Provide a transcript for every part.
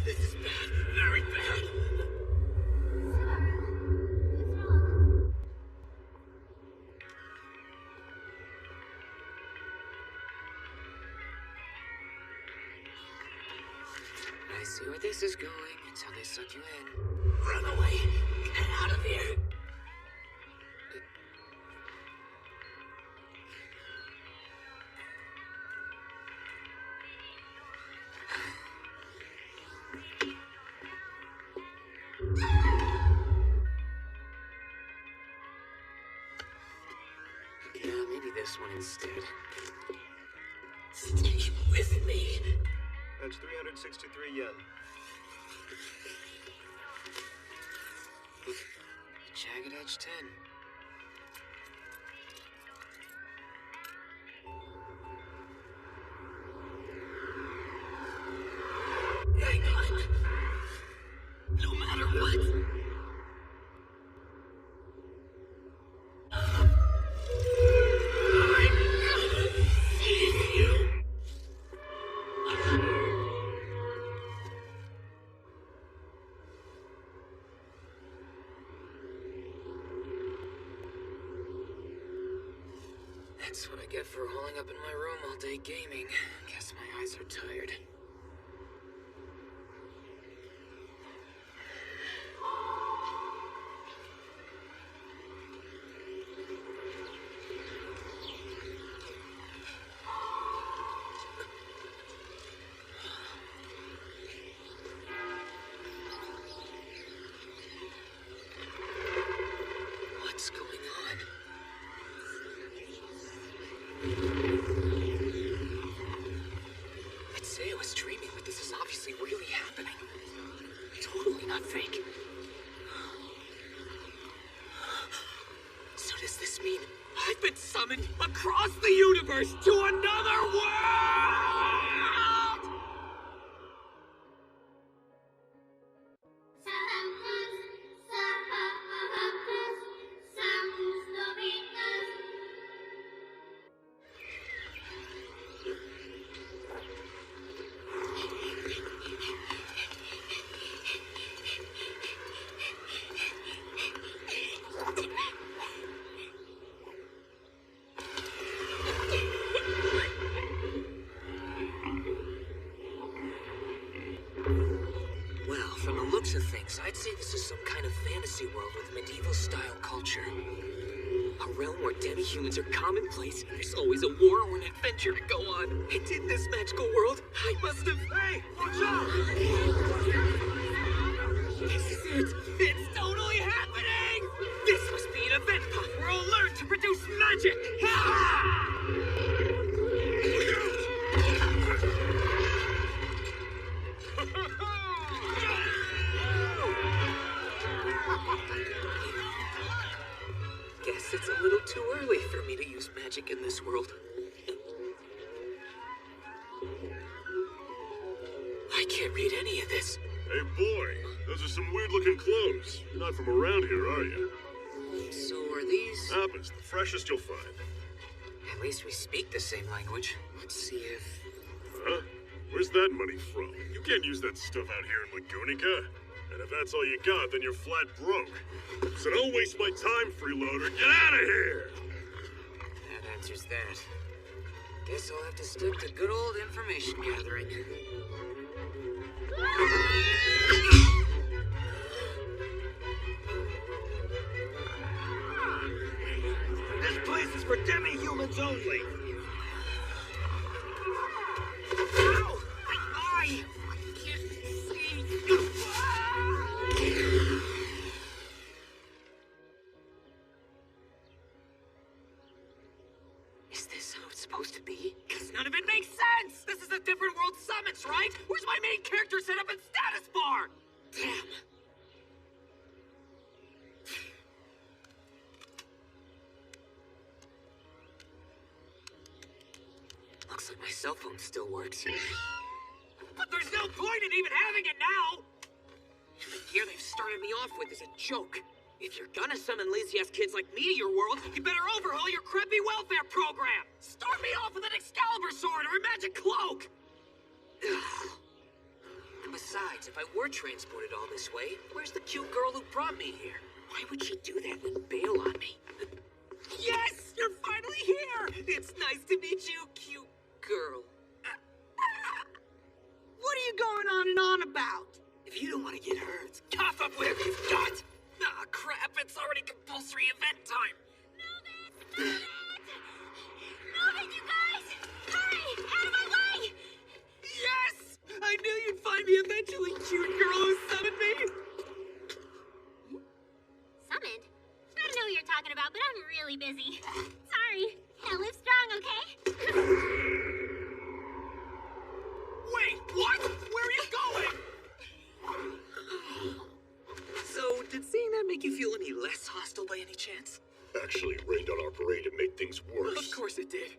This is bad. Very bad. I see where this is going. It's how they suck you in. Run away. Get out of here. Yeah, maybe this one instead. Stay with me. That's 363 yen. Jagged Edge 10. Hang on. No matter what. That's what I get for holding up in my room all day gaming. Guess my eyes are tired. What's going on? I'd say I was dreaming, but this is obviously really happening. Totally not fake. So does this mean I've been summoned across the universe to another world? Well, from the looks of things, I'd say this is some kind of fantasy world with medieval-style culture. A realm where demi-humans are commonplace, and there's always a war or an adventure to go on. And in this magical world, I must have... Hey, watch out! This is it! It's totally happening! This must be an event pod where I'll learn to produce magic! Ha! Guess it's a little too early for me to use magic in this world. I can't read any of this. Hey boy, those are some weird-looking clothes. You're not from around here, are you? So are these? Apples, the freshest you'll find. At least we speak the same language. Let's see if... Huh? Where's that money from? You can't use that stuff out here in Lagunica. And if that's all you got, then you're flat broke. So don't waste my time, freeloader. Get out of here! That answers that. Guess I'll have to stick to good old information gathering. This place is for demi-humans only. Ow! My eye! I can't see. Is this how it's supposed to be? Because none of it makes sense! This is a different world summits, right? Where's my main character set up in status bar? Damn! Looks like my cell phone still works. But there's no point in even having it now! The gear they've started me off with is a joke. If you're gonna summon lazy-ass kids like me to your world, you better overhaul your crappy welfare program! Start me off with an Excalibur sword or a magic cloak! And besides, if I were transported all this way, where's the cute girl who brought me here? Why would she do that and bail on me? Yes! You're finally here! It's nice to meet you, cute girl. What are you going on and on about? If you don't want to get hurt, cough up whatever you've got. Ah, crap, it's already compulsory event time. Move it! Move it, you guys! Hurry! Out of my way! Yes! I knew you'd find me eventually, cute girl who summoned me. Summoned? I don't know what you're talking about, but I'm really busy. Sorry. Now live strong, okay? Wait, what? Where are you going? So, did seeing that make you feel any less hostile by any chance? Actually rained on our parade and made things worse. Of course it did.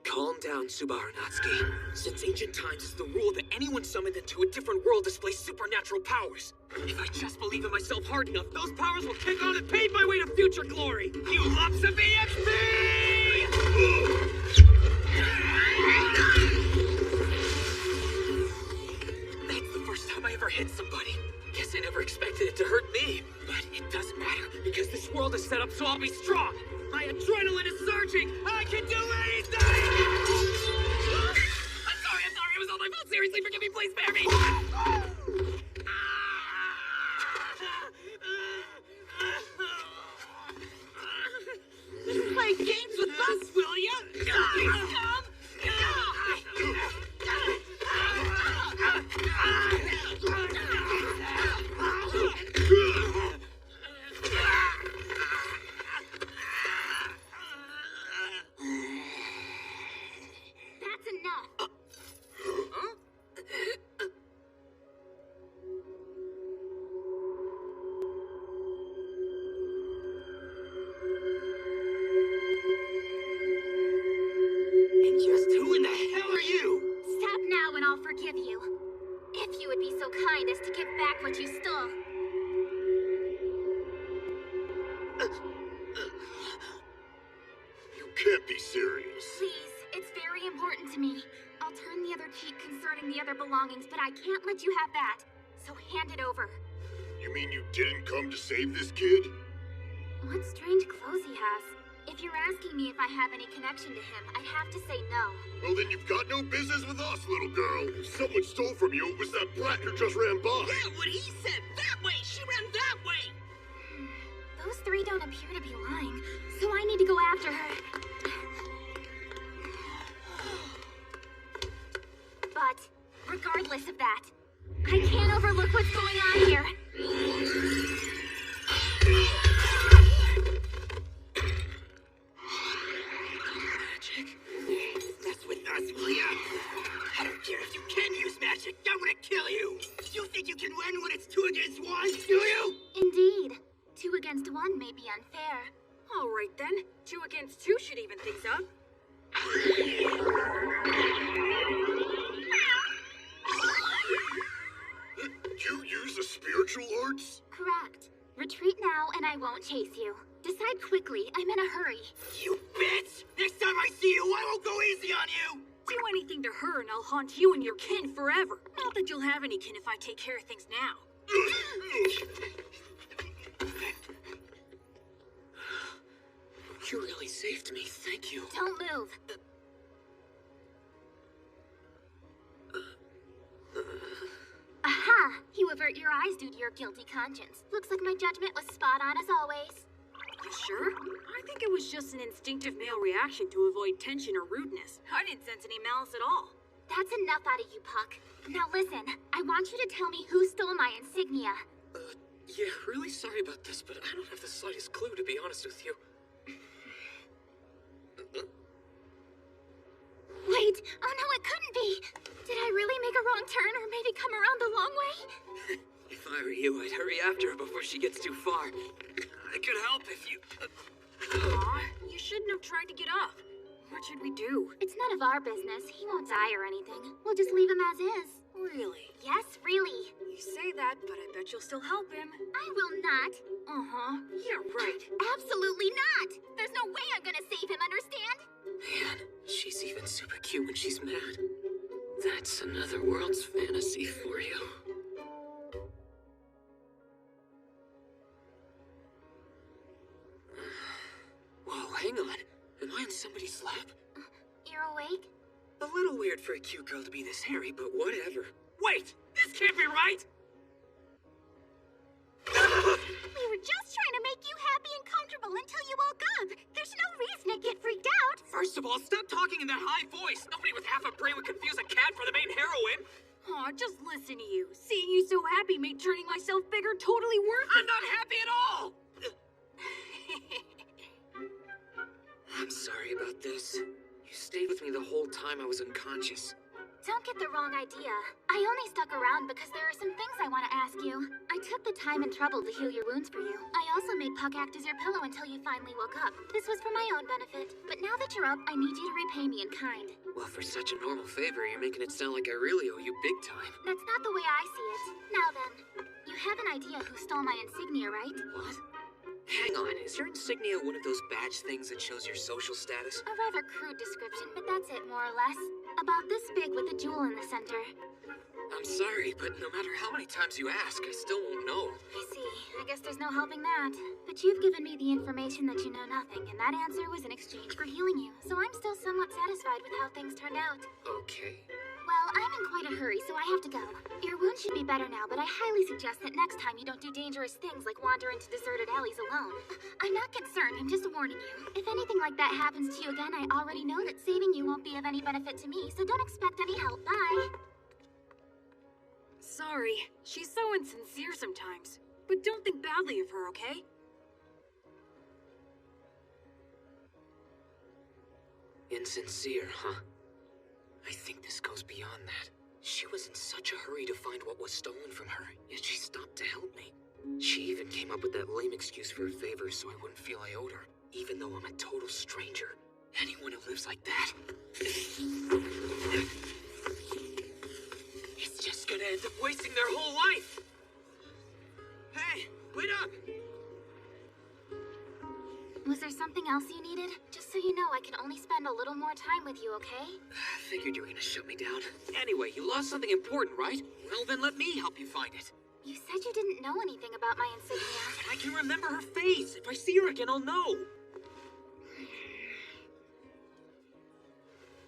Calm down, Subaru Natsuki. Since ancient times, it's the rule that anyone summoned into a different world displays supernatural powers. If I just believe in myself hard enough, those powers will kick on and pave my way to future glory. You lumps of EXP! That's the first time I ever hit somebody. Guess I never expected it to hurt me. But it doesn't matter, because this world is set up so I'll be strong. My adrenaline is surging. I can do anything! I'm sorry. It was all my fault. Seriously, forgive me. Please spare me. Play games with us, will ya? That's enough. And just who in the hell are you? Stop now and I'll forgive you. If you would be so kind as to give back what you stole. You can't be serious. Please, it's very important to me. I'll turn the other cheek concerning the other belongings, but I can't let you have that. So hand it over. You mean you didn't come to save this kid? What strange clothes he has. If you're asking me if I have any connection to him, I'd have to say no. Well, then you've got no business with us, little girl. If someone stole from you, it was that brat who just ran by. Yeah, what he said. That way. She ran that way. Those three don't appear to be lying, so I need to go after her. But, regardless of that, I can't overlook what's going on here. Magic? That's with us, will ya? I don't care if you can use magic. I'm gonna kill you. You think you can win when it's 2 against 1, do you? Indeed. 2 against 1 may be unfair. All right then. 2 against 2 should even things up. You use the spiritual arts? Correct. Retreat now and I won't chase you. Decide quickly. I'm in a hurry. You bitch! Next time I see you, I won't go easy on you! Do anything to her and I'll haunt you and your kin forever. Not that you'll have any kin if I take care of things now. You really saved me. Thank you. Don't move. Aha! You avert your eyes due to your guilty conscience. Looks like my judgment was spot on as always. You sure? I think it was just an instinctive male reaction to avoid tension or rudeness. I didn't sense any malice at all. That's enough out of you, Puck. Now listen, I want you to tell me who stole my insignia. Yeah, really sorry about this, but I don't have the slightest clue, to be honest with you. Wait, oh no, it couldn't be. Did I really make a wrong turn or maybe come around the long way? If I were you, I'd hurry after her before she gets too far. I could help if you... Aw, you shouldn't have tried to get up. What should we do? It's none of our business. He won't die or anything. We'll just leave him as is. Really? Yes, really. You say that, but I bet you'll still help him. I will not. Uh-huh. Yeah, right. Absolutely not. There's no way I'm gonna save him, understand? Man, she's even super cute when she's mad. That's another world's fantasy for you. Whoa, hang on. Am I in somebody's lap? You're awake? A little weird for a cute girl to be this hairy, but whatever. Wait! This can't be right! We were just trying to make you happy and comfortable until you woke up. There's no reason to get freaked out. First of all, stop talking in that high voice. Nobody with half a brain would confuse a cat for the main heroine. Aw, just listen to you. Seeing you so happy made turning myself bigger totally worth I'm not happy at all! I'm sorry about this. You stayed with me the whole time I was unconscious. Don't get the wrong idea. I only stuck around because there are some things I want to ask you. I took the time and trouble to heal your wounds for you. I also made Puck act as your pillow until you finally woke up. This was for my own benefit. But now that you're up, I need you to repay me in kind. Well, for such a normal favor, you're making it sound like I really owe you big time. That's not the way I see it. Now then, you have an idea who stole my insignia, right? What? Hang on, is your insignia one of those badge things that shows your social status? A rather crude description, but that's it more or less. About this big with a jewel in the center. I'm sorry, but no matter how many times you ask, I still won't know. I see. I guess there's no helping that. But you've given me the information that you know nothing, and that answer was in exchange for healing you. So I'm still somewhat satisfied with how things turned out. Okay. Well, I'm in quite a hurry, so I have to go. Your wound should be better now, but I highly suggest that next time you don't do dangerous things like wander into deserted alleys alone. I'm not concerned, I'm just warning you. If anything like that happens to you again, I already know that saving you won't be of any benefit to me, so don't expect any help. Bye. Sorry. She's so insincere sometimes. But don't think badly of her, okay? Insincere, huh? I think this goes beyond that. She was in such a hurry to find what was stolen from her, yet she stopped to help me. She even came up with that lame excuse for a favor so I wouldn't feel I owed her, even though I'm a total stranger. Anyone who lives like that... it's just gonna end up wasting their whole life! Hey, wait up! Was there something else you needed? Just so you know, I can only spend a little more time with you, okay? Figured you were gonna shut me down. Anyway, you lost something important, right? Well, then let me help you find it. You said you didn't know anything about my insignia. But I can remember her face. If I see her again, I'll know.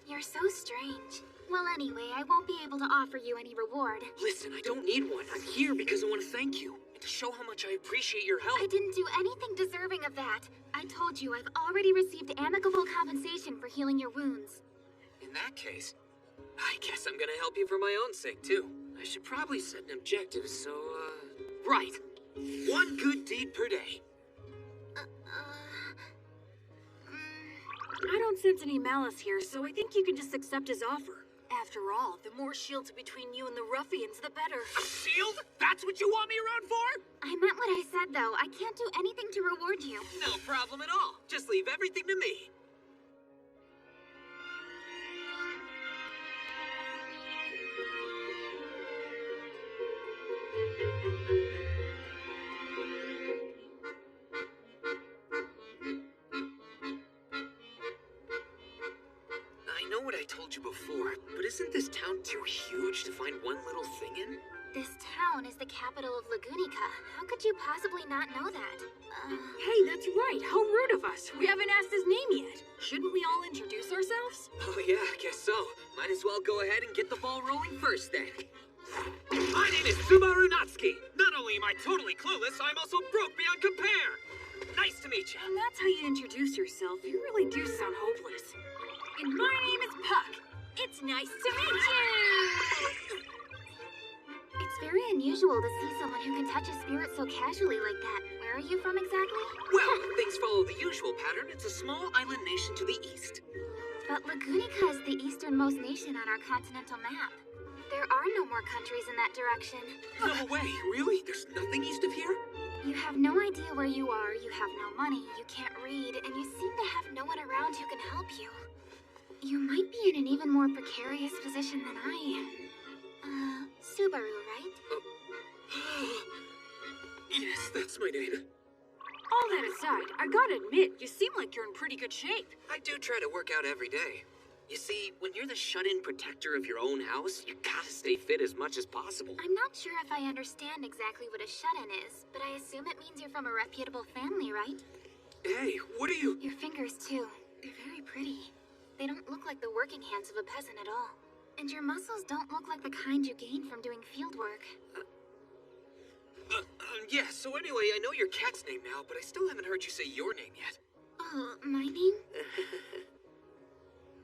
You're so strange. Well, anyway, I won't be able to offer you any reward. Listen, I don't need one. I'm here because I want to thank you. And to show how much I appreciate your help. I didn't do anything deserving of that. I told you I've already received amicable compensation for healing your wounds. In that case, I guess I'm gonna help you for my own sake, too. I should probably set an objective, so, Right. 1 good deed per day. I don't sense any malice here, so I think you can just accept his offer. After all, the more shields between you and the ruffians, the better. A shield? That's what you want me around for? I meant what I said, though. I can't do anything to reward you. No problem at all. Just leave everything to me. I know what I told you before, but isn't this town too huge to find one little thing in? This town is the capital of Lagunica. How could you possibly not know that? Hey, that's right. How rude of us. We haven't asked his name yet. Shouldn't we all introduce ourselves? Oh yeah, I guess so. Might as well go ahead and get the ball rolling first then. My name is Subaru Natsuki. Not only am I totally clueless, I'm also broke beyond compare. Nice to meet you. And that's how you introduce yourself. You really do sound hopeless. And my name is Puck. It's nice to meet you! It's very unusual to see someone who can touch a spirit so casually like that. Where are you from exactly? Well, things follow the usual pattern. It's a small island nation to the east. But Lagunica is the easternmost nation on our continental map. There are no more countries in that direction. No way, really? There's nothing east of here? You have no idea where you are, you have no money, you can't read, and you seem to have no one around who can help you. You might be in an even more precarious position than I am. Subaru, right? Yes, that's my name. All that aside, I gotta admit, you seem like you're in pretty good shape. I do try to work out every day. You see, when you're the shut-in protector of your own house, you gotta stay fit as much as possible. I'm not sure if I understand exactly what a shut-in is, but I assume it means you're from a reputable family, right? Hey, what are you... Your fingers, too. They're very pretty. They don't look like the working hands of a peasant at all. And your muscles don't look like the kind you gain from doing field work. Yeah, so anyway, I know your cat's name now, but I still haven't heard you say your name yet. Oh, my name?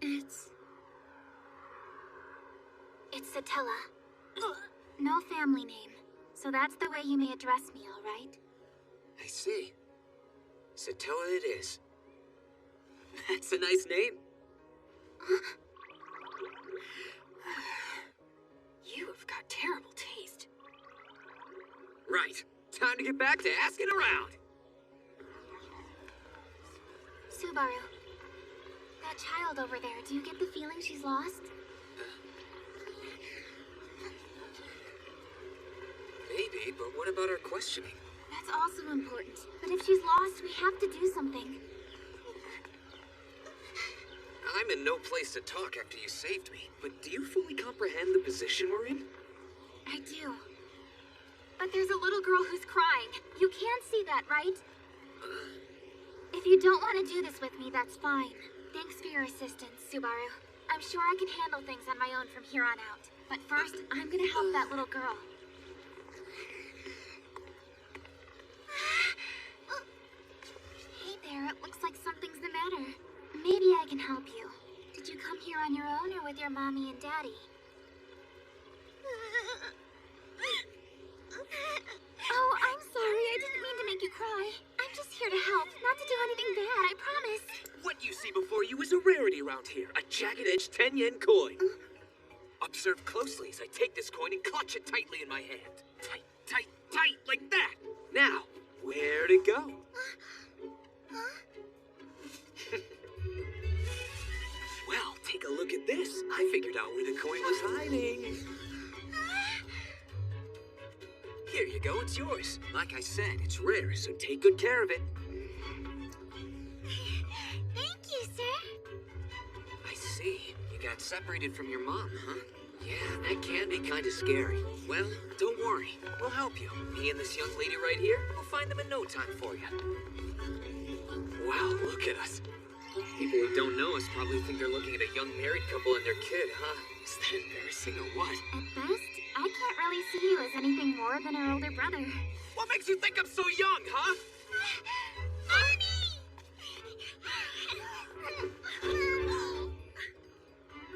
It's Satella. No family name. So that's the way you may address me, all right? I see. Satella it is. That's a nice name. You have got terrible taste. Right. Time to get back to asking around. Subaru. That child over there, do you get the feeling she's lost? Maybe, but what about our questioning? That's also important. But if she's lost, we have to do something. I'm in no place to talk after you saved me, but do you fully comprehend the position we're in? I do. But there's a little girl who's crying. You can see that, right? If you don't want to do this with me, that's fine. Thanks for your assistance, Subaru. I'm sure I can handle things on my own from here on out. But first, I'm gonna help that little girl. Hey there, it looks like something's the matter. Maybe I can help you. Did you come here on your own or with your mommy and daddy? Oh, I'm sorry. I didn't mean to make you cry. I'm just here to help, not to do anything bad, I promise. What you see before you is a rarity around here. A jagged-edged 10-yen coin. Observe closely as I take this coin and clutch it tightly in my hand. Tight, tight, tight, like that. Now, where'd it go? Well, take a look at this. I figured out where the coin was hiding. Here you go, it's yours. Like I said, it's rare, so take good care of it. Thank you, sir. I see. You got separated from your mom, huh? Yeah, that can be kind of scary. Well, don't worry. We'll help you. Me and this young lady right here, we'll find them in no time for you. Wow, look at us. People who don't know us probably think they're looking at a young married couple and their kid, huh? Is that embarrassing or what? At best, I can't really see you as anything more than her older brother. What makes you think I'm so young, huh?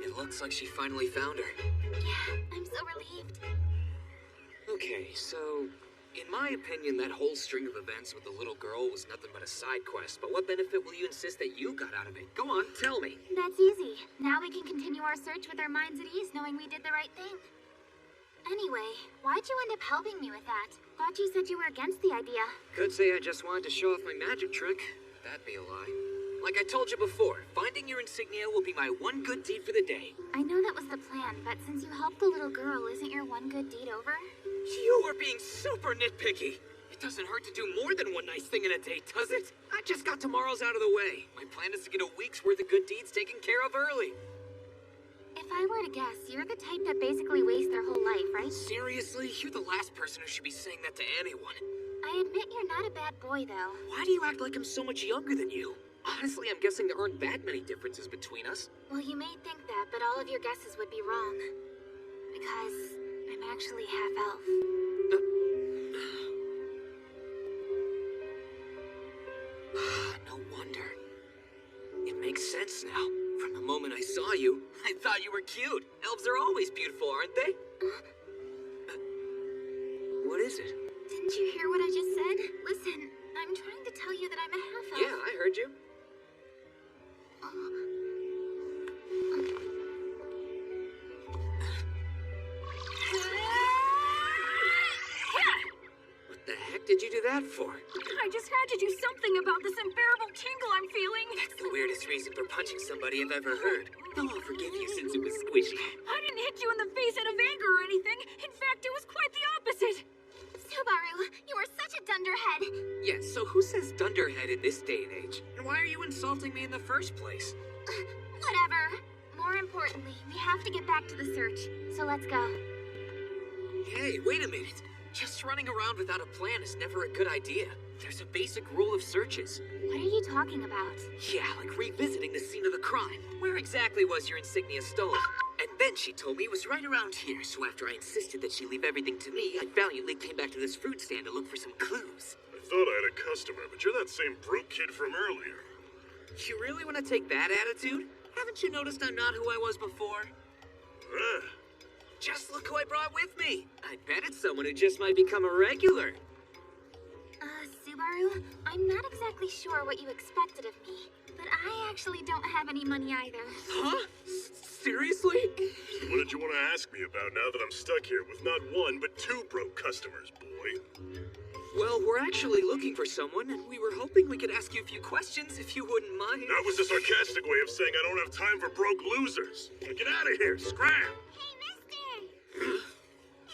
It looks like she finally found her. Yeah, I'm so relieved. Okay, so, in my opinion, that whole string of events with the little girl was nothing but a side quest, but what benefit will you insist that you got out of it? Go on, tell me. That's easy. Now we can continue our search with our minds at ease, knowing we did the right thing. Anyway, why'd you end up helping me with that? Thought you said you were against the idea. Could say I just wanted to show off my magic trick. That'd be a lie. Like I told you before, finding your insignia will be my one good deed for the day. I know that was the plan, but since you helped the little girl, isn't your one good deed over? You are being super nitpicky. It doesn't hurt to do more than one nice thing in a day, does it? I just got tomorrow's out of the way. My plan is to get a week's worth of good deeds taken care of early. If I were to guess, you're the type that basically wastes their whole life, right? Seriously? You're the last person who should be saying that to anyone. I admit you're not a bad boy, though. Why do you act like I'm so much younger than you? Honestly, I'm guessing there aren't that many differences between us. Well, you may think that, but all of your guesses would be wrong. Because I'm actually half-elf. No wonder. It makes sense now. From the moment I saw you, I thought you were cute. Elves are always beautiful, aren't they? What is it? Didn't you hear what I just said? Listen, I'm trying to tell you that I'm a half-elf. Yeah, I heard you. What the heck did you do that for? I just had to do something about this unbearable tingle I'm feeling. That's the weirdest reason for punching somebody I've ever heard. Though I'll forgive you since it was squishy. I didn't hit you in the face out of anger or anything. In fact, it was quite the opposite. Subaru, you are such a dunderhead. Yeah, so who says dunderhead in this day and age? And why are you insulting me in the first place? Whatever. More importantly, we have to get back to the search. So let's go. Hey, wait a minute. Just running around without a plan is never a good idea. There's a basic rule of searches. What are you talking about? Yeah, like revisiting the scene of the crime. Where exactly was your insignia stolen? And then she told me it was right around here, so after I insisted that she leave everything to me, I valiantly came back to this fruit stand to look for some clues. I thought I had a customer, but you're that same broke kid from earlier. You really want to take that attitude? Haven't you noticed I'm not who I was before? Ah, Just look who I brought with me. I bet it's someone who just might become a regular. Subaru, I'm not exactly sure what you expected of me, but I actually don't have any money either. Huh? Seriously? so what did you want to ask me about now that I'm stuck here with not one, but two broke customers, boy? Well, we're actually looking for someone, and we were hoping we could ask you a few questions if you wouldn't mind. That was a sarcastic way of saying I don't have time for broke losers. Now get out of here, scram! Hey, mister!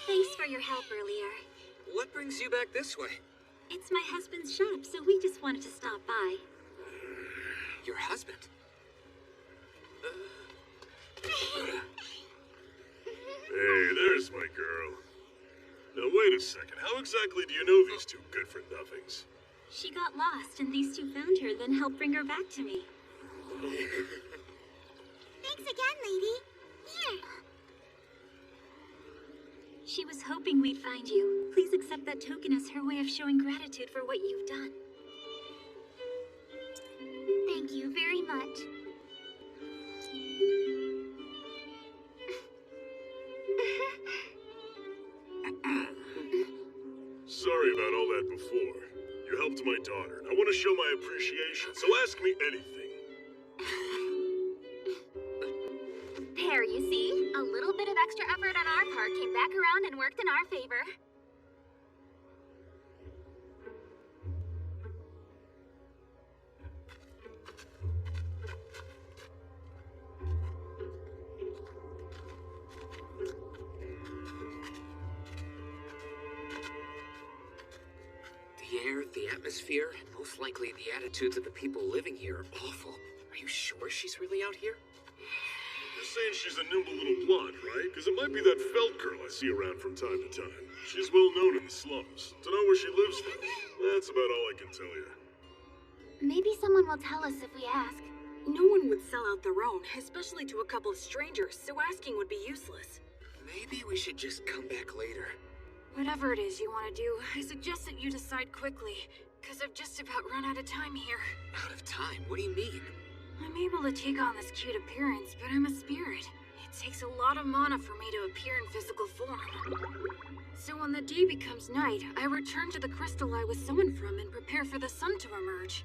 Thanks for your help earlier. What brings you back this way? It's my husband's shop, so we just wanted to stop by. Your husband? Hey, there's my girl. Now wait a second, how exactly do you know these two good-for-nothings? She got lost, and these two found her, then helped bring her back to me. Thanks again, lady. Here. She was hoping we'd find you. Please accept that token as her way of showing gratitude for what you've done. Thank you very much. Sorry about all that before. You helped my daughter, and I want to show my appreciation, so ask me anything. There, you see? A little bit of extra effort on our part came back around and worked in our favor. The air, the atmosphere, and most likely the attitudes of the people living here are awful. Are you sure she's really out here? You're saying she's a nimble little blonde, right? Because it might be that Felt girl I see around from time to time. She's well known in the slums. To know where she lives, though, that's about all I can tell you. Maybe someone will tell us if we ask. No one would sell out their own, especially to a couple of strangers, so asking would be useless. Maybe we should just come back later. Whatever it is you want to do, I suggest that you decide quickly, because I've just about run out of time here. Out of time? What do you mean? I'm able to take on this cute appearance, but I'm a spirit. It takes a lot of mana for me to appear in physical form. So when the day becomes night, I return to the crystal I was summoned from and prepare for the sun to emerge.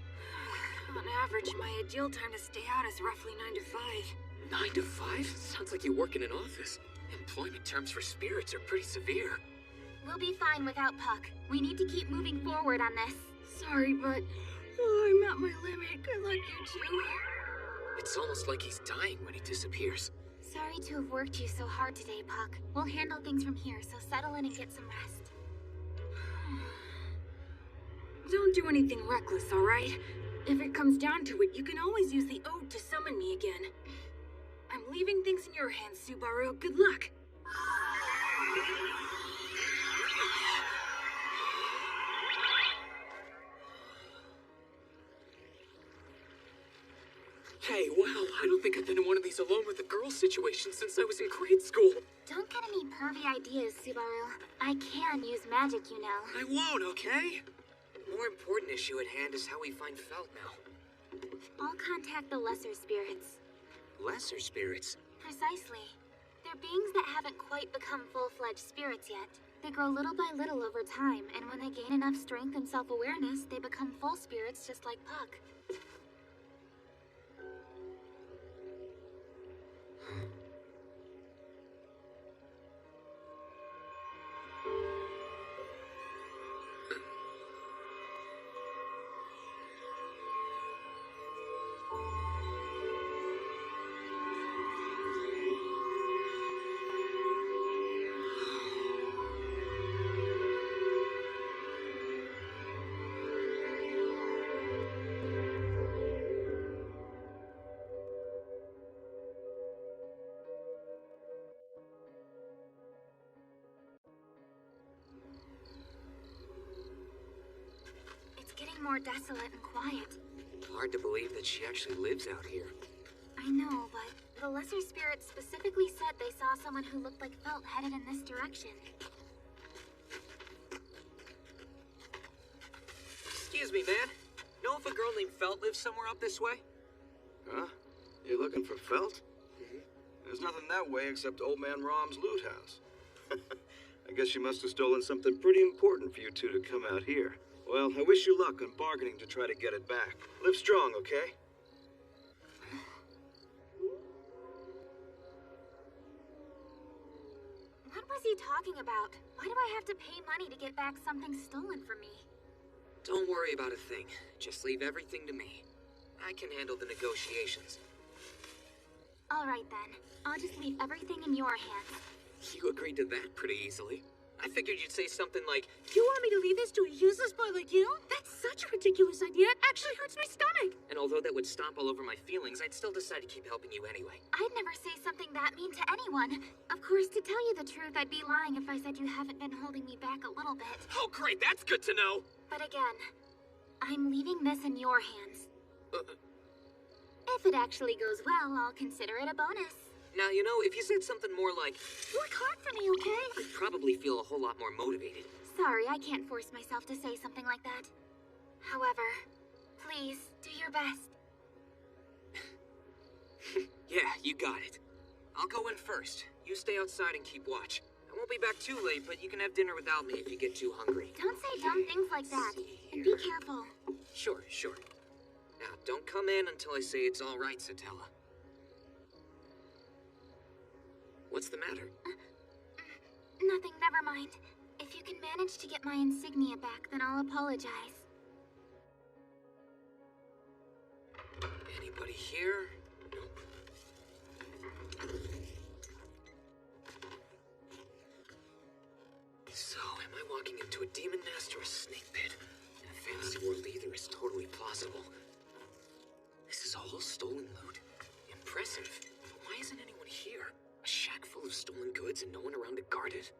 On average, my ideal time to stay out is roughly 9 to 5. 9 to 5? Sounds like you work in an office. Employment terms for spirits are pretty severe. We'll be fine without Puck. We need to keep moving forward on this. Sorry, but I'm at my limit. Good luck, you two. It's almost like he's dying when he disappears. Sorry to have worked you so hard today, Puck. We'll handle things from here, so settle in and get some rest. Don't do anything reckless, alright? If it comes down to it, you can always use the ode to summon me again. I'm leaving things in your hands, Subaru. Good luck. Hey, wow, I don't think I've been in one of these alone with a girl situations since I was in grade school. Don't get any pervy ideas, Subaru. I can use magic, you know. I won't, okay? The more important issue at hand is how we find Felt now. I'll contact the lesser spirits. Lesser spirits? Precisely. They're beings that haven't quite become full-fledged spirits yet. They grow little by little over time, and when they gain enough strength and self-awareness, they become full spirits just like Puck. more desolate and quiet. Hard to believe that she actually lives out here. I know, but the lesser spirits specifically said they saw someone who looked like Felt headed in this direction. Excuse me, man. Know if a girl named Felt lives somewhere up this way? Huh? You looking for Felt? There's nothing that way except Old Man Rom's loot house. I guess you must have stolen something pretty important for you two to come out here. Well, I wish you luck on bargaining to try to get it back. Live strong, okay? What was he talking about? Why do I have to pay money to get back something stolen from me? Don't worry about a thing. Just leave everything to me. I can handle the negotiations. All right then. I'll just leave everything in your hands. You agreed to that pretty easily. I figured you'd say something like, You want me to leave this to a useless boy like you? That's such a ridiculous idea. It actually hurts my stomach. and although that would stomp all over my feelings, I'd still decide to keep helping you anyway. I'd never say something that mean to anyone. Of course, to tell you the truth, I'd be lying if I said you haven't been holding me back a little bit. Oh, great, that's good to know! But again, I'm leaving this in your hands. Uh, If it actually goes well, I'll consider it a bonus. Now, you know, if you said something more like, Work hard for me, okay? I'd probably feel a whole lot more motivated. Sorry, I can't force myself to say something like that. However, please, do your best. Yeah, you got it. I'll go in first. You stay outside and keep watch. I won't be back too late, but you can have dinner without me if you get too hungry. Don't say dumb things like that. And be careful. Sure, sure. Now, don't come in until I say it's all right, Satella. What's the matter? Nothing, never mind. If you can manage to get my insignia back, then I'll apologize. Anybody here? Nope. So, am I walking into a demon nest or a snake pit? In a fantasy world, either is totally plausible. This is all stolen loot. Impressive. But why isn't anyone here? A shack full of stolen goods and no one around to guard it?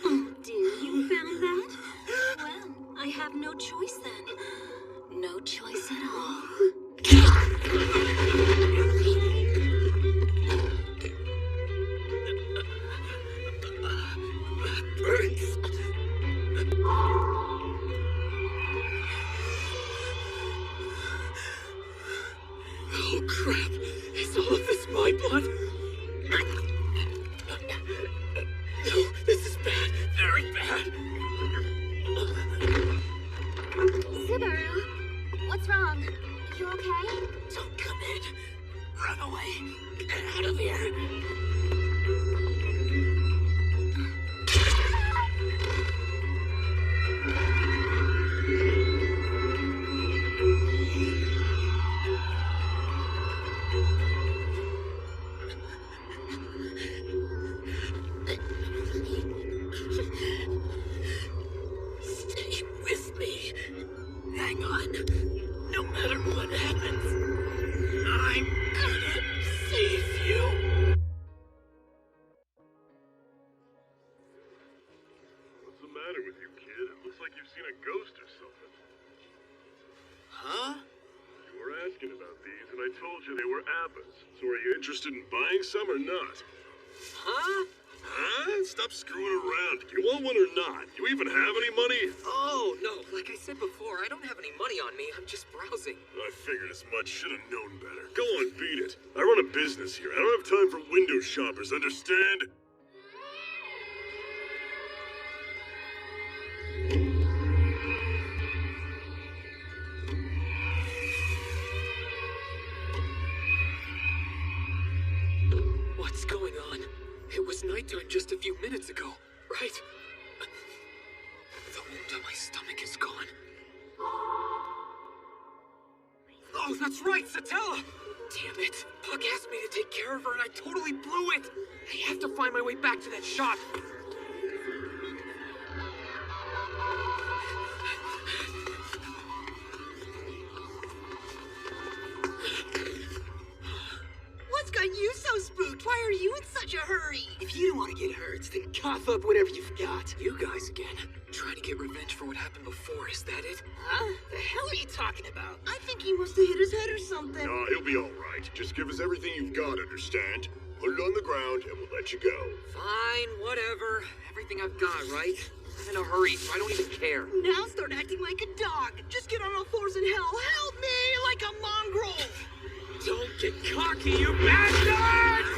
Oh dear, you found that? Well, I have no choice then. No choice at all. Oh crap! Is all of this my blood? No, this is bad. Very bad. Subaru, what's wrong? You okay? Don't come in. Run away. Get out of here. Stay with me. Hang on. No matter what happens, I'm gonna save you. What's the matter with you, kid? It looks like you've seen a ghost or something. Huh? You were asking about these, and I told you they were apples. So are you interested in buying some or not? Huh? Huh? Stop screwing around. You want one or not? You even have any money? Oh, no. Like I said before, I don't have any money on me. I'm just browsing. I figured as much. Should have known better. Go on, beat it. I run a business here. I don't have time for window shoppers, understand? What's going on? It was nighttime just a few minutes ago, right? The wound on my stomach is gone. Oh, that's right, Satella! Damn it. Puck asked me to take care of her and I totally blew it. I have to find my way back to that shop. What's got you so spooked? Why are you in such a hurry? If you don't want to get hurt, then cough up whatever you've got. You guys again. Trying to get revenge for what happened before, is that it? Huh? The hell are you talking about? I think he must have hit his head or something. Nah, he'll be alright. Just give us everything you've got, understand? Put it on the ground and we'll let you go. Fine, whatever. Everything I've got, right? I'm in a hurry, so I don't even care. Now start acting like a dog. Just get on all fours and help me like a mongrel. Don't get cocky, you bastards!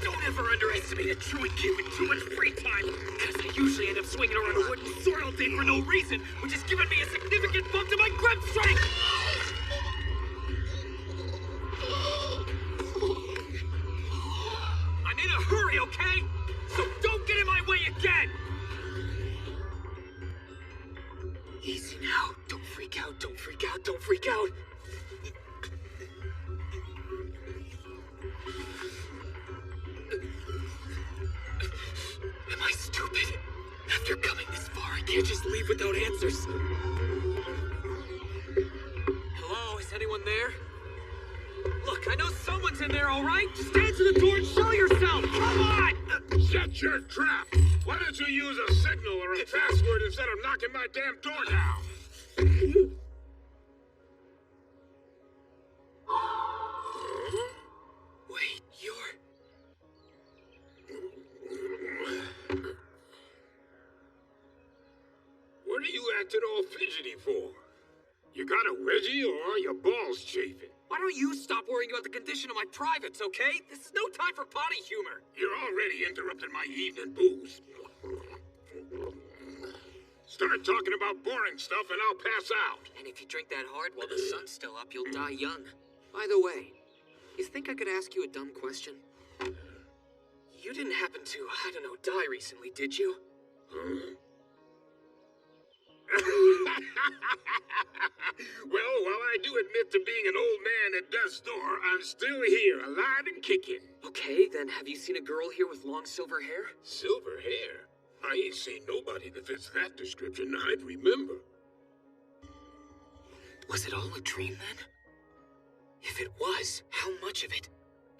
Don't ever underestimate a truant kid with too much free time, because I usually end up swinging around a wooden sword all day for no reason, which has given me a significant bump to my grip strength! I'm in a hurry, okay? So don't get in my way again! Easy now. Don't freak out, don't freak out, don't freak out. Am I stupid? After coming this far, I can't just leave without answers. Hello, is anyone there? Look, I know someone's in there, all right? Just answer the door and show yourself! Come on! Shut your trap! Why don't you use a signal or a password instead of knocking my damn door down? Wait, you're... What are you acting all fidgety for? You got a wedgie or are your balls chafing? Why don't you stop worrying about the condition of my privates, okay? This is no time for potty humor. You're already interrupting my evening booze. Start talking about boring stuff and I'll pass out. And if you drink that hard while the sun's still up, you'll die young. By the way, you think I could ask you a dumb question? You didn't happen to, I don't know, die recently, did you? Huh? Well, while I do admit to being an old man at death's door, I'm still here, alive and kicking. Okay, then have you seen a girl here with long silver hair? Silver hair? I ain't seen nobody that fits that description I'd remember. Was it all a dream then? If it was, how much of it?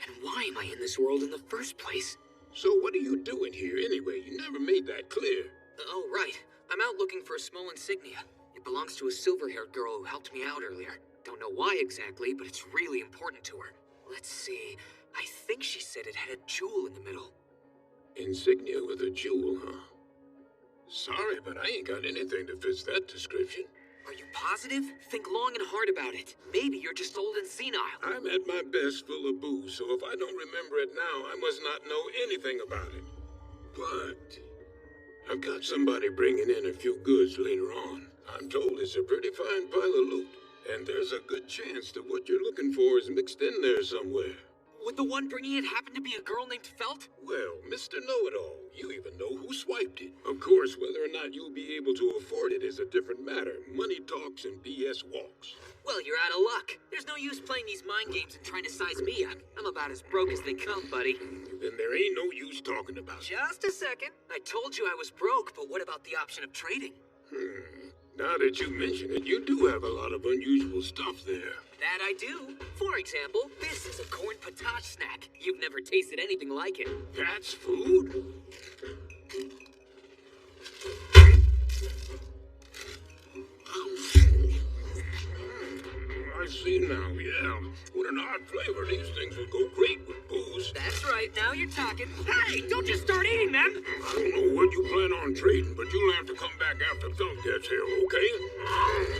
And why am I in this world in the first place? So what are you doing here anyway? You never made that clear. Oh, right. I'm out looking for a small insignia. It belongs to a silver-haired girl who helped me out earlier. Don't know why exactly, but it's really important to her. Let's see. I think she said it had a jewel in the middle. Insignia with a jewel, huh? Sorry, but I ain't got anything that fits that description. Are you positive? Think long and hard about it. Maybe you're just old and senile. I'm at my best full of booze, so if I don't remember it now, I must not know anything about it. But I've got somebody bringing in a few goods later on. I'm told it's a pretty fine pile of loot, and there's a good chance that what you're looking for is mixed in there somewhere. Would the one bringing it happen to be a girl named Felt? Well, Mr. Know-It-All, you even know who swiped it. Of course, whether or not you'll be able to afford it is a different matter. Money talks and BS walks. Well, you're out of luck. There's no use playing these mind games and trying to size me up. I'm about as broke as they come, buddy. Then there ain't no use talking about it. Just a second. I told you I was broke, but what about the option of trading? Now that you mention it, you do have a lot of unusual stuff there. That I do. For example, this is a corn potage snack. You've never tasted anything like it. That's food? I see now, yeah. What an odd flavor. These things would go great with booze. That's right. Now you're talking. Hey, don't just start eating them. I don't know what you plan on trading, but you'll have to come back after Phil gets here, okay?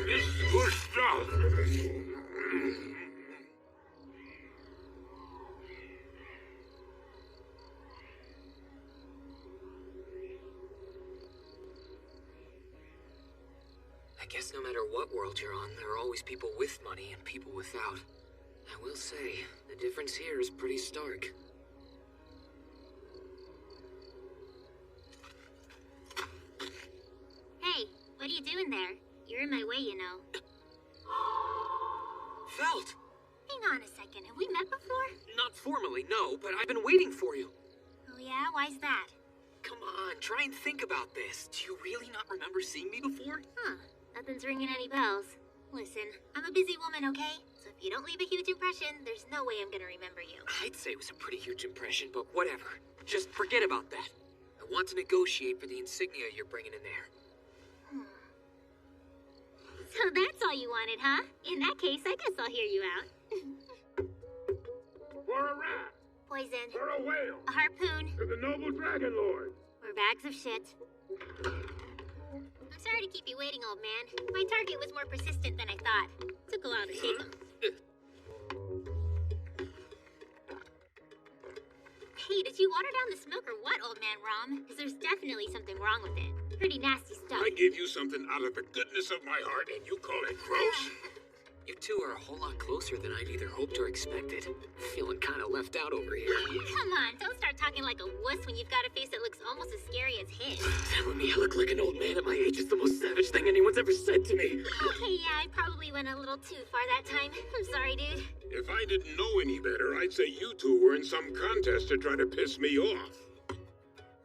This is good stuff. I guess no matter what world you're on, there are always people with money and people without. I will say, the difference here is pretty stark. What are you doing there? You're in my way, you know. Felt! Hang on a second, have we met before? Not formally, no, but I've been waiting for you. Oh yeah? Why's that? Come on, try and think about this. Do you really not remember seeing me before? Huh. Nothing's ringing any bells. Listen, I'm a busy woman, okay? So if you don't leave a huge impression, there's no way I'm gonna remember you. I'd say it was a pretty huge impression, but whatever. Just forget about that. I want to negotiate for the insignia you're bringing in there. So that's all you wanted, huh? In that case, I guess I'll hear you out. For a rat, Poison. for a whale, A harpoon. to the noble dragon lord. Or bags of shit. I'm sorry to keep you waiting, old man. My target was more persistent than I thought. Took a while to shake him. Hey, did you water down the smoke or what, old man Rom? Because there's definitely something wrong with it. Pretty nasty stuff. I give you something out of the goodness of my heart, and you call it gross? You two are a whole lot closer than I'd either hoped or expected. Feeling kind of left out over here. Come on, don't start talking like a wuss when you've got a face that looks almost as scary as his. Telling me I look like an old man at my age is the most savage thing anyone's ever said to me. Okay, yeah, I probably went a little too far that time. I'm sorry, dude. If I didn't know any better, I'd say you two were in some contest to try to piss me off.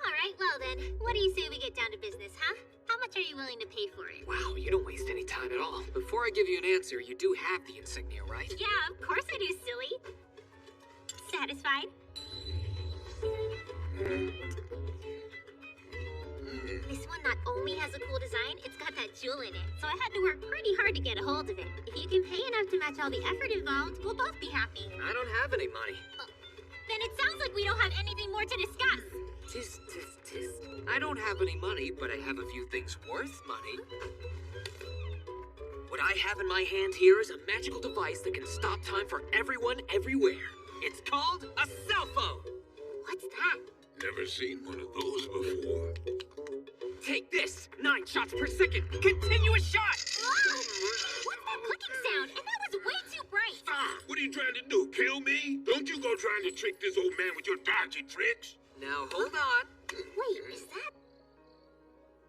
Alright, well then, what do you say we get down to business, huh? How much are you willing to pay for it? Wow, you don't waste any time at all. Before I give you an answer, you do have the insignia, right? Yeah, of course I do, silly. Satisfied? This one not only has a cool design, it's got that jewel in it, so I had to work pretty hard to get a hold of it. If you can pay enough to match all the effort involved, we'll both be happy. I don't have any money. Then it sounds like we don't have anything more to discuss. Tisk. I don't have any money, but I have a few things worth money. What I have in my hand here is a magical device that can stop time for everyone, everywhere. It's called a cell phone. What's that? Never seen one of those before. Take this! 9 shots per second! Continuous shot! Whoa! What's that clicking sound? And that was way too bright! Stop! What are you trying to do, kill me? Don't you go trying to trick this old man with your dodgy tricks. Now hold on. Wait, is that...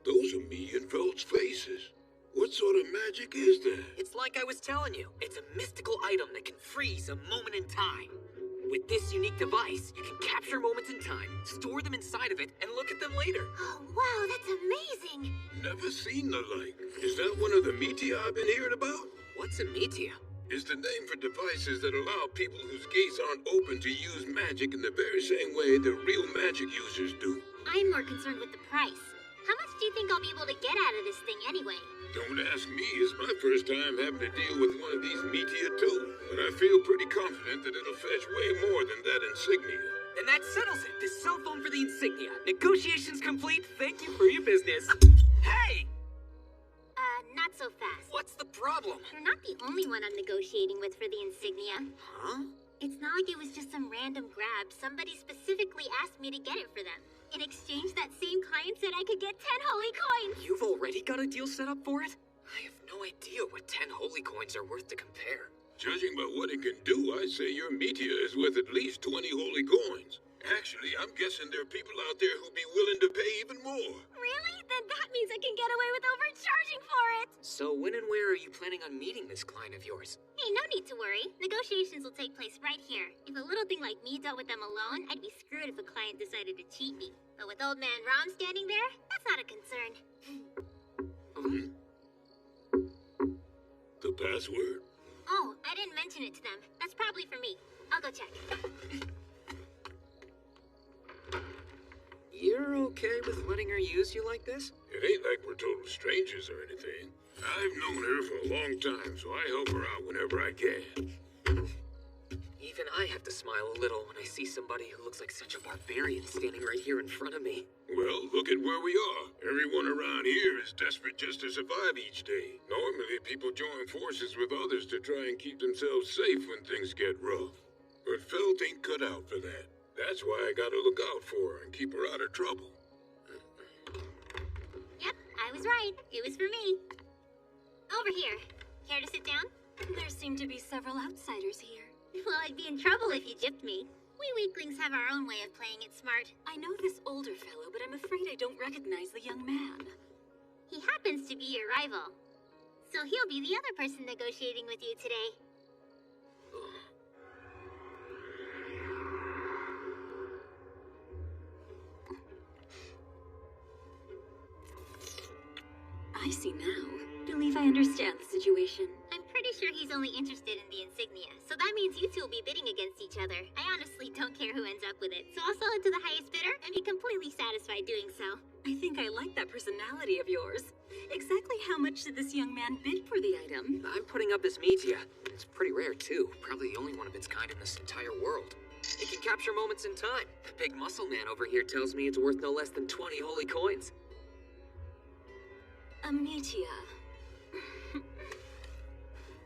Those are me and Felt's faces. What sort of magic is that? It's like I was telling you. It's a mystical item that can freeze a moment in time. With this unique device, you can capture moments in time, store them inside of it, and look at them later. Oh, wow, that's amazing! Never seen the like. Is that one of the media I've been hearing about? What's a media? It's the name for devices that allow people whose gates aren't open to use magic in the very same way the real magic users do. I'm more concerned with the price. How much do you think I'll be able to get out of this thing anyway? Don't ask me. It's my first time having to deal with one of these meteor too. But I feel pretty confident that it'll fetch way more than that insignia. And that settles it. This cell phone for the insignia. Negotiations complete. Thank you for your business. Hey! Not so fast. What's the problem? You're not the only one I'm negotiating with for the insignia. Huh? It's not like it was just some random grab. Somebody specifically asked me to get it for them. In exchange, that same client said I could get 10 holy coins! You've already got a deal set up for it? I have no idea what 10 holy coins are worth to compare. Judging by what it can do, I'd say your meteor is worth at least 20 holy coins. Actually, I'm guessing there are people out there who'd be willing to pay even more. Really? Then that means I can get away with overcharging for it! So when and where are you planning on meeting this client of yours? Hey, no need to worry. Negotiations will take place right here. If a little thing like me dealt with them alone, I'd be screwed if a client decided to cheat me. But with old man Rom standing there, that's not a concern. The password? Oh, I didn't mention it to them. That's probably for me. I'll go check. You're okay with letting her use you like this? It ain't like we're total strangers or anything. I've known her for a long time, so I help her out whenever I can. Even I have to smile a little when I see somebody who looks like such a barbarian standing right here in front of me. Well, look at where we are. Everyone around here is desperate just to survive each day. Normally, people join forces with others to try and keep themselves safe when things get rough. But Felt ain't cut out for that. That's why I gotta look out for her and keep her out of trouble. Yep, I was right. It was for me. Over here. Care to sit down? There seem to be several outsiders here. Well, I'd be in trouble if you gypped me. We weaklings have our own way of playing it smart. I know this older fellow, but I'm afraid I don't recognize the young man. He happens to be your rival. So he'll be the other person negotiating with you today. I see now. Believe I understand the situation. I'm pretty sure he's only interested in the insignia, so that means you two will be bidding against each other. I honestly don't care who ends up with it, so I'll sell it to the highest bidder and be completely satisfied doing so. I think I like that personality of yours. Exactly how much did this young man bid for the item? I'm putting up this meteor. It's pretty rare, too. Probably the only one of its kind in this entire world. It can capture moments in time. The big muscle man over here tells me it's worth no less than 20 holy coins. A meteor.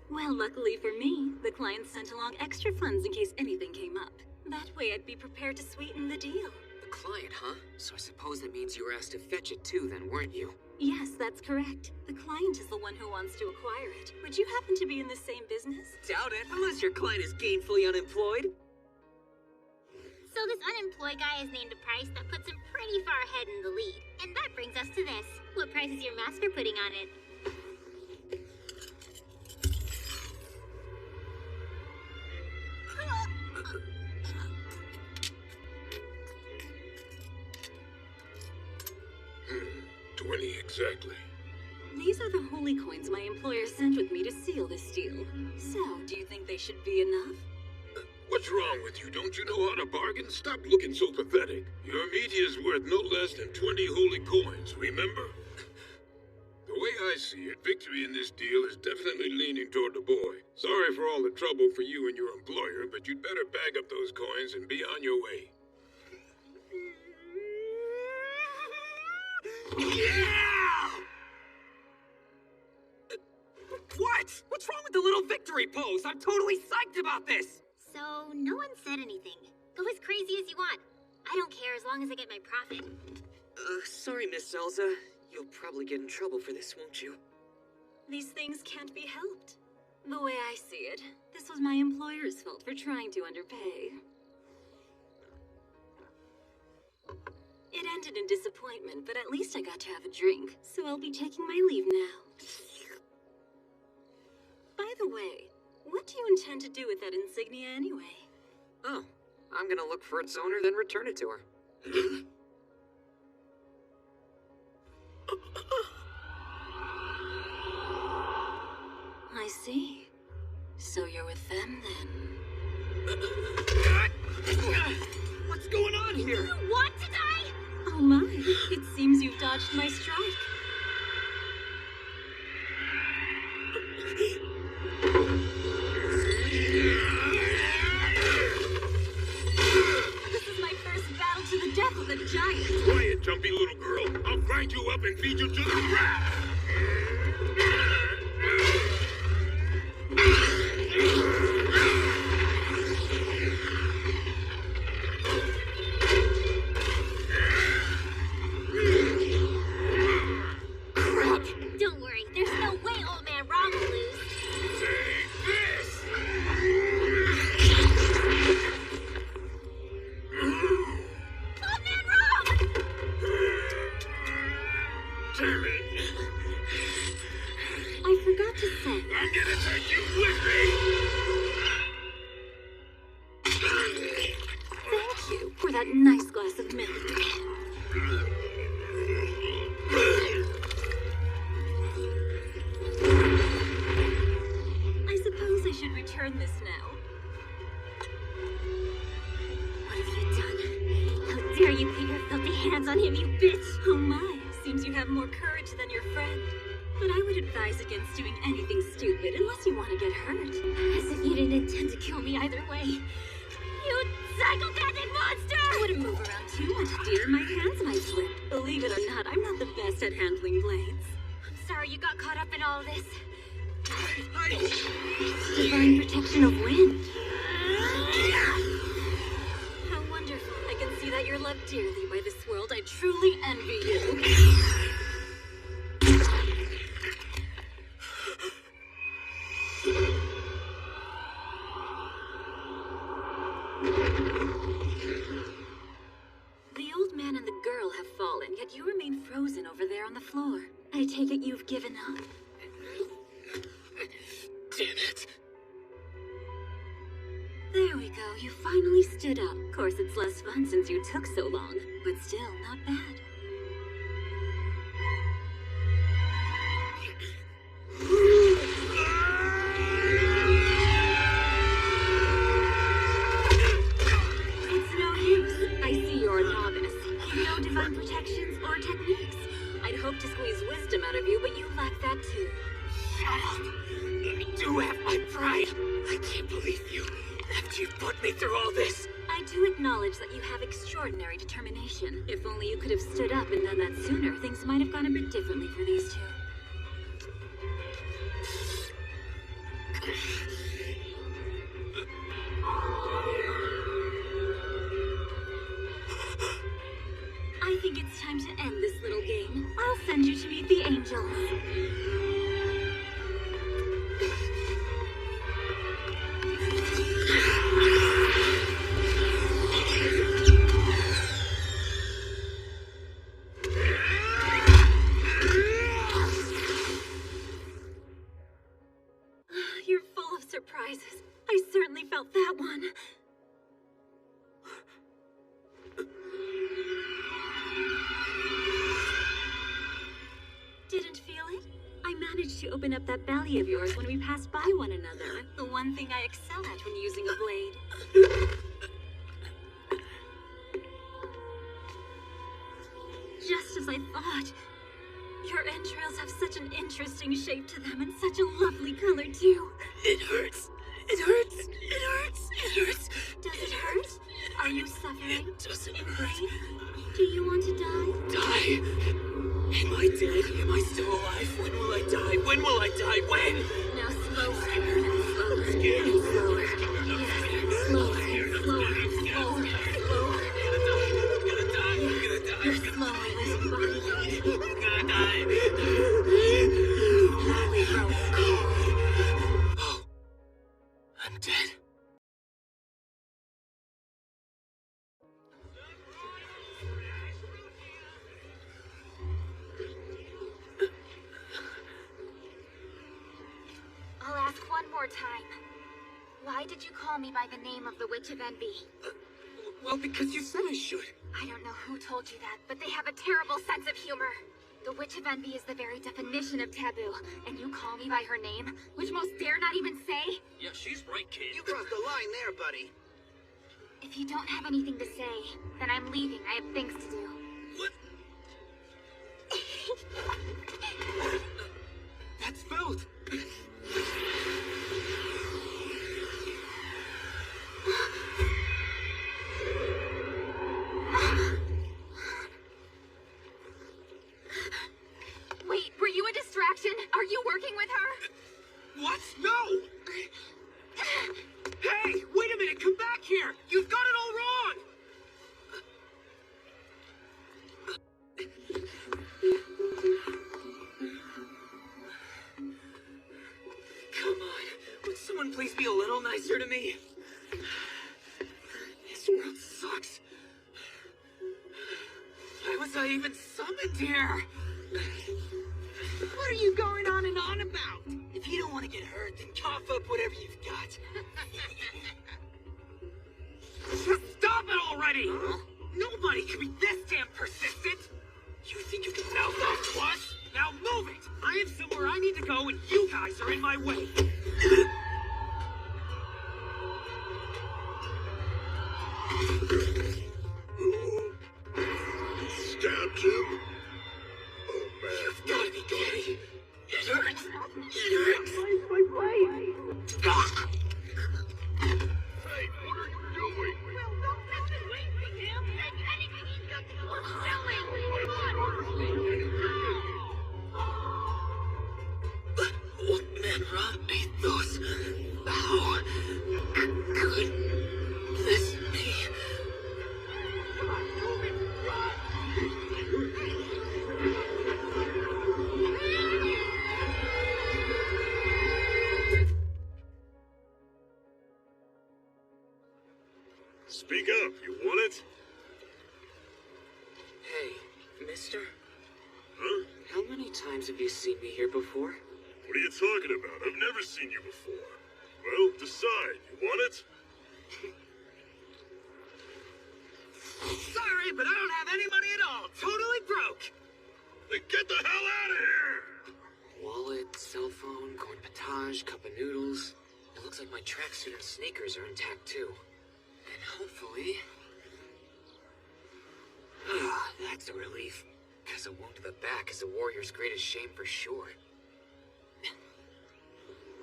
Well, luckily for me, the client sent along extra funds in case anything came up. That way I'd be prepared to sweeten the deal. The client, huh? So I suppose that means you were asked to fetch it too, then, weren't you? Yes, that's correct. The client is the one who wants to acquire it. Would you happen to be in the same business? Doubt it, unless your client is gainfully unemployed. So this unemployed guy has named a price that puts him pretty far ahead in the lead. And that brings us to this. What price is your master putting on it? Hmm, 20 exactly. These are the holy coins my employer sent with me to seal this deal. So, do you think they should be enough? What's wrong with you? Don't you know how to bargain? Stop looking so pathetic. Your meteor's worth no less than 20 holy coins, remember? The way I see it, victory in this deal is definitely leaning toward the boy. Sorry for all the trouble for you and your employer, but you'd better bag up those coins and be on your way. Yeah! What? What's wrong with the little victory pose? I'm totally psyched about this! So, no one said anything. Go as crazy as you want. I don't care as long as I get my profit. Sorry, Miss Elsa. You'll probably get in trouble for this, won't you? These things can't be helped. The way I see it, this was my employer's fault for trying to underpay. It ended in disappointment, but at least I got to have a drink, so I'll be taking my leave now. By the way, what do you intend to do with that insignia anyway? Oh, I'm gonna look for its owner, then return it to her. I see. So you're with them, then? What's going on here? Do you want to die? Oh my, it seems you've dodged my strike. This is my first battle to the death with a giant. Quiet, jumpy little girl. I'll grind you up and feed you to the rat. Don't worry, there's no way Old Man Rom will lose. Take this! Old Man Rom! Damn it! I forgot to say. I'm gonna take you with me! Thank you for that nice glass of milk. I suppose I should return this now. What have you done? How dare you put your filthy hands on him, you bitch! Oh my, seems you have more courage than your friend. But I would advise against doing anything stupid unless you want to get hurt. As if you didn't intend to kill me either way. You psychopathic monster! I wouldn't move around too much, dear. My hands might slip. Believe it or not, I'm not the best at handling blades. I'm sorry you got caught up in all this. Divine protection of wind. How wonderful. I can see that you're loved dearly by this world. I truly envy you. The old man and the girl have fallen, yet you remain frozen over there on the floor. I take given up? Damn it. There we go, you finally stood up. Of course, it's less fun since you took so long, but still, not bad. It's no use. I see you're a novice. No divine protections or techniques. I'd hope to squeeze wisdom out of you, but you lack that too. Shut up. I do have my pride. I can't believe you. After you put me through all this. I do acknowledge that you have extraordinary determination. If only you could have stood up and done that sooner, things might have gone a bit differently for these two. I think it's time to end this little game. I'll send you to meet the angels. You're full of surprises. I certainly felt that one. Didn't feel it? I managed to open up that belly of yours when we passed by one another. The one thing I excel at when using a blade. Just as I thought. Your entrails have such an interesting shape to them and such a lovely color, too. It hurts. It hurts. It hurts. It hurts. Does it hurt? Are you suffering? It doesn't In hurt. pain? Do you want to die? Die? Am I dead? Am I still alive? When will I die? When will I die? When? Now slower, slower, slower. Yes, slower, slower, slower, slower. You're slowly losing body weight. Slowly growing cold. Oh, I'm dead. I'll ask one more time. Why did you call me by the name of the Witch of Envy? Well, because you said I should. I don't know who told you that, but they have a terrible sense of humor. The Witch of Envy is the very definition of taboo, and you call me by her name, which most dare not even say? Yeah, she's right, kid. You crossed the line there, buddy. If you don't have anything to say, then I'm leaving. I have things to do. What? That's Velt. Wait, were you a distraction? Are you working with her? What? No! Hey, wait a minute, come back here! You've got it all wrong! Come on, would someone please be a little nicer to me? This world sucks. Why was I even summoned here? What are you going on and on about? If you don't want to get hurt, then cough up whatever you've got. Just stop it already! Nobody can be this damn persistent! You think you can mouth off to us? Now move it! I have somewhere I need to go and you guys are in my way! Stabbed him. Oh, man. You've got to be kidding! It hurts! It hurts! My blade! Ah! Hey, what are you doing? Well, don't let me wait for him. Take anything he's got to work selling. But Old Man Ron made those. How could this be? Come on, move it, run! Speak up, you want it? Hey, mister, Huh? how many times have you seen me here before? What are you talking about? I've never seen you before. Well, decide. You want it? Sorry, but I don't have any money at all. Totally broke. Then get the hell out of here! Wallet, cell phone, corn potage, cup of noodles. It looks like my tracksuit and sneakers are intact too. And hopefully... that's a relief. Because a wound to the back is a warrior's greatest shame for sure.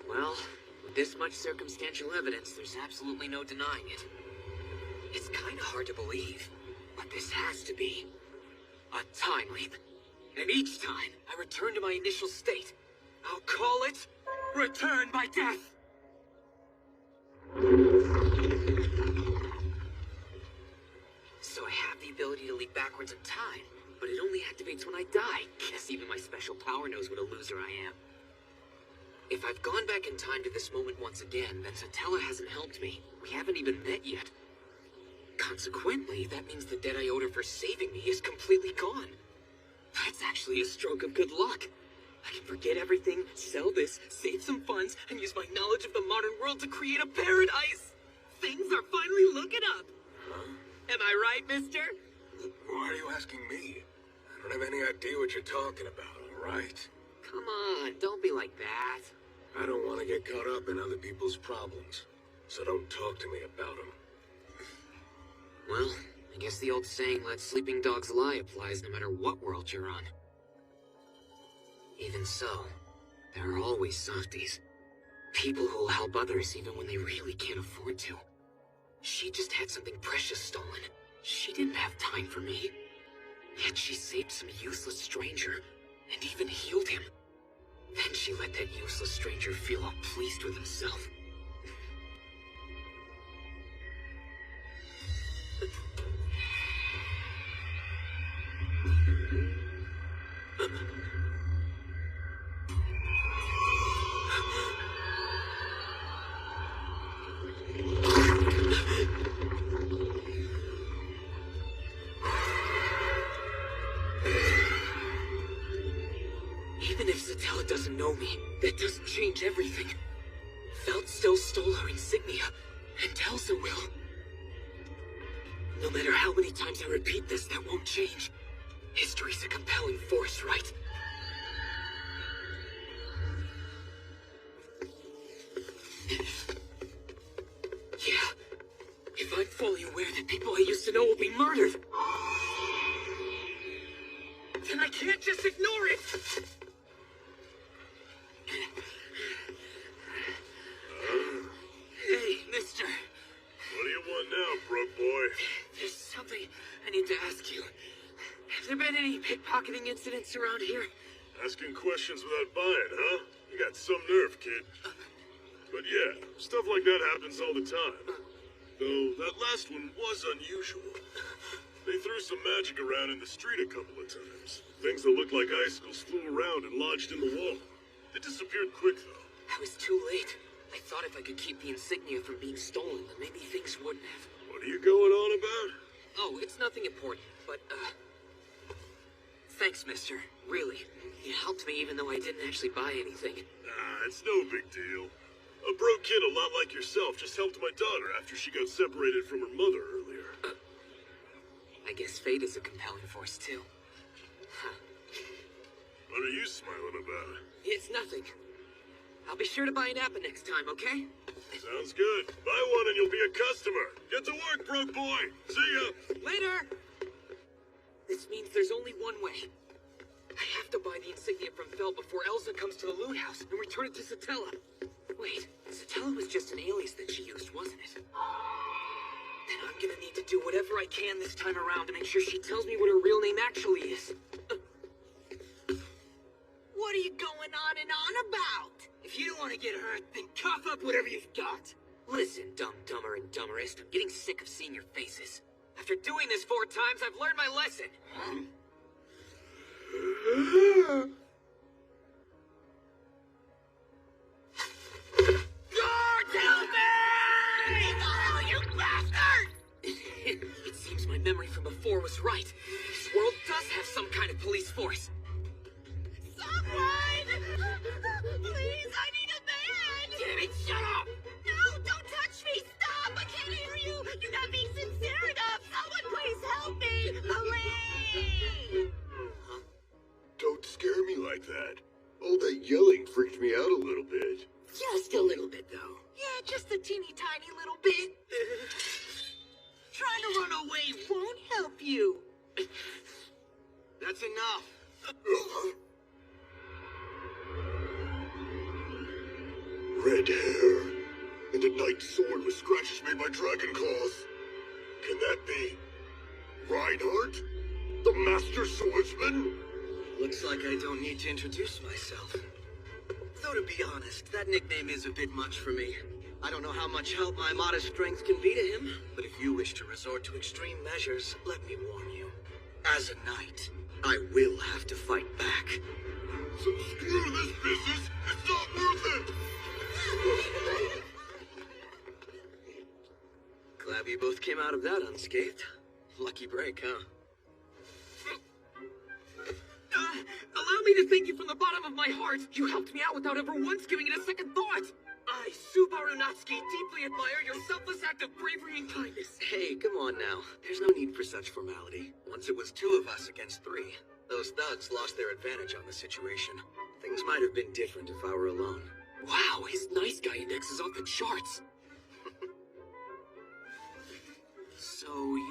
Well, with this much circumstantial evidence, there's absolutely no denying it. It's kind of hard to believe, but this has to be a time leap. And each time I return to my initial state, I'll call it Return by Death. So I have the ability to leap backwards in time, but it only activates when I die. Guess even my special power knows what a loser I am. If I've gone back in time to this moment once again, then Satella hasn't helped me. We haven't even met yet. Consequently, that means the debt I owed her for saving me is completely gone. That's actually a stroke of good luck. I can forget everything, sell this, save some funds, and use my knowledge of the modern world to create a paradise. Things are finally looking up. Am I right, mister? Why are you asking me? I don't have any idea what you're talking about, all right? Come on, don't be like that. I don't want to get caught up in other people's problems, so don't talk to me about them. Well, I guess the old saying, let sleeping dogs lie, applies no matter what world you're on. Even so, there are always softies. People who will help others even when they really can't afford to. She just had something precious stolen. She didn't have time for me. Yet she saved some useless stranger, and even healed him. Then she let that useless stranger feel all pleased with himself. Even if Satella doesn't know me, that doesn't change everything. Felt still stole her insignia, and Elsa will. No matter how many times I repeat this, that won't change. History's a compelling force, right? Yeah. If I'm fully aware that people I used to know will be murdered, then I can't just ignore it! Hey, mister. What do you want now, broke boy? There's something I need to ask you. Have there been any pickpocketing incidents around here? Asking questions without buying, huh? You got some nerve, kid. But yeah, stuff like that happens all the time. Though that last one was unusual. They threw some magic around in the street a couple of times. Things that looked like icicles flew around and lodged in the wall. They disappeared quick, though. I was too late. I thought if I could keep the insignia from being stolen, then maybe things wouldn't have. What are you going on about? Oh, it's nothing important, but, thanks, mister. Really. You helped me even though I didn't actually buy anything. Nah, it's no big deal. A broke kid a lot like yourself just helped my daughter after she got separated from her mother earlier. I guess fate is a compelling force, too. Huh. What are you smiling about? It's nothing. I'll be sure to buy an apple next time, okay? Sounds good. Buy one and you'll be a customer. Get to work, broke boy. See ya. Later! This means there's only one way. I have to buy the insignia from Fel before Elsa comes to the loot house and return it to Satella. Wait, Satella was just an alias that she used, wasn't it? Then I'm gonna need to do whatever I can this time around to make sure she tells me what her real name actually is. What are you going on and on about? If you don't want to get hurt, then cough up whatever you've got. Listen, dumber and dumberest, I'm getting sick of seeing your faces. After doing this 4 times, I've learned my lesson. Guards, help me! Oh, you bastard! It seems my memory from before was right. This world does have some kind of police force. healing freaked me out a little bit. Just a little bit, though. Yeah, just a teeny tiny little bit. Trying to run away won't help you. That's enough. Red hair and a knight's sword with scratches made by dragon claws. Can that be Reinhardt, the master swordsman? Looks like I don't need to introduce myself. Though to be honest, that nickname is a bit much for me. I don't know how much help my modest strength can be to him, but if you wish to resort to extreme measures, let me warn you. As a knight, I will have to fight back. So screw this business. It's not worth it. Glad we both came out of that unscathed. Lucky break, huh? Allow me to thank you from the bottom of my heart. You helped me out without ever once giving it a second thought. I, Subaru Natsuki, deeply admire your selfless act of bravery and kindness. Hey, come on now. There's no need for such formality. Once it was 2 of us against 3. Those thugs lost their advantage on the situation. Things might have been different if I were alone. Wow, his nice guy index is off the charts. So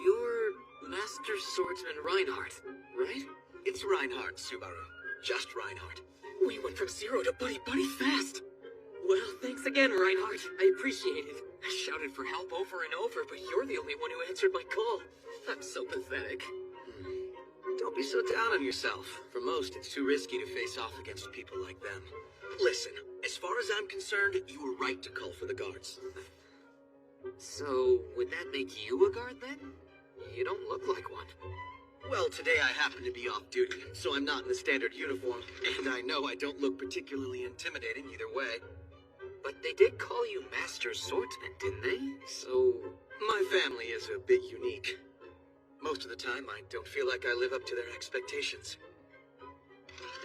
you're Master Swordsman Reinhardt, right? It's Reinhardt, Subaru. Just Reinhardt. We went from 0 to buddy fast. Well, thanks again, Reinhardt. I appreciate it. I shouted for help over and over, but you're the only one who answered my call. I'm so pathetic. Don't be so down on yourself. For most, it's too risky to face off against people like them. Listen, as far as I'm concerned, you were right to call for the guards. So, would that make you a guard then? You don't look like one. Well, today I happen to be off duty, so I'm not in the standard uniform, and I know I don't look particularly intimidating either way. But they did call you Master Swordsman, didn't they? So, my family is a bit unique. Most of the time, I don't feel like I live up to their expectations.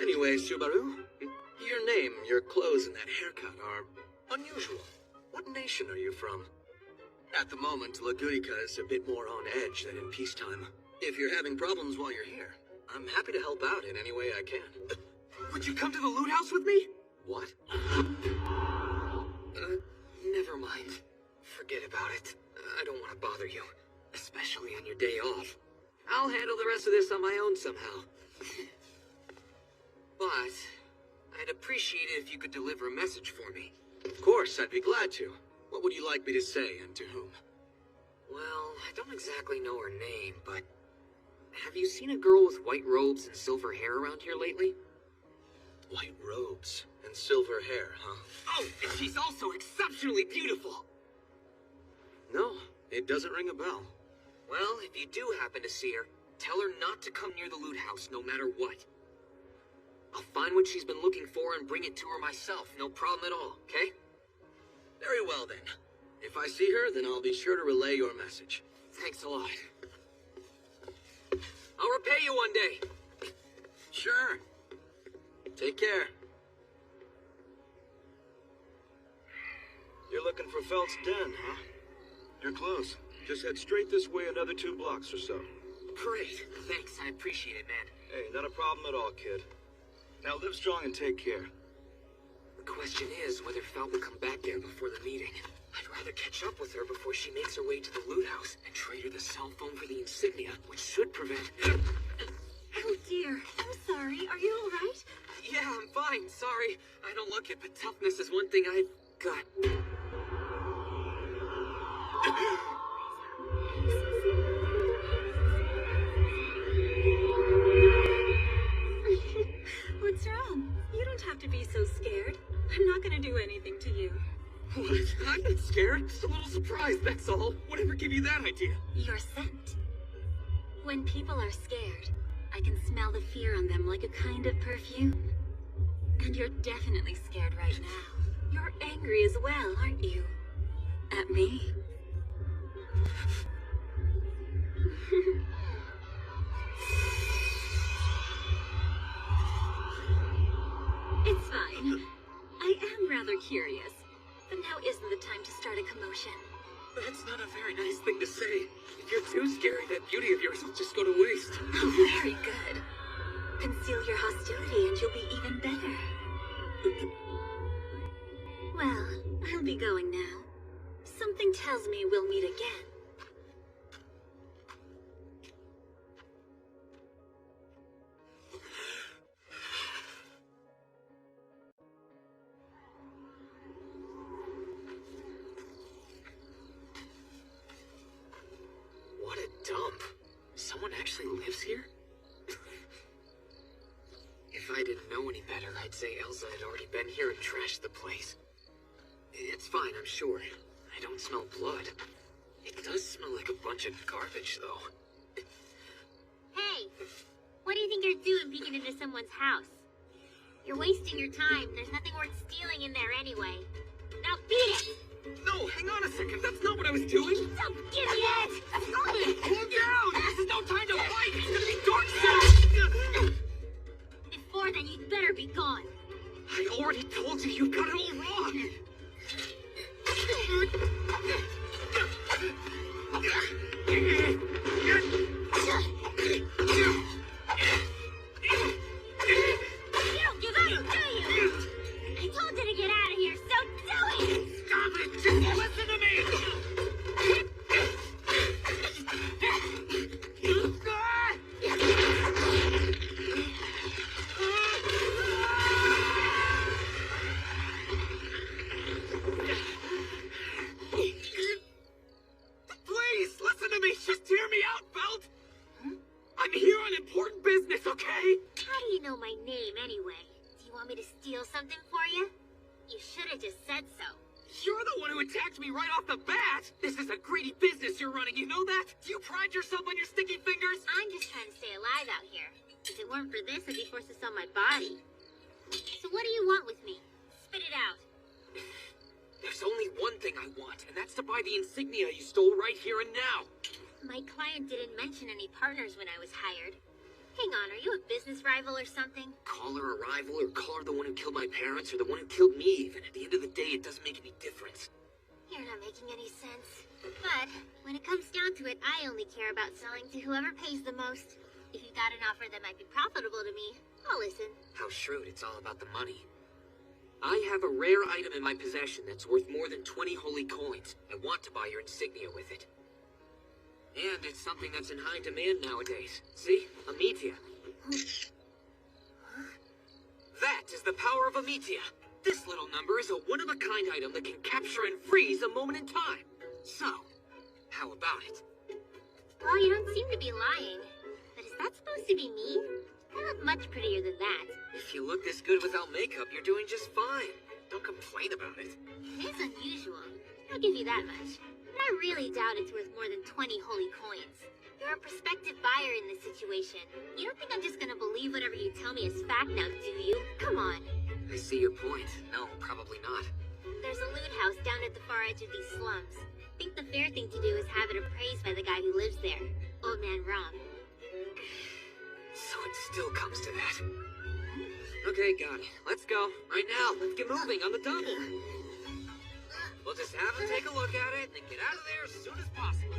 Anyway, Subaru, your name, your clothes, and that haircut are unusual. What nation are you from? At the moment, Lagunica is a bit more on edge than in peacetime. If you're having problems while you're here, I'm happy to help out in any way I can. Would you come to the loot house with me? What? Never mind. Forget about it. I don't want to bother you, especially on your day off. I'll handle the rest of this on my own somehow. But I'd appreciate it if you could deliver a message for me. Of course, I'd be glad to. What would you like me to say, and to whom? Well, I don't exactly know her name, but have you seen a girl with white robes and silver hair around here lately? White robes and silver hair, huh? Oh, and she's also exceptionally beautiful! No, it doesn't ring a bell. Well, if you do happen to see her, tell her not to come near the loot house, no matter what. I'll find what she's been looking for and bring it to her myself, no problem at all, okay? Very well, then. If I see her, then I'll be sure to relay your message. Thanks a lot. I'll repay you one day. Sure. Take care. You're looking for Felt's den, huh? You're close. Just head straight this way another 2 blocks or so. Great. Thanks, I appreciate it, man. Hey, not a problem at all, kid. Now live strong and take care. The question is whether Felt will come back there before the meeting. I'd rather catch up with her before she makes her way to the loot house and trade her the cell phone for the insignia, which should prevent... Oh dear, I'm sorry. Are you all right? Yeah, I'm fine. Sorry. I don't look it, but toughness is one thing I've got. What's wrong? You don't have to be so scared. I'm not gonna do anything to you. What? I'm not scared. Just a little surprised, that's all. Whatever gave you that idea? Your scent. When people are scared, I can smell the fear on them like a kind of perfume. And you're definitely scared right now. You're angry as well, aren't you? At me? It's fine. I am rather curious. But now isn't the time to start a commotion. That's not a very nice thing to say. If you're too scary, that beauty of yours will just go to waste. Oh, very good. Conceal your hostility and you'll be even better. Well, I'll be going now. Something tells me we'll meet again. What a dump. Someone actually lives here? If I didn't know any better, I'd say Elsa had already been here and trashed the place. It's fine, I'm sure. I don't smell blood. It does smell like a bunch of garbage, though. Hey, what do you think you're doing peeking into someone's house? You're wasting your time. There's nothing worth stealing in there anyway. Now beat it! No, hang on a second. That's not what I was doing. Don't give me it! Calm down! This is no time to fight! It's gonna be dark soon! Before then, you'd better be gone. I already told you, you've got it all wrong! You don't give up, do you? I told you to get out of here, so do it! Stop it! Just listen to me! Please, listen to me! Just hear me out, Belt! I'm here on important business, okay? How do you know my name anyway? Do you want me to steal something for you? You should have just said so. You're the one who attacked me right off the bat! This is a greedy business you're running, you know that? Do you pride yourself on your sticky fingers? I'm just trying to stay alive out here. If it weren't for this, I'd be forced to sell my body. So what do you want with me? Spit it out. There's only one thing I want, and that's to buy the insignia you stole right here and now. My client didn't mention any partners when I was hired. Hang on, are you a business rival or something? Call her a rival, or call her the one who killed my parents, or the one who killed me even. At the end of the day, it doesn't make any difference. You're not making any sense. But when it comes down to it, I only care about selling to whoever pays the most. If you got an offer that might be profitable to me, I'll listen. How shrewd, it's all about the money. I have a rare item in my possession that's worth more than 20 holy coins. I want to buy your insignia with it. And it's something that's in high demand nowadays. See? Amitia. That is the power of Amitia. This little number is a one-of-a-kind item that can capture and freeze a moment in time. So, how about it? Well, you don't seem to be lying. But is that supposed to be me? I look much prettier than that. If you look this good without makeup, you're doing just fine. Don't complain about it. It is unusual. I'll give you that much. But I really doubt it's worth more than 20 holy coins. You're a prospective buyer in this situation. You don't think I'm just gonna believe whatever you tell me is fact now, do you? Come on. I see your point. No, probably not. There's a loot house down at the far edge of these slums. I think the fair thing to do is have it appraised by the guy who lives there, Old Man Rom. So it still comes to that. Okay, got it. Let's go. Right now. Let's get moving on the double. We'll just have them take a look at it and then get out of there as soon as possible.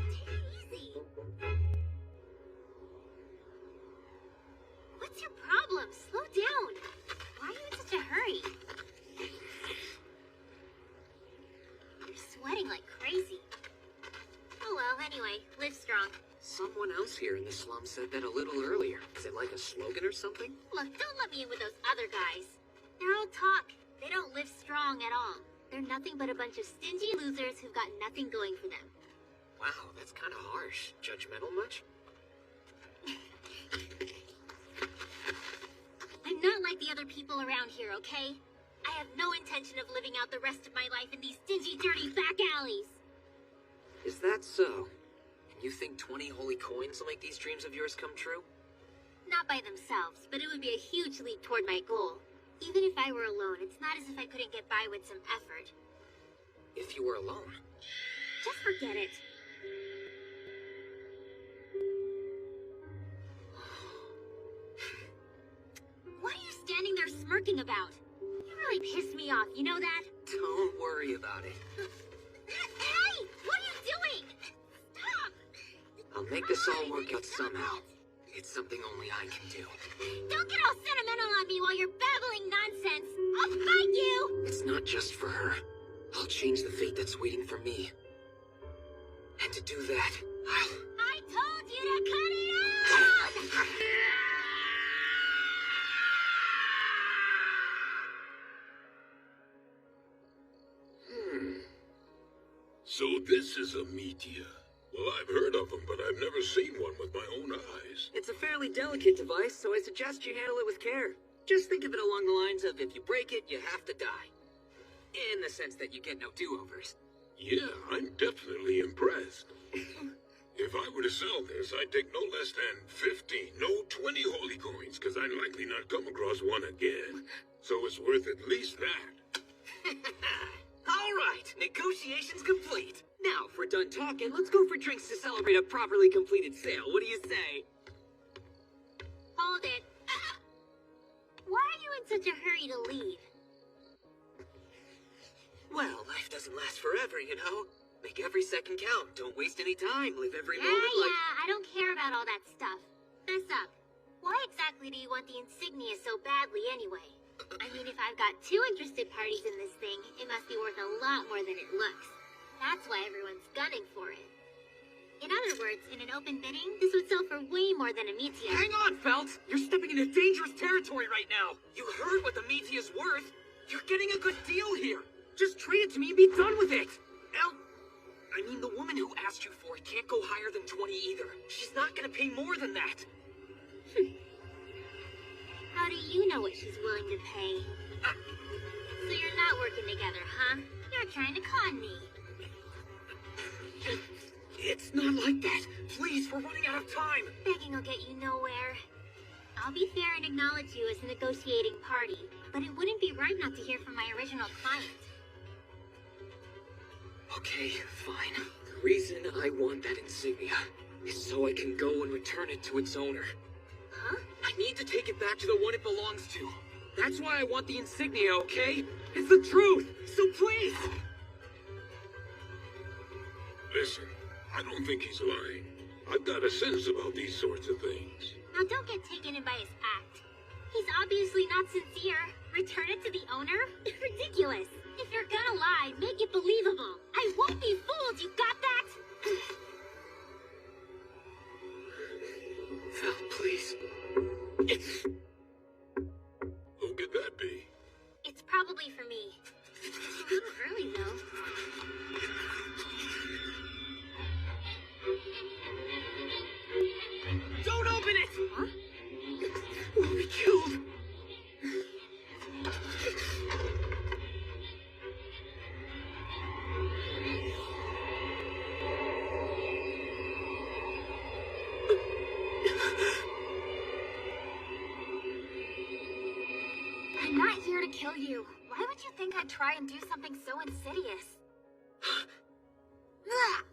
Easy. What's your problem? Slow down. Why are you in such a hurry? You're sweating like crazy. Oh well, anyway, live strong. Someone else here in the slum said that a little earlier. Is it like a slogan or something? Look, don't let me in with those other guys. They're all talk. They don't live strong at all. They're nothing but a bunch of stingy losers who've got nothing going for them. Wow, that's kind of harsh. Judgmental much? I'm not like the other people around here, okay? I have no intention of living out the rest of my life in these stingy, dirty back alleys. Is that so? And you think 20 holy coins will make these dreams of yours come true? Not by themselves, but it would be a huge leap toward my goal. Even if I were alone, it's not as if I couldn't get by with some effort. If you were alone? Just forget it. What are you standing there smirking about? You really pissed me off, you know that? Don't worry about it. Hey! What are you doing? Stop! I'll make this all work out somehow. It's something only I can do. Don't get all sentimental on me while you're babbling nonsense. I'll fight you! It's not just for her. I'll change the fate that's waiting for me. And to do that, I told you to cut it out! So this is a meteor. Well, I've heard of them, but I've never seen one with my own eyes. It's a fairly delicate device, so I suggest you handle it with care. Just think of it along the lines of if you break it, you have to die. In the sense that you get no do-overs. Yeah, I'm definitely impressed. If I were to sell this, I'd take no less than 15, no 20 holy coins, because I'd likely not come across one again. So it's worth at least that. All right, negotiations complete. Now, if we're done talking, let's go for drinks to celebrate a properly completed sale. What do you say? Hold it. Why are you in such a hurry to leave? Well, life doesn't last forever, you know? Make every second count. Don't waste any time. Live every Yeah, moment like... I don't care about all that stuff. Fess up. Why exactly do you want the insignia so badly anyway? I mean, if I've got 2 interested parties in this thing, it must be worth a lot more than it looks. That's why everyone's gunning for it. In other words, in an open bidding, this would sell for way more than a meteor. Hang on, Felt! You're stepping into dangerous territory right now! You heard what the meteor's worth! You're getting a good deal here! Just trade it to me and be done with it! I mean, the woman who asked you for it can't go higher than 20 either. She's not gonna pay more than that. How do you know what she's willing to pay? So you're not working together, huh? You're trying to con me. It's not like that. Please, we're running out of time. Begging will get you nowhere. I'll be fair and acknowledge you as a negotiating party, but it wouldn't be right not to hear from my original client. Okay, fine. The reason I want that insignia is so I can go and return it to its owner. Huh? I need to take it back to the one it belongs to. That's why I want the insignia, okay? It's the truth, so please! Listen, I don't think he's lying. I've got a sense about these sorts of things. Now don't get taken in by his act. He's obviously not sincere. Return it to the owner? Ridiculous. If you're gonna lie, make it believable. I won't be fooled, you got that? Val, please. Who could that be? It's probably for me. It's a little early, though. Don't open it! Huh? We'll be killed. I'm not here to kill you. Why would you think I'd try and do something so insidious? Ugh.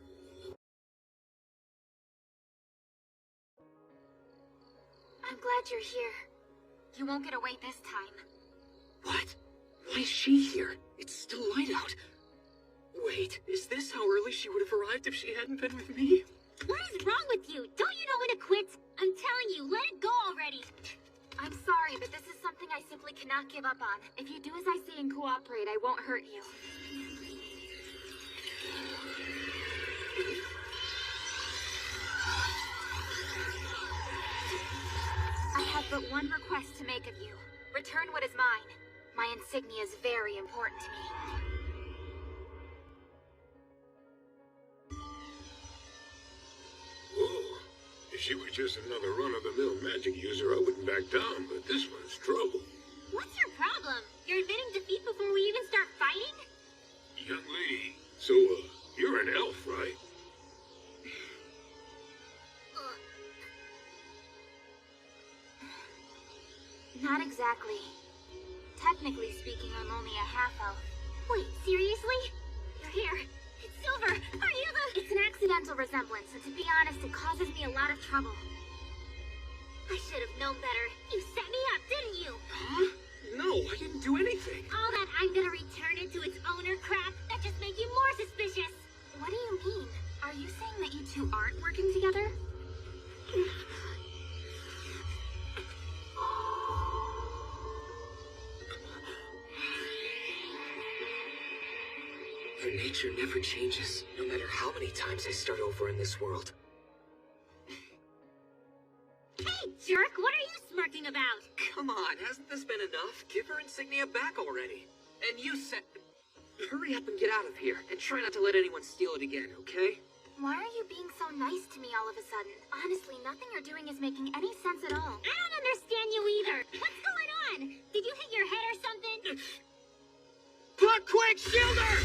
I'm glad you're here. You won't get away this time. What? Why is she here? It's still light out. Wait, is this how early she would have arrived if she hadn't been with me? What is wrong with you? Don't you know when to quit? I'm telling you, let it go already. I'm sorry, but this is something I simply cannot give up on. If you do as I say and cooperate, I won't hurt you. I have but one request to make of you. Return what is mine. My insignia is very important to me. Whoa. If she were just another run-of-the-mill magic user, I wouldn't back down, but this one's trouble. What's your problem? You're admitting defeat before we even start fighting? Young lady, so, you're an elf, right? Not exactly. Technically speaking, I'm only a half-elf. Wait, seriously? Your hair, it's silver! Are you the— It's an accidental resemblance, and to be honest, it causes me a lot of trouble. I should have known better. You set me up, didn't you? Huh? No, I didn't do anything. All that I'm gonna return it to its owner crap, that just make you more suspicious. What do you mean? Are you saying that you two aren't working together? Her nature never changes, no matter how many times I start over in this world. Hey, jerk! What are you smirking about? Come on, hasn't this been enough? Give her insignia back already. And you said... Hurry up and get out of here, and try not to let anyone steal it again, okay? Why are you being so nice to me all of a sudden? Honestly, nothing you're doing is making any sense at all. I don't understand you either. What's going on? Did you hit your head or something? Puck, quick! Shield her!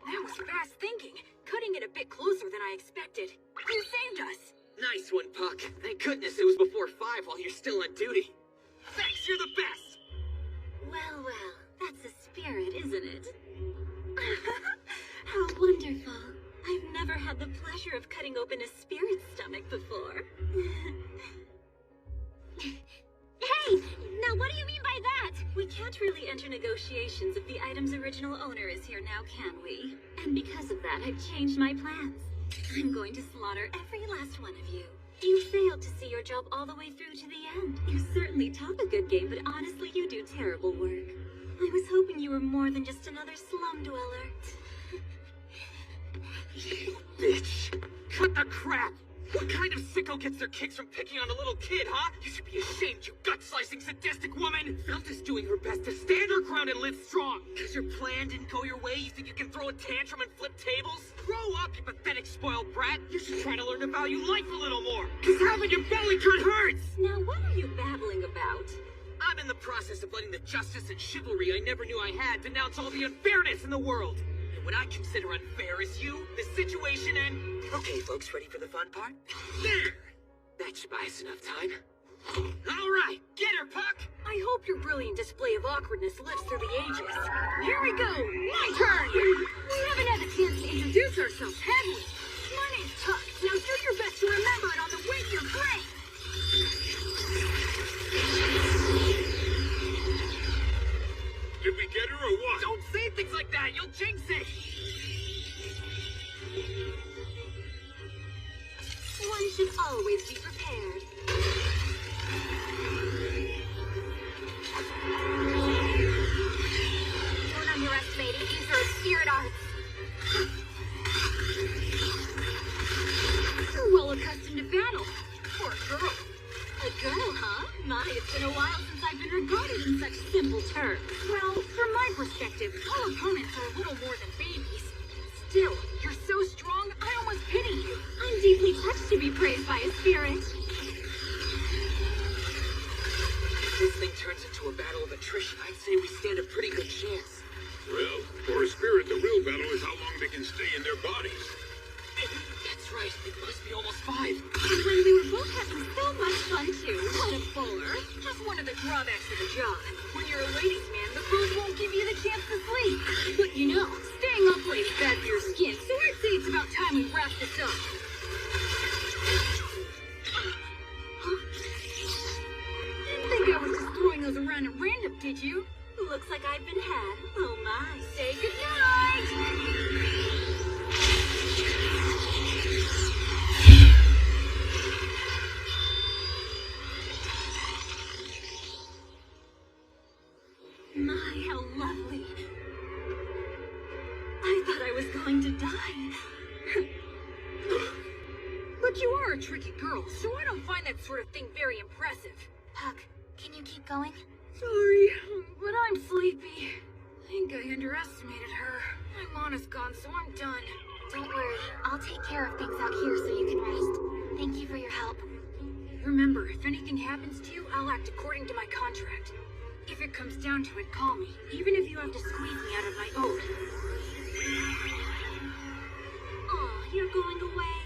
That was fast thinking. Cutting it a bit closer than I expected. You saved us. Nice one, Puck. Thank goodness it was before 5 while you're still on duty. Thanks, you're the best! Well, well, that's a spirit, isn't it? How wonderful. I've never had the pleasure of cutting open a spirit's stomach before. Hey! Now what do you mean by that? We can't really enter negotiations if the item's original owner is here now, can we? And because of that, I've changed my plans. I'm going to slaughter every last one of you. You failed to see your job all the way through to the end. You certainly talk a good game, but honestly, you do terrible work. I was hoping you were more than just another slum dweller. You bitch! Cut the crap! What kind of sicko gets their kicks from picking on a little kid, huh? You should be ashamed, you gut-slicing sadistic woman! Felt is doing her best to stand her ground and live strong. Because your plan didn't go your way, you think you can throw a tantrum and flip tables? Grow up, you pathetic spoiled brat! You should try to learn to value life a little more! Because having your belly cut hurts! Now what are you babbling about? I'm in the process of letting the justice and chivalry I never knew I had denounce all the unfairness in the world. And what I consider unfair is you, the situation, and... Okay, folks, ready for the fun part? There! That should buy us enough time. All right, get her, Puck! I hope your brilliant display of awkwardness lives through the ages. Here we go! My turn! We haven't had a chance to introduce ourselves, have we? My name's Tuck. Now do your best to remember it on the way to your grave! Did we get her or what? Don't say things like that, you'll jinx it! One should always be prepared. Don't underestimate it. These are spirit arts. You're well accustomed to battle. For a girl. A girl, huh? My, it's been a while since I've been regarded in such simple terms. Well, from my perspective, all opponents are a little more than babies. Still, you're so strong, I almost pity you. I'm deeply touched to be praised by a spirit. If this thing turns into a battle of attrition, I'd say we stand a pretty good chance. Well, for a spirit, the real battle is how long they can stay in their bodies. That's right, it must be almost 5. And when we were both having so much fun too. What a bore. That's one of the drawbacks of the job. When you're a ladies' man, the pros won't give you the chance to sleep. But you know, staying up late is bad for your skin, so I'd say it's about time we wrap this up. Didn't think I was just throwing those around at random, did you? Looks like I've been had. Oh my. Say goodnight! My, how lovely. I thought I was going to die. But you are a tricky girl, so I don't find that sort of thing very impressive. Puck, can you keep going? Sorry, but I'm sleepy. I think I underestimated her. My mana's gone, so I'm done. Don't worry. I'll take care of things out here so you can rest. Thank you for your help. Remember, if anything happens to you, I'll act according to my contract. If it comes down to it, call me, even if you have to squeeze me out of my oath. Aw, you're going away?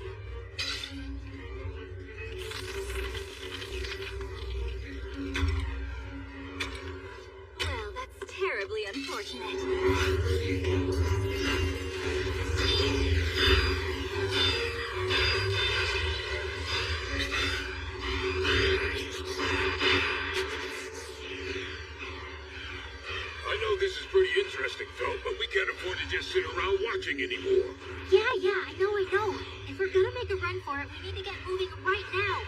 Well, that's terribly unfortunate. I know this is pretty interesting, Phil, but we can't afford to just sit around watching anymore. Yeah, I know. If we're gonna make a run for it, we need to get moving right now.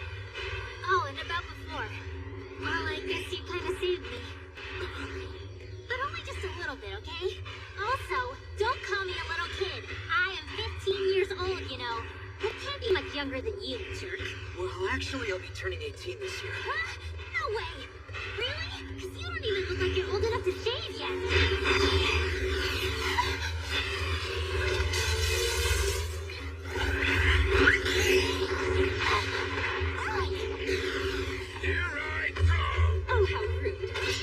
Oh, and about before. Well, I guess you kind of saved me. I'll be turning 18 this year. Huh? No way! Really? Because you don't even look like you're old enough to shave yet. Here I come! Oh, how rude.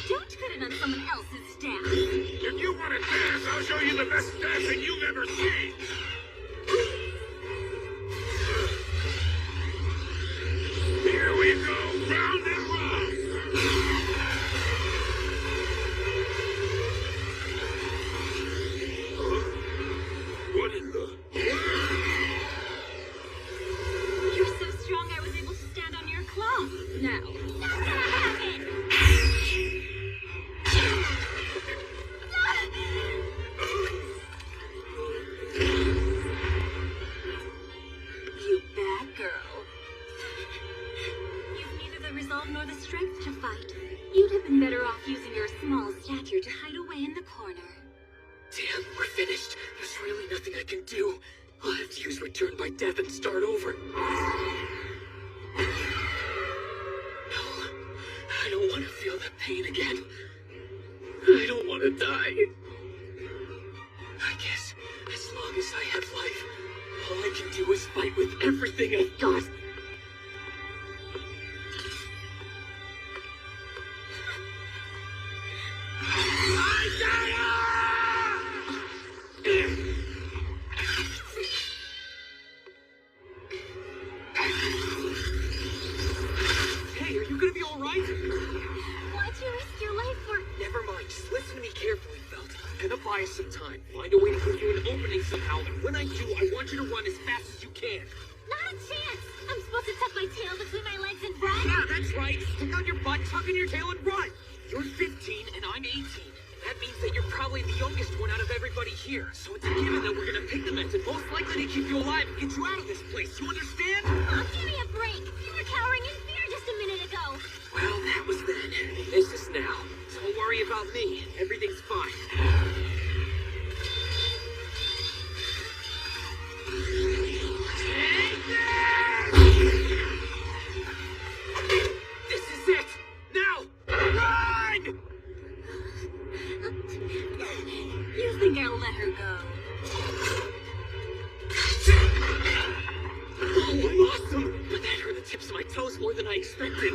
Don't put it on someone else's staff. If you want to dance, I'll show you the best dancing you've ever seen! Here we go, round and round! What in the... You're so strong I was able to stand on your claw. Now. Not gonna happen! You bad girl. You've neither the resolve nor the strength to fight. You'd have been better off using your small stature to hide away in the corner. Damn, we're finished. There's really nothing I can do. I'll have to use Return by Death and start over. No, I don't want to feel that pain again. I don't want to die. I guess, as long as I have life, all I can do is fight with everything I've got. Hey, are you gonna be alright? Why'd you risk your life for... Never mind, just listen to me carefully, Felt. I'm gonna buy us some time. Find a way to give you an opening somehow, and when I do, I want you to run as fast as you can. Not a chance! I'm supposed to tuck my tail between my legs and run? Yeah, that's right. Stick out your butt, tuck in your tail, and run. You're 15, and I'm 18. And that means that you're probably the youngest one out of everybody here. So it's a given that we're gonna pick the method most likely to keep you alive and get you out of this place. You understand? Oh, give me a break! You were cowering in fear just a minute ago! Well, that was then. This is now. Don't worry about me. Everything's fine. This is it! Now! Run! You think I'll let her go? Oh, I'm awesome! But that hurt the tips of my toes more than I expected.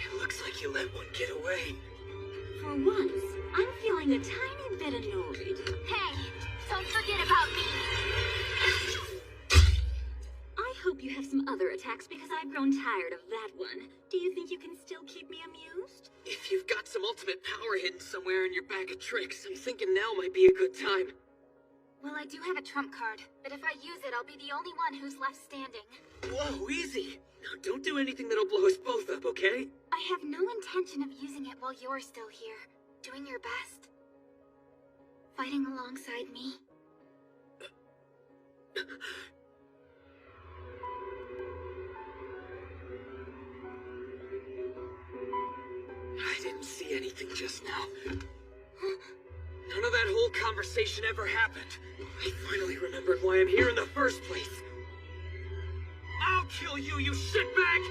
It looks like you let one get away. For once, I'm feeling a tiny bit annoyed. Hey, don't forget about me! I hope you have some other attacks because I've grown tired of that one. Do you think you can still keep me amused? If you've got some ultimate power hidden somewhere in your bag of tricks, I'm thinking now might be a good time. Well, I do have a trump card, but if I use it, I'll be the only one who's left standing. Whoa, easy! Now don't do anything that'll blow us both up, okay? I have no intention of using it while you're still here, doing your best. Fighting alongside me. I didn't see anything just now. None of that whole conversation ever happened. I finally remembered why I'm here in the first place. I'll kill you, you shitbag!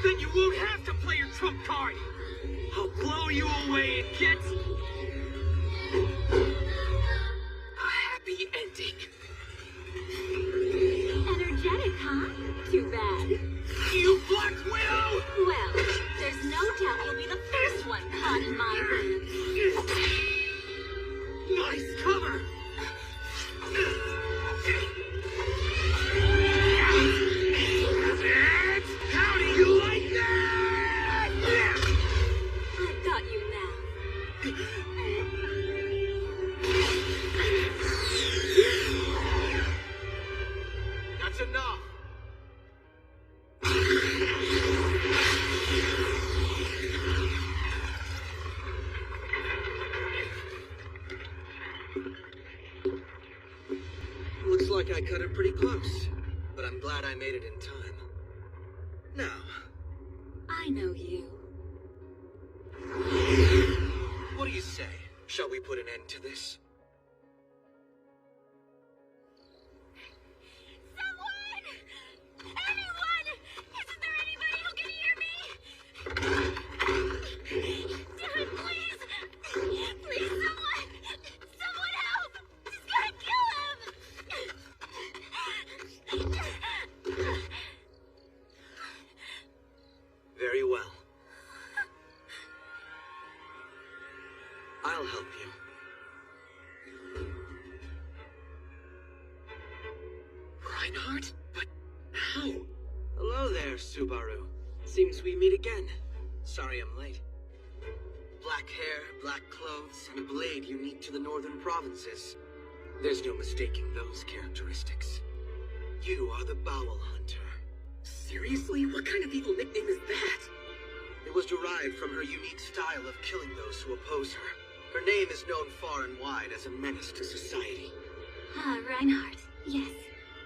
Then you won't have to play your trump card! I'll blow you away and get... a happy ending. Energetic, huh? Too bad. You Black Widow! Well, there's no doubt you'll be the first one caught in my hands. Nice cover! How do you like that? I've got you now. That's enough. Looks like I cut it pretty close, but I'm glad I made it in time. Now, I know you. what do you say? Shall we put an end to this? Someone! Anyone! Isn't there anybody who can hear me? Dad, please! Please, someone! Someone help! She's gonna kill him! Very well. I'll help you. Reinhardt? But how? Hello there, Subaru. Seems we meet again. Sorry I'm late. Black hair, black clothes, and a blade unique to the northern provinces. There's no mistaking those characteristics. You are the Bowel Hunter. Seriously? What kind of evil nickname is that? It was derived from her unique style of killing those who oppose her. Her name is known far and wide as a menace to society. Ah, Reinhardt. Yes.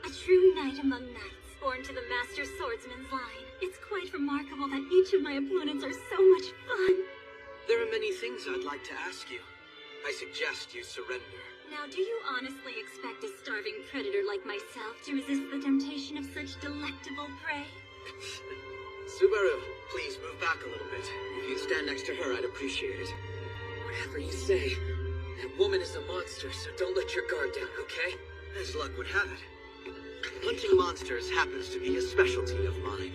A true knight among knights, born to the master swordsman's line. It's quite remarkable that each of my opponents are so much fun. There are many things I'd like to ask you. I suggest you surrender. Now, do you honestly expect a starving predator like myself to resist the temptation of such delectable prey? Subaru, please move back a little bit. If you'd stand next to her, I'd appreciate it. Whatever you say. That woman is a monster, so don't let your guard down, okay? As luck would have it, hunting monsters happens to be a specialty of mine.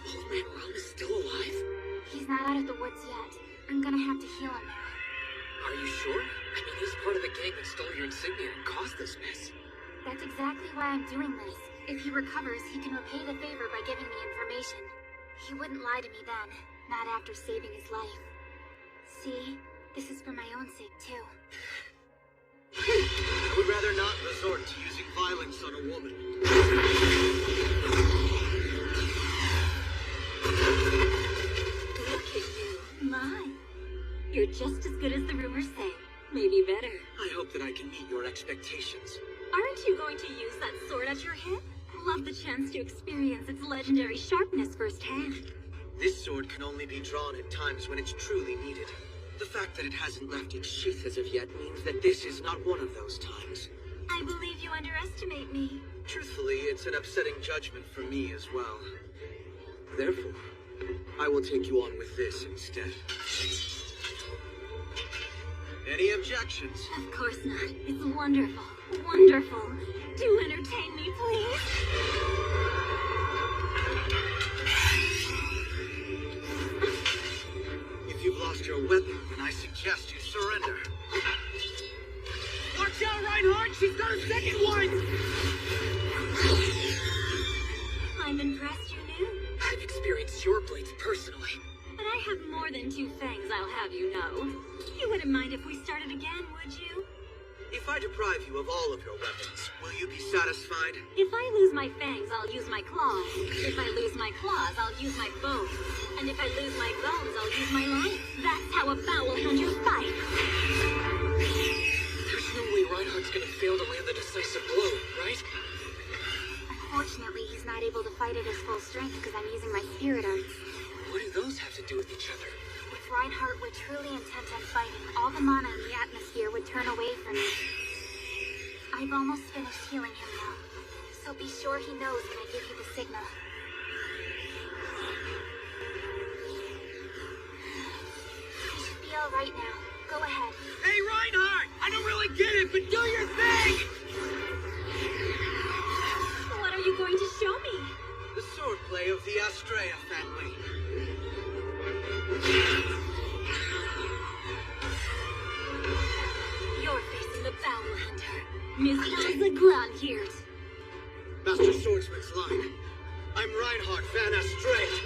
Old Man Rom is still alive? He's not out of the woods yet. I'm gonna have to heal him now. Are you sure? I mean, he's part of the gang that stole your insignia and caused this mess. That's exactly why I'm doing this. If he recovers, he can repay the favor by giving me information. He wouldn't lie to me then, not after saving his life. See, this is for my own sake, too. I would rather not resort to using violence on a woman. Look at you. My. You're just as good as the rumors say. Maybe better. I hope that I can meet your expectations. Aren't you going to use that sword at your hip? Love the chance to experience its legendary sharpness firsthand. This sword can only be drawn at times when it's truly needed. The fact that it hasn't left its sheath as of yet means that this is not one of those times. I believe you underestimate me. Truthfully, it's an upsetting judgment for me as well. Therefore, I will take you on with this instead. Any objections? Of course not. It's wonderful. Wonderful. Do entertain me, please. If you've lost your weapon, then I suggest you surrender. Watch out, Reinhardt! She's got a second one! I'm impressed you knew. I've experienced your blades personally. But I have more than 2 fangs, I'll have you know. You wouldn't mind if we started again, would you? If I deprive you of all of your weapons, will you be satisfied? If I lose my fangs, I'll use my claws. If I lose my claws, I'll use my bones. And if I lose my bones, I'll use my life. That's how a bowel hunter fights. There's no way Reinhardt's gonna fail to land the decisive blow, right? Unfortunately, he's not able to fight at his full strength because I'm using my spirit arts. What do those have to do with each other? If Reinhardt were truly intent on fighting, all the mana in the atmosphere would turn away from me. I've almost finished healing him now, so be sure he knows when I give you the signal. He should be all right now. Go ahead. Hey, Reinhardt! I don't really get it, but do your thing! What are you going to show me? The swordplay of the Astrea family. You're facing the Bowel Hunter, Miss Elsa Glanhirt. Master Swordsman's line. I'm Reinhardt van Astrea.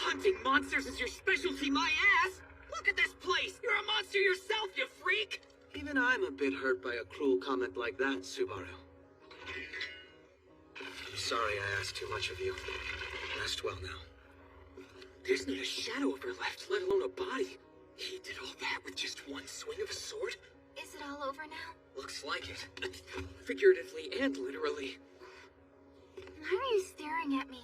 Hunting monsters is your specialty, my ass! Look at this place! You're a monster yourself, you freak! Even I'm a bit hurt by a cruel comment like that, Subaru. I'm sorry I asked too much of you. Rest well now. There's not a shadow of her left, let alone a body. He did all that with just one swing of a sword? Is it all over now? Looks like it. Figuratively and literally. Why are you staring at me?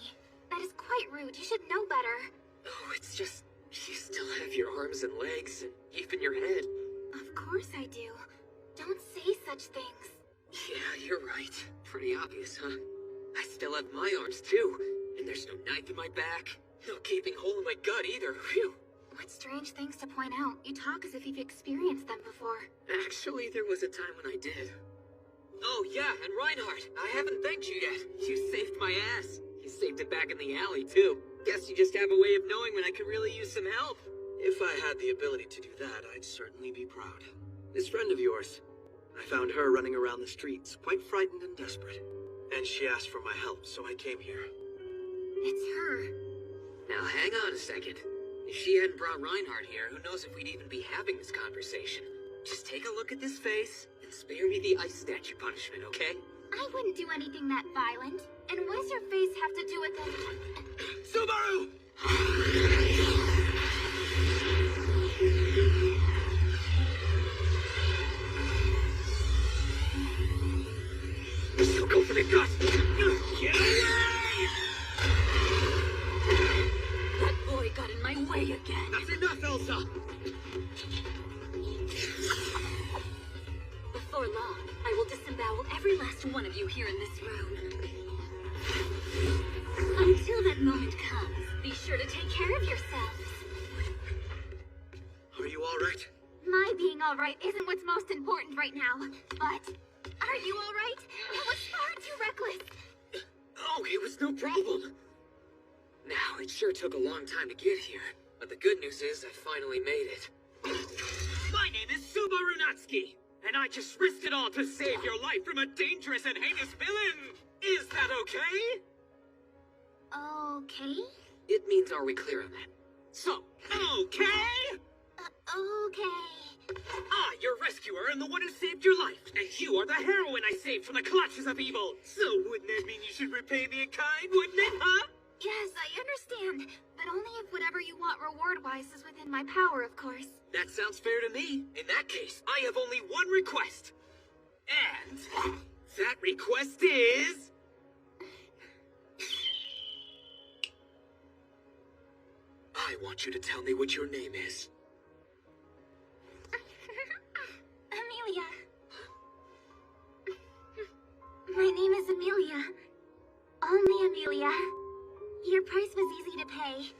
That is quite rude. You should know better. Oh, it's just... you still have your arms and legs, and even your head. Of course I do. Don't say such things. Yeah, you're right. Pretty obvious, huh? I still have my arms, too. And there's no knife in my back. No gaping hole in my gut, either. Phew. What strange things to point out. You talk as if you've experienced them before. Actually, there was a time when I did. Oh, yeah, and Reinhardt. I haven't thanked you yet. You saved my ass. You saved it back in the alley, too. Guess you just have a way of knowing when I could really use some help. If I had the ability to do that, I'd certainly be proud. This friend of yours, I found her running around the streets, quite frightened and desperate. And she asked for my help, so I came here. It's her. Now, hang on a second. If she hadn't brought Reinhardt here, who knows if we'd even be having this conversation. Just take a look at this face, and spare me the ice statue punishment, okay? I wouldn't do anything that violent. And what does your face have to do with it? Subaru! She'll go for the gut! Get away! That boy got in my way again. That's enough, Elsa! Before long, I will disembowel every last one of you here in this room. Until that moment comes, be sure to take care of yourselves. Are you all right? My being alright isn't what's most important right now. But, are you alright? That was far too reckless. Oh, it was no problem. Now, it sure took a long time to get here, but the good news is I finally made it. My name is Subaru Natsuki, and I just risked it all to save your life from a dangerous and heinous villain. Is that okay? Okay? It means are we clear on that? So, okay? Okay. Your rescuer and the one who saved your life, and you are the heroine I saved from the clutches of evil. So wouldn't that mean you should repay me in kind, wouldn't it, huh? Yes, I understand. But only if whatever you want reward-wise is within my power, of course. That sounds fair to me. In that case, I have only one request. And that request is... I want you to tell me what your name is. Amelia. My name is Amelia. Only Amelia. Your price was easy to pay.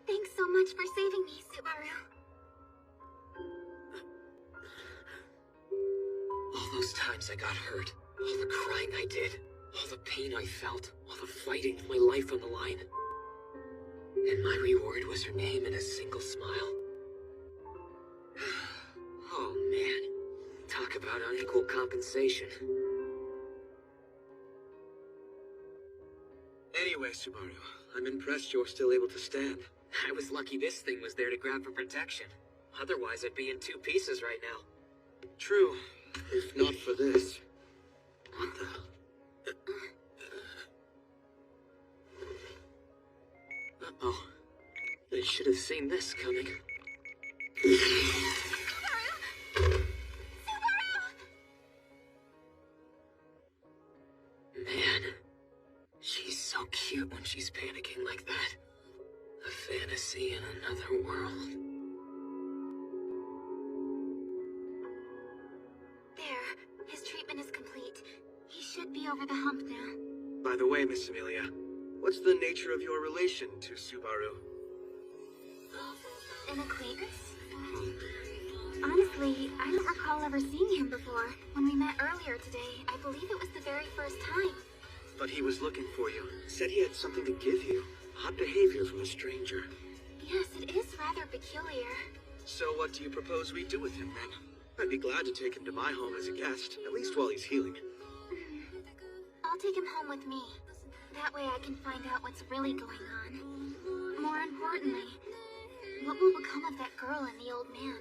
Thanks so much for saving me, Subaru. All those times I got hurt, all the crying I did, all the pain I felt, all the fighting with my life on the line. And my reward was her name and a single smile. Oh man, talk about unequal compensation. Anyway, Subaru, I'm impressed you're still able to stand. I was lucky this thing was there to grab for protection. Otherwise, I'd be in two pieces right now. True, if not for this. What the... Uh-oh. I should have seen this coming. Man, she's so cute when she's panicking like that. A fantasy in another world. There, his treatment is complete. He should be over the hump now. By the way, Miss Amelia, what's the nature of your relation to Subaru? An acquaintance? Honestly, I don't recall ever seeing him before. When we met earlier today, I believe it was the very first time. But he was looking for you. Said he had something to give you. Odd behavior from a stranger. Yes, it is rather peculiar. So what do you propose we do with him, then? I'd be glad to take him to my home as a guest, at least while he's healing. I'll take him home with me. That way I can find out what's really going on. More importantly, what will become of that girl and the old man?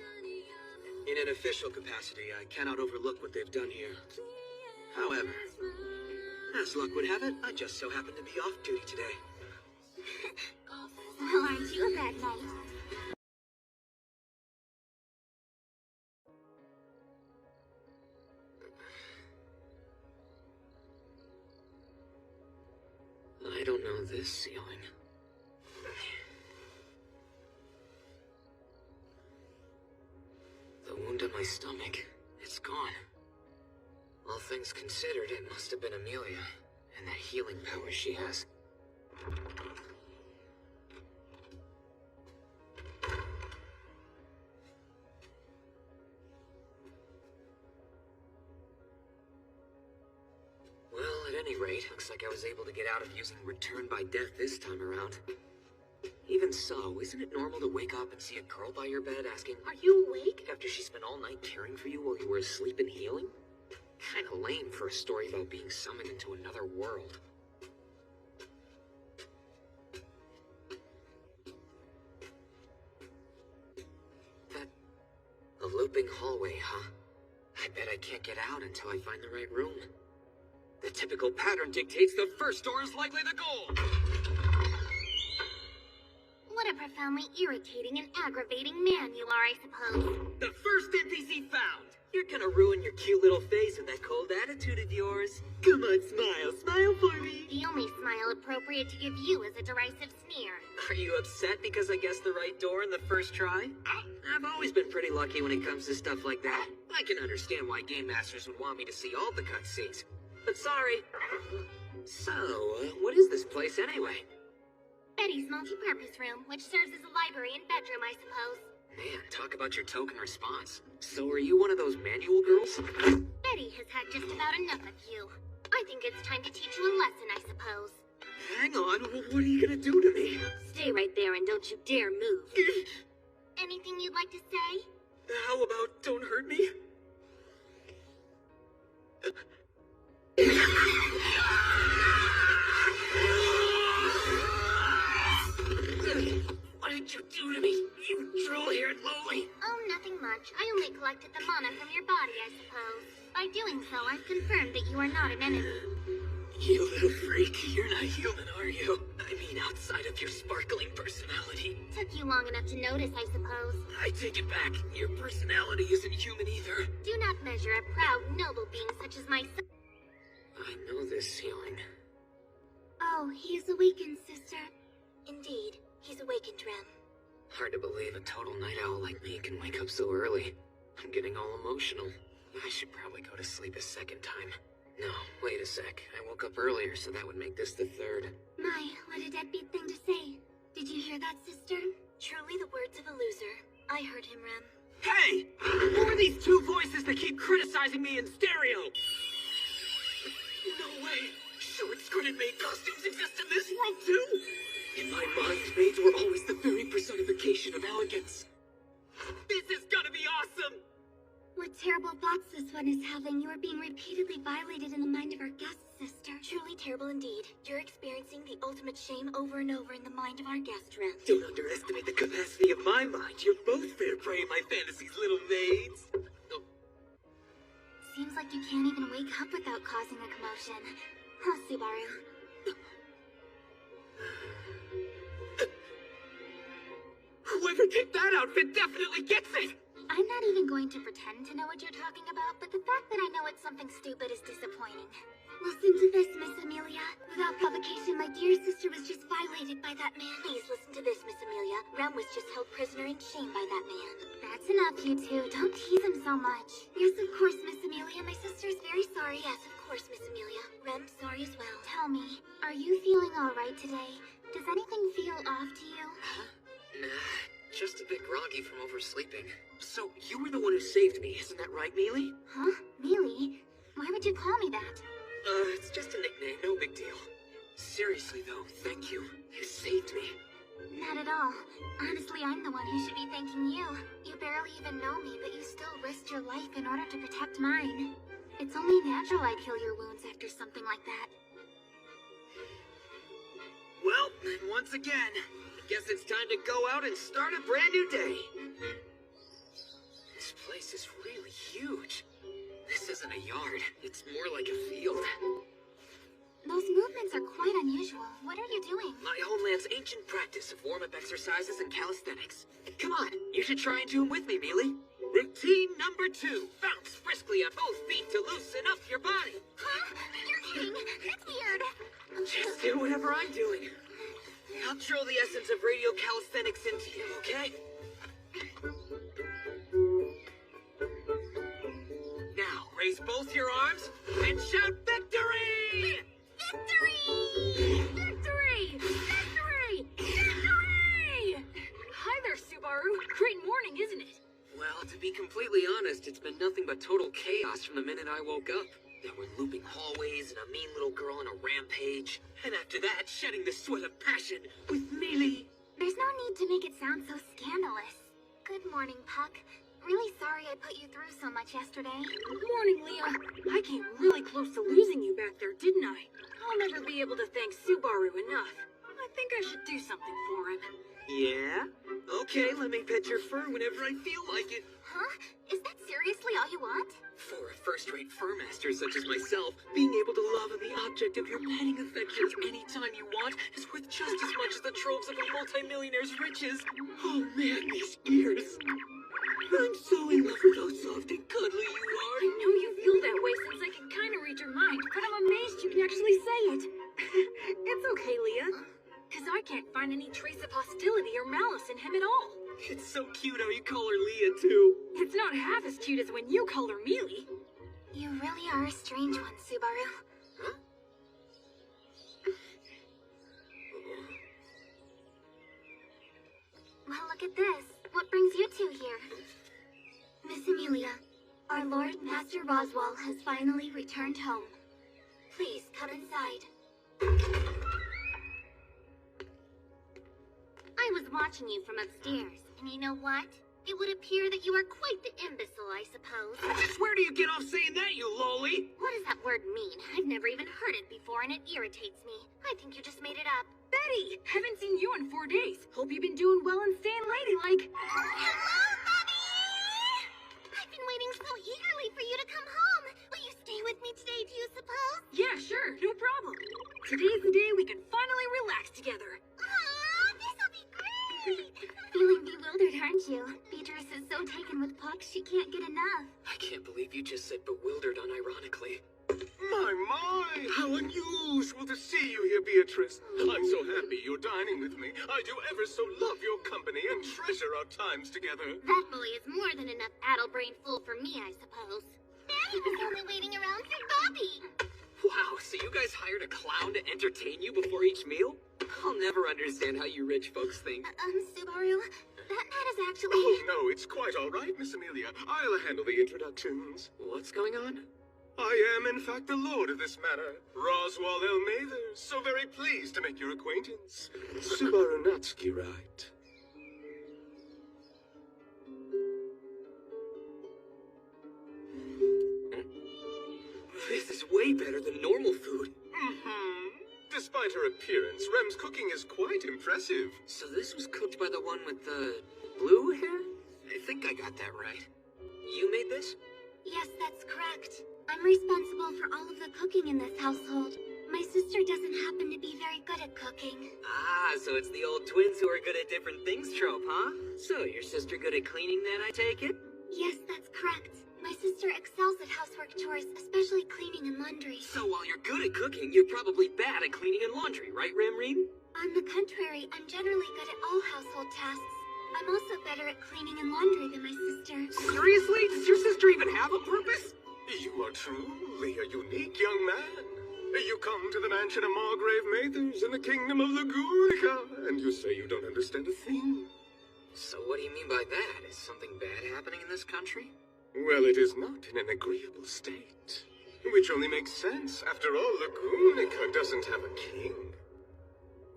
In an official capacity, I cannot overlook what they've done here. However, as luck would have it, I just so happen to be off duty today. Well, aren't you a bad knight? I don't know this ceiling. The wound on my stomach, it's gone. All things considered, it must have been Amelia, and that healing power she has. Well, at any rate, looks like I was able to get out of using Return by Death this time around. Even so, isn't it normal to wake up and see a girl by your bed asking, "Are you awake?" after she spent all night caring for you while you were asleep and healing? Kinda lame for a story about being summoned into another world. A looping hallway, huh? I bet I can't get out until I find the right room. The typical pattern dictates the first door is likely the goal! What a profoundly irritating and aggravating man you are, I suppose. The first NPC found! You're gonna ruin your cute little face with that cold attitude of yours. Come on, smile. Smile for me. The only smile appropriate to give you is a derisive sneer. Are you upset because I guessed the right door in the first try? I've always been pretty lucky when it comes to stuff like that. I can understand why Game Masters would want me to see all the cutscenes. But sorry. So, what is this place anyway? Betty's multi-purpose room, which serves as a library and bedroom, I suppose. Man, talk about your token response. So are you one of those manual girls? Betty has had just about enough of you. I think it's time to teach you a lesson, I suppose. Hang on, what are you gonna do to me? Stay right there and don't you dare move. Anything you'd like to say? How about don't hurt me? What did you do to me, you droll-haired lowly? Oh, nothing much. I only collected the mana from your body, I suppose. By doing so, I've confirmed that you are not an enemy. You little freak, you're not human, are you? I mean, outside of your sparkling personality. Took you long enough to notice, I suppose. I take it back. Your personality isn't human either. Do not measure a proud, noble being such as myself. I know this ceiling. Oh, he is awakened, sister. Indeed, he's awakened, Rem. Hard to believe a total night owl like me can wake up so early. I'm getting all emotional. I should probably go to sleep a second time. No, wait a sec. I woke up earlier, so that would make this the third. My, what a deadbeat thing to say. Did you hear that, sister? Truly the words of a loser. I heard him, Rem. Hey! Who are these two voices that keep criticizing me in stereo? No way! Short-skirted maid costumes exist in this world, too? In my mind, maids were always the very personification of elegance. This is gonna be awesome! What terrible thoughts this one is having. You are being repeatedly violated in the mind of our guest, sister. Truly terrible indeed. You're experiencing the ultimate shame over and over in the mind of our guest, Rem. Don't underestimate the capacity of my mind. You're both fair prey in my fantasies, little maids. Oh. Seems like you can't even wake up without causing a commotion. Huh, Subaru? Whoever picked that outfit definitely gets it! I'm not even going to pretend to know what you're talking about, but the fact that I know it's something stupid is disappointing. Listen to this, Miss Amelia. Without provocation, my dear sister was just violated by that man. Please listen to this, Miss Amelia. Rem was just held prisoner in shame by that man. That's enough, you two. Don't tease him so much. Yes, of course, Miss Amelia. My sister's very sorry. Yes, of course, Miss Amelia. Rem's sorry as well. Tell me, are you feeling all right today? Does anything feel off to you? Nah, just a bit groggy from oversleeping. So, you were the one who saved me, isn't that right, Mealy? Huh? Mealy? Why would you call me that? It's just a nickname, no big deal. Seriously, though, thank you. You saved me. Not at all. Honestly, I'm the one who should be thanking you. You barely even know me, but you still risked your life in order to protect mine. It's only natural I'd heal your wounds after something like that. Well, once again, Guess it's time to go out and start a brand new day. This place is really huge. This isn't a yard. It's more like a field. Those movements are quite unusual. What are you doing? My homeland's ancient practice of warm-up exercises and calisthenics. Come on, you should try and do them with me, Mealy. Routine number 2. Bounce briskly on both feet to loosen up your body. Huh? You're kidding. That's weird. Just do whatever I'm doing. I'll drill the essence of radio calisthenics into you, okay? Now, raise both your arms and shout victory! Victory! Victory! Victory! Victory! Hi there, Subaru. Great morning, isn't it? Well, to be completely honest, it's been nothing but total chaos from the minute I woke up. There were looping hallways and a mean little girl on a rampage. And after that, shedding the sweat of passion with Mealy. There's no need to make it sound so scandalous. Good morning, Puck. Really sorry I put you through so much yesterday. Morning, Leah. I came really close to losing you back there, didn't I? I'll never be able to thank Subaru enough. I think I should do something for him. Yeah? Okay, let me pet your fur whenever I feel like it. Huh? Is that seriously all you want? For a first-rate fur master such as myself, being able to love the object of your petting affections anytime you want is worth just as much as the troves of a multimillionaire's riches. Oh man, these ears. I'm so in love with how soft and cuddly you are. I know you feel that way since I can kind of read your mind, but I'm amazed you can actually say it. It's okay, Leah. Because I can't find any trace of hostility or malice in him at all. It's so cute how you call her Leah, too. It's not half as cute as when you call her Mealy. You really are a strange one, Subaru. Huh? Well, look at this. What brings you two here? Miss Amelia, our Lord Master Roswell has finally returned home. Please come inside. I was watching you from upstairs, and you know what? It would appear that you are quite the imbecile, I suppose. Just where do you get off saying that, you lolly? What does that word mean? I've never even heard it before, and it irritates me. I think you just made it up. Betty! Haven't seen you in 4 days. Hope you've been doing well and staying ladylike. Hello, Bobby! I've been waiting so eagerly for you to come home. Will you stay with me today, do you suppose? Yeah, sure. No problem. Today's the day we can finally relax together. Aw, this'll be great! Feeling bewildered, aren't you? Beatrice is so taken with Puck, she can't get enough. I can't believe you just said bewildered unironically. My, how unusual to see you here, Beatrice. I'm so happy you're dining with me. I do ever so love your company and treasure our times together. That boy is more than enough addle-brain fool for me, I suppose. Daddy was only waiting around for Bobby. Wow, so you guys hired a clown to entertain you before each meal? I'll never understand how you rich folks think. Subaru, that man is actually... Oh, no, it's quite all right, Miss Amelia. I'll handle the introductions. What's going on? I am, in fact, the lord of this manor, Roswell L. Mathers, so very pleased to make your acquaintance. Subaru Natsuki, right? This is way better than normal food. Mm-hmm. Despite her appearance, Rem's cooking is quite impressive. So this was cooked by the one with the blue hair? I think I got that right. You made this? Yes, that's correct. I'm responsible for all of the cooking in this household. My sister doesn't happen to be very good at cooking. Ah, so it's the old twins who are good at different things trope, huh? So your sister good at cleaning then, I take it? Yes, that's correct. My sister excels at housework chores, especially cleaning and laundry. So while you're good at cooking, you're probably bad at cleaning and laundry, right, Remreen? On the contrary, I'm generally good at all household tasks. I'm also better at cleaning and laundry than my sister. Seriously? Does your sister even have a purpose? You are truly a unique young man. You come to the mansion of Margrave Mathers in the kingdom of Lagunica, and you say you don't understand a thing. So what do you mean by that? Is something bad happening in this country? Well, it is not in an agreeable state. Which only makes sense. After all, Lagunica doesn't have a king.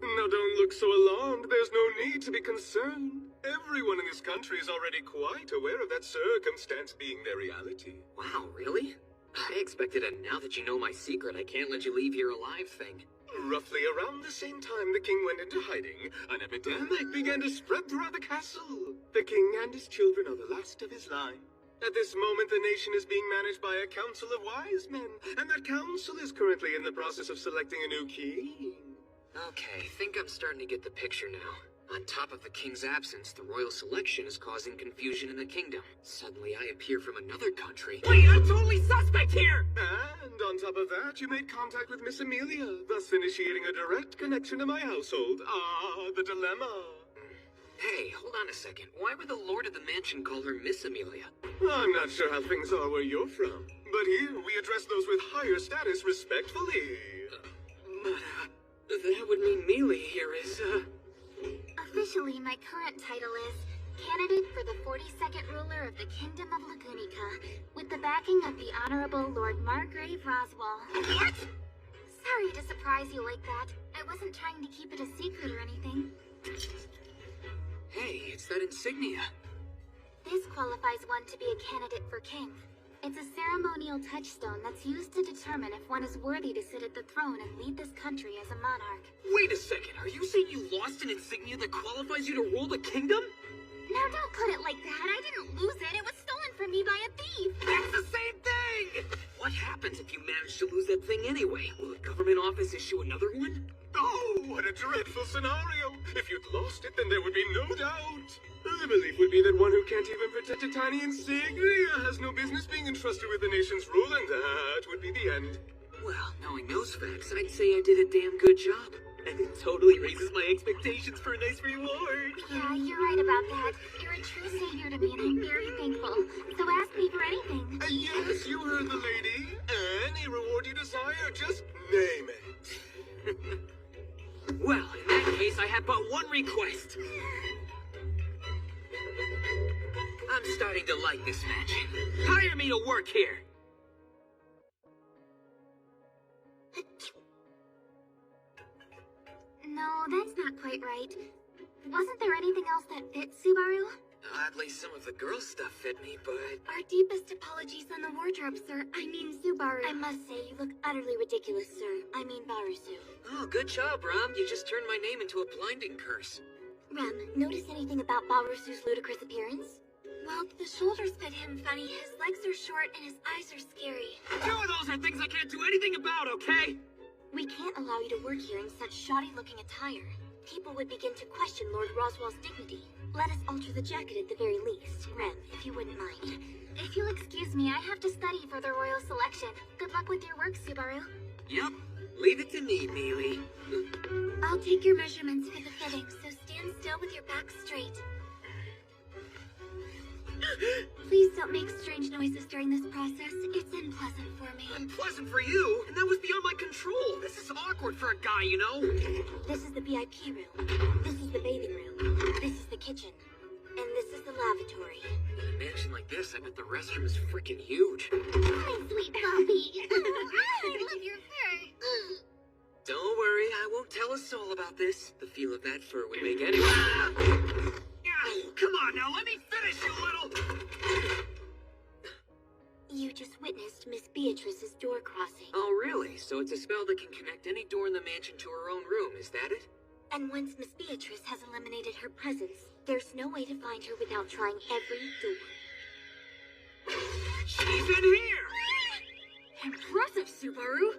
Now don't look so alarmed. There's no need to be concerned. Everyone in this country is already quite aware of that circumstance being their reality. Wow, really? I expected a now that you know my secret, I can't let you leave here alive thing. Roughly around the same time the king went into hiding, an epidemic began to spread throughout the castle. The king and his children are the last of his line. At this moment, the nation is being managed by a council of wise men, and that council is currently in the process of selecting a new king. Okay, think I'm starting to get the picture now. On top of the king's absence, the royal selection is causing confusion in the kingdom. Suddenly, I appear from another country. Wait, I'm totally suspect here! And on top of that, you made contact with Miss Amelia, thus initiating a direct connection to my household. Ah, the dilemma. Hey, hold on a second. Why would the lord of the mansion call her Miss Amelia? I'm not sure how things are where you're from, but here we address those with higher status respectfully. That would mean Mealy here is, Officially, my current title is Candidate for the 42nd Ruler of the Kingdom of Lagunica, with the backing of the Honorable Lord Margrave Roswell. What? Sorry to surprise you like that. I wasn't trying to keep it a secret or anything. Hey, it's that insignia. This qualifies one to be a candidate for king. It's a ceremonial touchstone that's used to determine if one is worthy to sit at the throne and lead this country as a monarch. Wait a second, are you saying you lost an insignia that qualifies you to rule the kingdom? Now don't put it like that. I didn't lose it. It was stolen from me by a thief. That's the same thing! What happens if you manage to lose that thing anyway? Will a government office issue another one? Oh, what a dreadful scenario! If you'd lost it, then there would be no doubt. The belief would be that one who can't even protect a tiny insignia has no business being entrusted with the nation's rule, and that would be the end. Well, knowing those facts, I'd say I did a damn good job. And it totally raises my expectations for a nice reward. Yeah, you're right about that. You're a true savior to me, and I'm very thankful. So ask me for anything. Yes, you heard the lady. Any reward you desire, just name it. Well, in that case, I have but one request. I'm starting to like this mansion. Hire me to work here. No, that's not quite right. Wasn't there anything else that fit, Subaru? Oddly, some of the girl stuff fit me, but... Our deepest apologies on the wardrobe, sir. I mean, Subaru. I must say, you look utterly ridiculous, sir. I mean, Barusu. Oh, good job, Ram. You just turned my name into a blinding curse. Ram, notice anything about Barusu's ludicrous appearance? Well, the shoulders fit him funny, his legs are short, and his eyes are scary. Two of those are things I can't do anything about, okay? We can't allow you to work here in such shoddy-looking attire. People would begin to question Lord Roswell's dignity. Let us alter the jacket at the very least. Rem, if you wouldn't mind. If you'll excuse me, I have to study for the royal selection. Good luck with your work, Subaru. Yep. Leave it to me, Mealy. I'll take your measurements for the fitting, so stand still with your back straight. Please don't make strange noises during this process. It's unpleasant for me. Unpleasant for you? And that was beyond my control. This is awkward for a guy, you know? This is the VIP room. This is the bathing room. This is the kitchen. And this is the lavatory. In a mansion like this, I bet the restroom is freaking huge. My sweet puppy. I love your fur. Don't worry, I won't tell a soul about this. The feel of that fur would make anyone... Come on now, let me finish, you little... You just witnessed Miss Beatrice's door crossing. Oh, really? So it's a spell that can connect any door in the mansion to her own room, is that it? And once Miss Beatrice has eliminated her presence, there's no way to find her without trying every door. She's in here! Impressive, Subaru.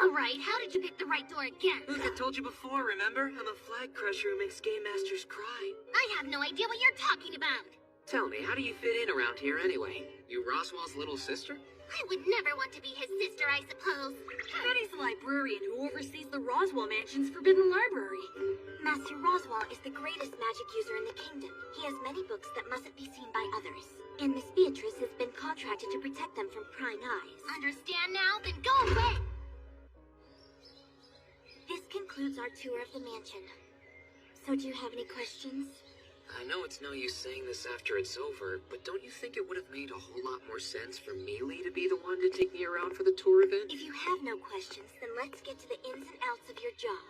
All right, how did you pick the right door again? Look, I told you before, remember? I'm a flag crusher who makes game masters cry. I have no idea what you're talking about. Tell me, how do you fit in around here anyway? You Roswell's little sister? I would never want to be his sister, I suppose. Betty's the librarian who oversees the Roswell Mansion's Forbidden Library. Master Roswell is the greatest magic user in the kingdom. He has many books that mustn't be seen by others. And Miss Beatrice has been contracted to protect them from prying eyes. Understand now? Then go away! This concludes our tour of the mansion. So do you have any questions? I know it's no use saying this after it's over, but don't you think it would have made a whole lot more sense for Mealy to be the one to take me around for the tour event? If you have no questions, then let's get to the ins and outs of your job.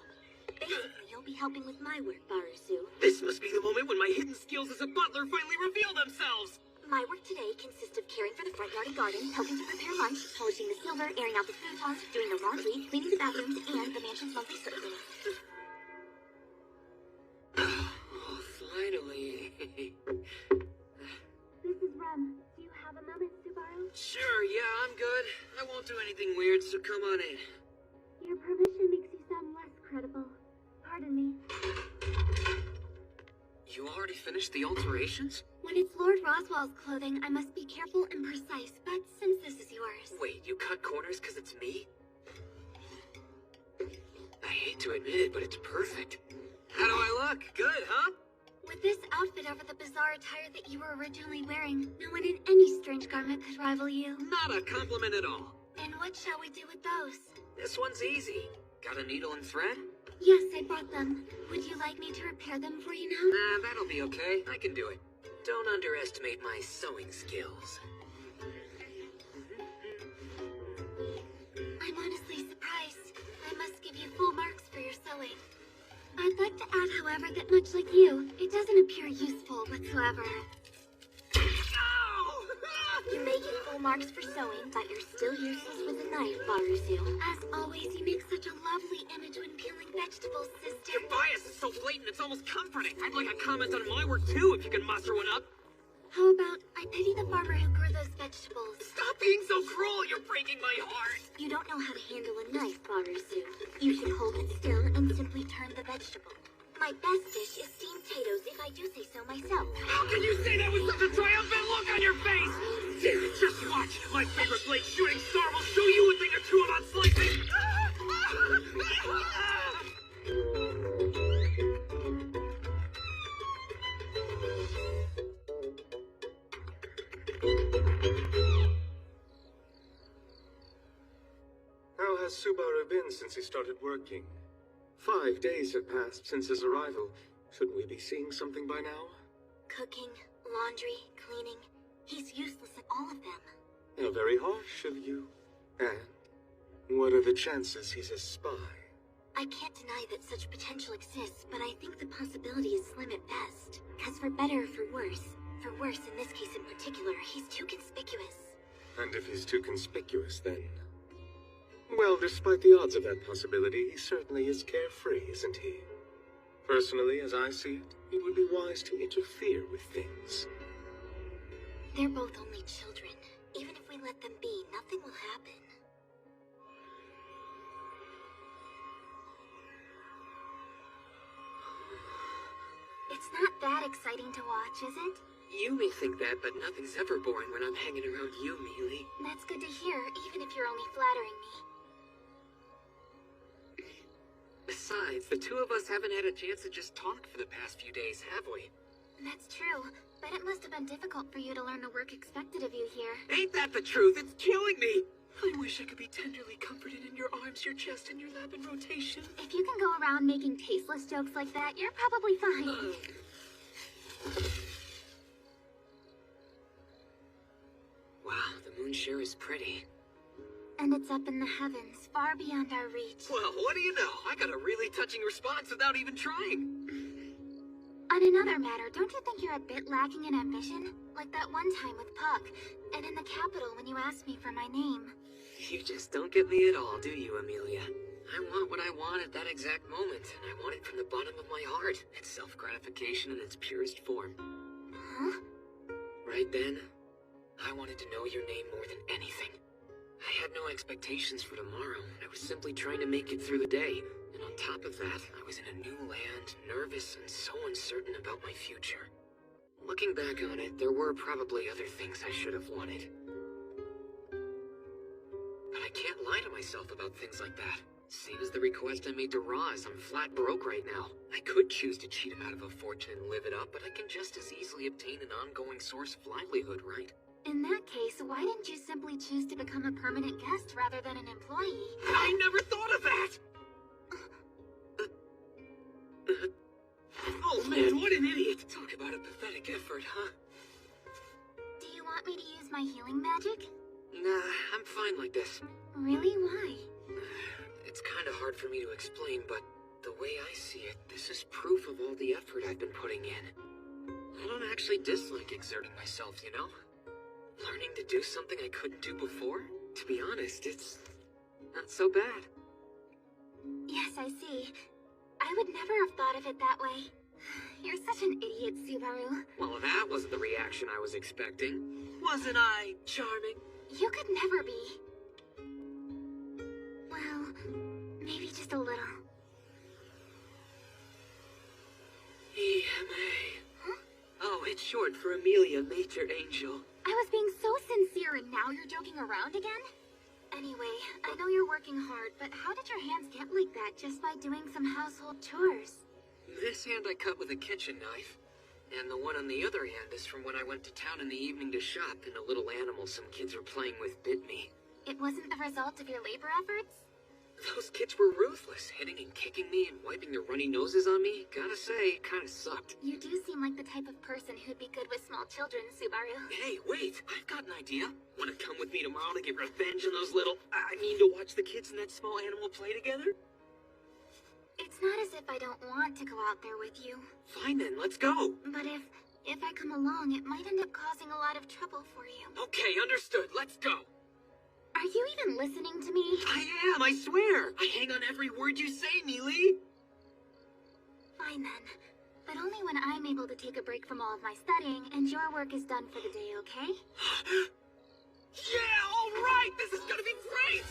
Basically, you'll be helping with my work, Barusu. This must be the moment when my hidden skills as a butler finally reveal themselves! My work today consists of caring for the front yard and garden, helping to prepare lunch, polishing the silver, airing out the futons, doing the laundry, cleaning the bathrooms, and the mansion's monthly circulator. Oh, finally. This is Rem. Do you have a moment, Subaru? Sure, yeah, I'm good. I won't do anything weird, so come on in. Your permission makes you sound less credible. Pardon me. You already finished the alterations? When it's Lord Roswell's clothing, I must be careful and precise, but since this is yours... Wait, you cut corners because it's me? I hate to admit it, but it's perfect. How do I look? Good, huh? With this outfit over the bizarre attire that you were originally wearing, no one in any strange garment could rival you. Not a compliment at all. And what shall we do with those? This one's easy. Got a needle and thread? Yes, I brought them. Would you like me to repair them for you now? Nah, that'll be okay. I can do it. Don't underestimate my sewing skills. I'm honestly surprised. I must give you full marks for your sewing. I'd like to add, however, that much like you, it doesn't appear useful whatsoever. Ow! You may get full marks for sewing, but you're still useless with a knife, Baruzu. As always, you make such a lovely image when peeling vegetables, sister. Your bias is so blatant, it's almost comforting. I'd like a comment on my work, too, if you can muster one up. How about, I pity the farmer who grew those vegetables. Stop being so cruel, you're breaking my heart. You don't know how to handle a knife, Baruzu. You should hold it still and simply turn the vegetable. My best dish is steamed potatoes, if I do say so myself. How can you say that with such a triumphant look on your face? Just watch. My favorite blade shooting star will show you a thing or two about slicing. How has Subaru been since he started working? 5 days have passed since his arrival. Shouldn't we be seeing something by now? Cooking, laundry, cleaning. He's useless at all of them. How very harsh of you. And what are the chances he's a spy? I can't deny that such potential exists, but I think the possibility is slim at best. Because for better or for worse in this case in particular, he's too conspicuous. And if he's too conspicuous, then... Well, despite the odds of that possibility, he certainly is carefree, isn't he? Personally, as I see it, it would be wise to interfere with things. They're both only children. Even if we let them be, nothing will happen. It's not that exciting to watch, is it? You may think that, but nothing's ever boring when I'm hanging around you, Mealy. That's good to hear, even if you're only flattering me. Besides, the two of us haven't had a chance to just talk for the past few days, have we? That's true, but it must have been difficult for you to learn the work expected of you here. Ain't that the truth? It's killing me! I wish I could be tenderly comforted in your arms, your chest, and your lap in rotation. If you can go around making tasteless jokes like that, you're probably fine. Wow, the moon sure is pretty. And it's up in the heavens, far beyond our reach. Well, what do you know? I got a really touching response without even trying. On another matter, don't you think you're a bit lacking in ambition? Like that one time with Puck, and in the Capitol when you asked me for my name. You just don't get me at all, do you, Amelia? I want what I want at that exact moment, and I want it from the bottom of my heart. It's self-gratification in its purest form. Huh? Right then, I wanted to know your name more than anything. I had no expectations for tomorrow. I was simply trying to make it through the day. And on top of that, I was in a new land, nervous and so uncertain about my future. Looking back on it, there were probably other things I should have wanted. But I can't lie to myself about things like that. Same as the request I made to Roz, I'm flat broke right now. I could choose to cheat him out of a fortune and live it up, but I can just as easily obtain an ongoing source of livelihood, right? In that case, why didn't you simply choose to become a permanent guest rather than an employee? I never thought of that! Oh man, what an idiot! Talk about a pathetic effort, huh? Do you want me to use my healing magic? Nah, I'm fine like this. Really? Why? It's kinda hard for me to explain, but the way I see it, this is proof of all the effort I've been putting in. I don't actually dislike exerting myself, you know? Learning to do something I couldn't do before? To be honest, it's not so bad. Yes, I see. I would never have thought of it that way. You're such an idiot, Subaru. Well, that wasn't the reaction I was expecting. Wasn't I charming? You could never be. Well, maybe just a little. EMA. Huh? Oh, it's short for Amelia Major Angel. I was being so sincere and now you're joking around again? Anyway, I know you're working hard, but how did your hands get like that just by doing some household chores? This hand I cut with a kitchen knife. And the one on the other hand is from when I went to town in the evening to shop and a little animal some kids were playing with bit me. It wasn't the result of your labor efforts? Those kids were ruthless, hitting and kicking me and wiping their runny noses on me. Gotta say, it kinda sucked. You do seem like the type of person who'd be good with small children, Subaru. Hey, wait! I've got an idea. Wanna come with me tomorrow to get revenge on those to watch the kids and that small animal play together? It's not as if I don't want to go out there with you. Fine then, let's go! But if I come along, it might end up causing a lot of trouble for you. Okay, understood. Let's go! Are you even listening to me? I am, I swear! I hang on every word you say, Mealy! Fine then. But only when I'm able to take a break from all of my studying and your work is done for the day, okay? Yeah, alright! This is gonna be great!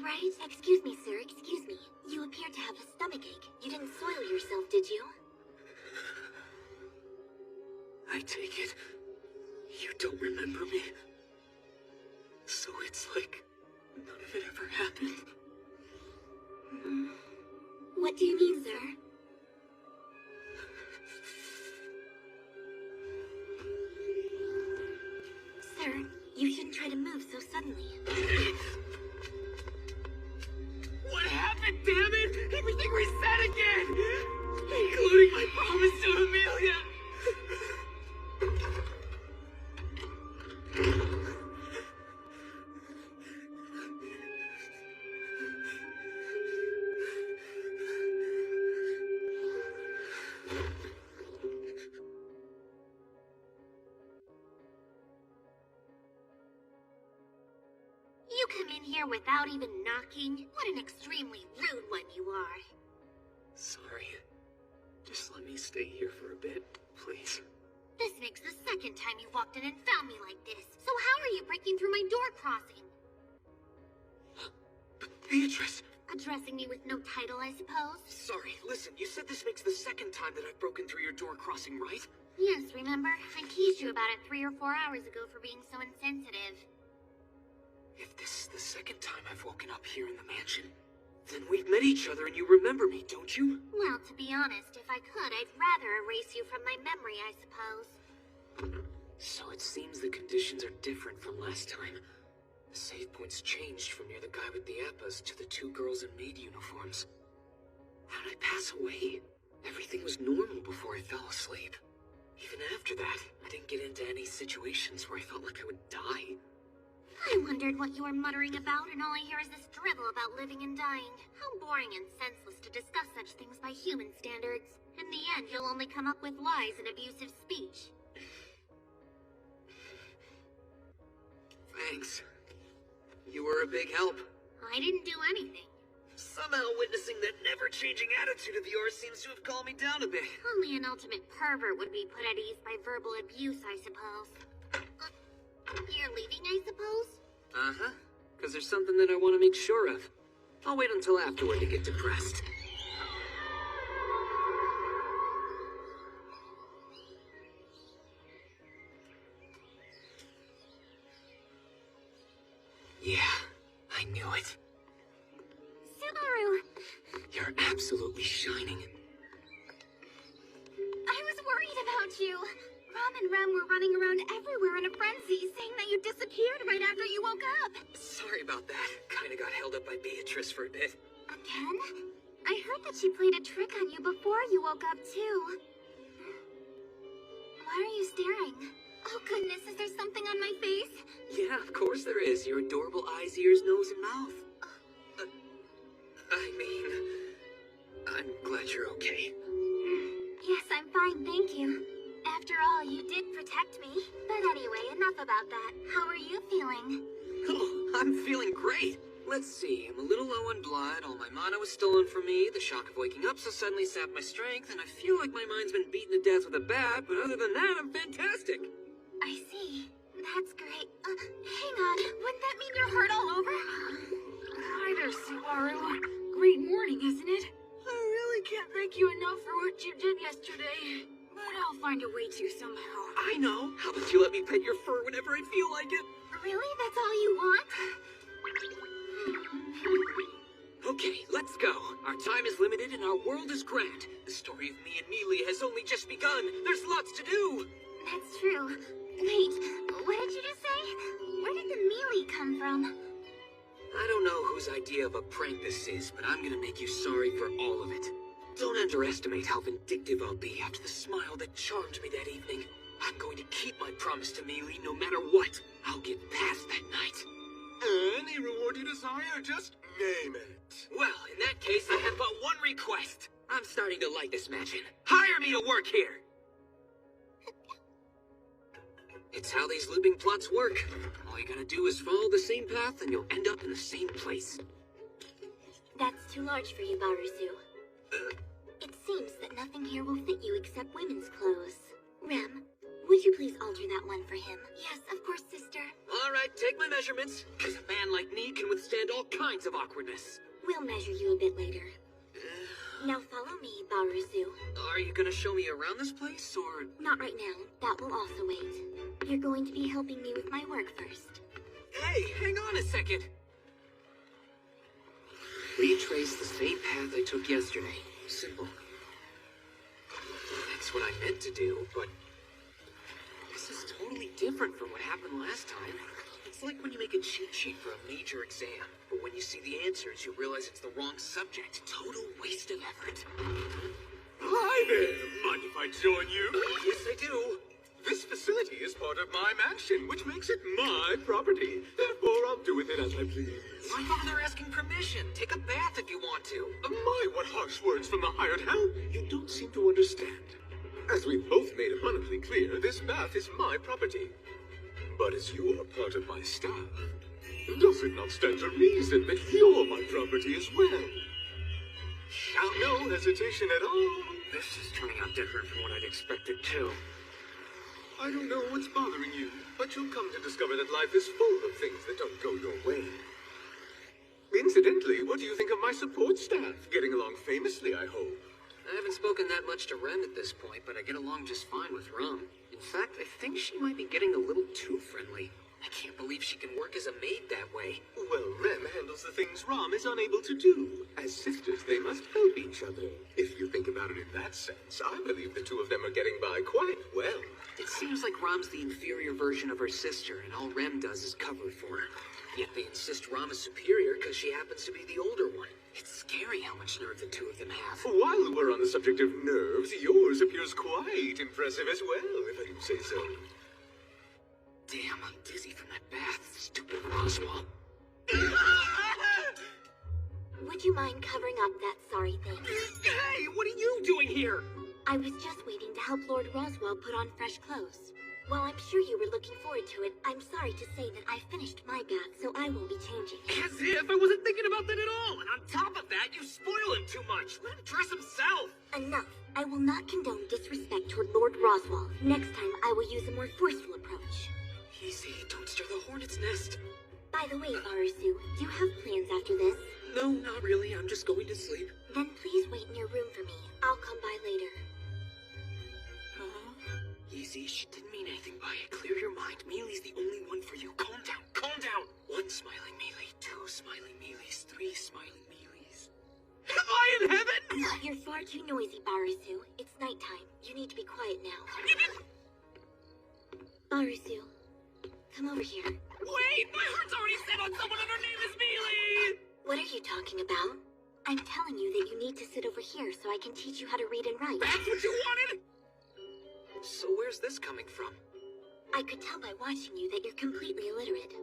right? Excuse me, sir, excuse me. You appear to have a stomachache. You didn't soil yourself, did you? I take it you don't remember me. So it's like none of it ever happened. What do you mean, sir? Sir, you shouldn't try to move so suddenly. What happened, damn it? Everything reset again! Including my promise to Amelia! You come in here without even knocking? What an extremely rude one you are. Sorry. Just let me stay here for a bit, please. This makes the second time you walked in and found me like this. So how are you breaking through my door crossing? Beatrice! Addressing me with no title, I suppose? Sorry, listen, you said this makes the second time that I've broken through your door crossing, right? Yes, remember? I teased you about it 3 or 4 hours ago for being so insensitive. If this is the second time I've woken up here in the mansion, then we've met each other and you remember me, don't you? Well, to be honest, if I could, I'd rather erase you from my memory, I suppose. So it seems the conditions are different from last time. The save points changed from near the guy with the appas to the 2 girls in maid uniforms. How did I pass away? Everything was normal before I fell asleep. Even after that, I didn't get into any situations where I felt like I would die. I wondered what you were muttering about, and all I hear is this drivel about living and dying. How boring and senseless to discuss such things by human standards. In the end, you'll only come up with lies and abusive speech. Thanks. You were a big help. I didn't do anything. Somehow witnessing that never-changing attitude of yours seems to have calmed me down a bit. Only an ultimate pervert would be put at ease by verbal abuse, I suppose. You're leaving, I suppose? Uh-huh. Because there's something that I want to make sure of. I'll wait until afterward to get depressed. Yeah, I knew it. Subaru! You're absolutely shining. I was worried about you. Rom and Rem were running around everywhere in a frenzy, saying that you disappeared right after you woke up. Sorry about that. Kinda got held up by Beatrice for a bit. Again? I heard that she played a trick on you before you woke up, too. Why are you staring? Oh goodness, is there something on my face? Yeah, of course there is. Your adorable eyes, ears, nose, and mouth. I'm glad you're okay. Yes, I'm fine, thank you. After all, you did protect me. But anyway, enough about that. How are you feeling? Oh, I'm feeling great. Let's see, I'm a little low on blood, all my mana was stolen from me, the shock of waking up so suddenly sapped my strength, and I feel like my mind's been beaten to death with a bat, but other than that, I'm fantastic. I see. That's great. Hang on, wouldn't that mean you're hurt all over? Hi there, Subaru. Great morning, isn't it? I really can't thank you enough for what you did yesterday. But I'll find a way to somehow. I know. How about you let me pet your fur whenever I feel like it? Really? That's all you want? Okay, let's go. Our time is limited and our world is grand. The story of me and Mealy has only just begun. There's lots to do. That's true. Wait, what did you just say? Where did the melee come from? I don't know whose idea of a prank this is, but I'm gonna make you sorry for all of it. Don't underestimate how vindictive I'll be after the smile that charmed me that evening. I'm going to keep my promise to Mealy no matter what. I'll get past that night. Any reward you desire, just name it. Well, in that case, I have but one request. I'm starting to like this mansion. Hire me to work here! It's how these looping plots work. All you gotta do is follow the same path and you'll end up in the same place. That's too large for you, Barusu. It seems that nothing here will fit you except women's clothes. Rem, Would you please alter that one for him? Yes, of course, sister. All right, take my measurements, because a man like me can withstand all kinds of awkwardness. We'll measure you a bit later. Now follow me, Baruzu. Are you gonna show me around this place, or...? Not right now. That will also wait. You're going to be helping me with my work first. Hey, hang on a second. Retrace the same path I took yesterday. Simple. That's what I meant to do, but... this is totally different from what happened last time. It's like when you make a cheat sheet for a major exam, but when you see the answers, you realize it's the wrong subject. Total waste of effort. Hi there! Mind if I join you? Yes, I do. This facility is part of my mansion, which makes it my property. Therefore, I'll do with it as I please. Why bother asking permission? Take a bath if you want to. My, what harsh words from the hired help! You don't seem to understand. As we've both made abundantly clear, this bath is my property. But as you are part of my staff, does it not stand to reason that you're my property as well? No hesitation at all. This is turning out different from what I'd expected, too. I don't know what's bothering you, but you'll come to discover that life is full of things that don't go your way. Incidentally, what do you think of my support staff? Getting along famously, I hope. I haven't spoken that much to Rem at this point, but I get along just fine with Rum. In fact, I think she might be getting a little too friendly. I can't believe she can work as a maid that way. Well, Rem handles the things Ram is unable to do. As sisters, they must help each other. If you think about it in that sense, I believe the two of them are getting by quite well. It seems like Ram's the inferior version of her sister, and all Rem does is cover for her. Yet they insist Ram is superior because she happens to be the older one. It's scary how much nerve the two of them have. While we're on the subject of nerves, yours appears quite impressive as well, if I do say so. Damn, I'm dizzy from that bath, stupid Roswell. Would you mind covering up that sorry thing? Hey, what are you doing here? I was just waiting to help Lord Roswell put on fresh clothes. While I'm sure you were looking forward to it, I'm sorry to say that I finished my bath, so I will be changing. As if I wasn't thinking about that at all. And on top of that, you spoil him too much. Let him dress himself. Enough. I will not condone disrespect toward Lord Roswell. Next time, I will use a more forceful approach. Easy, don't stir the hornet's nest. By the way, Baruzu, do you have plans after this? No, not really. I'm just going to sleep. Then please wait in your room for me. I'll come by later. Easy, she didn't mean anything by it. Clear your mind. Mealy's the only one for you. Calm down, calm down. 1 smiling Mealy, 2 smiling Mealys, 3 smiling Mealys. Am I in heaven? You're far too noisy, Baruzu. It's nighttime. You need to be quiet now. Baruzu, come over here. Wait, my heart's already set on someone and her name is Mealy! What are you talking about? I'm telling you that you need to sit over here so I can teach you how to read and write. That's what you wanted? So where's this coming from? I could tell by watching you that you're completely illiterate.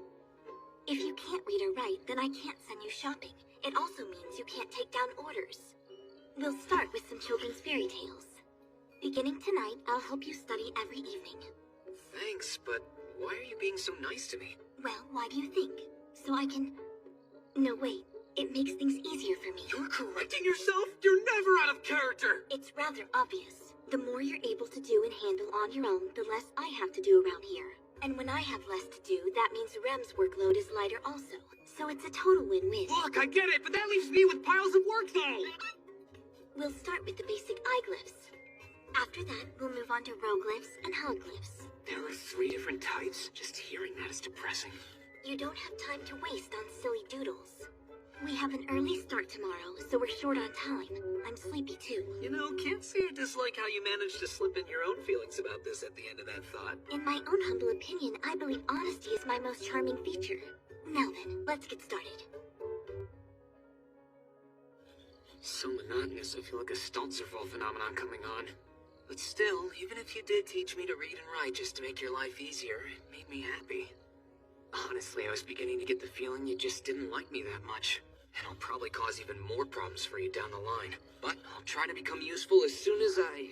If you can't read or write, then I can't send you shopping. It also means you can't take down orders. We'll start with some children's fairy tales. Beginning tonight, I'll help you study every evening. Thanks, but why are you being so nice to me? Well, why do you think? So I can... No, wait. It makes things easier for me. You're correcting yourself? You're never out of character! It's rather obvious. The more you're able to do and handle on your own, the less I have to do around here. And when I have less to do, that means Rem's workload is lighter also. So it's a total win-win. Look, I get it, but that leaves me with piles of work, though! We'll start with the basic eye glyphs. After that, we'll move on to roglyphs and hologlyphs. There are 3 different types. Just hearing that is depressing. You don't have time to waste on silly doodles. We have an early start tomorrow, so we're short on time. I'm sleepy too. You know, can't say I dislike how you managed to slip in your own feelings about this at the end of that thought. In my own humble opinion, I believe honesty is my most charming feature. Now then, let's get started. So monotonous, I feel like a Stelzerfall phenomenon coming on. But still, even if you did teach me to read and write just to make your life easier, it made me happy. Honestly, I was beginning to get the feeling you just didn't like me that much. And I'll probably cause even more problems for you down the line. But I'll try to become useful as soon as I...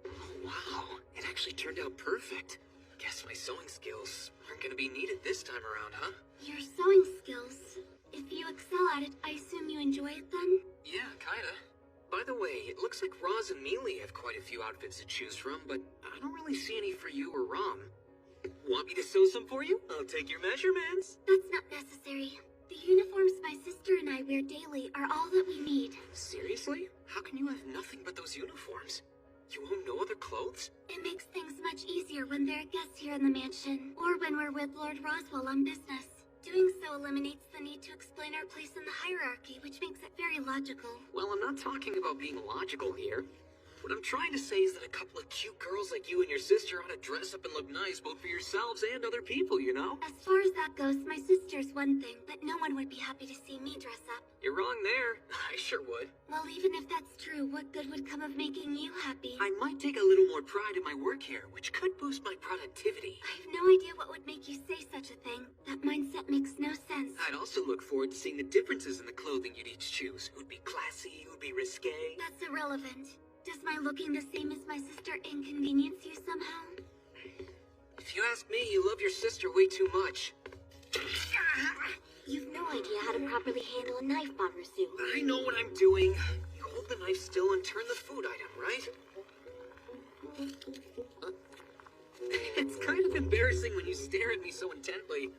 Oh, wow, it actually turned out perfect. Guess my sewing skills aren't gonna be needed this time around, huh? Your sewing skills... If you excel at it, I assume you enjoy it then? Yeah, kinda. By the way, it looks like Roz and Mealy have quite a few outfits to choose from, but I don't really see any for you or Rom. Want me to sew some for you? I'll take your measurements. That's not necessary. The uniforms my sister and I wear daily are all that we need. Seriously? How can you have nothing but those uniforms? You own no other clothes? It makes things much easier when there are guests here in the mansion, or when we're with Lord Roswell on business. Doing so eliminates the need to explain our place in the hierarchy, which makes it very logical. Well, I'm not talking about being logical here. What I'm trying to say is that a couple of cute girls like you and your sister ought to dress up and look nice both for yourselves and other people, you know? As far as that goes, my sister's one thing, but no one would be happy to see me dress up. You're wrong there. I sure would. Well, even if that's true, what good would come of making you happy? I might take a little more pride in my work here, which could boost my productivity. I have no idea what would make you say such a thing. That mindset makes no sense. I'd also look forward to seeing the differences in the clothing you'd each choose. Who'd be classy, who'd be risque. That's irrelevant. Does my looking the same as my sister inconvenience you somehow? If you ask me, you love your sister way too much. You've no idea how to properly handle a knife, Barusu. I know what I'm doing. You hold the knife still and turn the food item, right? It's kind of embarrassing when you stare at me so intently.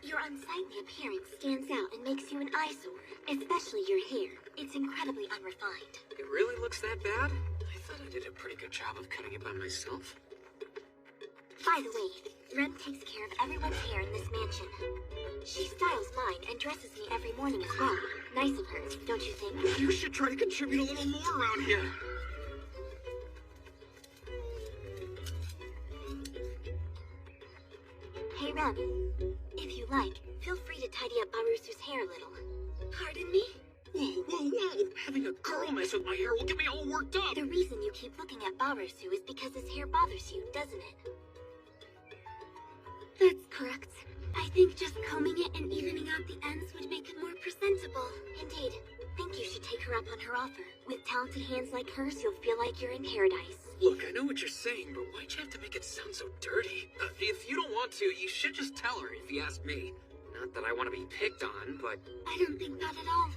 Your unsightly appearance stands out and makes you an eyesore, especially your hair. It's incredibly unrefined. It really looks that bad? I thought I did a pretty good job of cutting it by myself. By the way, Ren takes care of everyone's hair in this mansion. She styles mine and dresses me every morning as well. Nice of her, don't you think? You should try to contribute a little more around here. Hey, Ren. If you like, feel free to tidy up Barusu's hair a little. Pardon me? Whoa, whoa, whoa! Having a girl mess with my hair will get me all worked up! The reason you keep looking at Barusu is because his hair bothers you, doesn't it? That's correct. I think just combing it and evening out the ends would make it more presentable. Indeed. Think you should take her up on her offer. With talented hands like hers, you'll feel like you're in paradise. Look, I know what you're saying, but why'd you have to make it sound so dirty? If you don't want to, you should just tell her, if you ask me. Not that I want to be picked on, but... I don't think that at all.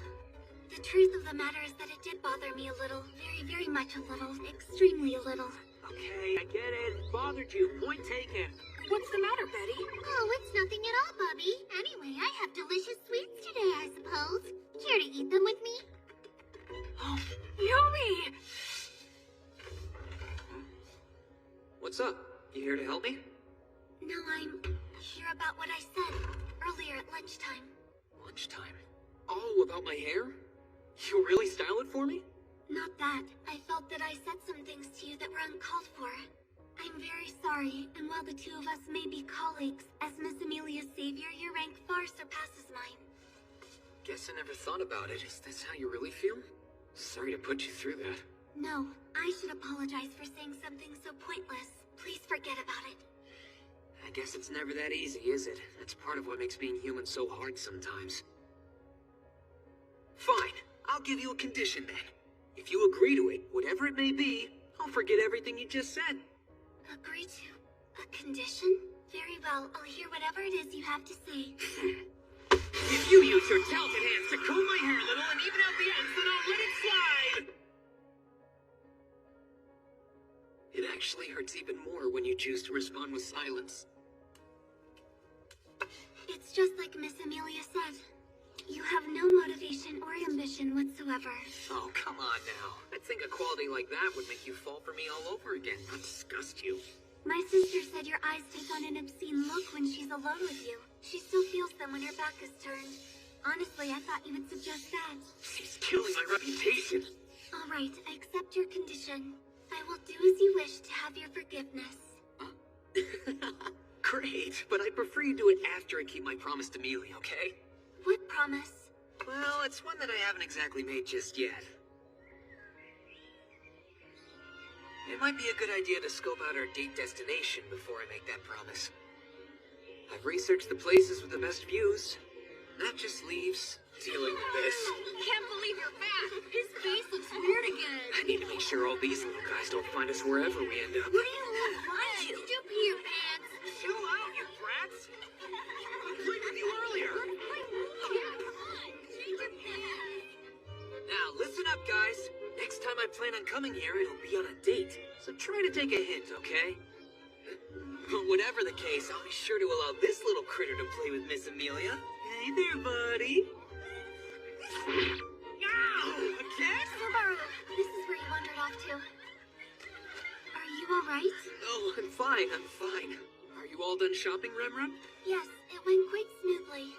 The truth of the matter is that it did bother me a little. Very, very much a little. Extremely a little. Okay, I get it. It bothered you. Point taken. What's the matter, Betty? Oh, it's nothing at all, Bubby. Anyway, I have delicious sweets today, I suppose. Care to eat them with me? Oh, yummy! What's up? You here to help me? No, I'm here about what I said earlier at lunchtime. Lunchtime? Oh, about my hair? You really style it for me? Not that. I felt that I said some things to you that were uncalled for. I'm very sorry, and while the two of us may be colleagues, as Miss Amelia's savior, your rank far surpasses mine. Guess I never thought about it. Is this how you really feel? Sorry to put you through that. No, I should apologize for saying something so pointless. Please forget about it. I guess it's never that easy, is it? That's part of what makes being human so hard sometimes. Fine, I'll give you a condition then. If you agree to it, whatever it may be, I'll forget everything you just said. Agree to a condition? Very well, I'll hear whatever it is you have to say. If you use your talented hands to comb my hair a little and even out the ends, then I'll let it slide! It actually hurts even more when you choose to respond with silence. It's just like Miss Amelia said. You have no motivation or ambition whatsoever. Oh, come on now. I'd think a quality like that would make you fall for me all over again, not disgust you. My sister said your eyes take on an obscene look when she's alone with you. She still feels them when her back is turned. Honestly, I thought you would suggest that. She's killing my reputation. All right, I accept your condition. I will do as you wish to have your forgiveness. Great, but I'd prefer you do it after I keep my promise to Mealy, okay? What promise? Well, it's one that I haven't exactly made just yet. It might be a good idea to scope out our date destination before I make that promise. I've researched the places with the best views. That just leaves dealing with this. Can't believe you're back. His face looks weird again. I need to make sure all these little guys don't find us wherever we end up. What do you look like? Did you pee your pants? Chill out, you brats! I played with you earlier! plan on coming here, it'll be on a date. So try to take a hint, okay? Whatever the case, I'll be sure to allow this little critter to play with Miss Amelia. Hey there, buddy. Ow! Again? Subaru, this is where you wandered off to. Are you alright? Oh, I'm fine, I'm fine. Are you all done shopping, Remrun? Yes, it went quite smoothly.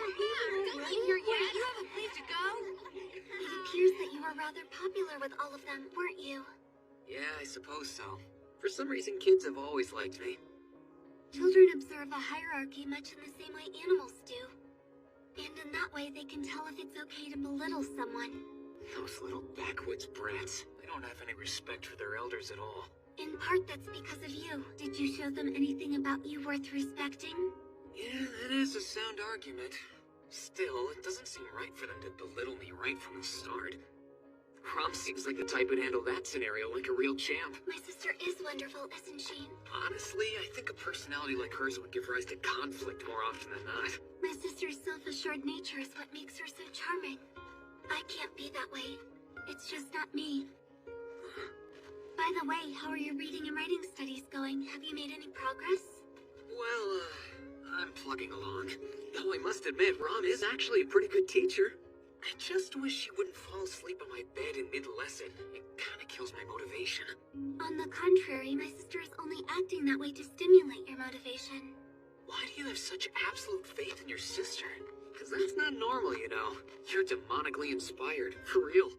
Don't leave here yet. You have a place to go. It appears that you were rather popular with all of them, weren't you? Yeah, I suppose so. For some reason, kids have always liked me. Children observe a hierarchy much in the same way animals do. And in that way, they can tell if it's okay to belittle someone. Those little backwoods brats. They don't have any respect for their elders at all. In part, that's because of you. Did you show them anything about you worth respecting? Yeah, that is a sound argument. Still, it doesn't seem right for them to belittle me right from the start. Rom seems like the type who'd handle that scenario like a real champ. My sister is wonderful, isn't she? Honestly, I think a personality like hers would give rise to conflict more often than not. My sister's self-assured nature is what makes her so charming. I can't be that way. It's just not me. By the way, how are your reading and writing studies going? Have you made any progress? Well, I'm plugging along. Though I must admit, Rom is actually a pretty good teacher. I just wish she wouldn't fall asleep on my bed in mid-lesson. It kinda kills my motivation. On the contrary, my sister is only acting that way to stimulate your motivation. Why do you have such absolute faith in your sister? Because that's not normal, you know. You're demonically inspired, for real.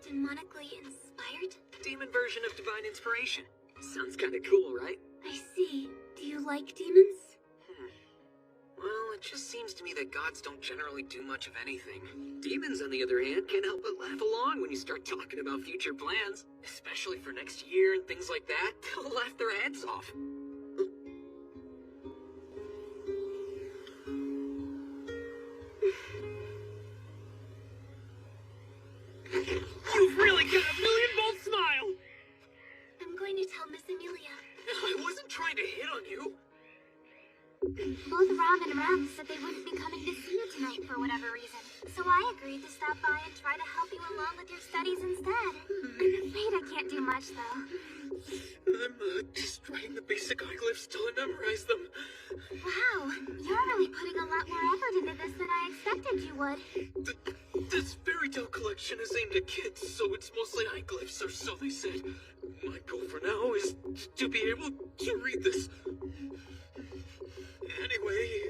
Demonically inspired? Demon version of divine inspiration. Sounds kinda cool, right? I see. Do you like demons? Well, it just seems to me that gods don't generally do much of anything. Demons, on the other hand, can't help but laugh along when you start talking about future plans. Especially for next year and things like that. They'll laugh their heads off. You've really got a million-volt smile! I'm going to tell Miss Amelia. I wasn't trying to hit on you. Both Rom and Rem said they wouldn't be coming to see you tonight for whatever reason. So I agreed to stop by and try to help you along with your studies instead. I'm afraid I can't do much, though. I'm just writing the basic hieroglyphs till I memorize them. Wow, you're really putting a lot more effort into this than I expected you would. This fairy tale collection is aimed at kids, so it's mostly hieroglyphs, or so they said. My goal for now is to be able to read this. Anyway,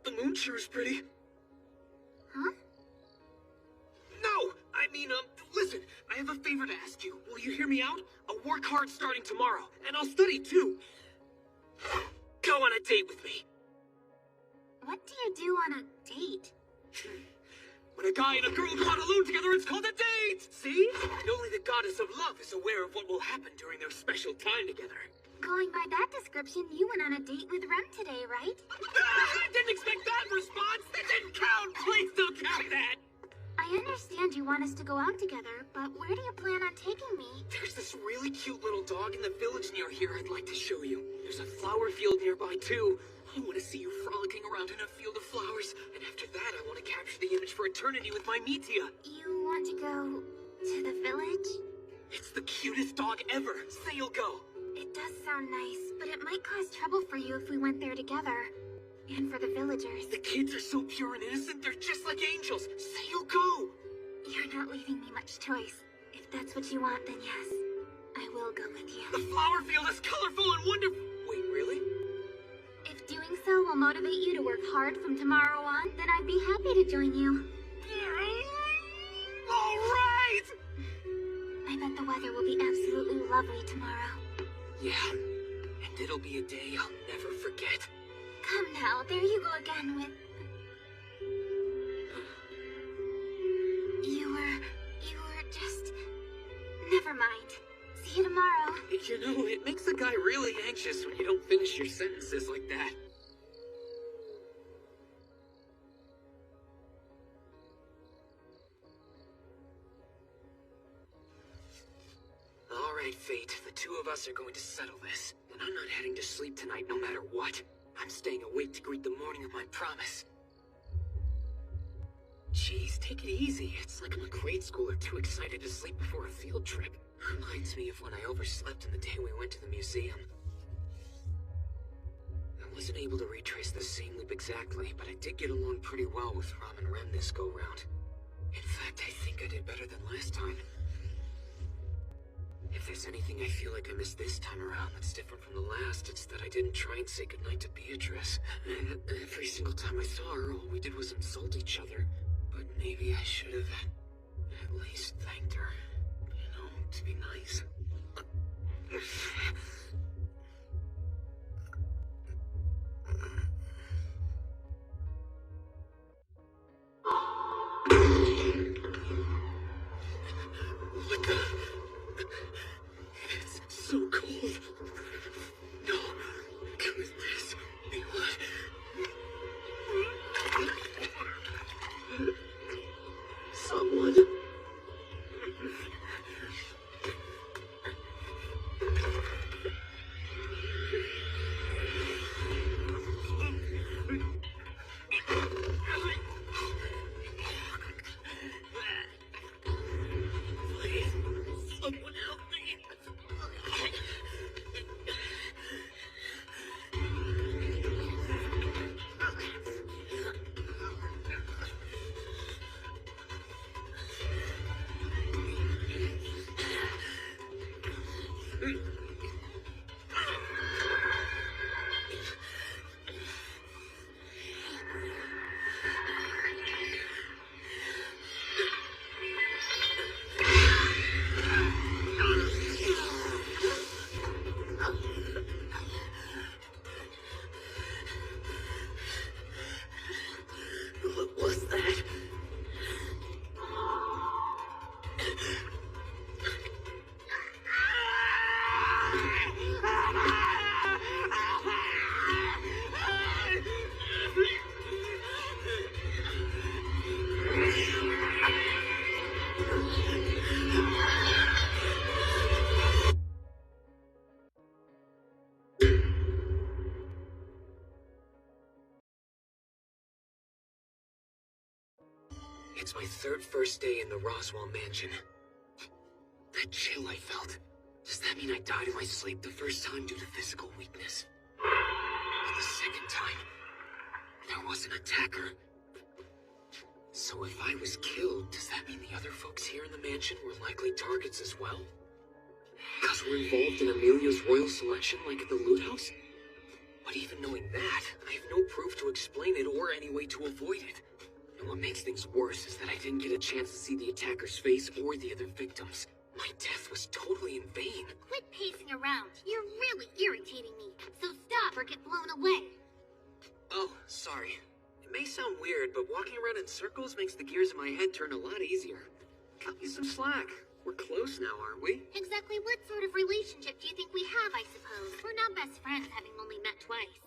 the moon sure is pretty. Huh? No! I mean, listen, I have a favor to ask you. Will you hear me out? I'll work hard starting tomorrow, and I'll study too. Go on a date with me. What do you do on a date? When a guy and a girl go out alone together, it's called a date! See? And only the goddess of love is aware of what will happen during their special time together. Going by that description, you went on a date with Rem today, right? I didn't expect that response! That didn't count! Please don't count that! I understand you want us to go out together, but where do you plan on taking me? There's this really cute little dog in the village near here I'd like to show you. There's a flower field nearby, too. I want to see you frolicking around in a field of flowers, and after that I want to capture the image for eternity with my Metia. You want to go to the village? It's the cutest dog ever. Say you'll go. It does sound nice, but it might cause trouble for you if we went there together. And for the villagers. The kids are so pure and innocent, they're just like angels. Say you'll go. You're not leaving me much choice. If that's what you want, then yes. I will go with you. The flower field is colorful and wonderful. Wait, really? If doing so will motivate you to work hard from tomorrow on, then I'd be happy to join you. All right! I bet the weather will be absolutely lovely tomorrow. Yeah, and it'll be a day I'll never forget. Come now, there you go again with... You were just... Never mind. See you tomorrow. You know, it makes a guy really anxious when you don't finish your sentences like that. All right, Fate, the two of us are going to settle this. And I'm not heading to sleep tonight no matter what. I'm staying awake to greet the morning of my promise. Jeez, take it easy. It's like I'm a grade schooler too excited to sleep before a field trip. Reminds me of when I overslept on the day we went to the museum. I wasn't able to retrace the same loop exactly, but I did get along pretty well with Ram and Rem this go-round. In fact, I think I did better than last time. If there's anything I feel like I missed this time around that's different from the last, it's that I didn't try and say goodnight to Beatrice. Every single time I saw her, all we did was insult each other. But maybe I should have at least thanked her. You know, to be nice. What the? It's so cold. No, could this be what? Someone. Please, someone help me. What was that? It's my first day in the Roswell mansion. That chill I felt. Does that mean I died in my sleep the first time due to physical weakness? And the second time, there was an attacker. So if I was killed, does that mean the other folks here in the mansion were likely targets as well? Because we're involved in Amelia's royal selection like at the loot house? But even knowing that, I have no proof to explain it or any way to avoid it. And what makes things worse is that I didn't get a chance to see the attacker's face or the other victims. My death was totally in vain. Quit pacing around. You're really irritating me. So stop or get blown away. Oh, sorry. It may sound weird, but walking around in circles makes the gears in my head turn a lot easier. Cut me some slack. We're close now, aren't we? Exactly what sort of relationship do you think we have, I suppose? We're not best friends, having only met twice.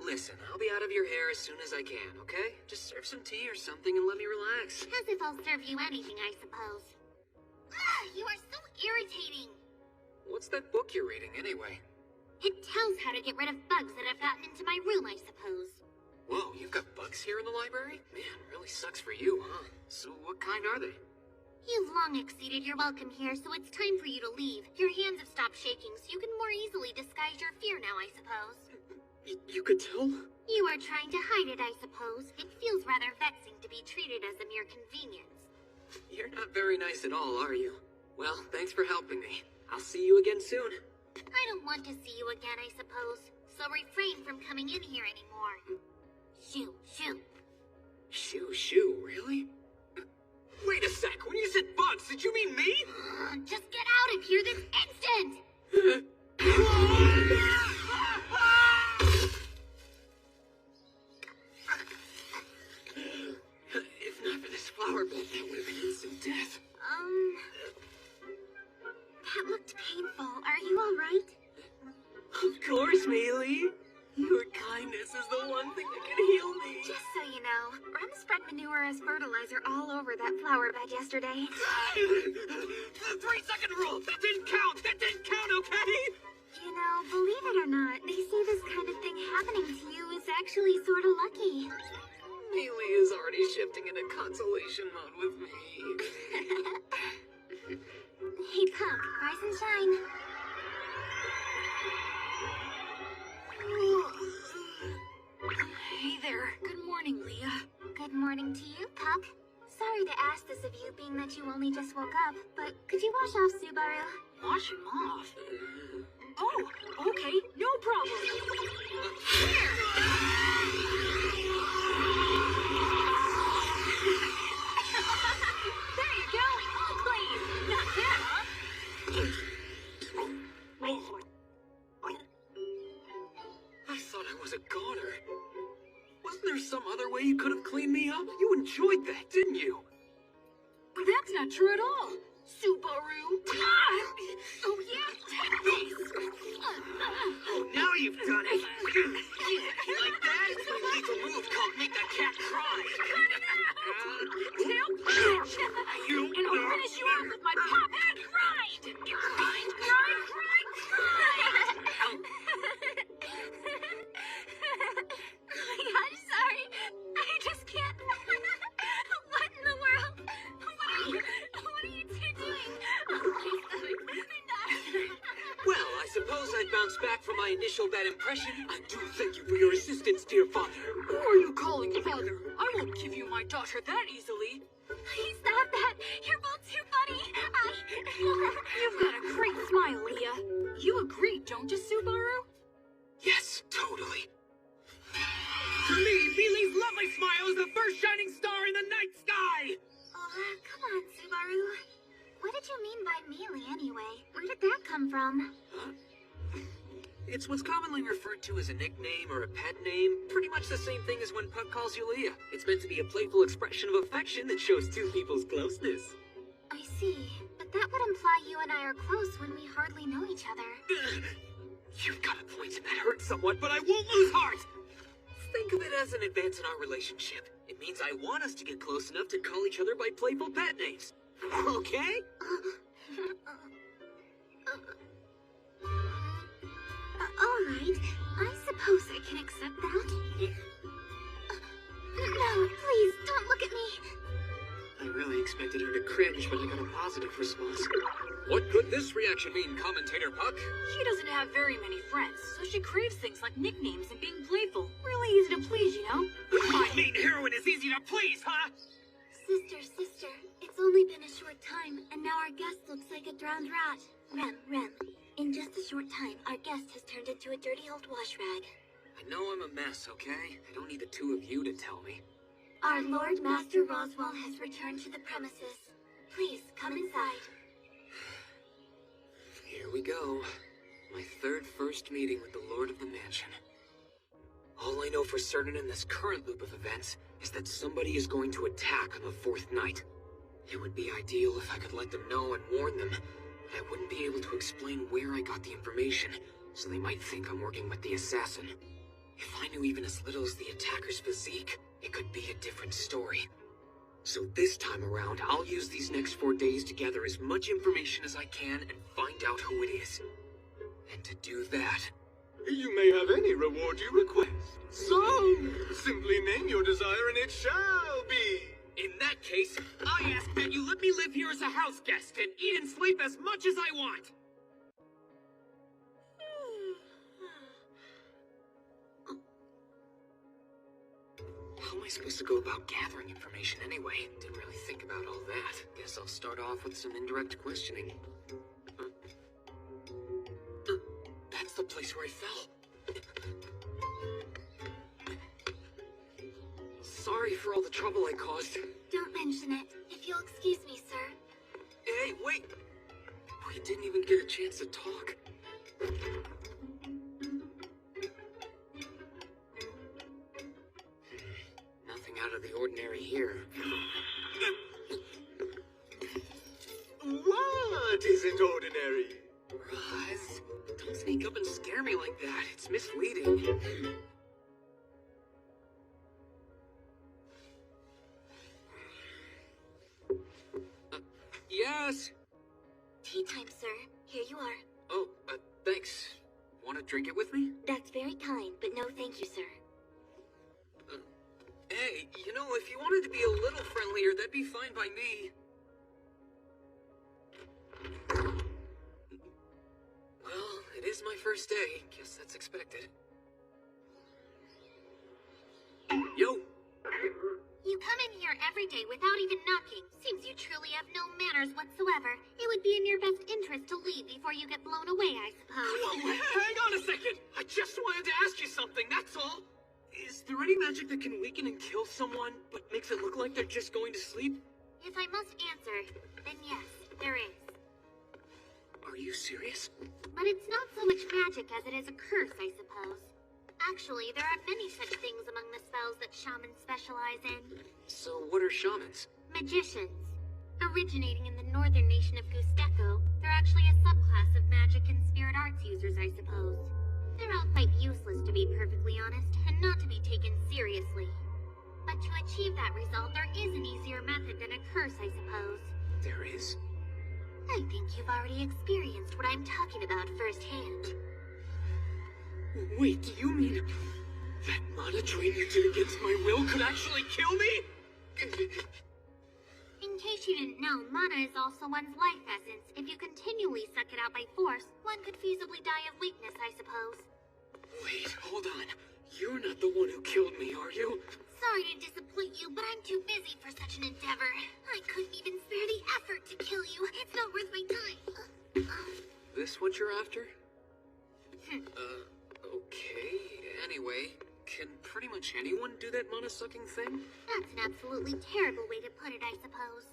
Listen, I'll be out of your hair as soon as I can, okay? Just serve some tea or something and let me relax. As if I'll serve you anything, I suppose. You are so irritating. What's that book you're reading, anyway? It tells how to get rid of bugs that have gotten into my room, I suppose. Whoa, you've got bugs here in the library? Man, really sucks for you, huh? So what kind are they? You've long exceeded your welcome here, so it's time for you to leave. Your hands have stopped shaking, so you can more easily disguise your fear now, I suppose. You could tell? You are trying to hide it, I suppose. It feels rather vexing to be treated as a mere convenience. You're not very nice at all, are you? Well, thanks for helping me. I'll see you again soon. I don't want to see you again, I suppose. So refrain from coming in here anymore. Shoo, shoo. Shoo, shoo, really? Wait a sec, when you said bugs, did you mean me? Just get out of here this instant! If not for this flower bed, that would have been instant death. That looked painful. Are you alright? Of course, Maylee. Your kindness is the one thing that can heal me. Just so you know, Rem spread manure as fertilizer all over that flower bed yesterday. The 3-second rule! That didn't count! That didn't count, okay? You know, believe it or not, they say this kind of thing happening to you is actually sort of lucky. Mealy is already shifting into consolation mode with me. Hey, Puck, rise and shine. Hey there. Good morning, Leah. Good morning to you, Puck. Sorry to ask this of you, being that you only just woke up, but could you wash off Subaru? Wash him off. Oh, okay, no problem. There you go, all clean. Not bad, huh? I thought I was a goner. Wasn't there some other way you could have cleaned me up? You enjoyed that, didn't you? That's not true at all. Subaru. Oh yeah, take this. Oh, now you've done it. Like that? It's my lethal move called Make That Cat Cry. And I'll finish you off with my pop and grind. Grind, grind, grind, grind. I'm sorry. I just can't. What in the world? What are you two doing? Oh, my stomach. Well, I suppose I'd bounce back from my initial bad impression. I do thank you for your assistance, dear father. Who are you calling father? I won't give you my daughter that easily. Please stop that. You're both too funny. You've got a great smile, Leah. You agree, don't you, Subaru? Yes, totally. For me, Mealy's lovely smile is the first shining star in the night sky! Oh, come on, Subaru. What did you mean by melee, anyway? Where did that come from? Huh? It's what's commonly referred to as a nickname or a pet name. Pretty much the same thing as when Puck calls you Leah. It's meant to be a playful expression of affection that shows two people's closeness. I see. But that would imply you and I are close when we hardly know each other. You've got a point, and that hurts somewhat, but I won't lose heart! Think of it as an advance in our relationship. It means I want us to get close enough to call each other by playful pet names. Okay? Alright. I suppose I can accept that. No, please, don't look at me. I really expected her to cringe when I got a positive response. What could this reaction mean, Commentator Puck? She doesn't have very many friends, so she craves things like nicknames and being playful. Really easy to please, you know? My main heroine is easy to please, huh? Sister, it's only been a short time, and now our guest looks like a drowned rat. Rem, in just a short time, our guest has turned into a dirty old wash rag. I know I'm a mess, okay? I don't need the two of you to tell me. Our Lord Master Roswell has returned to the premises. Please, come inside. Here we go. My first meeting with the Lord of the Mansion. All I know for certain in this current loop of events is that somebody is going to attack on the fourth night. It would be ideal if I could let them know and warn them, but I wouldn't be able to explain where I got the information, so they might think I'm working with the assassin. If I knew even as little as the attacker's physique, it could be a different story. So this time around, I'll use these next 4 days to gather as much information as I can and find out who it is. And to do that... You may have any reward you request. So, simply name your desire and it shall be. In that case, I ask that you let me live here as a house guest and eat and sleep as much as I want. How am I supposed to go about gathering information anyway? Didn't really think about all that. Guess I'll start off with some indirect questioning. That's the place where I fell. Sorry for all the trouble I caused. Don't mention it. If you'll excuse me, sir. Hey, wait! We didn't even get a chance to talk. Nothing out of the ordinary here. What isn't ordinary? Roz, don't sneak up and scare me like that. It's misleading. Yes? Tea time, sir. Here you are. Oh, thanks. Want to drink it with me? That's very kind, but no thank you, sir. Hey, you know, if you wanted to be a little friendlier, that'd be fine by me. Well, it is my first day. Guess that's expected. Yo! You come in here every day without even knocking. Seems you truly have no manners whatsoever. It would be in your best interest to leave before you get blown away, I suppose. Whoa, hang on a second! I just wanted to ask you something, that's all! Is there any magic that can weaken and kill someone, but makes it look like they're just going to sleep? If I must answer, then yes, there is. Are you serious? But it's not so much magic as it is a curse, I suppose. Actually, there are many such things among the spells that shamans specialize in. So what are shamans? Magicians. Originating in the northern nation of Gusteko, they're actually a subclass of magic and spirit arts users, I suppose. They're all quite useless, to be perfectly honest, and not to be taken seriously. But to achieve that result, there is an easier method than a curse, I suppose. There is? I think you've already experienced what I'm talking about firsthand. Wait, do you mean that mana drain you did against my will could actually kill me? In case you didn't know, mana is also one's life essence. If you continually suck it out by force, one could feasibly die of weakness, I suppose. Wait, hold on. You're not the one who killed me, are you? Sorry to disappoint you, but I'm too busy for such an endeavor. I couldn't even spare the effort to kill you. It's not worth my time. This what you're after? Okay. Anyway, can pretty much anyone do that mana-sucking thing? That's an absolutely terrible way to put it, I suppose.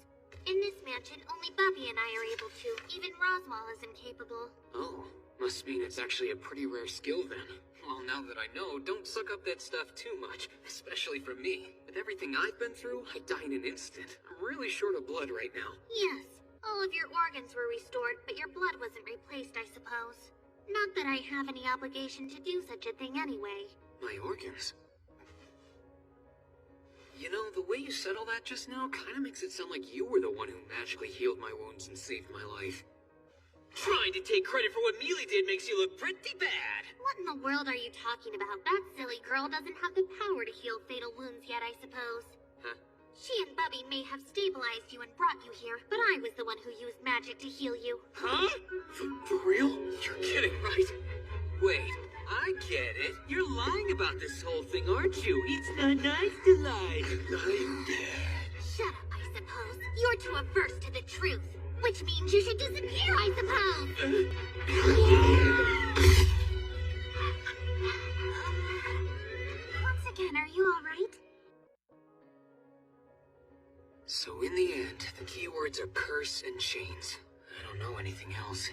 In this mansion, only Bubby and I are able to. Even Rosmal is incapable. Oh, must mean it's actually a pretty rare skill then. Well, now that I know, don't suck up that stuff too much, especially from me. With everything I've been through, I'd die in an instant. I'm really short of blood right now. Yes, all of your organs were restored, but your blood wasn't replaced, I suppose. Not that I have any obligation to do such a thing anyway. My organs? You know, the way you said all that just now kind of makes it sound like you were the one who magically healed my wounds and saved my life. Trying to take credit for what Mealy did makes you look pretty bad. What in the world are you talking about? That silly girl doesn't have the power to heal fatal wounds yet, I suppose. Huh? She and Bubby may have stabilized you and brought you here, but I was the one who used magic to heal you. Huh? For real? You're kidding, right? Wait, I get it. You're lying about this whole thing, aren't you? It's not nice to lie. I'm dead. Shut up, I suppose. You're too averse to the truth. Which means you should disappear, I suppose. Once again, are you all right? So in the end, the keywords are curse and chains. I don't know anything else.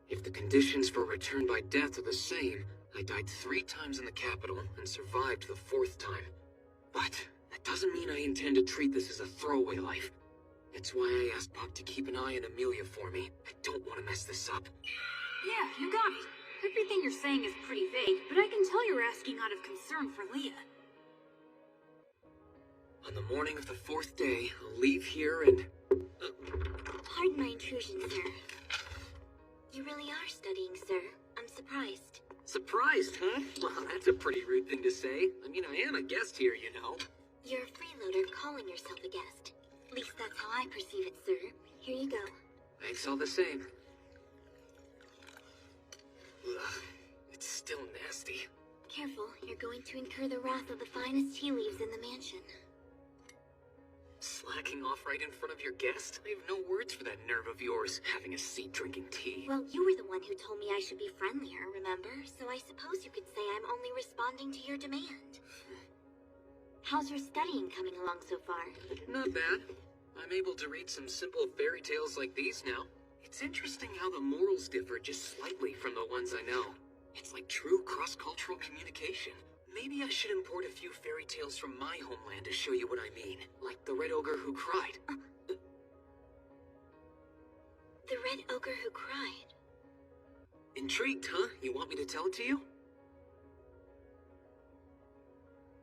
If the conditions for return by death are the same, I died 3 times in the capital and survived the 4th time. But that doesn't mean I intend to treat this as a throwaway life. That's why I asked Puck to keep an eye on Amelia for me. I don't want to mess this up. Yeah, you got it. Everything you're saying is pretty vague, but I can tell you're asking out of concern for Leah. On the morning of the 4th day, I'll leave here and... Pardon my intrusion, sir. You really are studying, sir. I'm surprised. Surprised, huh? Well, that's a pretty rude thing to say. I mean, I am a guest here, you know. You're a freeloader calling yourself a guest. At least that's how I perceive it, sir. Here you go. Thanks all the same. Ugh, it's still nasty. Careful, you're going to incur the wrath of the finest tea leaves in the mansion. Slacking off right in front of your guest? I have no words for that nerve of yours, having a seat drinking tea. Well, you were the one who told me I should be friendlier, remember? So I suppose you could say I'm only responding to your demand. How's your studying coming along so far? Not bad. I'm able to read some simple fairy tales like these now. It's interesting how the morals differ just slightly from the ones I know. It's like true cross-cultural communication. Maybe I should import a few fairy tales from my homeland to show you what I mean. Like the Red Ogre Who Cried. The Red Ogre Who Cried? Intrigued, huh? You want me to tell it to you?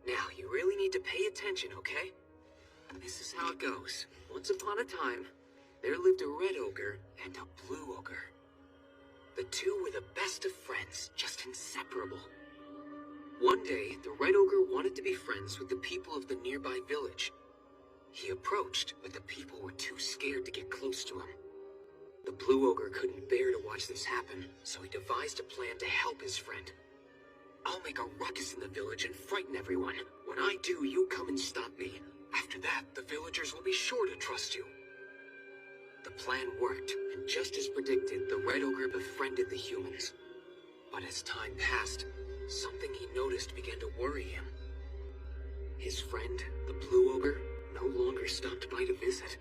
Now, you really need to pay attention, okay? This is how it goes. Once upon a time, there lived a red ogre and a blue ogre. The two were the best of friends, just inseparable. One day, the Red Ogre wanted to be friends with the people of the nearby village. He approached, but the people were too scared to get close to him. The Blue Ogre couldn't bear to watch this happen, so he devised a plan to help his friend. I'll make a ruckus in the village and frighten everyone. When I do, you come and stop me. After that, the villagers will be sure to trust you. The plan worked, and just as predicted, the Red Ogre befriended the humans. But as time passed, something he noticed began to worry him. His friend, the Blue Ogre, no longer stopped by to visit.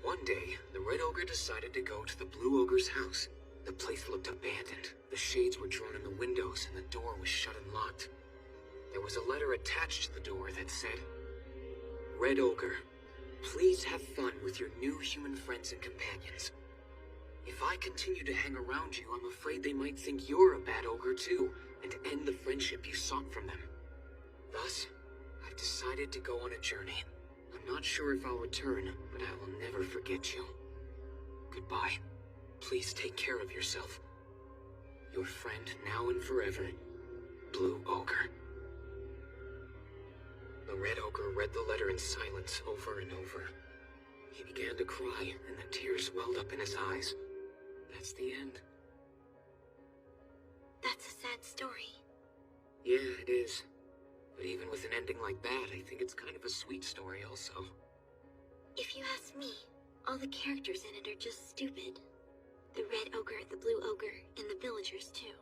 One day, the Red Ogre decided to go to the Blue Ogre's house. The place looked abandoned. The shades were drawn in the windows, and the door was shut and locked. There was a letter attached to the door that said, "Red Ogre, please have fun with your new human friends and companions. If I continue to hang around you, I'm afraid they might think you're a bad ogre too, and end the friendship you sought from them. Thus, I've decided to go on a journey. I'm not sure if I'll return, but I will never forget you. Goodbye. Please take care of yourself. Your friend now and forever, Blue Ogre." The Red Ogre read the letter in silence over and over. He began to cry, and the tears welled up in his eyes. That's the end. That's a sad story. Yeah, it is. But even with an ending like that, I think it's kind of a sweet story also. If you ask me, all the characters in it are just stupid. The Red Ogre, the Blue Ogre, and the villagers too.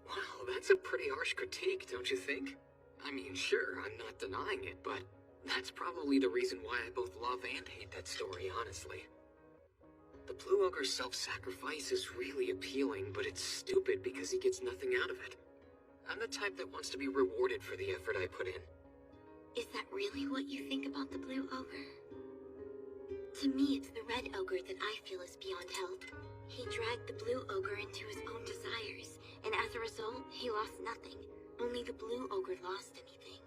Wow, that's a pretty harsh critique, don't you think? I mean, sure, I'm not denying it, but that's probably the reason why I both love and hate that story, honestly. The Blue Ogre's self-sacrifice is really appealing, but it's stupid because he gets nothing out of it. I'm the type that wants to be rewarded for the effort I put in. Is that really what you think about the Blue Ogre? To me, it's the Red Ogre that I feel is beyond help. He dragged the Blue Ogre into his own desires, and as a result, he lost nothing. Only the Blue Ogre lost anything.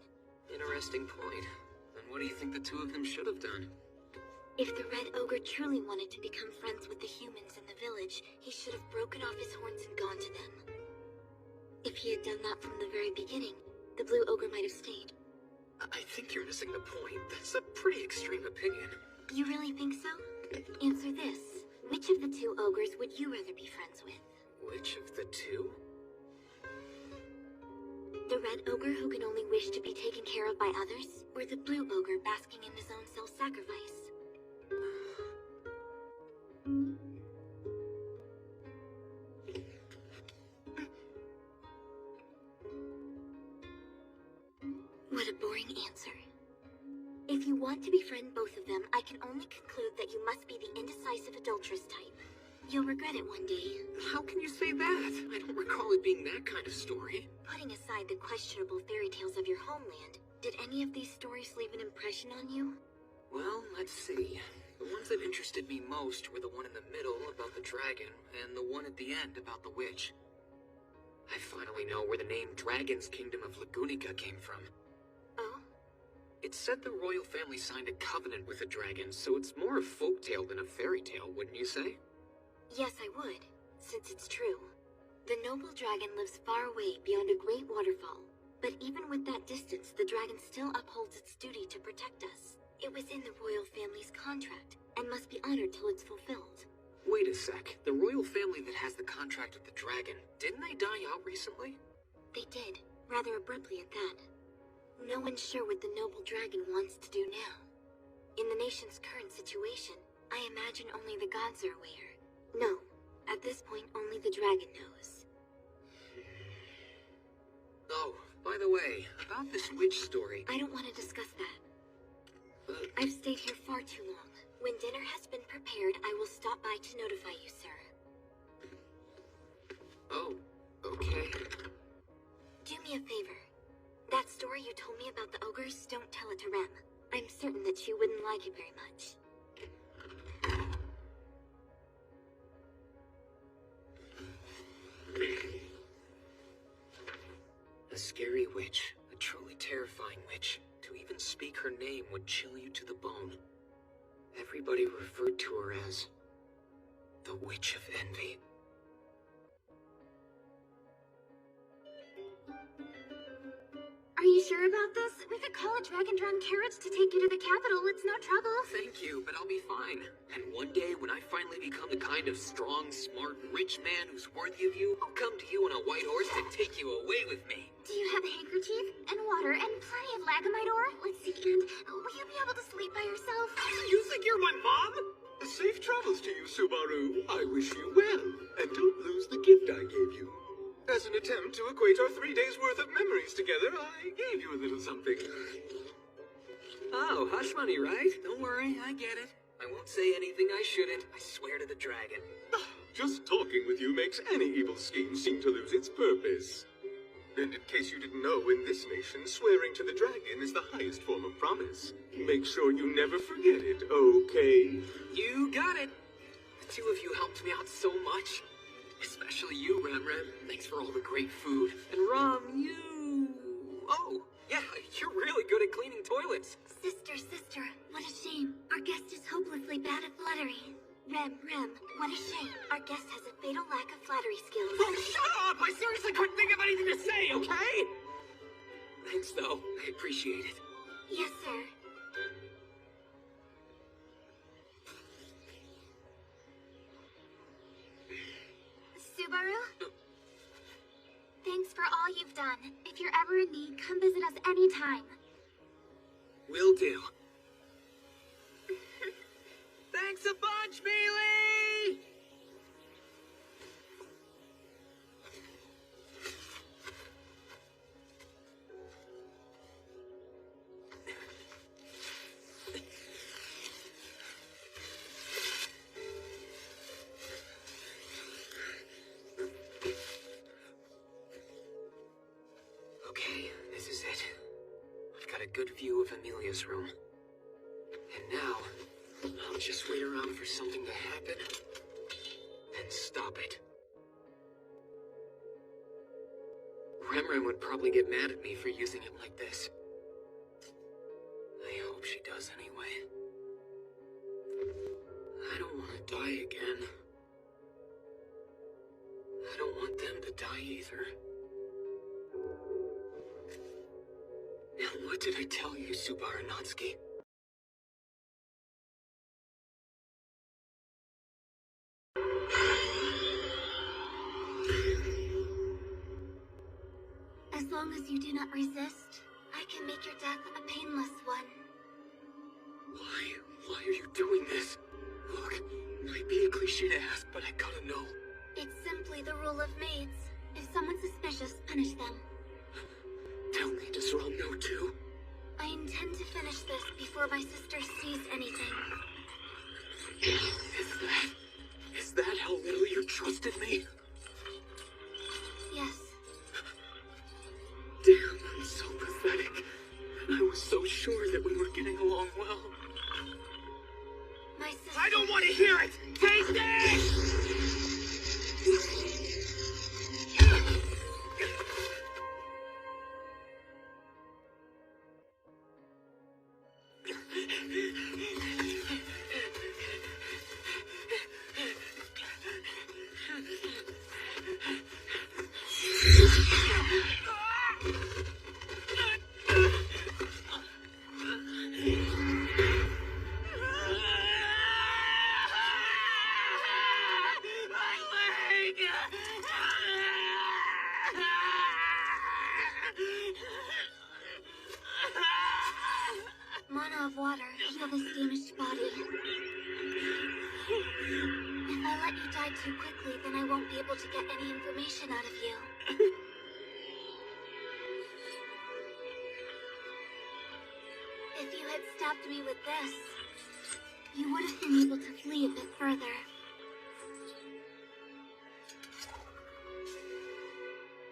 Interesting point. Then what do you think the two of them should have done? If the Red Ogre truly wanted to become friends with the humans in the village, he should have broken off his horns and gone to them. If he had done that from the very beginning, the Blue Ogre might have stayed. I think you're missing the point. That's a pretty extreme opinion. You really think so? Answer this. Which of the two ogres would you rather be friends with? Which of the two? The Red Ogre who can only wish to be taken care of by others? Or the Blue Ogre basking in his own self-sacrifice? What a boring answer. If you want to befriend both of them, I can only conclude that you must be the indecisive adulteress type. You'll regret it one day. How can you say that? I don't recall it being that kind of story. Putting aside the questionable fairy tales of your homeland, did any of these stories leave an impression on you? Well, let's see. The ones that interested me most were the one in the middle about the dragon, and the one at the end about the witch. I finally know where the name Dragon's Kingdom of Lagunica came from. Oh? It said the royal family signed a covenant with a dragon, so it's more a folktale than a fairy tale, wouldn't you say? Yes, I would, since it's true. The noble dragon lives far away beyond a great waterfall, but even with that distance, the dragon still upholds its duty to protect us. It was in the royal family's contract, and must be honored till it's fulfilled. Wait a sec. The royal family that has the contract with the dragon, didn't they die out recently? They did, rather abruptly at that. No one's sure what the noble dragon wants to do now. In the nation's current situation, I imagine only the gods are aware. No, at this point only the dragon knows. Oh, by the way, about this witch story... I don't want to discuss that. I've stayed here far too long. When dinner has been prepared, I will stop by to notify you, sir. Oh, okay. Do me a favor. That story you told me about the ogres, don't tell it to Rem. I'm certain that she wouldn't like it very much. A scary witch, a truly terrifying witch. To even speak her name would chill you to the bone. Everybody referred to her as the Witch of Envy. sure about this? We could call a dragon-drawn carriage to take you to the capital. It's no trouble. Thank you, but I'll be fine. And one day, when I finally become the kind of strong, smart, rich man who's worthy of you, I'll come to you on a white horse and take you away with me. Do you have a handkerchief and water and plenty of lagamite ore? Let's see, and will you be able to sleep by yourself? You think you're my mom? Safe travels to you, Subaru. I wish you well, and don't lose the gift I gave you. As an attempt to equate our 3 days' worth of memories together, I gave you a little something. Oh, hush money, right? Don't worry, I get it. I won't say anything I shouldn't. I swear to the dragon. Just talking with you makes any evil scheme seem to lose its purpose. And in case you didn't know, in this nation, swearing to the dragon is the highest form of promise. Make sure you never forget it, okay? You got it. The two of you helped me out so much. Especially you, Rem. Thanks for all the great food. And Rom, you... Oh, yeah, you're really good at cleaning toilets. Sister, what a shame. Our guest is hopelessly bad at flattery. Rem, what a shame. Our guest has a fatal lack of flattery skills. Oh, shut up! I seriously couldn't think of anything to say, okay? Thanks, though. I appreciate it. Yes, sir. Subaru? Thanks for all you've done. If you're ever in need, come visit us anytime. Will do. Thanks a bunch, Mealy! Okay, this is it. I've got a good view of Amelia's room. And now, I'll just wait around for something to happen and stop it. Rem would probably get mad at me for using it like this. I hope she does anyway. I don't want to die again. I don't want them to die either. Now what did I tell you, Subaru-Natsuki? As long as you do not resist, I can make your death a painless one. Why are you doing this? Look, might be a cliche to ask, but I gotta know. It's simply the rule of maids. If someone's suspicious, punish them. Tell me, does Rom know too? I intend to finish this before my sister sees anything. Is that how little you trusted me? Yes. Damn, I'm so pathetic. I was so sure that we were getting along well. My sister... I don't want to hear it! Taste it! Mana of water, heal this damaged body. If I let you die too quickly, then I won't be able to get any information out of you. If you had stopped me with this, you would have been able to flee a bit further.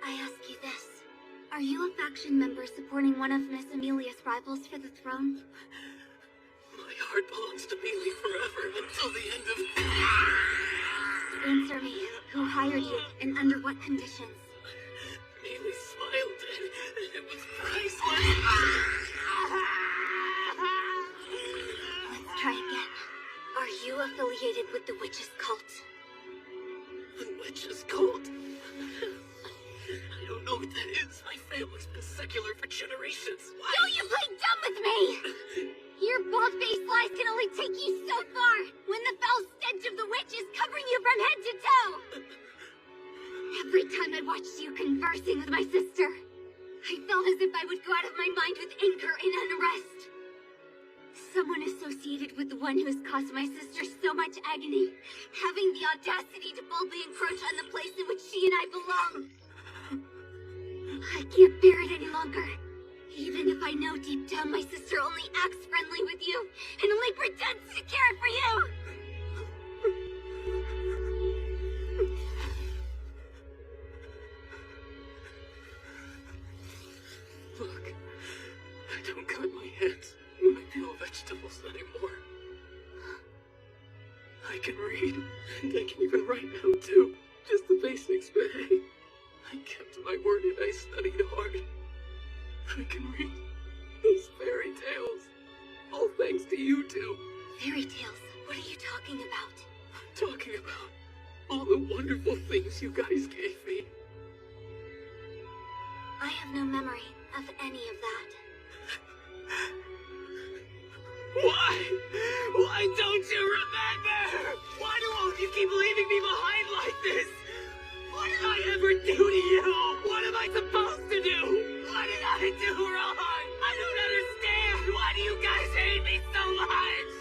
I ask you this. Are you a faction member supporting one of Miss Amelia's rivals for the throne? My heart belongs to Mealy forever until the end of... Answer me. Who hired you and under what conditions? Mealy smiled and it was priceless. Let's try again. Are you affiliated with the witch's cult? The witch's cult? I don't know what that is. My family's been secular for generations. aspirations. Don't you play dumb with me! Your bald-faced lies can only take you so far when the foul stench of the witch is covering you from head to toe! Every time I watched you conversing with my sister, I felt as if I would go out of my mind with anger and unrest. Someone associated with the one who has caused my sister so much agony, having the audacity to boldly encroach on the place in which she and I belong. I can't bear it any longer. Even if I know deep down my sister only acts friendly with you and only pretends to care for you. Look, I don't cut my hands when I peel vegetables anymore. I can read, and I can even write now too. Just the basics, but hey, I kept my word and I studied hard. I can read those fairy tales. All thanks to you two. Fairy tales? What are you talking about? I'm talking about all the wonderful things you guys gave me. I have no memory of any of that. Why? Why don't you remember? Why do all of you keep leaving me behind like this? What did I ever do to you? What am I supposed to do? What did I do wrong? I don't understand. Why do you guys hate me so much?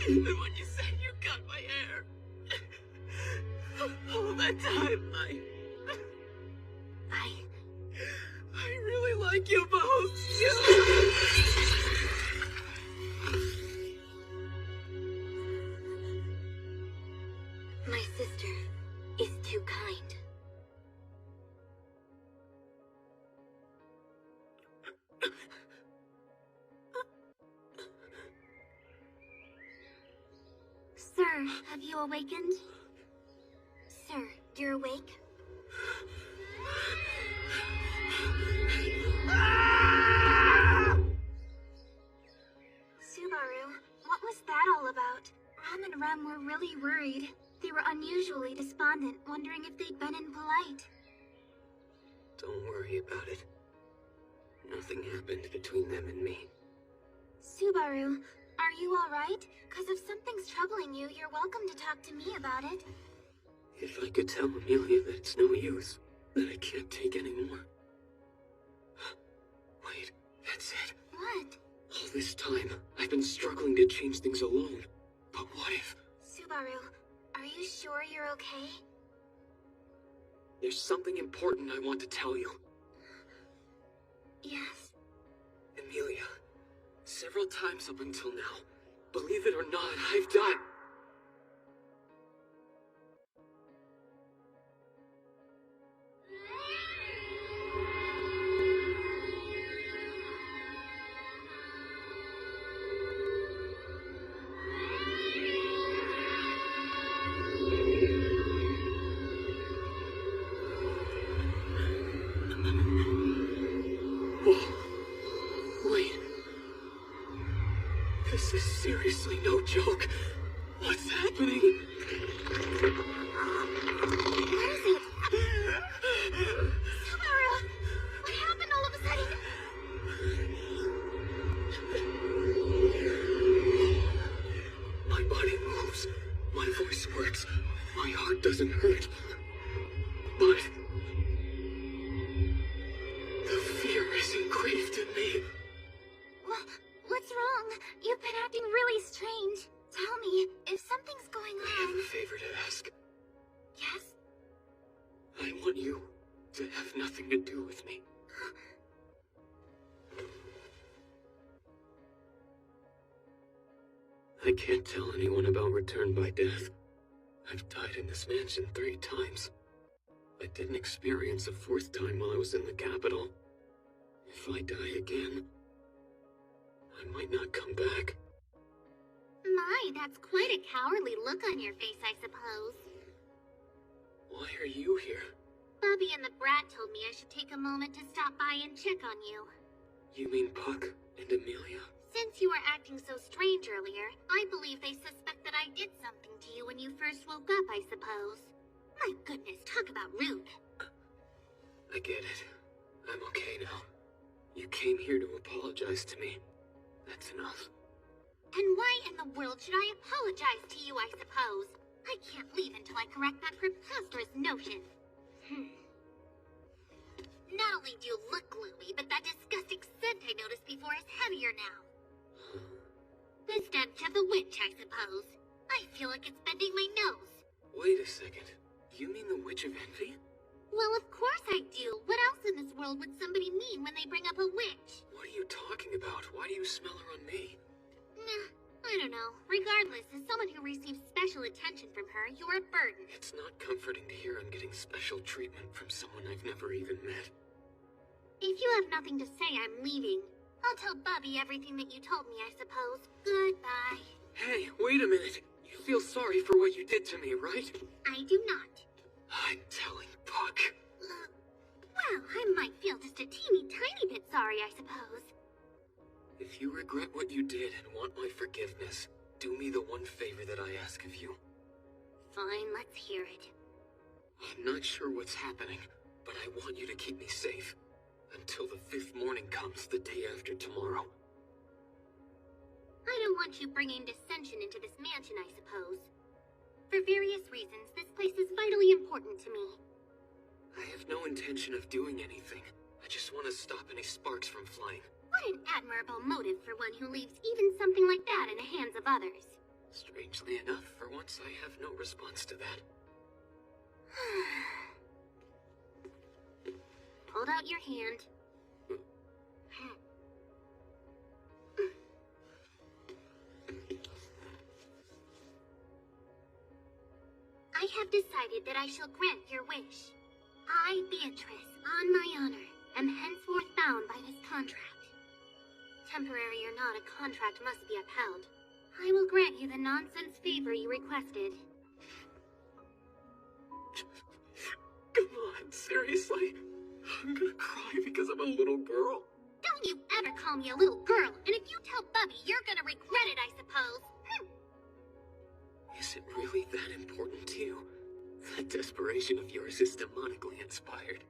Even when you said you cut my hair, all that time, I really like you both. My sister is too kind. Sir, have you awakened? Sir, you're awake? Subaru, what was that all about? Ram and Rem were really worried. They were unusually despondent, wondering if they'd been impolite. Don't worry about it. Nothing happened between them and me. Subaru, are you alright? Cause if something's troubling you, you're welcome to talk to me about it. If I could tell Amelia that it's no use, that I can't take any more. Wait, that's it. What? All this time, I've been struggling to change things alone. But what if... Subaru, are you sure you're okay? There's something important I want to tell you. Yes? Amelia, several times up until now, believe it or not, I've done... This is seriously no joke. What's happening? What is it? Subaru! What happened all of a sudden? My body moves. My voice works. My heart doesn't hurt. But... the fear is engraved in me. What's wrong? You've been acting really strange. Tell me, if something's going I have on... a favor to ask. Yes? I want you to have nothing to do with me. I can't tell anyone about Return by Death. I've died in this mansion 3 times. I didn't experience a 4th time while I was in the capital. If I die again, I might not come back. My, that's quite a cowardly look on your face, I suppose. Why are you here? Bubby and the brat told me I should take a moment to stop by and check on you. You mean Puck and Amelia? Since you were acting so strange earlier, I believe they suspect that I did something to you when you first woke up, I suppose. My goodness, talk about rude. I get it. I'm okay now. You came here to apologize to me. That's enough. And why in the world should I apologize to you, I suppose? I can't leave until I correct that preposterous notion. Not only do you look gloomy, but that disgusting scent I noticed before is heavier now. The stench of the witch, I suppose. I feel like it's bending my nose. Wait a second. You mean the Witch of Envy? Well, of course I do. What else in this world would somebody mean when they bring up a witch? What are you talking about? Why do you smell her on me? Nah, I don't know. Regardless, as someone who receives special attention from her, you're a burden. It's not comforting to hear I'm getting special treatment from someone I've never even met. If you have nothing to say, I'm leaving. I'll tell Bubby everything that you told me, I suppose. Goodbye. Hey, wait a minute. You feel sorry for what you did to me, right? I do not. I'm telling Puck. Well, I might feel just a teeny tiny bit sorry, I suppose. If you regret what you did and want my forgiveness, do me the one favor that I ask of you. Fine, let's hear it. I'm not sure what's happening, but I want you to keep me safe. Until the 5th morning comes the day after tomorrow. I don't want you bringing dissension into this mansion, I suppose. For various reasons, this place is vitally important to me. I have no intention of doing anything. I just want to stop any sparks from flying. What an admirable motive for one who leaves even something like that in the hands of others. Strangely enough, for once I have no response to that. Hold out your hand. I have decided that I shall grant your wish. I, Beatrice, on my honor, am henceforth bound by this contract. Temporary or not, a contract must be upheld. I will grant you the nonsense favor you requested. Come on, seriously? I'm gonna cry because I'm a little girl. Don't you ever call me a little girl, and if you tell Bubby, you're gonna regret it, I suppose. Is it really that important to you? That desperation of yours is demonically inspired.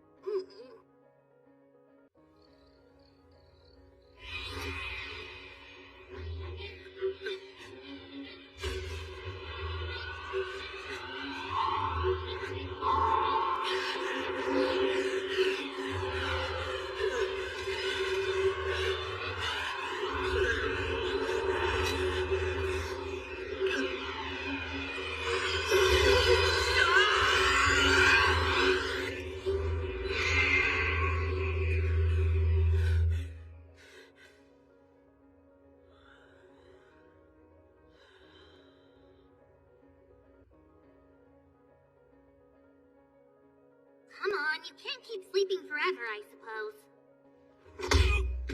Come on, you can't keep sleeping forever, I suppose.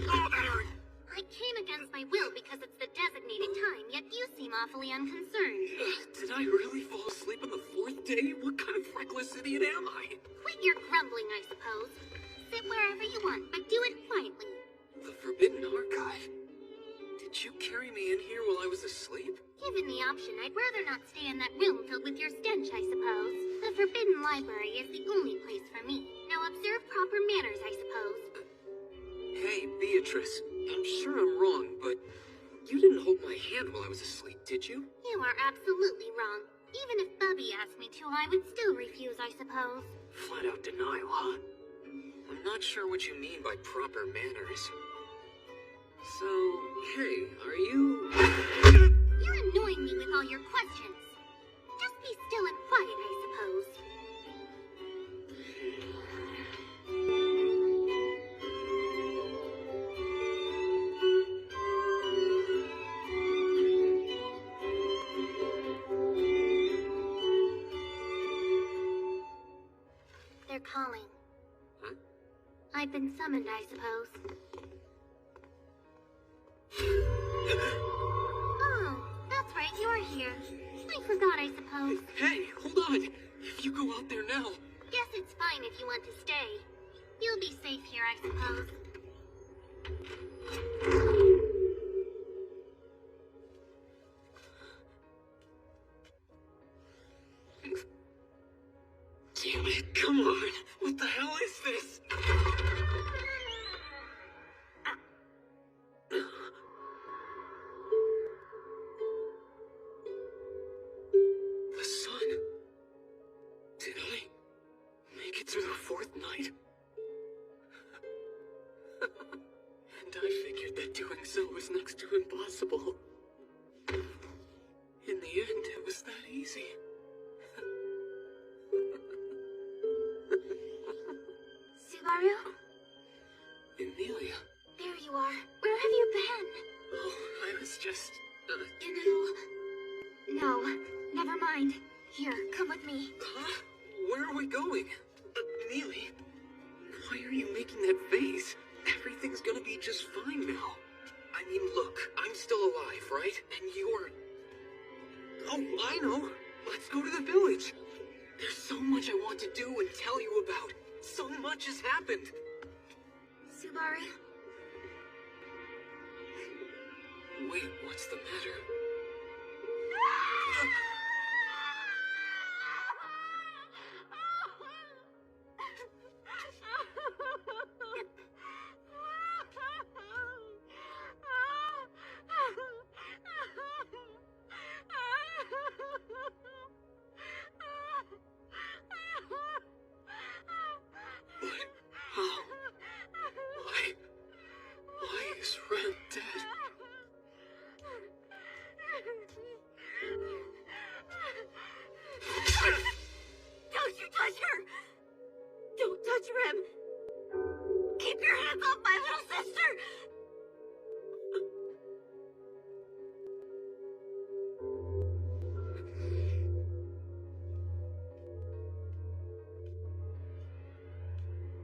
Oh, that hurt! I came against my will because it's the designated time, yet you seem awfully unconcerned. Did I really fall asleep on the 4th day? What kind of reckless idiot am I? Quit your grumbling, I suppose. Sit wherever you want, but do it quietly. The Forbidden Archive? Did you carry me in here while I was asleep? Given the option, I'd rather not stay in that room filled with your stench, I suppose. The Forbidden Library is the only place for me. Now observe proper manners, I suppose. Hey, Beatrice. I'm sure I'm wrong, but you didn't hold my hand while I was asleep, did you? You are absolutely wrong. Even if Bubby asked me to, I would still refuse, I suppose. Flat out denial, huh? I'm not sure what you mean by proper manners. So, hey, are you... You're annoying me with all your questions. Just be still and quiet, I suppose. They're calling. Huh? I've been summoned, I suppose. Oh, that's right, you're here. I forgot, I suppose. Hey, hold on! If you go out there now... Guess it's fine if you want to stay. You'll be safe here, I suppose. Damn it, come on! What the hell is this? fourth night. And I figured that doing so was next to impossible. In the end, it was that easy. Subaru? Emilia. There you are. Where have you been? Oh, I was just... No, never mind. Here, come with me. Huh? Where are we going? Neely, why are you making that face? Everything's gonna be just fine now. I mean, look, I'm still alive, right? And you're... Oh, I know. Let's go to the village. There's so much I want to do and tell you about. So much has happened. Subaru? Wait, what's the matter? Why is Ren dead? Don't you touch her! Don't touch Rem! Keep your hands off my little sister!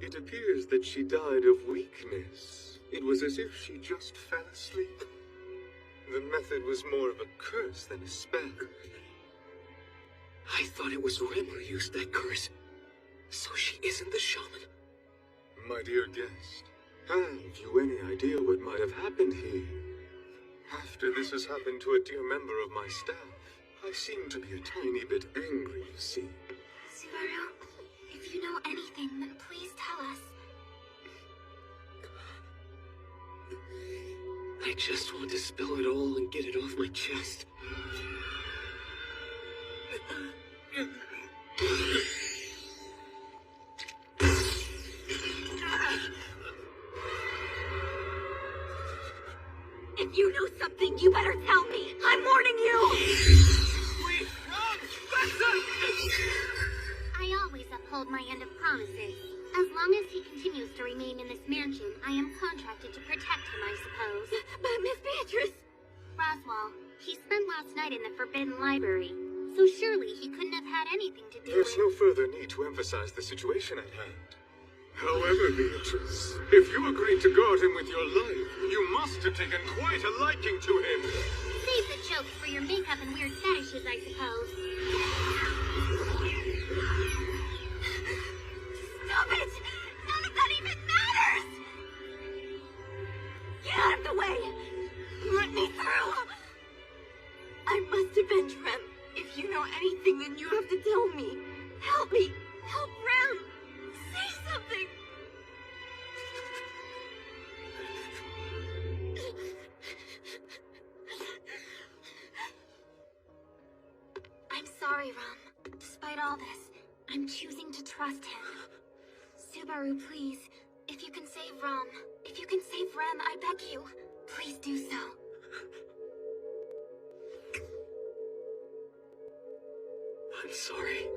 It appears that she died of weakness. It was as if she just fell asleep. The method was more of a curse than a spell. I thought it was Ren who used that curse. So she isn't the shaman. My dear guest, have you any idea what might have happened here? After this has happened to a dear member of my staff, I seem to be a tiny bit angry, you see. Subaru, if you know anything, then please tell us. I just want to spill it all and get it off my chest. If you know something, you better tell me. I'm warning you! Wait, Ron! That's it! I always uphold my end of promises. As long as he continues to remain in this mansion, I am contracted to protect him, I suppose. But Miss Beatrice... Roswell, he spent last night in the Forbidden Library, so surely he couldn't have had anything to do There's with... no further need to emphasize the situation at hand. However, Beatrice, if you agreed to guard him with your life, you must have taken quite a liking to him. Save the jokes for your makeup and weird fetishes, I suppose. Stop it! None of that even matters! Get out of the way! Let me through! I must avenge Rem. If you know anything, then you have to tell me. Help me! Help Rem! Say something! I'm sorry, Ram. Despite all this, I'm choosing to trust him. Subaru, please. If you can save Ram, if you can save Rem, I beg you. Please do so. I'm sorry.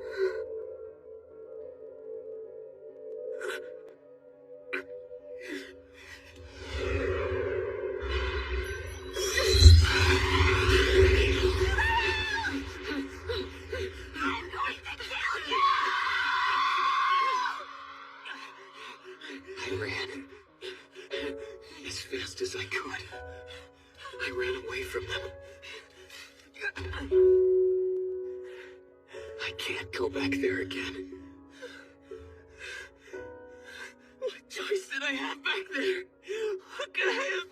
I ran as fast as I could. I ran away from them. I can't go back there again. What choice did I have back there? Look at him!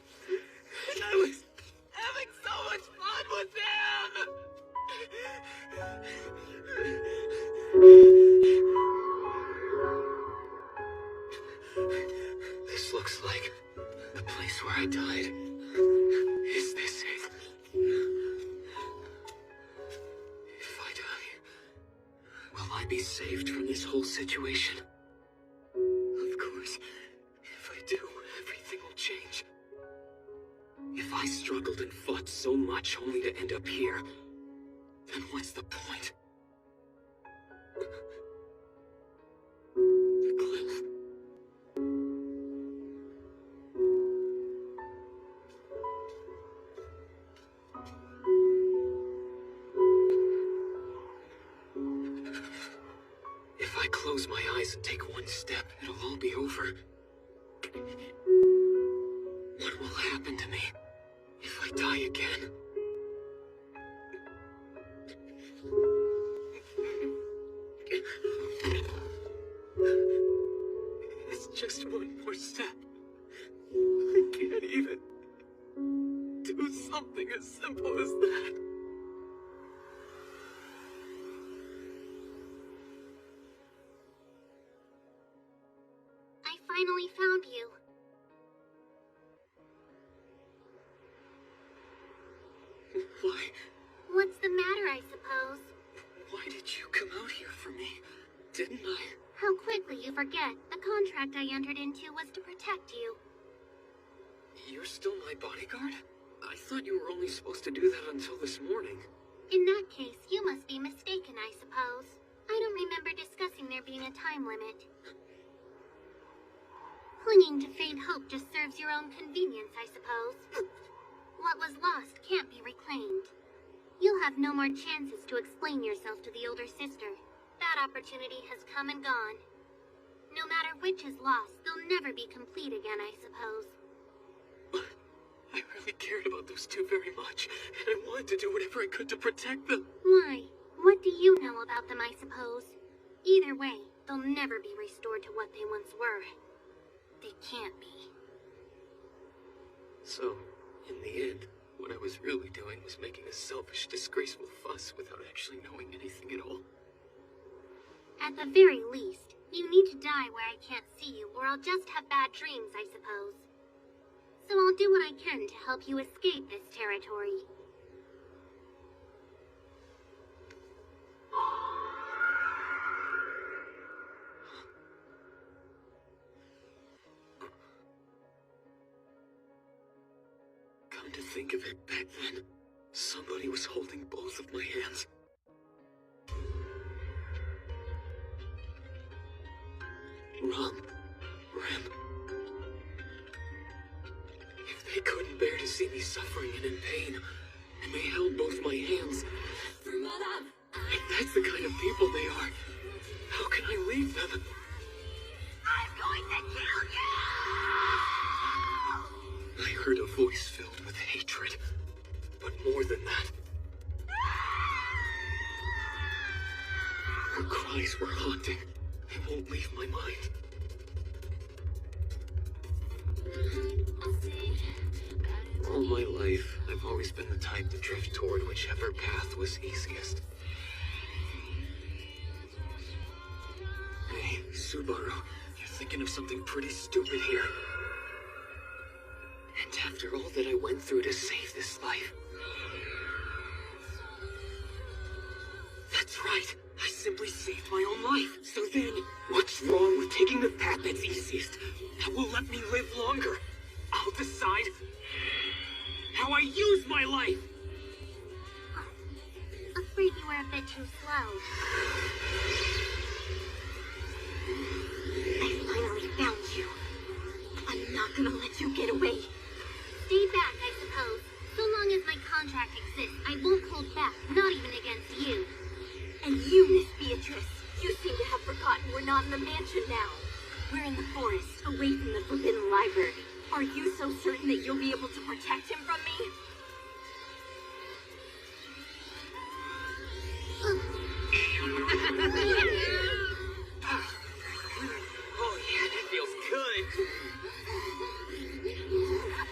And I was having so much fun with him! This looks like the place where I died. Is this it? If I die, will I be saved from this whole situation? much only to end up here, then what's the point? The cliff. If I close my eyes and take one step, it'll all be over. What will happen to me if I die again? It's just one more step. I can't even do something as simple as that. I finally found you. Why? What's the matter, I suppose? Why did you come out here for me? Didn't I? How quickly you forget. The contract I entered into was to protect you. You're still my bodyguard? I thought you were only supposed to do that until this morning. In that case, you must be mistaken, I suppose. I don't remember discussing there being a time limit. Clinging to faint hope just serves your own convenience, I suppose. What was lost can't be reclaimed. You'll have no more chances to explain yourself to the older sister. That opportunity has come and gone. No matter which is lost, they'll never be complete again, I suppose. I really cared about those two very much, and I wanted to do whatever I could to protect them. Why? What do you know about them, I suppose? Either way, they'll never be restored to what they once were. They can't be. So, in the end, what I was really doing was making a selfish, disgraceful fuss without actually knowing anything at all. At the very least, you need to die where I can't see you, or I'll just have bad dreams, I suppose. So I'll do what I can to help you escape this territory. Come to think of it, back then, somebody was holding both of my hands. Ram. If they couldn't bear to see me suffering and in pain, and they held both my hands, if that's the kind of people they are, how can I leave them? I'm going to kill you! I heard a voice filled with hatred, but more than that. Her cries were haunting. They won't leave my mind. All my life, I've always been the type to drift toward whichever path was easiest. Hey, Subaru, you're thinking of something pretty stupid here. And after all that I went through to save this life... That's right, I simply saved my own life. So then, what's wrong with taking the path that's easiest? That will let me live longer. I'll decide how I use my life. Afraid you were a bit too slow. I finally found you. I'm not gonna let you get away. Stay back, I suppose. So long as my contract exists, I won't hold back, not even against you. And you, Miss Beatrice, you seem to have forgotten we're not in the mansion now. We're in the forest, away from the Forbidden Library. Are you so certain that you'll be able to protect him from me? Oh yeah, that feels good.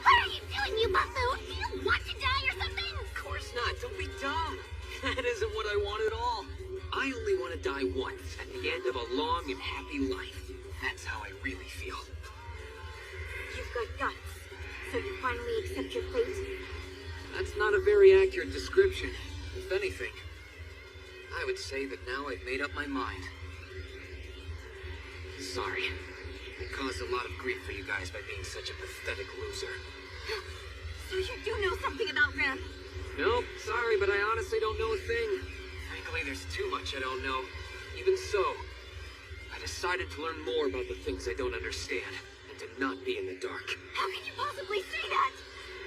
What are you doing, you buffoon? Do you want to die or something? Of course not, don't be dumb. That isn't what I want at all. I only want to die once, at the end of a long and happy life. That's how I really feel. You've got guts, so you finally accept your fate? That's not a very accurate description. If anything, I would say that now I've made up my mind. Sorry. I caused a lot of grief for you guys by being such a pathetic loser. So you do know something about Ram? Nope, sorry, but I honestly don't know a thing. Frankly, there's too much I don't know. Even so, I decided to learn more about the things I don't understand, and to not be in the dark. How can you possibly say that?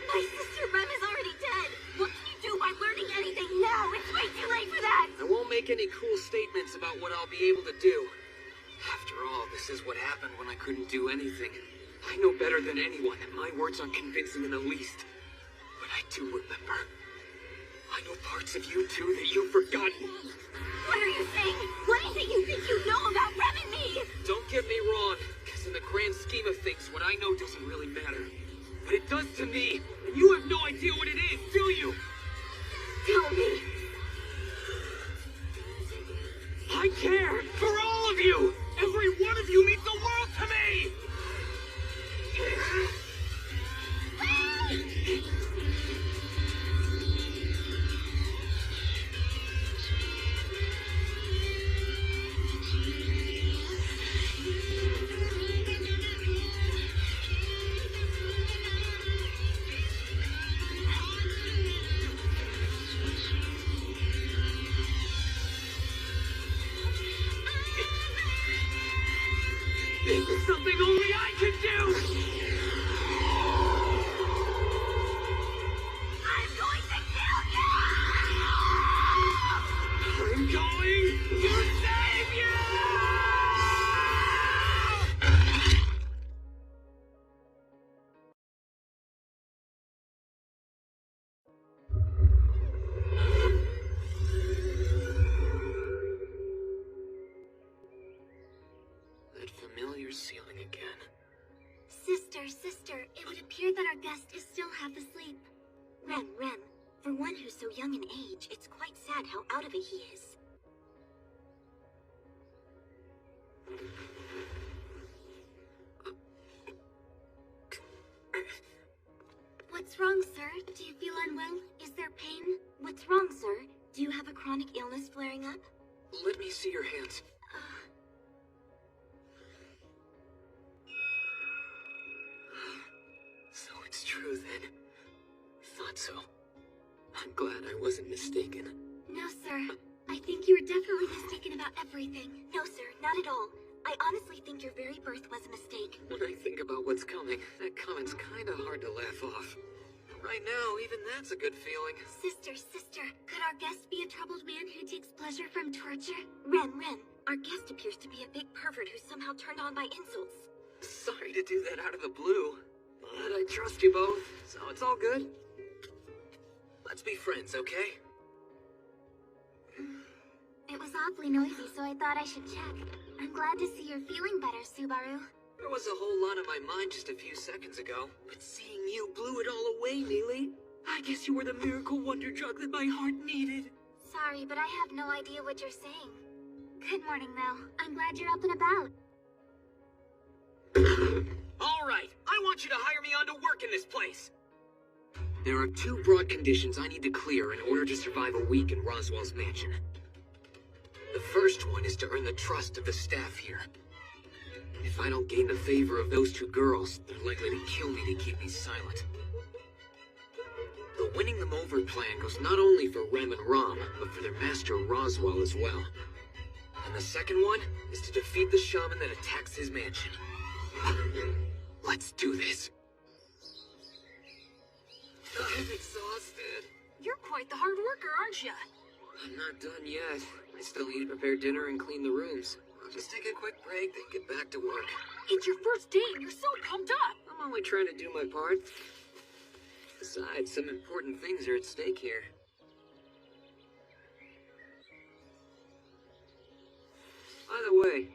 My sister Rem is already dead. What can you do by learning anything now? It's way too late for that. I won't make any cool statements about what I'll be able to do. After all, this is what happened when I couldn't do anything. I know better than anyone that my words aren't convincing in the least. But I do remember. I know parts of you too that you've forgotten. What are you saying? What is it you think you know about Rem and me? Don't get me wrong, because in the grand scheme of things, what I know doesn't really matter. But it does to me, and you have no idea what it is, do you? Tell me. I care for all of you! Every one of you means the world to me! This is something only I can do! I'm going to kill you! I'm going to save you! That familiar ceiling again. Sister, it would appear that our guest is still half asleep. Rem, for one who's so young in age, it's quite sad how out of it he is. What's wrong, sir? Do you feel unwell? Is there pain? What's wrong, sir? Do you have a chronic illness flaring up? Let me see your hands. So it's true then. Thought so. I'm glad I wasn't mistaken. No, sir. I think you were definitely mistaken about everything. No, sir, not at all. I honestly think your very birth was a mistake. When I think about what's coming, that comment's kinda hard to laugh off. Right now, even that's a good feeling. Sister, could our guest be a troubled man who takes pleasure from torture? Ren, our guest appears to be a big pervert who's somehow turned on by insults. Sorry to do that out of the blue, but I trust you both, so it's all good. Let's be friends, okay? It was awfully noisy, so I thought I should check. I'm glad to see you're feeling better, Subaru. There was a whole lot on my mind just a few seconds ago, but seeing you blew it all away, Neely. I guess you were the miracle wonder drug that my heart needed. Sorry, but I have no idea what you're saying. Good morning, though. I'm glad you're up and about. All right, I want you to hire me on to work in this place. There are two broad conditions I need to clear in order to survive a week in Roswell's mansion. The first one is to earn the trust of the staff here. If I don't gain the favor of those two girls, they're likely to kill me to keep me silent. The winning them over plan goes not only for Rem and Rom, but for their master Roswell as well. And the second one is to defeat the shaman that attacks his mansion. Let's do this. I'm exhausted. You're quite the hard worker, aren't you? I'm not done yet. I still need to prepare dinner and clean the rooms. I'll just take a quick break, then get back to work. It's your first date and you're so pumped up. I'm only trying to do my part. Besides, some important things are at stake here. By the way,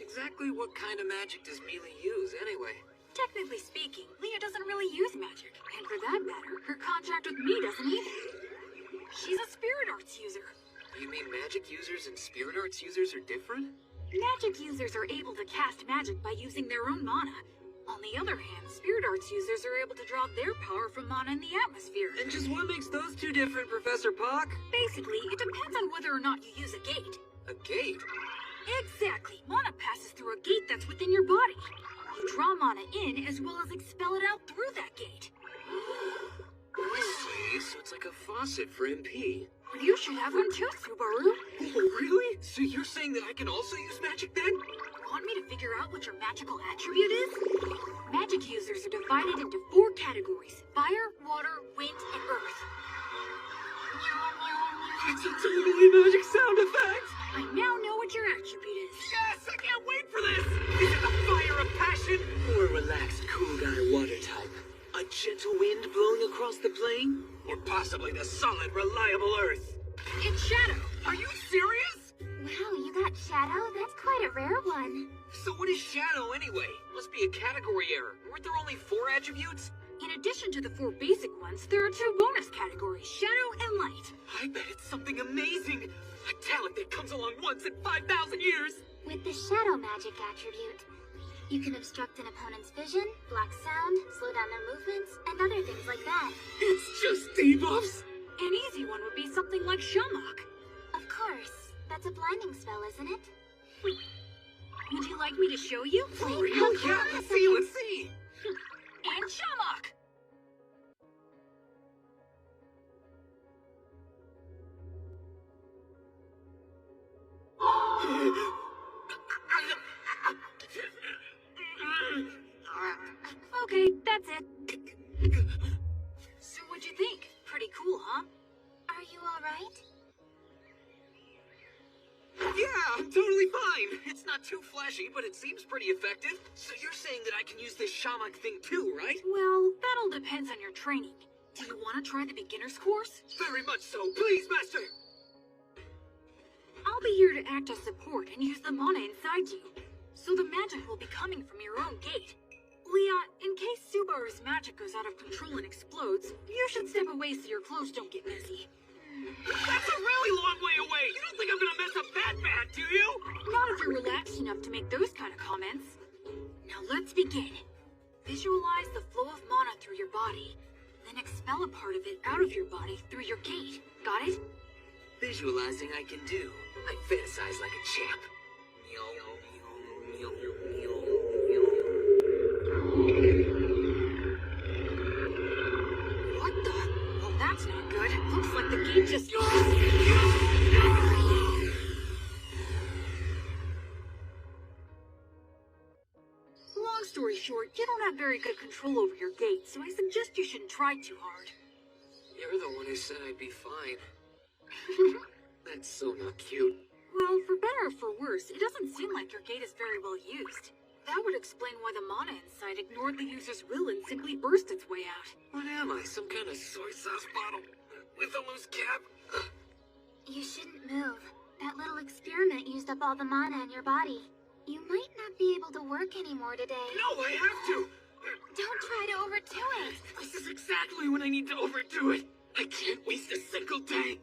exactly what kind of magic does Mealy use, anyway? Technically speaking, Leah doesn't really use magic. And for that matter, her contract with me doesn't either. She's a spirit arts user. You mean magic users and spirit arts users are different? Magic users are able to cast magic by using their own mana. On the other hand, spirit arts users are able to draw their power from mana in the atmosphere. And just what makes those two different, Professor Pock? Basically, it depends on whether or not you use a gate. A gate? Exactly. Mana passes through a gate that's within your body. You draw mana in as well as expel it out through that gate. I see, so it's like a faucet for MP. You should have one too, Subaru. Oh, really? So you're saying that I can also use magic then? Want me to figure out what your magical attribute is? Magic users are divided into 4 categories: fire, water, wind, and earth. That's a totally magic sound effect! I now know what your attribute is. Yes, I can't wait for this! Is it the fire of passion? Or a relaxed, cool guy water type? A gentle wind blowing across the plain? Or possibly the solid, reliable earth? It's Shadow. Are you serious? Wow, you got Shadow? That's quite a rare one. So what is shadow anyway? Must be a category error. Weren't there only 4 attributes? In addition to the 4 basic ones, there are 2 bonus categories, Shadow and Light. I bet it's something amazing. A talent that comes along once in 5,000 years. With the Shadow magic attribute, you can obstruct an opponent's vision, block sound, slow down their movements, and other things like that. It's just debuffs? An easy one would be something like Shamrock. Of course. That's a blinding spell, isn't it? Would you like me to show you? For real? Yeah, let's see. And Shamrock! Okay, that's it. So what'd you think? Pretty cool, huh? Are you alright? Yeah, I'm totally fine. It's not too flashy, but it seems pretty effective. So you're saying that I can use this shamak thing too, right? Well, that all depends on your training. Do you want to try the beginner's course? Very much so. Please, Master. I'll be here to act as support and use the mana inside you. So the magic will be coming from your own gate. Leah, in case Subaru's magic goes out of control and explodes, you should step away so your clothes don't get messy. That's a really long way away. You don't think I'm gonna mess up that bad, do you? Not if you're relaxed enough to make those kind of comments. Now let's begin. Visualize the flow of mana through your body, then expel a part of it out of your body through your gate. Got it? Visualizing I can do. I fantasize like a champ. What the? Well, that's not good. Looks like the gate just... Long story short, you don't have very good control over your gate, so I suggest you shouldn't try too hard. You're the one who said I'd be fine. That's so not cute. Well, for better or for worse, it doesn't seem like your gate is very well used. That would explain why the mana inside ignored the user's will and simply burst its way out. What am I, some kind of soy sauce bottle? With a loose cap? You shouldn't move. That little experiment used up all the mana in your body. You might not be able to work anymore today. No, I have to! Don't try to overdo it. This is exactly when I need to overdo it. I can't waste a single day.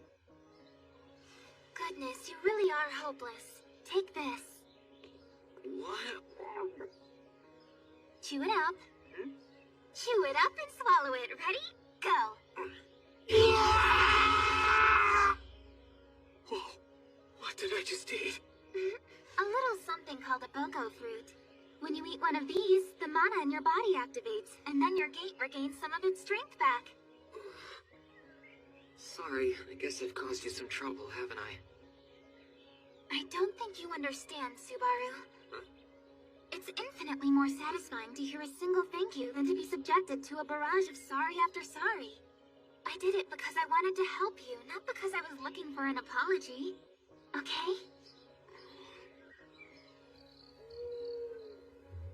Goodness, you really are hopeless. Take this. What? Chew it up. Chew it up and swallow it. Ready? Go. Whoa, what did I just eat? A little something called a boko fruit. When you eat one of these, the mana in your body activates, and then your gate regains some of its strength back. Sorry, I guess I've caused you some trouble, haven't I? I don't think you understand, Subaru. It's infinitely more satisfying to hear a single thank you than to be subjected to a barrage of sorry after sorry. I did it because I wanted to help you, not because I was looking for an apology. Okay?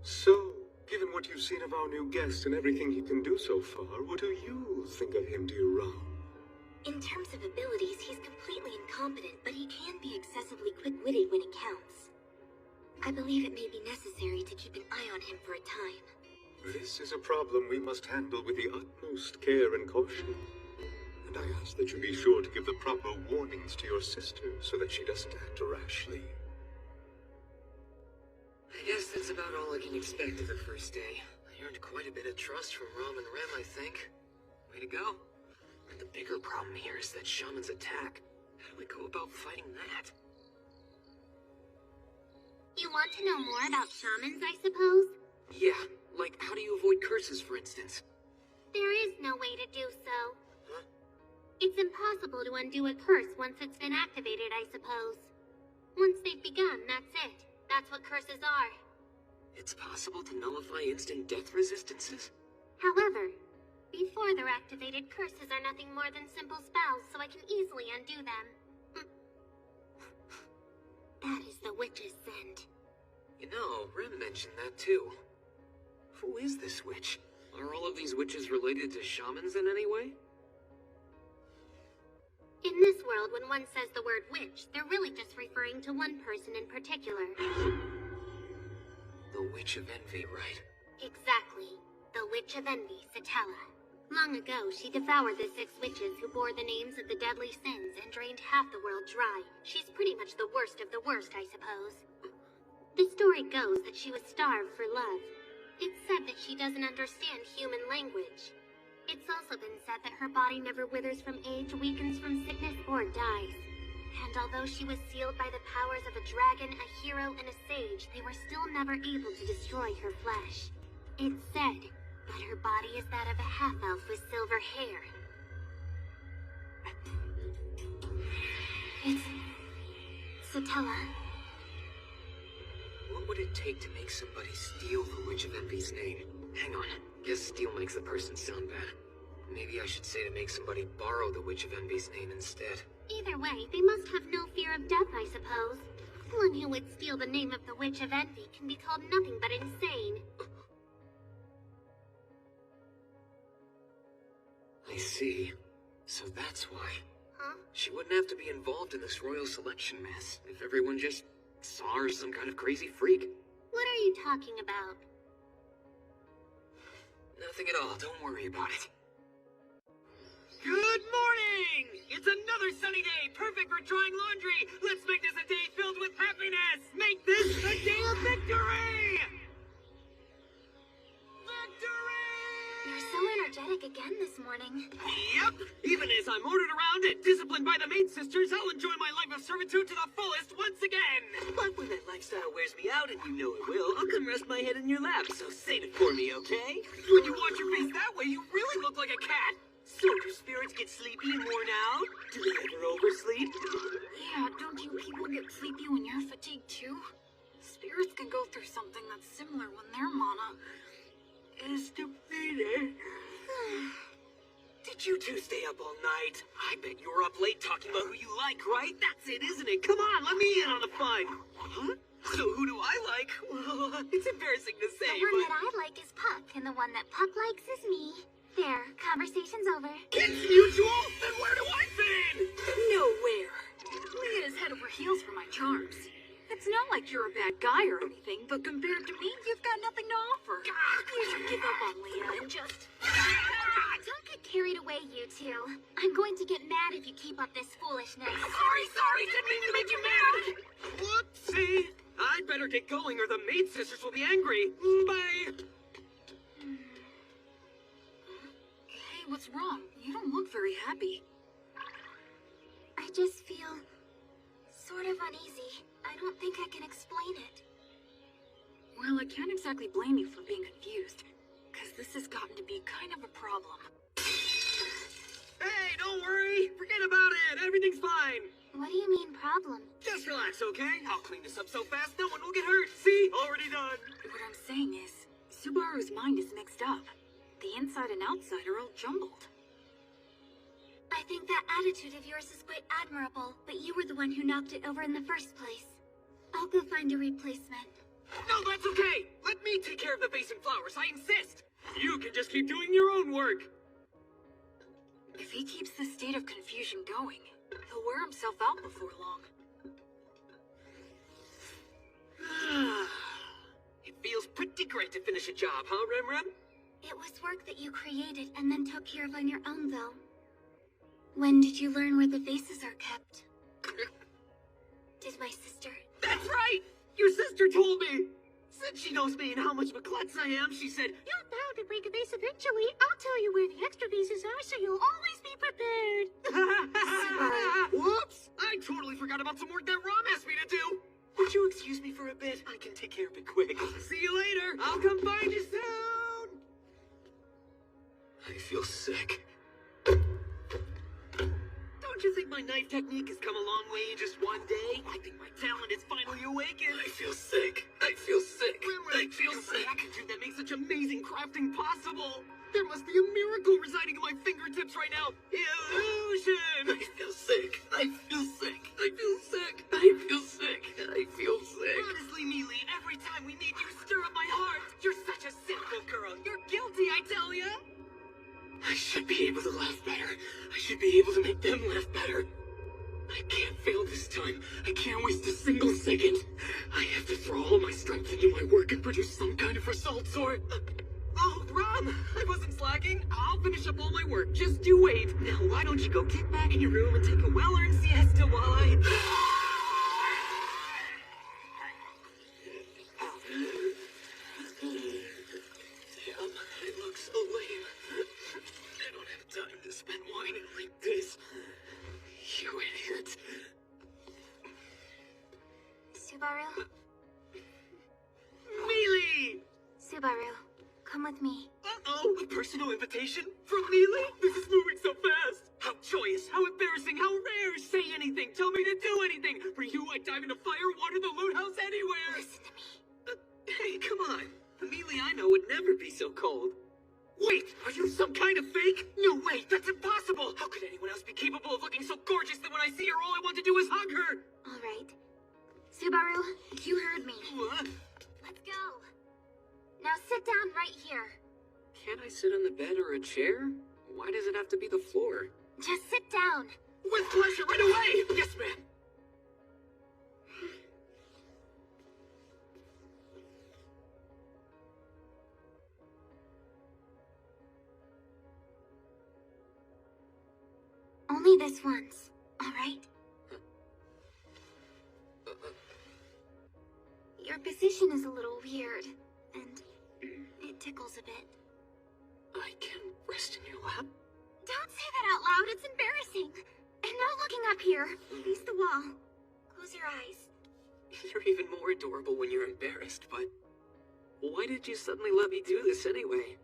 So, given what you've seen of our new guest and everything he can do so far, what do you think of him, dear Ram? In terms of abilities, he's completely incompetent, but he can be excessively quick-witted when it counts. I believe it may be necessary to keep an eye on him for a time. This is a problem we must handle with the utmost care and caution. And I ask that you be sure to give the proper warnings to your sister so that she doesn't act rashly. I guess that's about all I can expect of the first day. I earned quite a bit of trust from Rom and Rem, I think. Way to go. But the bigger problem here is that Shaman's attack. How do we go about fighting that? You want to know more about shamans, I suppose? Yeah, like how do you avoid curses, for instance? There is no way to do so. Huh? It's impossible to undo a curse once it's been activated, I suppose. Once they've begun, that's it. That's what curses are. It's possible to nullify instant death resistances? However, before they're activated, curses are nothing more than simple spells, so I can easily undo them. That is the witch's scent. You know, Rem mentioned that too. Who is this witch? Are all of these witches related to shamans in any way? In this world, when one says the word witch, they're really just referring to one person in particular. The Witch of Envy, right? Exactly. The Witch of Envy, Satella. Long ago, she devoured the 6 witches who bore the names of the deadly sins and drained half the world dry. She's pretty much the worst of the worst, I suppose. The story goes that she was starved for love. It's said that she doesn't understand human language. It's also been said that her body never withers from age, weakens from sickness, or dies. And although she was sealed by the powers of a dragon, a hero, and a sage, they were still never able to destroy her flesh. It's said that her body is that of a half-elf with silver hair. It's Satella. What would it take to make somebody steal the Witch of Envy's name? Hang on. Guess steal makes the person sound bad. Maybe I should say to make somebody borrow the Witch of Envy's name instead. Either way, they must have no fear of death, I suppose. One who would steal the name of the Witch of Envy can be called nothing but insane. I see. So that's why. Huh? She wouldn't have to be involved in this royal selection mess if everyone just saw her as some kind of crazy freak. What are you talking about? Nothing at all. Don't worry about it. Good morning! It's another sunny day, perfect for drying laundry. Let's make this a day filled with happiness. Make this a day of victory! Victory! You're so energetic again this morning. Yep. Even as I'm ordered around and disciplined by the maid sisters, I'll enjoy my life of servitude to the fullest once again. But when that lifestyle wears me out, and you know it will, I'll come rest my head in your lap, so save it for me, okay? When you watch your face that way, you really look like a cat. So do spirits get sleepy and worn out? Do they ever oversleep? Yeah, don't you people get sleepy when you're fatigued too? Spirits can go through something that's similar when their mana is depleted. Did you two stay up all night? I bet you were up late talking about who you like, right? That's it, isn't it? Come on, let me in on the fun. Huh? So who do I like? Well, it's embarrassing to say, The one but... that I like is Puck, and the one that Puck likes is me. There, conversation's over. It's mutual? Then where do I fit in? Nowhere. Leah's head over heels for my charms. It's not like you're a bad guy or anything, but compared to me, you've got nothing to offer. You should give up on Leah and just... Don't get carried away, you two. I'm going to get mad if you keep up this foolishness. Sorry, didn't mean to make you mad. Whoopsie! I'd better get going or the maid sisters will be angry. Bye! Hey, what's wrong? You don't look very happy. I just feel sort of uneasy. I don't think I can explain it. Well, I can't exactly blame you for being confused, because this has gotten to be kind of a problem. Hey, don't worry. Forget about it. Everything's fine. What do you mean, problem? Just relax, okay? I'll clean this up so fast no one will get hurt. See? Already done. What I'm saying is, Subaru's mind is mixed up. The inside and outside are all jumbled. I think that attitude of yours is quite admirable, but you were the one who knocked it over in the first place. I'll go find a replacement. No, that's okay. Let me take care of the vase and flowers. I insist. You can just keep doing your own work. If he keeps this state of confusion going, he'll wear himself out before long. It feels pretty great to finish a job, huh, Rem Rem? It was work that you created and then took care of on your own, though. When did you learn where the vases are kept? Did my sister? That's right! Your sister told me! Since she knows me and how much of a klutz I am, she said, You're bound to break a vase eventually. I'll tell you where the extra vases are so you'll always be prepared. Whoops! I totally forgot about some work that Rom asked me to do! Would you excuse me for a bit? I can take care of it quick. See you later! I'll come find you soon! I I feel sick. Don't you think my knife technique has come a long way in just one day? I think my talent is finally awakened. I feel sick. I feel sick. I feel There's sick. an attitude that makes such amazing crafting possible. There must be a miracle residing in my fingertips right now. Illusion! I feel sick. I feel sick. I feel sick. I feel sick. I feel sick. Honestly, Mealy, every time we meet you stir up my heart. You're such a simple girl. You're guilty, I tell ya. I should be able to laugh better. I should be able to make them laugh better. I can't fail this time. I can't waste a single second. I have to throw all my strength into my work and produce some kind of results or... Oh, Rom, I wasn't slacking. I'll finish up all my work. Just you wait. Now, why don't you go get back in your room and take a well-earned siesta while I... Damn, I look so lame. I don't have time to spend whining like this. You idiot. Subaru? Mealy! Subaru, come with me. Uh-oh, a personal invitation? From Mealy? This is moving so fast. How joyous, how embarrassing, how rare. Say anything, tell me to do anything. For you, I'd dive into fire, water, the loot house, anywhere. Listen to me. Hey, come on. The Mealy I know would never be so cold. Wait, are you some kind of fake? No way, that's impossible. How could anyone else be capable of looking so gorgeous that when I see her, all I want to do is hug her? All right. Subaru, you heard me. What? Let's go. Now sit down right here. Can't I sit on the bed or a chair? Why does it have to be the floor? Just sit down. With pleasure, right away! Yes, ma'am. Only this once, all right? Your position is a little weird, and it tickles a bit. I can rest in your lap? Don't say that out loud, it's embarrassing. And no looking up here. Face the wall. Close your eyes. You're even more adorable when you're embarrassed, but... Why did you suddenly let me do this anyway?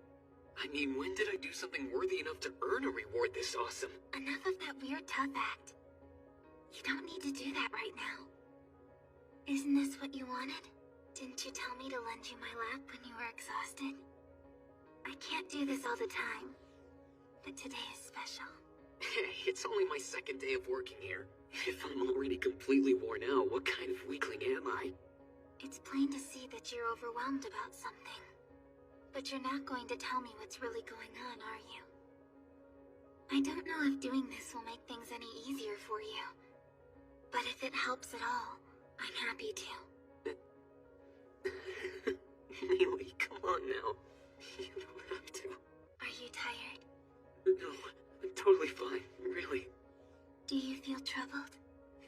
I mean, when did I do something worthy enough to earn a reward this awesome? Enough of that weird tough act. You don't need to do that right now. Isn't this what you wanted? Didn't you tell me to lend you my lap when you were exhausted? I can't do this all the time, but today is special. Hey, it's only my second day of working here. If I'm already completely worn out, what kind of weakling am I? It's plain to see that you're overwhelmed about something. But you're not going to tell me what's really going on, are you? I don't know if doing this will make things any easier for you. But if it helps at all, I'm happy to. Mealy, come on now. You don't have to. Are you tired? No, I'm totally fine, really. Do you feel troubled?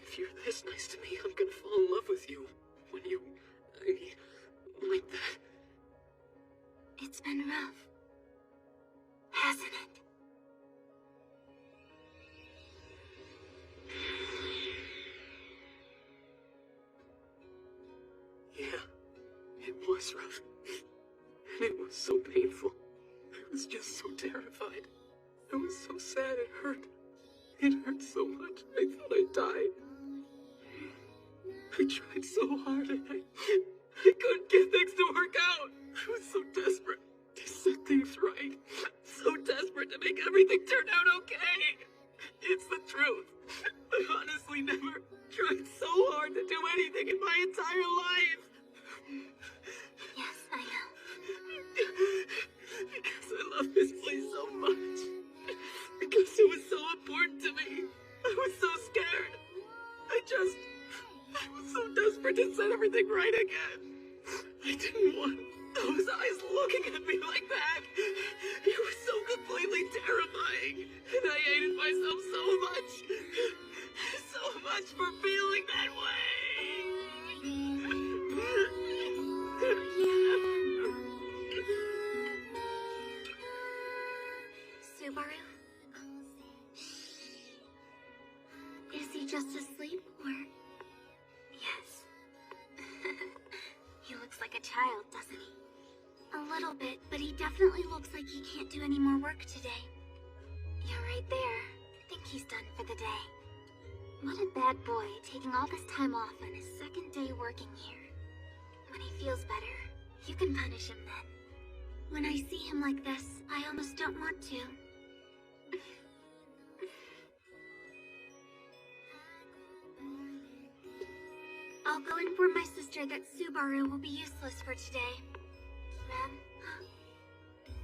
If you're this nice to me, I'm gonna fall in love with you. When you... I mean, like that. It's been rough, hasn't it? Yeah, it was rough. And it was so painful. I was just so terrified. I was so sad it hurt. It hurt so much, I thought I'd die. I tried so hard and I couldn't get things to work out. I was so desperate to set things right. So desperate to make everything turn out okay. It's the truth. I honestly never tried so hard to do anything in my entire life. Yes, I know. Because I love this place so much. Because it was so important to me. I was so scared. I was so desperate to set everything right again. I didn't want those eyes looking at me like that. It was so completely terrifying. And I hated myself so much. So much for feeling that Subaru? Is he just asleep, or... Yes. He looks like a child, doesn't he? A A little bit, but he definitely looks like he can't do any more work today. Yeah, right there. I think he's done for the day. What a bad boy, taking all this time off on his second day working here. When he feels better, you can punish him then. When I see him like this, I almost don't want to. I'll go inform my sister that Subaru will be useless for today. Ren?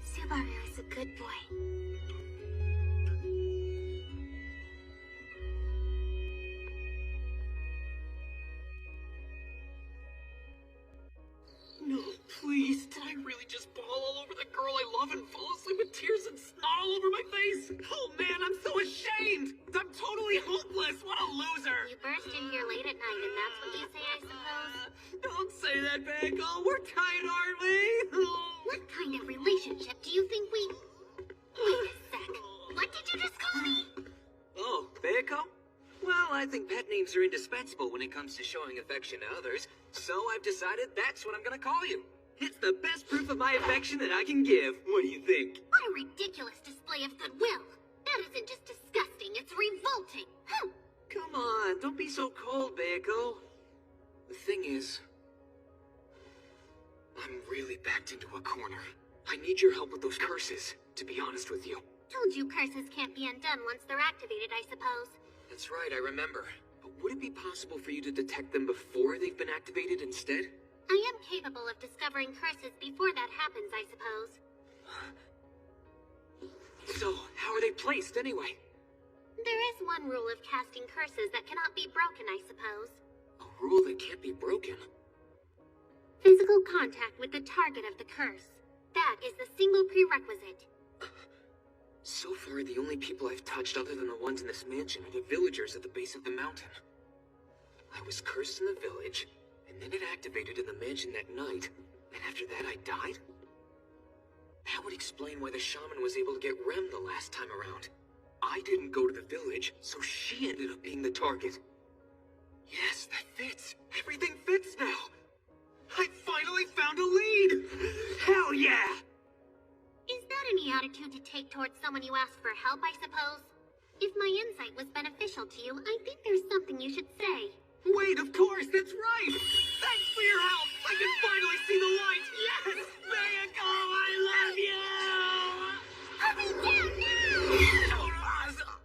Subaru is a good boy. No, please. Did I really just bawl all over the girl I love and fall asleep with tears and snot all over my face? Oh man, I'm so ashamed! I'm totally hopeless! What a loser! You burst in here late at night, and that's what you say, I suppose? Don't say that, Bagel. We're tight, aren't we? What kind of relationship do you think we... Wait a sec. What did you just call me? Oh, Bagel? Well, I think pet names are indispensable when it comes to showing affection to others, so I've decided that's what I'm gonna call you. It's the best proof of my affection that I can give. What do you think? What a ridiculous display of goodwill. That isn't just disgusting, it's revolting. Come on, don't be so cold, Bayako. The thing is, I'm really backed into a corner. I need your help with those curses, to be honest with you. Told you curses can't be undone once they're activated, I suppose. That's right, I remember. But would it be possible for you to detect them before they've been activated instead? I am capable of discovering curses before that happens, I suppose. So, how are they placed anyway? There is one rule of casting curses that cannot be broken, I suppose. A rule that can't be broken? Physical contact with the target of the curse. That is the single prerequisite. So far, the only people I've touched other than the ones in this mansion are the villagers at the base of the mountain. I was cursed in the village, and then it activated in the mansion that night, and after that I died? That would explain why the shaman was able to get Rem the last time around. I didn't go to the village, so she ended up being the target. Yes, that fits. Everything fits now. I finally found a lead! Hell yeah! Is that any attitude to take towards someone you ask for help, I suppose? If my insight was beneficial to you, I think there's something you should say. Wait, of course, that's right! Thanks for your help! I can finally see the light! Yes! Mayako, I love you! Put me down now!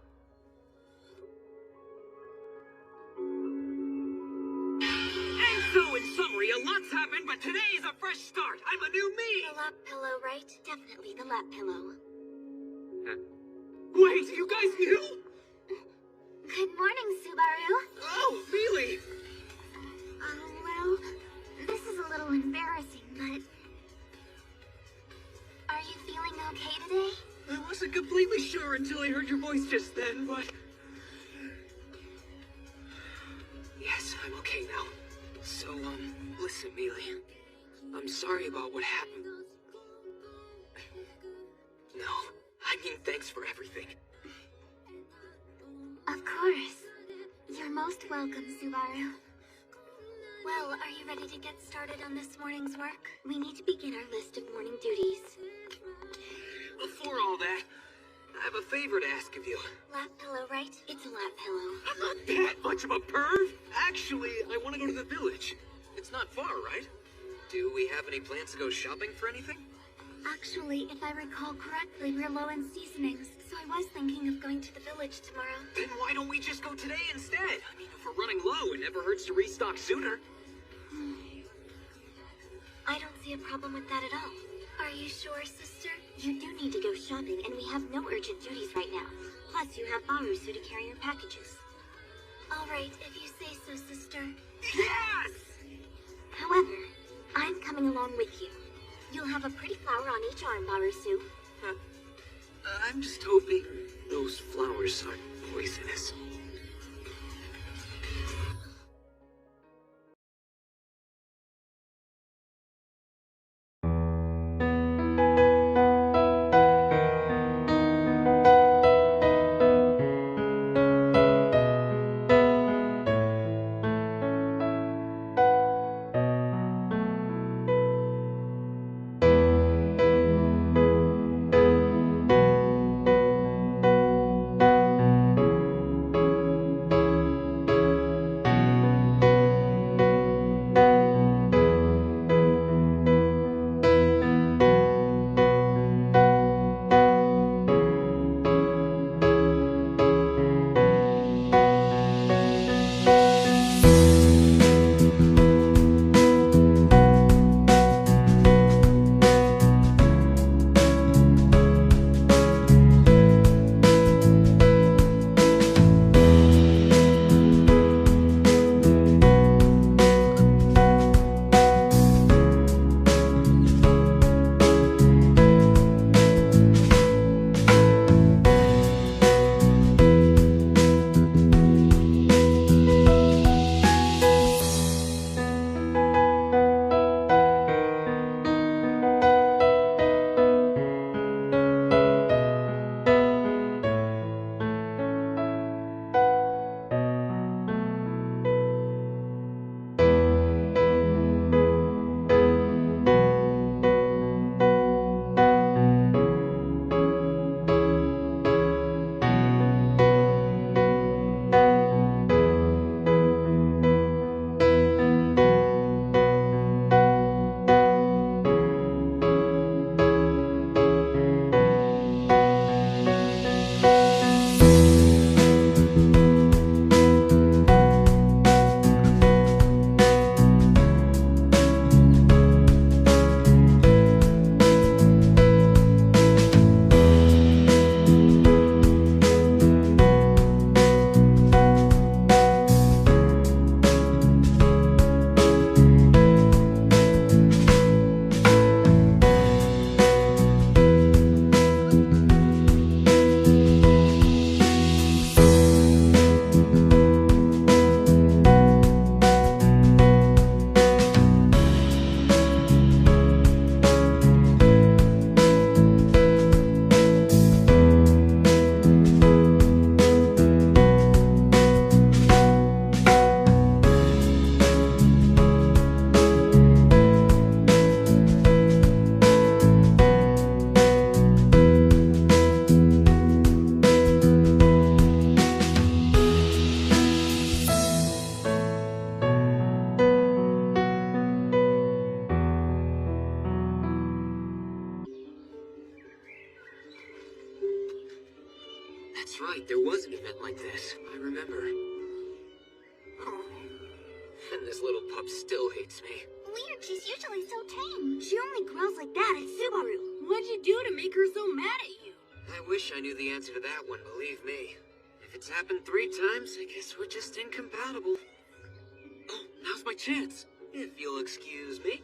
And so, in summary, a lot's happened, but today is a fresh start. I'm a new me! The lap pillow, right? Definitely the lap pillow. Wait, you guys knew? Good morning, Subaru. Oh, Mealy! Well, this is a little embarrassing, but... Are you feeling okay today? I wasn't completely sure until I heard your voice just then, but... Yes, I'm okay now. So, listen, Mealy. I'm sorry about what happened. No, I mean thanks for everything. Of course. You're most welcome, Subaru. Well, are you ready to get started on this morning's work? We need to begin our list of morning duties. Before all that, I have a favor to ask of you. Lap pillow, right? It's a lap pillow. I'm not that much of a perv! Actually, I want to go to the village. It's not far, right? Do we have any plans to go shopping for anything? Actually, if I recall correctly, we're low in seasonings, so I was thinking of going to the village tomorrow. Then why don't we just go today instead? I mean, if we're running low, it never hurts to restock sooner. I don't see a problem with that at all. Are you sure, sister? You do need to go shopping, and we have no urgent duties right now. Plus, you have Barusu to carry your packages. All right, if you say so, sister. Yes! However, I'm coming along with you. You'll have a pretty flower on each arm, Barusu. I'm just hoping those flowers aren't poisonous. right, there was an event like this. I remember. And this little pup still hates me. Weird, she's usually so tame. She only growls like that at Subaru. What'd you do to make her so mad at you? I wish I knew the answer to that one, believe me. If it's happened 3 times, I guess we're just incompatible. Oh, now's my chance. If you'll excuse me.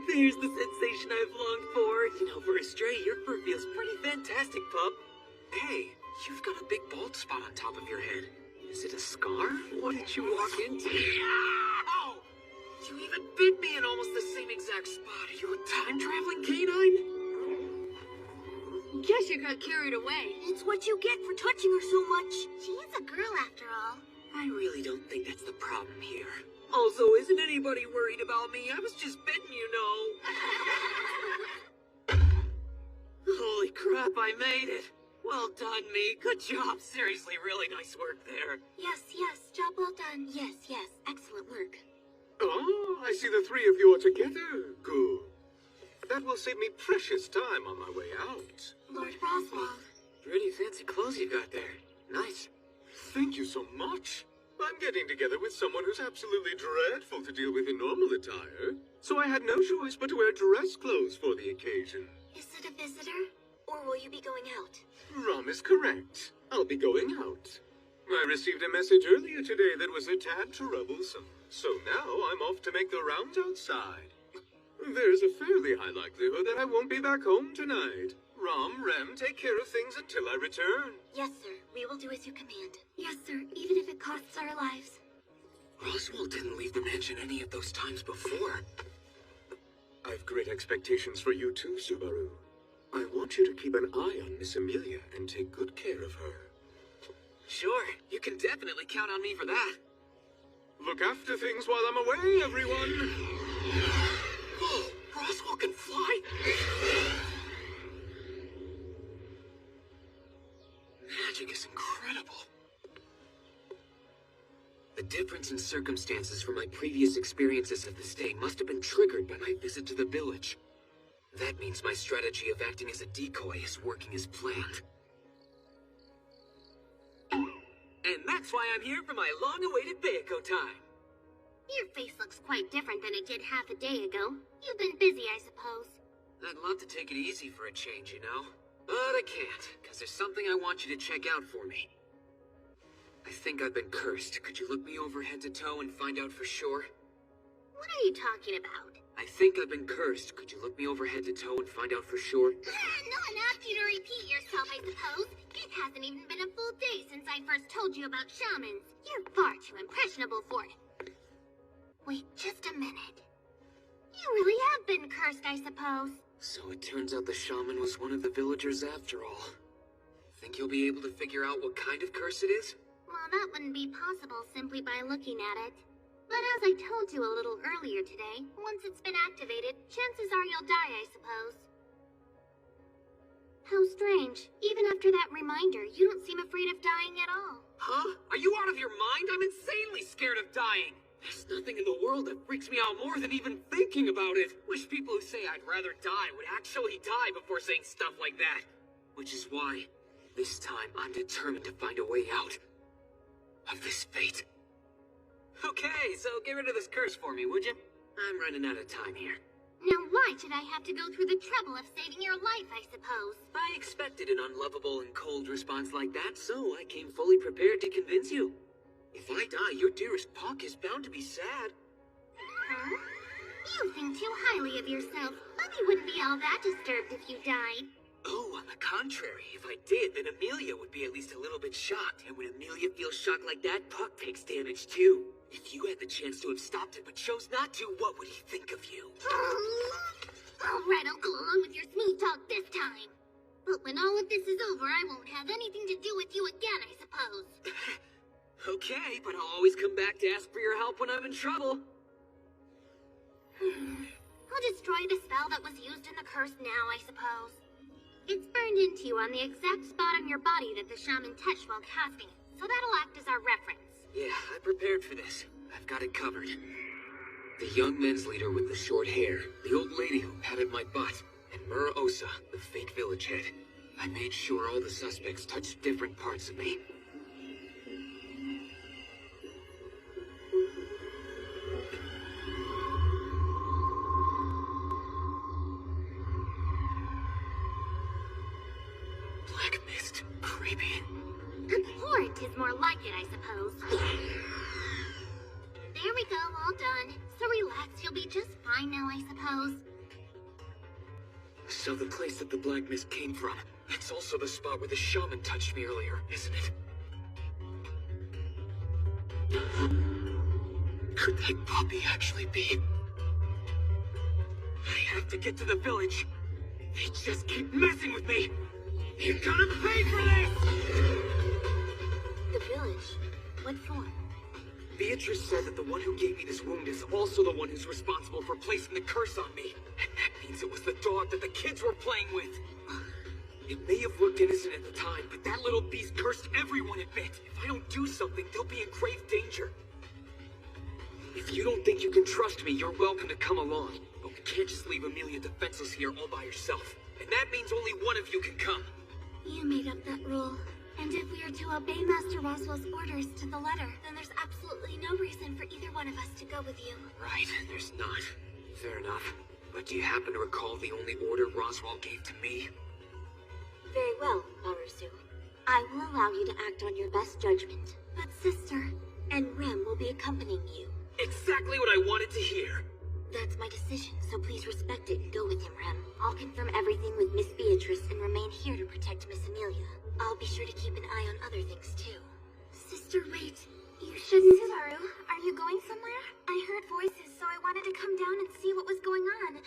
There's the sensation I've longed for. You know, for a stray, your fur feels pretty fantastic, pup. Hey, you've got a big bald spot on top of your head. Is it a scar? What did you walk into? Ow! You even bit me in almost the same exact spot. Are you a time-traveling canine? Guess you got carried away. It's what you get for touching her so much. She is a girl after all. I really don't think that's the problem here. Also, isn't anybody worried about me? I was just bitten, you know. Holy crap, I made it. Well done, me. Good job. Seriously, really nice work there. Yes, job well done. Yes, excellent work. Oh, I see the 3 of you are together. Good. That will save me precious time on my way out. Lord Roswell. Pretty fancy clothes you got there. Nice. Thank you so much. I'm getting together with someone who's absolutely dreadful to deal with in normal attire, so I had no choice but to wear dress clothes for the occasion. Is it a visitor? Or will you be going out? Rom is correct. I'll be going out. I received a message earlier today that was a tad troublesome, so now I'm off to make the rounds outside. There's a fairly high likelihood that I won't be back home tonight. Rom, Rem, take care of things until I return. Yes, sir. We will do as you command. Yes, sir. Even if it costs our lives. Roswell didn't leave the mansion any of those times before. I've great expectations for you too, Subaru. I want you to keep an eye on Miss Amelia and take good care of her. Sure, you can definitely count on me for that. Look after things while I'm away, everyone! Whoa, Roswell can fly? Magic is incredible. The difference in circumstances from my previous experiences of this day must have been triggered by my visit to the village. That means my strategy of acting as a decoy is working as planned. And that's why I'm here for my long-awaited Bayako time. Your face looks quite different than it did half a day ago. You've been busy, I suppose. I'd love to take it easy for a change, you know? But I can't, because there's something I want you to check out for me. I think I've been cursed. Could you look me over head to toe and find out for sure? What are you talking about? I think I've been cursed. Could you look me over head to toe and find out for sure? No one asked you to repeat yourself, I suppose. It hasn't even been a full day since I first told you about shamans. You're far too impressionable for it. Wait just a minute. You really have been cursed, I suppose. So it turns out the shaman was one of the villagers after all. Think you'll be able to figure out what kind of curse it is? Well, that wouldn't be possible simply by looking at it. But as I told you a little earlier today, once it's been activated, chances are you'll die, I suppose. How strange. Even after that reminder, you don't seem afraid of dying at all. Huh? Are you out of your mind? I'm insanely scared of dying. There's nothing in the world that freaks me out more than even thinking about it. Wish people who say I'd rather die would actually die before saying stuff like that. Which is why, this time, I'm determined to find a way out of this fate. Okay, so get rid of this curse for me, would you? I'm running out of time here. Now why should I have to go through the trouble of saving your life, I suppose? I expected an unlovable and cold response like that, so I came fully prepared to convince you. If I die, your dearest Puck is bound to be sad. Huh? You think too highly of yourself. Bubby wouldn't be all that disturbed if you died. Oh, on the contrary, if I did, then Amelia would be at least a little bit shocked. And when Amelia feels shocked like that, Puck takes damage too. If you had the chance to have stopped it but chose not to, what would he think of you? All right, I'll go along with your sweet talk this time. But when all of this is over, I won't have anything to do with you again, I suppose. Okay, but I'll always come back to ask for your help when I'm in trouble. I'll destroy the spell that was used in the curse now, I suppose. It's burned into you on the exact spot on your body that the shaman touched while casting it, so that'll act as our reference. Yeah, I prepared for this. I've got it covered. The young men's leader with the short hair, the old lady who patted my butt, and Mura Osa, the fake village head. I made sure all the suspects touched different parts of me. Black mist. Creepy. Abhorrent is more like it, I suppose. There we go, all done. So relax, you'll be just fine now, I suppose. So the place that the black mist came from, it's also the spot where the shaman touched me earlier, isn't it? Could that puppy actually be? I have to get to the village. They just keep messing with me. You're gonna pay for this! The village? What for? Beatrice said that the one who gave me this wound is also the one who's responsible for placing the curse on me. And that means it was the dog that the kids were playing with. It may have looked innocent at the time, but that little beast cursed everyone it bit. If I don't do something, they'll be in grave danger. If you don't think you can trust me, you're welcome to come along. But we can't just leave Amelia defenseless here all by herself. And that means only one of you can come. You made up that rule. And if we are to obey Master Roswell's orders to the letter, then there's absolutely no reason for either one of us to go with you. Right, there's not. Fair enough. But do you happen to recall the only order Roswell gave to me? Very well, Marusu. I will allow you to act on your best judgment. But sister and Rem will be accompanying you. Exactly what I wanted to hear. That's my decision, so please respect it and go with him, Rem. I'll confirm everything with Miss Beatrice and remain here to protect Miss Amelia. I'll be sure to keep an eye on other things, too. Sister, wait. You shouldn't... Subaru, are you going somewhere? I heard voices, so I wanted to come down and see what was going on.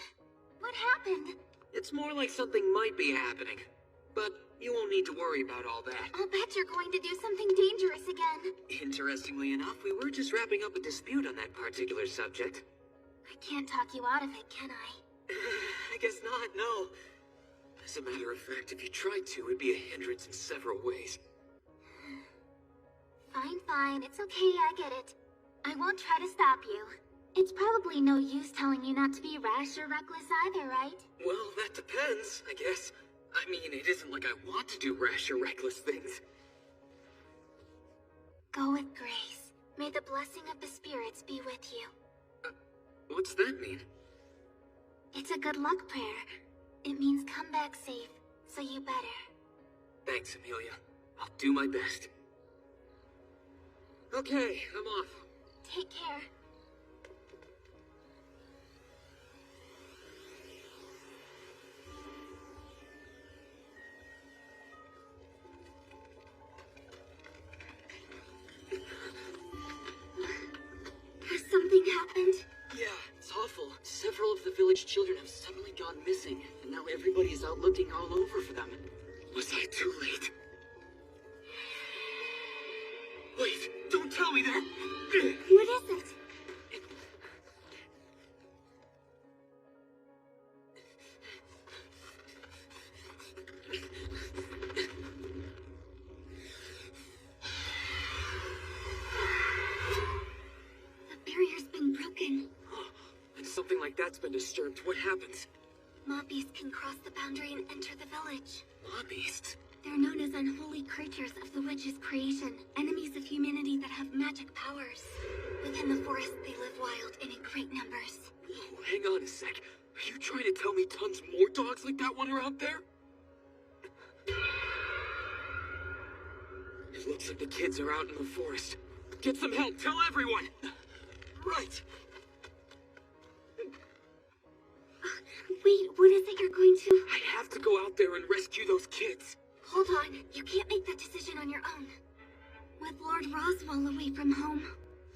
What happened? It's more like something might be happening. But you won't need to worry about all that. I'll bet you're going to do something dangerous again. Interestingly enough, we were just wrapping up a dispute on that particular subject. I can't talk you out of it, can I? I guess not, no. As a matter of fact, if you tried to, it'd be a hindrance in several ways. Fine, it's okay, I get it. I won't try to stop you. It's probably no use telling you not to be rash or reckless either, right? Well, that depends, I guess. I mean, it isn't like I want to do rash or reckless things. Go with grace. May the blessing of the spirits be with you. What's that mean? It's a good luck prayer. It means come back safe, so you better. Thanks, Amelia. I'll do my best. Okay, I'm off. Take care. Has something happened? Yeah, it's awful. Several of the village children have suddenly gone missing, and now everybody is out looking all over for them. Was I too late? Wait, don't tell me that! What is it? The barrier's been broken. When something like that's been disturbed, what happens? Mob beasts can cross the boundary and enter the village. Mob beasts? They're known as unholy creatures of the witch's creation, enemies of humanity that have magic powers. Within the forest, they live wild and in great numbers. Whoa, hang on a sec. Are you trying to tell me tons more dogs like that one are out there? It looks like the kids are out in the forest. Get some help, tell everyone! Right. Wait, what is it you're going to... I have to go out there and rescue those kids. Hold on, you can't make that decision on your own. With Lord Roswell away from home,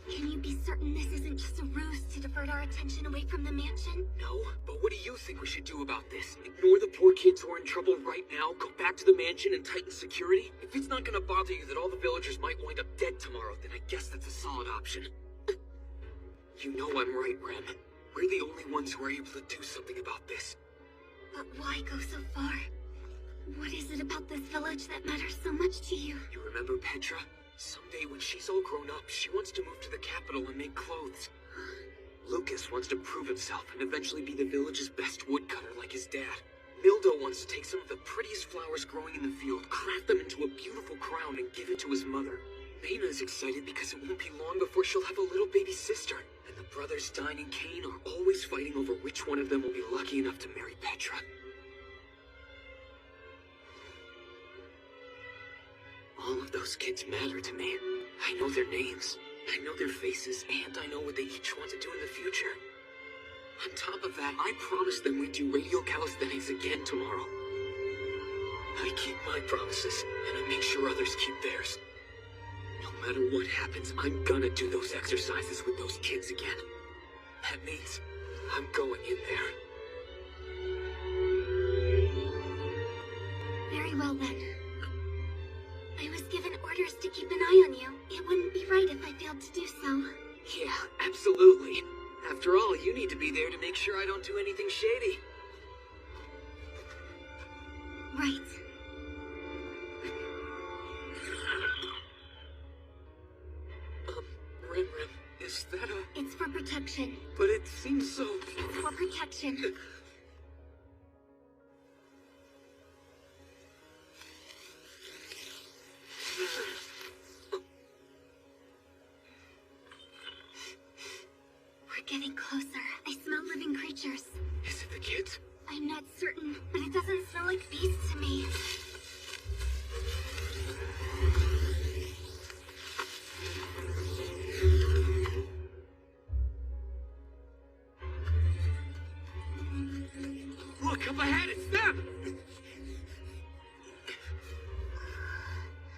can you be certain this isn't just a ruse to divert our attention away from the mansion? No, but what do you think we should do about this? Ignore the poor kids who are in trouble right now, go back to the mansion and tighten security? If it's not gonna bother you that all the villagers might wind up dead tomorrow, then I guess that's a solid option. You know I'm right, Rem. We're the only ones who are able to do something about this. But why go so far? What is it about this village that matters so much to you? You remember Petra? Someday when she's all grown up, she wants to move to the capital and make clothes. Lucas wants to prove himself and eventually be the village's best woodcutter like his dad. Mildo wants to take some of the prettiest flowers growing in the field, craft them into a beautiful crown, and give it to his mother. Mayna is excited because it won't be long before she'll have a little baby sister. And the brothers Stein and Kane are always fighting over which one of them will be lucky enough to marry Petra. All of those kids matter to me. I know their names, I know their faces, and I know what they each want to do in the future. On top of that, I promised them we'd do radio calisthenics again tomorrow. I keep my promises, and I make sure others keep theirs. No matter what happens, I'm gonna do those exercises with those kids again. That means I'm going in there. Very well then. I was given orders to keep an eye on you. It wouldn't be right if I failed to do so. Yeah, absolutely. After all, you need to be there to make sure I don't do anything shady. Right. Rim, is that a... It's for protection. But it seems so... It's for protection. We're getting closer. I smell living creatures. Is it the kids? I'm not certain, but it doesn't smell like beasts to me. Look, up ahead, it's them!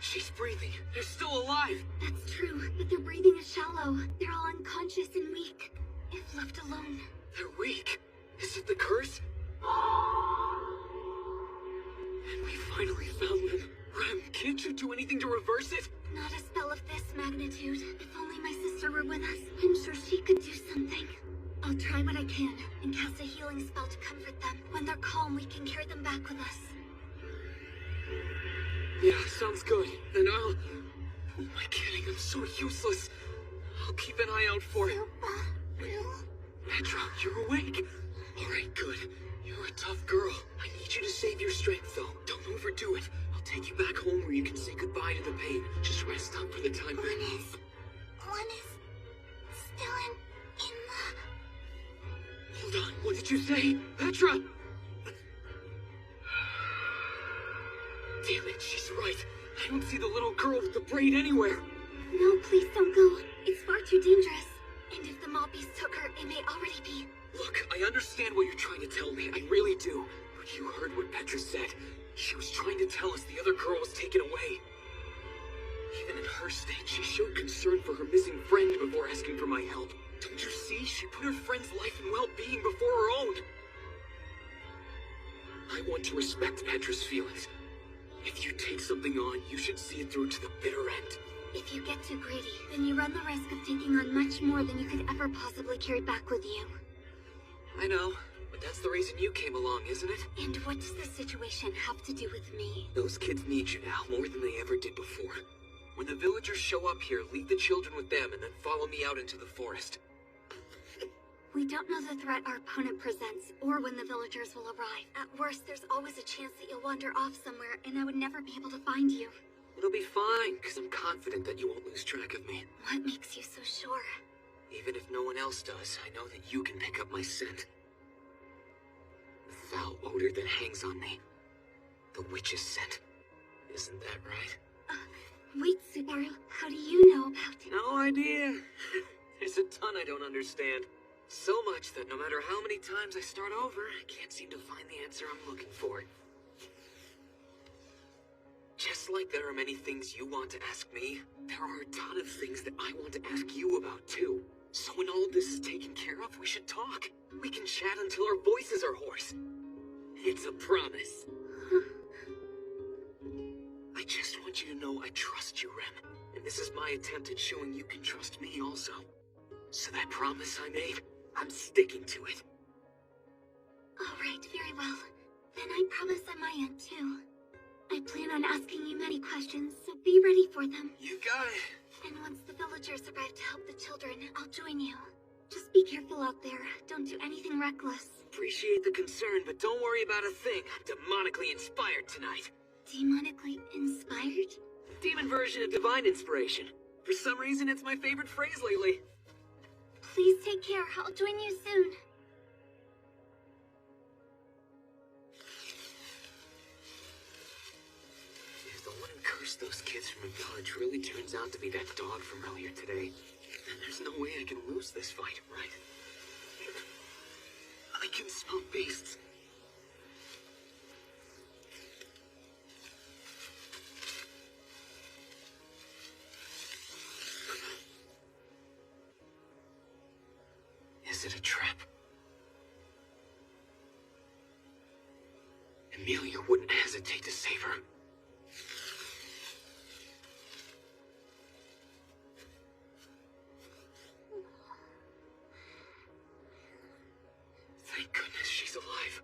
She's breathing. They're still alive. That's true, but their breathing is shallow. They're all unconscious and weak, if left alone. They're weak. Is it the curse? And we finally found them. Rem, can't you do anything to reverse it? Not a spell of this magnitude. If only my sister were with us, I'm sure she could do something. I'll try what I can, and cast a healing spell to comfort them. When they're calm, we can carry them back with us. Yeah, sounds good. And I'll... Who am I kidding? I'm so useless. I'll keep an eye out for it. Petra, you're awake. Alright, good. You're a tough girl. I need you to save your strength, though. Don't overdo it. I'll take you back home where you can say goodbye to the pain. Just rest up for the time being. One is still in the... Hold on, what did you say? Petra! Damn it, she's right. I don't see the little girl with the braid anywhere. No, please don't go. It's far too dangerous. And if the Moppies took her, it may already be... Look, I understand what you're trying to tell me. I really do. But you heard what Petra said. She was trying to tell us the other girl was taken away. Even in her state, she showed concern for her missing friend before asking for my help. Don't you see? She put her friend's life and well-being before her own. I want to respect Petra's feelings. If you take something on, you should see it through to the bitter end. If you get too greedy, then you run the risk of taking on much more than you could ever possibly carry back with you. I know, but that's the reason you came along, isn't it? And what does this situation have to do with me? Those kids need you now, more than they ever did before. When the villagers show up here, leave the children with them and then follow me out into the forest. We don't know the threat our opponent presents, or when the villagers will arrive. At worst, there's always a chance that you'll wander off somewhere, and I would never be able to find you. It'll be fine, because I'm confident that you won't lose track of me. What makes you so sure? Even if no one else does, I know that you can pick up my scent. The foul odor that hangs on me. The witch's scent. Isn't that right? Wait, Subaru. How do you know about it? No idea. There's a ton I don't understand. So much that no matter how many times I start over, I can't seem to find the answer I'm looking for. Just like there are many things you want to ask me, there are a ton of things that I want to ask you about too. So when all this is taken care of, we should talk. We can chat until our voices are hoarse. It's a promise. I just want you to know I trust you, Rem. And this is my attempt at showing you can trust me also. So that promise I made, I'm sticking to it. All right, very well. Then I promise on my end, too. I plan on asking you many questions, so be ready for them. You got it. And once the villagers arrive to help the children, I'll join you. Just be careful out there. Don't do anything reckless. Appreciate the concern, but don't worry about a thing. I'm demonically inspired tonight. Demonically inspired? Demon version of divine inspiration. For some reason, it's my favorite phrase lately. Please take care. I'll join you soon. If the one who cursed those kids from a village really turns out to be that dog from earlier today, then there's no way I can lose this fight, right? I can smell beasts. Is it a trap? Amelia wouldn't hesitate to save her. Thank goodness she's alive.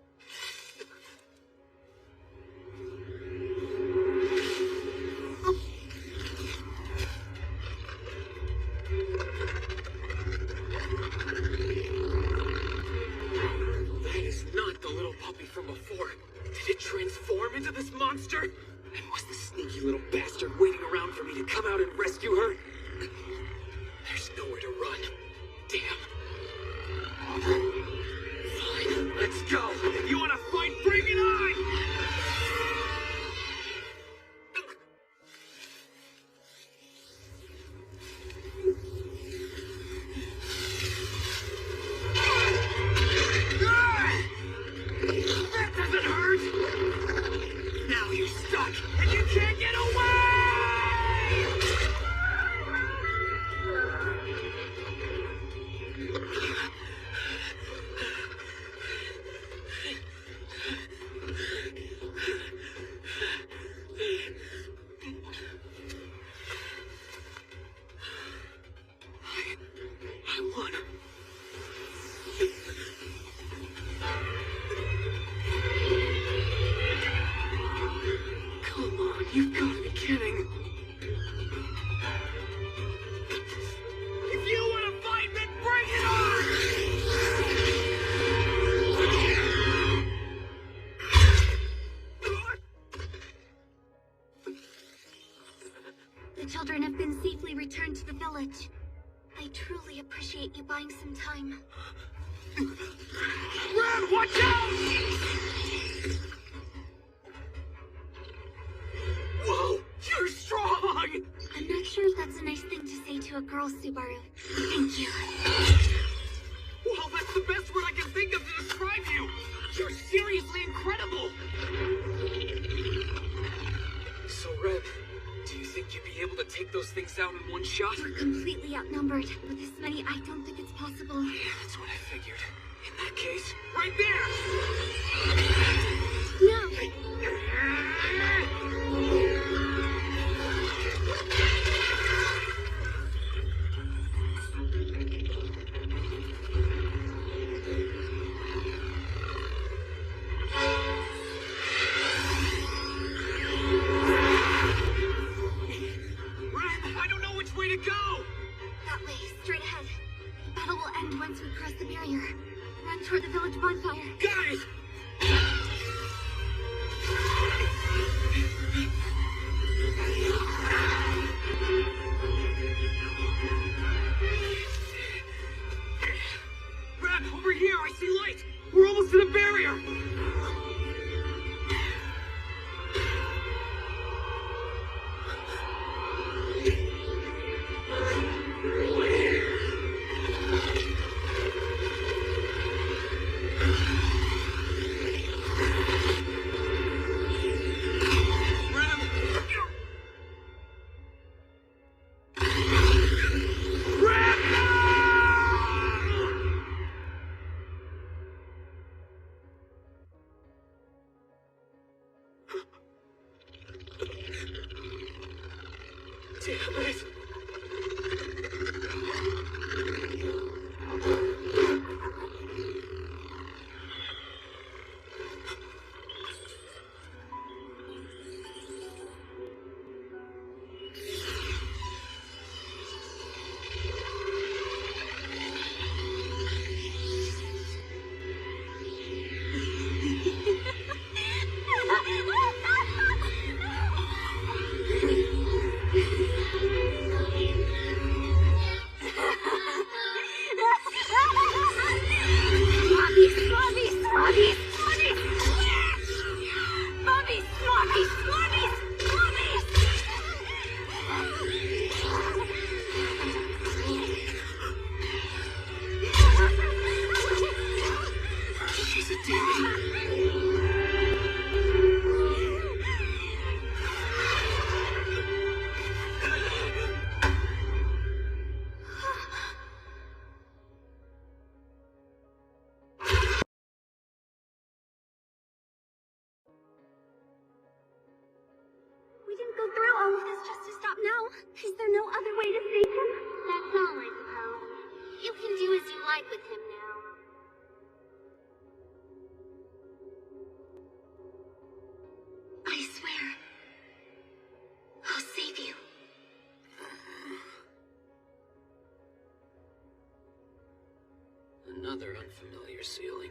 That is not the little puppy from before. Did it transform into this monster? And was the sneaky little bastard waiting around for me to come out and rescue her? There's nowhere to run. Damn. Fine, let's go. If you want to fight, bring it on! That doesn't hurt! Now you're stuck, and you can't get away! I won. Come on, you've got to be kidding. If you want to fight, then bring it on! The children have been safely returned to the village. I truly appreciate you buying some time. Red, watch out! Whoa, you're strong! I'm not sure if that's a nice thing to say to a girl, Subaru. Thank you. Well, that's the best word I can think of to describe you! You're seriously incredible! So, Red, do you think you'd be able to take those things out in one shot? We're completely outnumbered. With this many, I don't think it's possible. Yeah, that's what I figured. In that case, right there! No! Red, I don't know which way to go! That way, straight ahead. The battle will end once we cross the barrier. Run toward the village bonfire. Got it! Red, over here, I see light! We're almost to the barrier! now? Is there no other way to save him? That's all, I suppose. You can do as you like with him now. I swear. I'll save you. Another unfamiliar ceiling.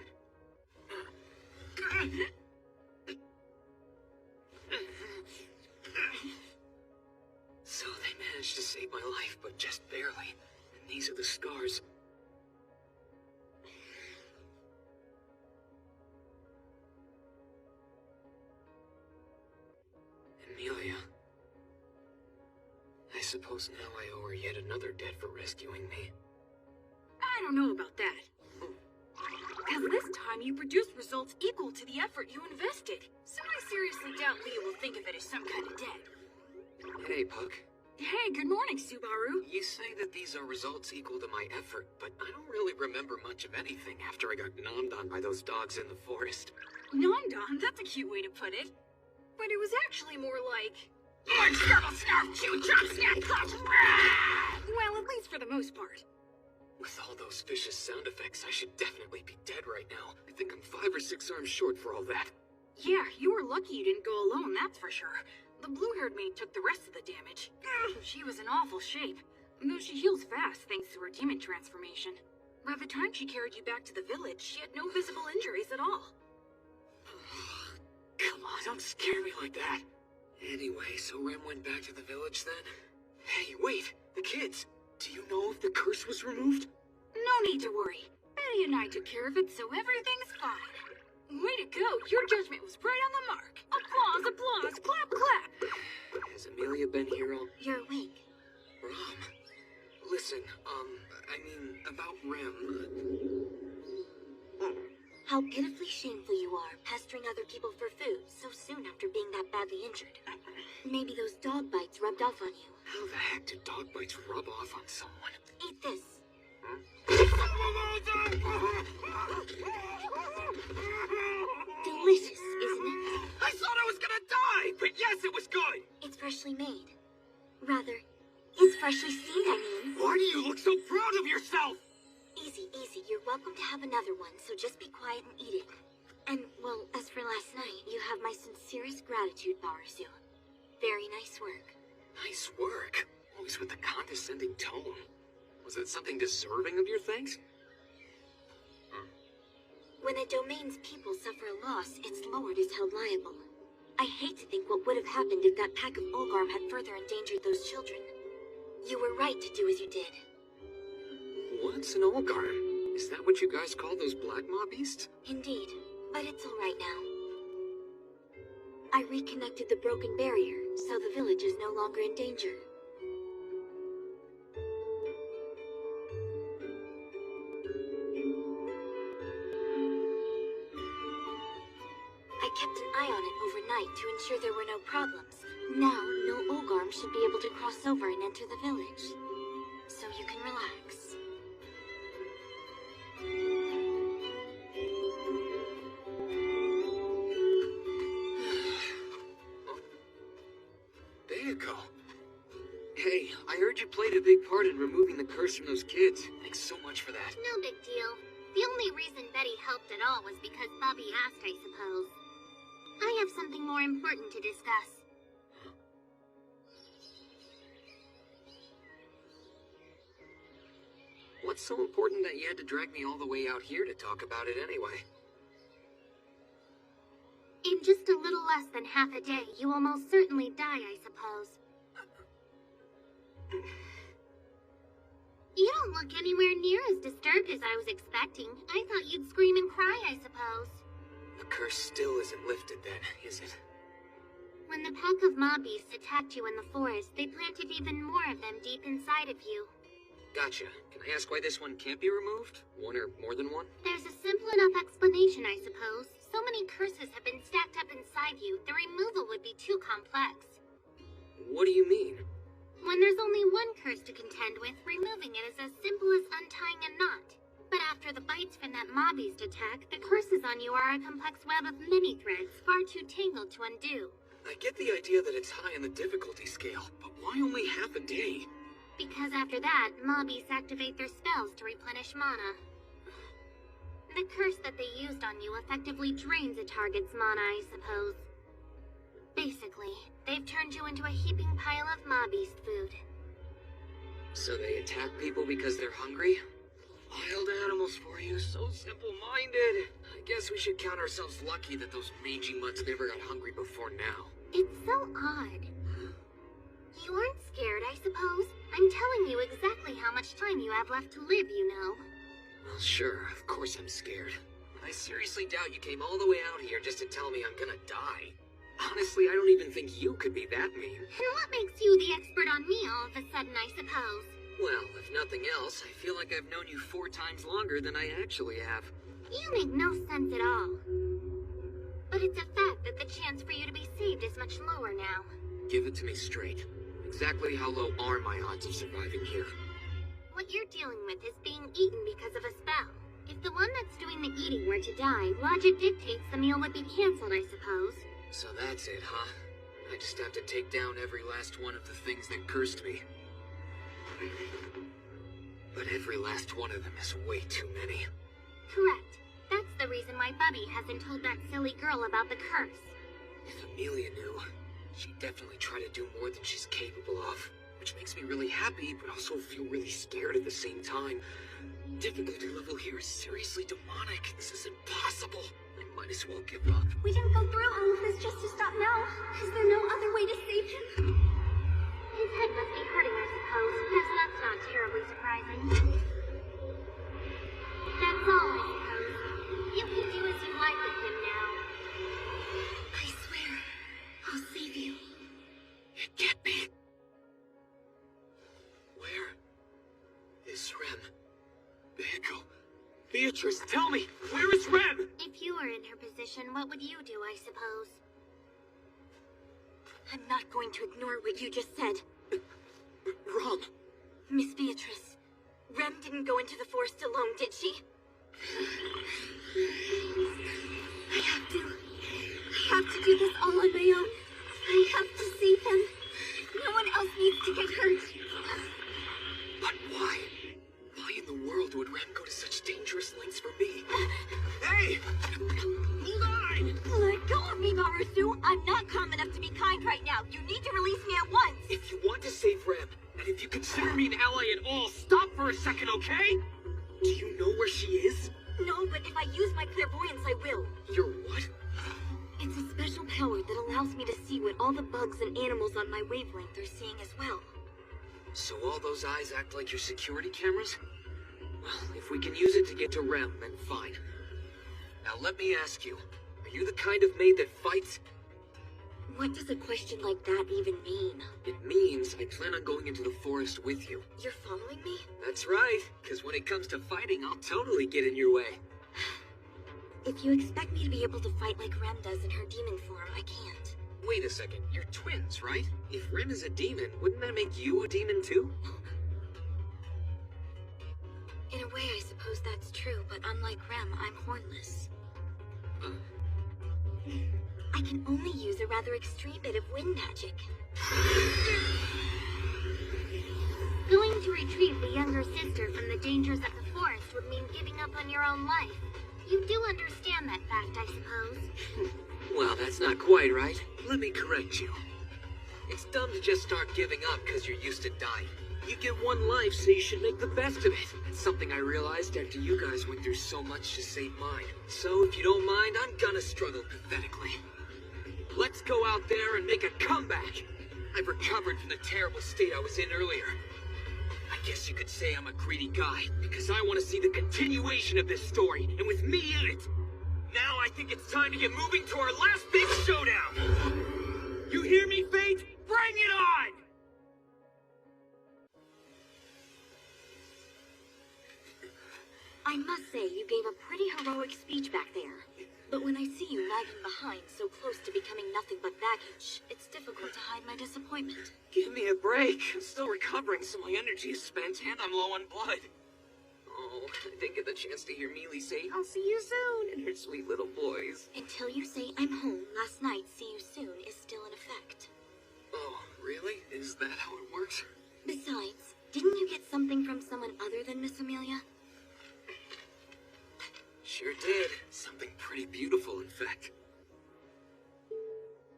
So they managed to save my life, but just barely. And these are the scars. Amelia. I suppose now I owe her yet another debt for rescuing me. I don't know about that. Because this time you produced results equal to the effort you invested. So I seriously doubt Leah will think of it as some kind of debt. Hey, Puck. Hey, good morning, Subaru. You say that these are results equal to my effort, but I don't really remember much of anything after I got nommed on by those dogs in the forest. Nommed on? That's a cute way to put it. But it was actually more like... Well, Well, at least for the most part. With all those vicious sound effects, I should definitely be dead right now. I think I'm 5 or 6 arms short for all that. Yeah, you were lucky you didn't go alone, that's for sure. The blue-haired maid took the rest of the damage. She was in awful shape, though she heals fast thanks to her demon transformation. By the time she carried you back to the village, she had no visible injuries at all. Come on, don't scare me like that. Anyway, so Rem went back to the village then? Hey, wait, the kids. Do you know if the curse was removed? No need to worry. Betty and I took care of it, so everything's fine. Way to go, your judgment was right on the mark. Applause, applause, clap, clap. Has Amelia been here all... You're awake. Rom, listen, I mean, about Rem. How pitifully shameful you are, pestering other people for food so soon after being that badly injured. Maybe those dog bites rubbed off on you. How the heck did dog bites rub off on someone? Eat this. Delicious, isn't it? I thought I was gonna die, but yes, it was good. It's freshly made. Rather, it's freshly steamed, I mean. Why do you look so proud of yourself? Easy, easy. You're welcome to have another one, so just be quiet and eat it. And, well, as for last night, you have my sincerest gratitude, Barasu. Very nice work. Nice work. Always with the condescending tone. Was it something deserving of your thanks? When a domain's people suffer a loss, its lord is held liable. I hate to think what would have happened if that pack of Olgarm had further endangered those children. You were right to do as you did. What's an Olgarm? Is that what you guys call those black maw beasts? Indeed, but it's all right now. I reconnected the broken barrier, so the village is no longer in danger. I kept an eye on it overnight to ensure there were no problems. Now, no Olgarm should be able to cross over and enter the village. So you can relax. Bayako. Hey, I heard you played a big part in removing the curse from those kids. Thanks so much for that. No big deal. The only reason Betty helped at all was because Bobby asked, I suppose. I have something more important to discuss. What's so important that you had to drag me all the way out here to talk about it anyway? In just a little less than half a day, you will most certainly die, I suppose. You don't look anywhere near as disturbed as I was expecting. I thought you'd scream and cry, I suppose. The curse still isn't lifted then, is it? When the pack of mob beasts attacked you in the forest, they planted even more of them deep inside of you. Gotcha. Can I ask why this one can't be removed? One or more than one? There's a simple enough explanation, I suppose. So many curses have been stacked up inside you, the removal would be too complex. What do you mean? When there's only one curse to contend with, removing it is as simple as untying a knot. But after the bites from that mob beast attack, the curses on you are a complex web of many threads, far too tangled to undo. I get the idea that it's high on the difficulty scale, but why only half a day? Because after that, mobbies activate their spells to replenish mana. The curse that they used on you effectively drains a target's mana, I suppose. Basically, they've turned you into a heaping pile of mobbies food. So they attack people because they're hungry? Wild animals for you, so simple-minded. I guess we should count ourselves lucky that those mangy mutts never got hungry before now. It's so odd. You aren't scared, I suppose? I'm telling you exactly how much time you have left to live, you know. Well, sure, of course I'm scared. I seriously doubt you came all the way out here just to tell me I'm gonna die. Honestly, I don't even think you could be that mean. And what makes you the expert on me all of a sudden, I suppose? Well, if nothing else, I feel like I've known you 4 times longer than I actually have. You make no sense at all. But it's a fact that the chance for you to be saved is much lower now. Give it to me straight. Exactly how low are my odds of surviving here? What you're dealing with is being eaten because of a spell. If the one that's doing the eating were to die, logic dictates the meal would be cancelled, I suppose. So that's it, huh? I just have to take down every last one of the things that cursed me. But every last one of them is way too many. Correct. That's the reason why Bubby hasn't told that silly girl about the curse. If Amelia knew, she'd definitely try to do more than she's capable of. Which makes me really happy, but also feel really scared at the same time. Difficulty level here is seriously demonic. This is impossible. I might as well give up. We didn't go through all of this just to stop now. Is there no other way to save him? His head must be hurting, I suppose. Guess that's not terribly surprising. That's all, I suppose. You can do as you like with him now. I swear, I'll save you. It can't be. Where is Rem? Behiko. Beatrice, tell me, where is Rem? If you were in her position, what would you do, I suppose? I'm not going to ignore what you just said. Rom. Miss Beatrice, Rem didn't go into the forest alone, did she? I have to do this all on my own. I have to save him. No one else needs to get hurt. But why? Why in the world would Rem go to such dangerous lengths for me? Hey! Hold on! Let go of me, Marusu. I'm not calm enough to be kind right now. You need to release me at once. If you want to save Rem, and if you consider me an ally at all, stop for a second, okay? Do you know where she is? No, but if I use my clairvoyance, I will. Your what? It's a special power that allows me to see what all the bugs and animals on my wavelength are seeing as well. So all those eyes act like your security cameras? Well, if we can use it to get to Rem, then fine. Now let me ask you, are you the kind of maid that fights? What does a question like that even mean? It means I plan on going into the forest with you. You're following me? That's right, because when it comes to fighting, I'll totally get in your way. If you expect me to be able to fight like Rem does in her demon form, I can't. Wait a second, you're twins, right? If Rem is a demon, wouldn't that make you a demon too? In a way, I suppose that's true, but unlike Rem, I'm hornless. I can only use a rather extreme bit of wind magic. Going to retrieve the younger sister from the dangers of the forest would mean giving up on your own life. You do understand that fact, I suppose. Well, that's not quite right. Let me correct you. It's dumb to just start giving up because you're used to dying. You get one life, so you should make the best of it. It's something I realized after you guys went through so much to save mine. So, if you don't mind, I'm gonna struggle pathetically. Let's go out there and make a comeback. I've recovered from the terrible state I was in earlier. I guess you could say I'm a greedy guy, because I want to see the continuation of this story, and with me in it. Now I think it's time to get moving to our last big showdown. You hear me, Fate? Bring it on! I must say, you gave a pretty heroic speech back there. But when I see you lagging behind, so close to becoming nothing but baggage, it's difficult to hide my disappointment. Give me a break. I'm still recovering, so my energy is spent, and I'm low on blood. Oh, I didn't get the chance to hear Mealy say, "I'll see you soon," and her sweet little voice. Until you say I'm home, last night, see you soon is still in effect. Oh, really? Is that how it works? Besides, didn't you get something from someone other than Miss Amelia? Sure did. Something pretty beautiful, in fact.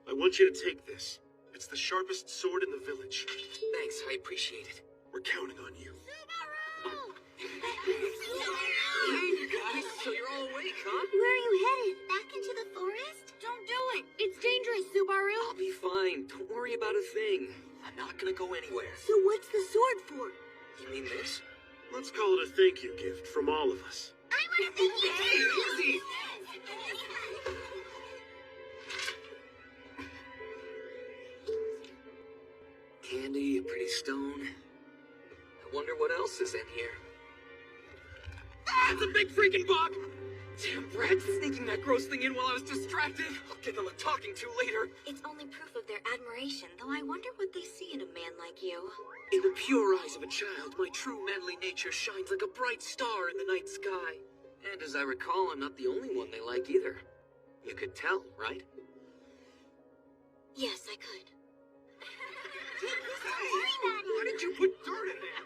I want you to take this. It's the sharpest sword in the village. Thanks, I appreciate it. We're counting on you. Hey, you guys, so you're all awake, huh? Where are you headed? Back into the forest? Don't do it! It's dangerous, Subaru! I'll be fine. Don't worry about a thing. I'm not gonna go anywhere. So what's the sword for? You mean this? Let's call it a thank you gift from all of us. I want to thank you. Hey, easy! Candy, a pretty stone. I wonder what else is in here. Ah, it's a big freaking bug! Damn brats sneaking that gross thing in while I was distracted. I'll give them a talking to later. It's only proof of their admiration, though I wonder what they see in a man like you. In the pure eyes of a child, my true manly nature shines like a bright star in the night sky. And as I recall, I'm not the only one they like either. You could tell, right? Yes, I could. Why did you put dirt in there?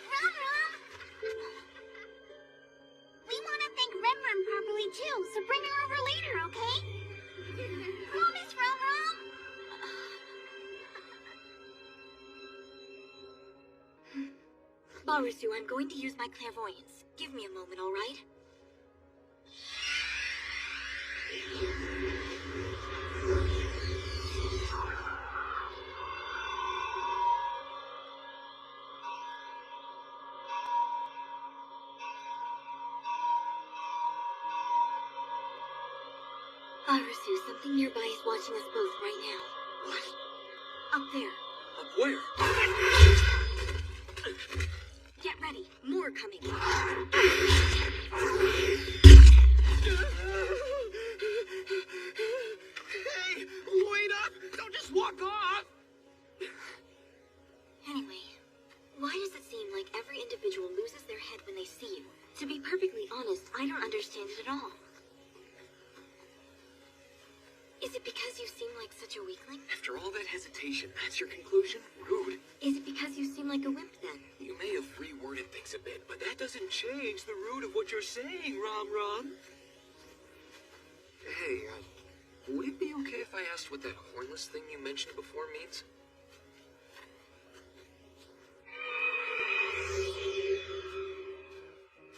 Rum! We want to thank Rum properly too, so bring her over later, okay? Promise, Rum! Barusu, I'm going to use my clairvoyance. Give me a moment, all right? Barusu, something nearby is watching us both right now. What? Up there. Up where? Get ready. More coming. Hey, wait up! Don't just walk off! Anyway, why does it seem like every individual loses their head when they see you? To be perfectly honest, I don't understand it at all. Is it because you seem like such a weakling? After all that hesitation, that's your conclusion? Rude. Is it because you seem like a wimp then? You may have reworded things a bit, but that doesn't change the root of what you're saying, Rom. Hey, would it be okay if I asked what that hornless thing you mentioned before means?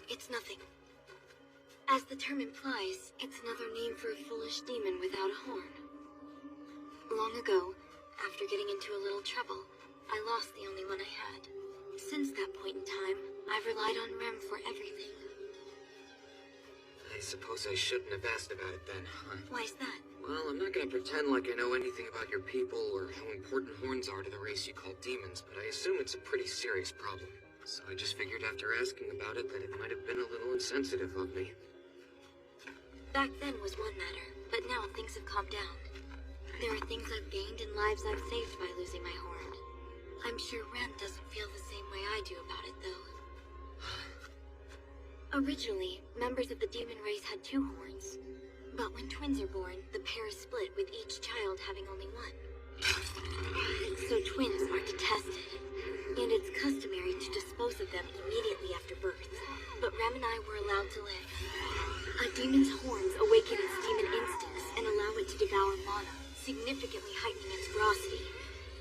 It's nothing. As the term implies, it's another name for a foolish demon without a horn. Long ago, after getting into a little trouble, I lost the only one I had. Since that point in time, I've relied on Rem for everything. I suppose I shouldn't have asked about it then, huh? Why's that? Well, I'm not gonna pretend like I know anything about your people or how important horns are to the race you call demons, but I assume it's a pretty serious problem. So I just figured after asking about it that it might have been a little insensitive of me. Back then was one matter, but now things have calmed down. There are things I've gained and lives I've saved by losing my horn. I'm sure Ren doesn't feel the same way I do about it, though. Originally, members of the demon race had 2 horns. But when twins are born, the pair is split, with each child having only one. So twins are detested, and it's customary to dispose of them immediately after birth. But Rem and I were allowed to live. A demon's horns awaken its demon instincts and allow it to devour mana, significantly heightening its ferocity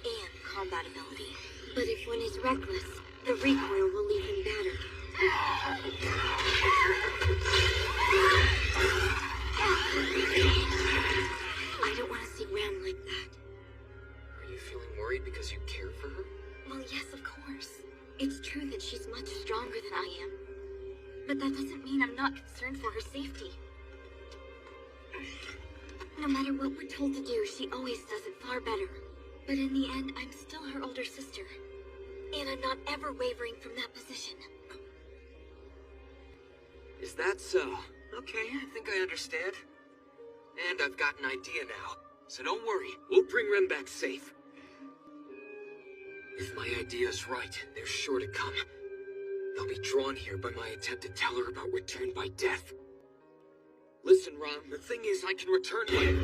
and combat ability. But if one is reckless, the recoil will leave him battered. I don't want to see Ram like that. Are you feeling worried because you care for her? Well, yes, of course. It's true that she's much stronger than I am. But that doesn't mean I'm not concerned for her safety. No matter what we're told to do, she always does it far better. But in the end, I'm still her older sister. And I'm not ever wavering from that position. Is that so? Okay, I think I understand. And I've got an idea now. So don't worry, we'll bring Rem back safe. If my idea is right, they're sure to come. They'll be drawn here by my attempt to tell her about return by death. Listen, Rom, the thing is I can return by...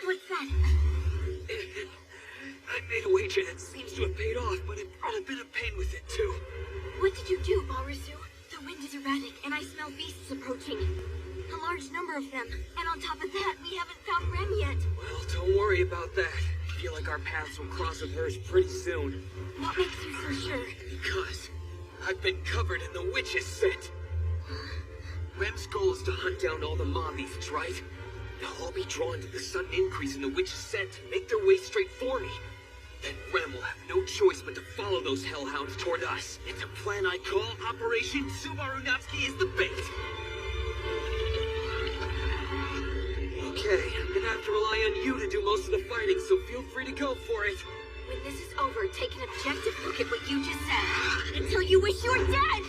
What's that? I made a wager that seems to have paid off, but it brought a bit of pain with it, too. What did you do, Barasu? The wind is erratic, and I smell beasts approaching. A large number of them. And on top of that, we haven't found Rem yet. Well, don't worry about that. I feel like our paths will cross with hers pretty soon. What makes you so sure? Because I've been covered in the witch's scent. Rem's goal is to hunt down all the mob beasts, right? They'll all be drawn to the sudden increase in the witch's scent and make their way straight for me. Then Rem will have no choice but to follow those hellhounds toward us. It's a plan I call Operation Subaru Natsuki is the bait. Okay, I'm gonna have to rely on you to do most of the fighting, so feel free to go for it. When this is over, take an objective look at what you just said. Until you wish you were dead!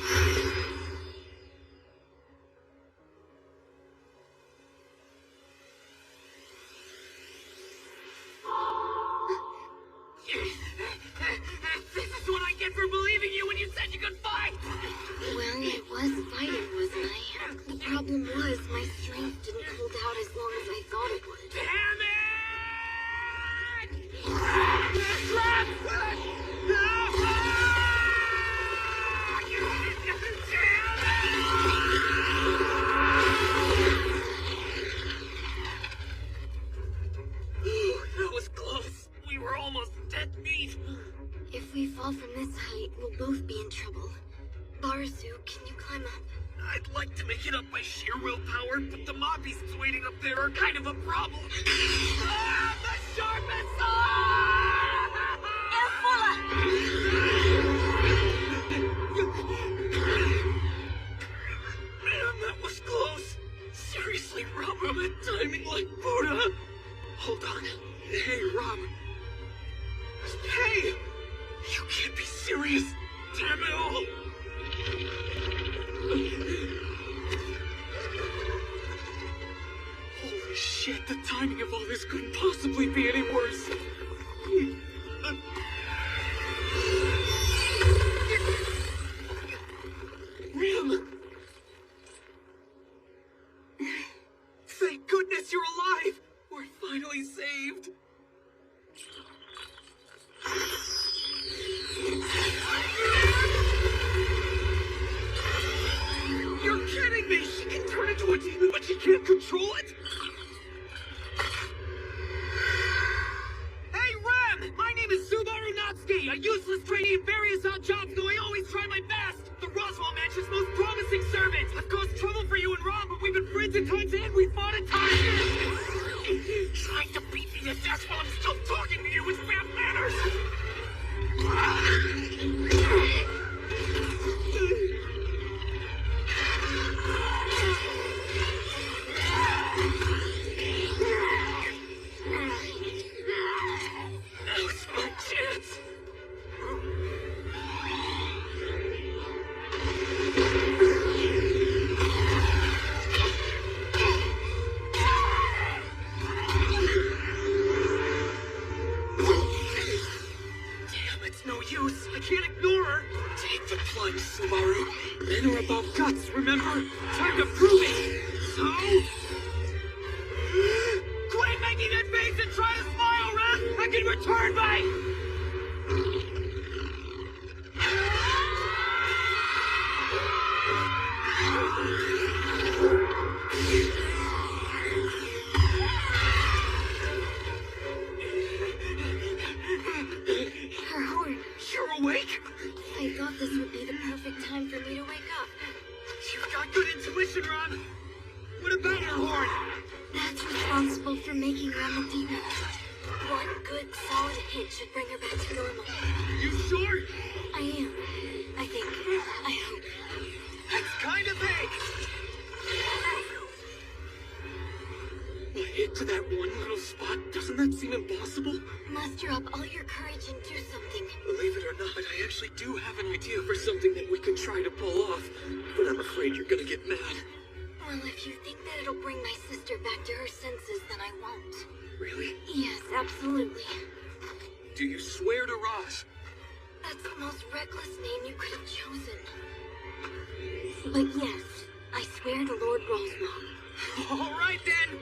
This is what I get for believing you when you said you could fight! Well, I was fighting, wasn't I? The problem was, my strength didn't hold out as long as I thought it would. Damn it! That was close. We were almost dead meat. If we fall from this height, we'll both be in trouble. Barasu, can you climb up? I'd like to make it up by sheer willpower, but the mob beasts waiting up there are kind of a problem. Ah, the sharpest Man, that was close. Seriously, Rob, I'm at timing like Buddha. Hold on. Hey, Rob. Hey! You can't be serious. Damn it all. Holy shit, the timing of all this couldn't possibly be any worse. Rim! Thank goodness you're alive! We're finally saved! You're kidding me! She can turn into a demon, but she can't control it? Hey, Rem! My name is Subaru Natsuki, a useless trainee in various odd jobs, though I always try my best! The Roswell Mansion's most promising servant! I've caused trouble for you and Ron, but we've been friends at times and we fought at times! Trying to beat me to death while I'm still talking to you is bad manners! Now it's my chance! I can't ignore her! Take the plunge, Subaru. Men are about guts, remember? Time to prove it! So... quit making that face and try to smile, Ren! I can return by... You're awake? I thought this would be the perfect time for me to wake up. You've got good intuition, Ron. What about her horn? That's responsible for making Rem a demon. One good, solid hit should bring her back to normal. You sure? I am. I think. I hope. That's kind of vague. A hit to that one little spot? Doesn't that seem impossible? Muster up all your courage and do something. Believe it or not, I actually do have an idea for something that we could try to pull off. But I'm afraid you're gonna get mad. Well, if you think that it'll bring my sister back to her senses, then I won't. Really? Yes, absolutely. Do you swear to Roz? That's the most reckless name you could have chosen. But yes, I swear to Lord Roswell. All right then.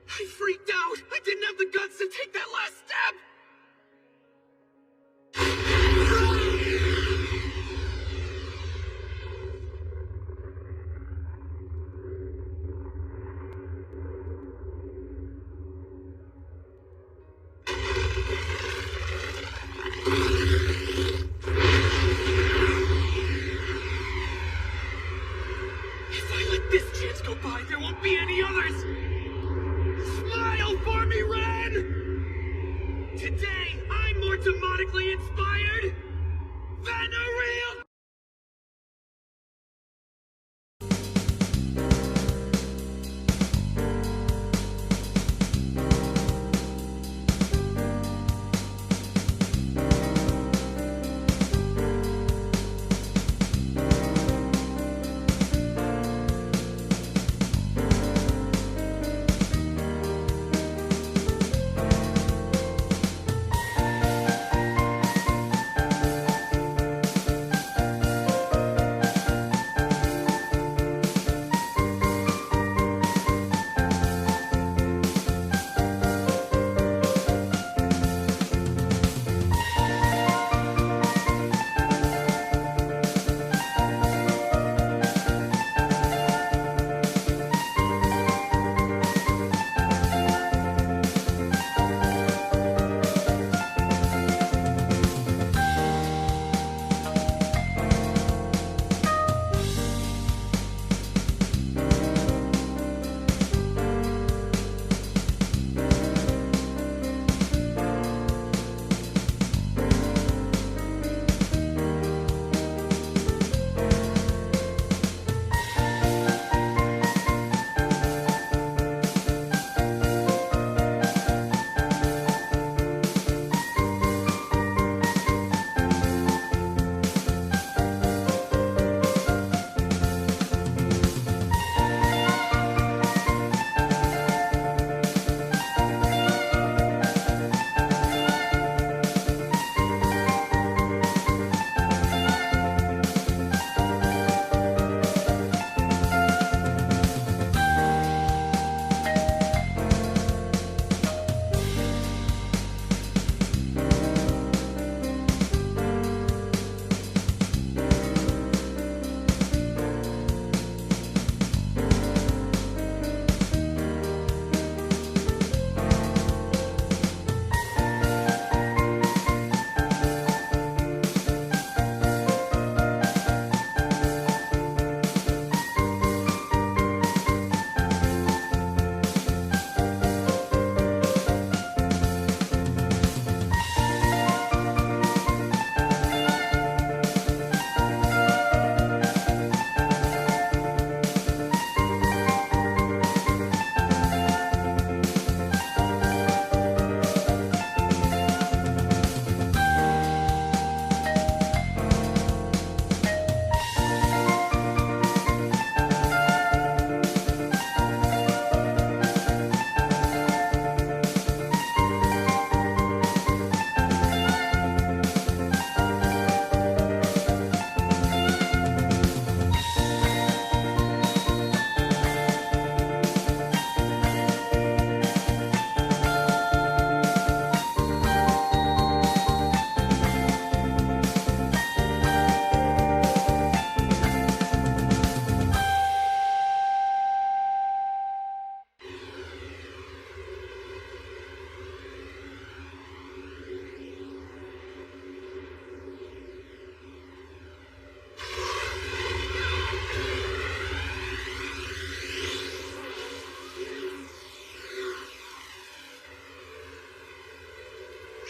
I freaked out. I didn't have the guts to take that last step. If I let this chance go by, there won't be any others. Smile for me, Ren! Today, I'm more demonically inspired than a real...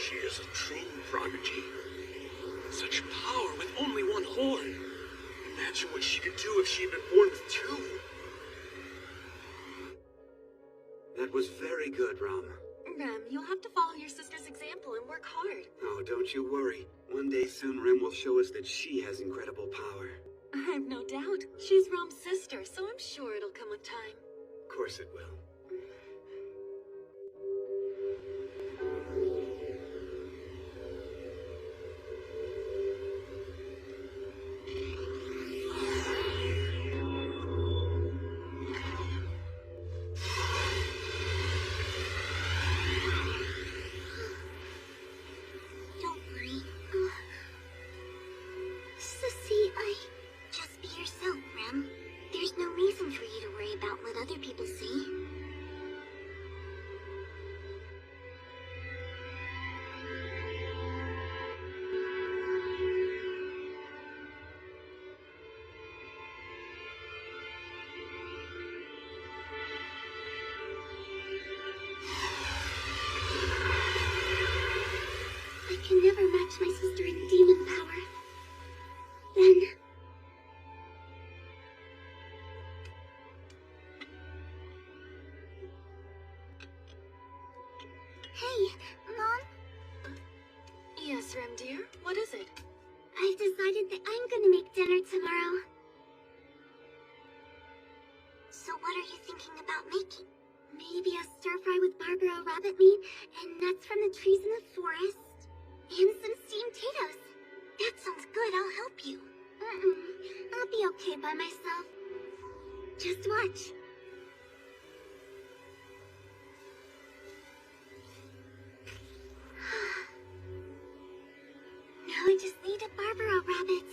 She is a true prodigy. Such power with only one horn. Imagine what she could do if she'd been born with two. That was very good, Ram. Rem. You'll have to follow your sister's example and work hard. Oh, don't you worry. One day soon Rem will show us that she has incredible power. I've no doubt. She's Rom's sister, so I'm sure it'll come with time. Of course it will. Don't worry. Sissy, just be yourself, Rem. There's no reason for you to worry about what other people say. I can never match my sister in demon power. Then... Hey, Mom? Yes, Rem, dear? What is it? I've decided that I'm gonna make dinner tomorrow. So what are you thinking about making? Maybe a stir-fry with barbara rabbit meat and nuts from the trees in the forest? And some steamed potatoes. That sounds good, I'll help you. I'll be okay by myself. Just watch. Now I just need a barbara rabbit.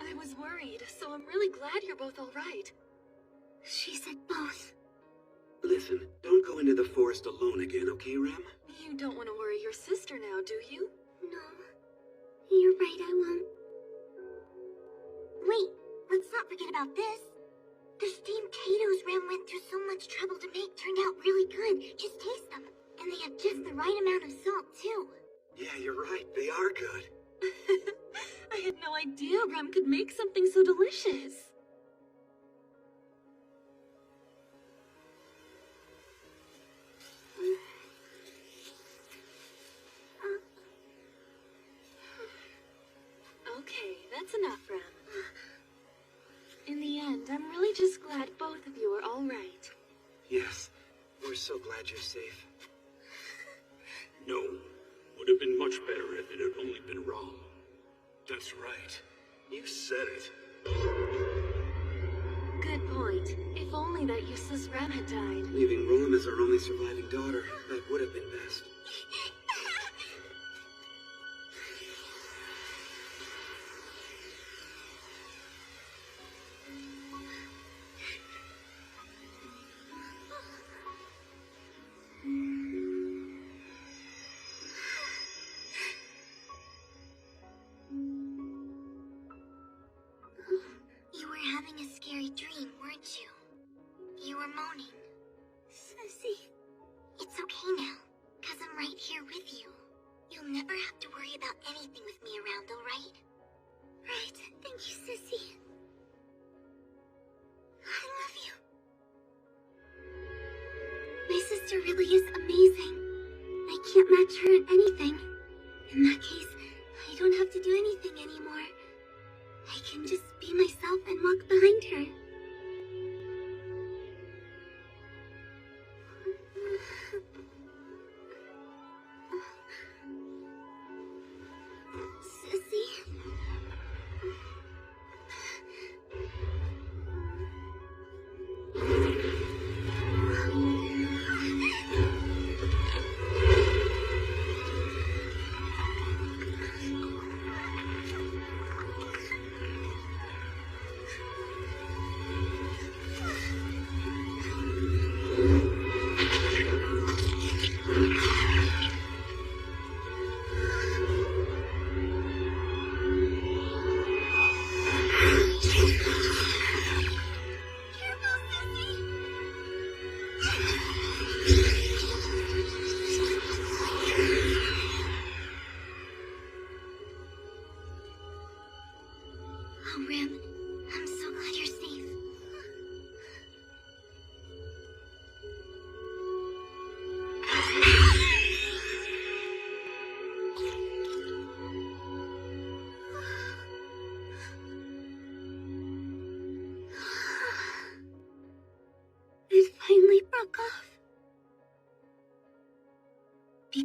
I was worried, so I'm really glad you're both all right. She said both. Listen, don't go into the forest alone again, okay, Rem? You don't want to worry your sister now, do you? No. You're right, I won't. Wait, let's not forget about this. The steamed potatoes Rem went through so much trouble to make turned out really good. Just taste them. And they have just the right amount of salt, too. Yeah, you're right. They are good. I had no idea Rem could make something so delicious. Okay, that's enough, Rem. In the end, I'm really just glad both of you are all right. Yes, we're so glad you're safe. No. Would have been much better if it had only been Rom. That's right. You said it. Good point. If only that useless Rem had died. Leaving Rom as our only surviving daughter, that would have been best. You were having a scary dream, weren't you? You were moaning. Sissy, it's okay now, 'cause I'm right here with you. You'll never have to worry about anything with me around, alright? Right, thank you, Sissy. I love you. My sister really is amazing. I can't match her at anything. In that case, I don't have to do anything anymore. I can just be myself and walk behind her. Sissy?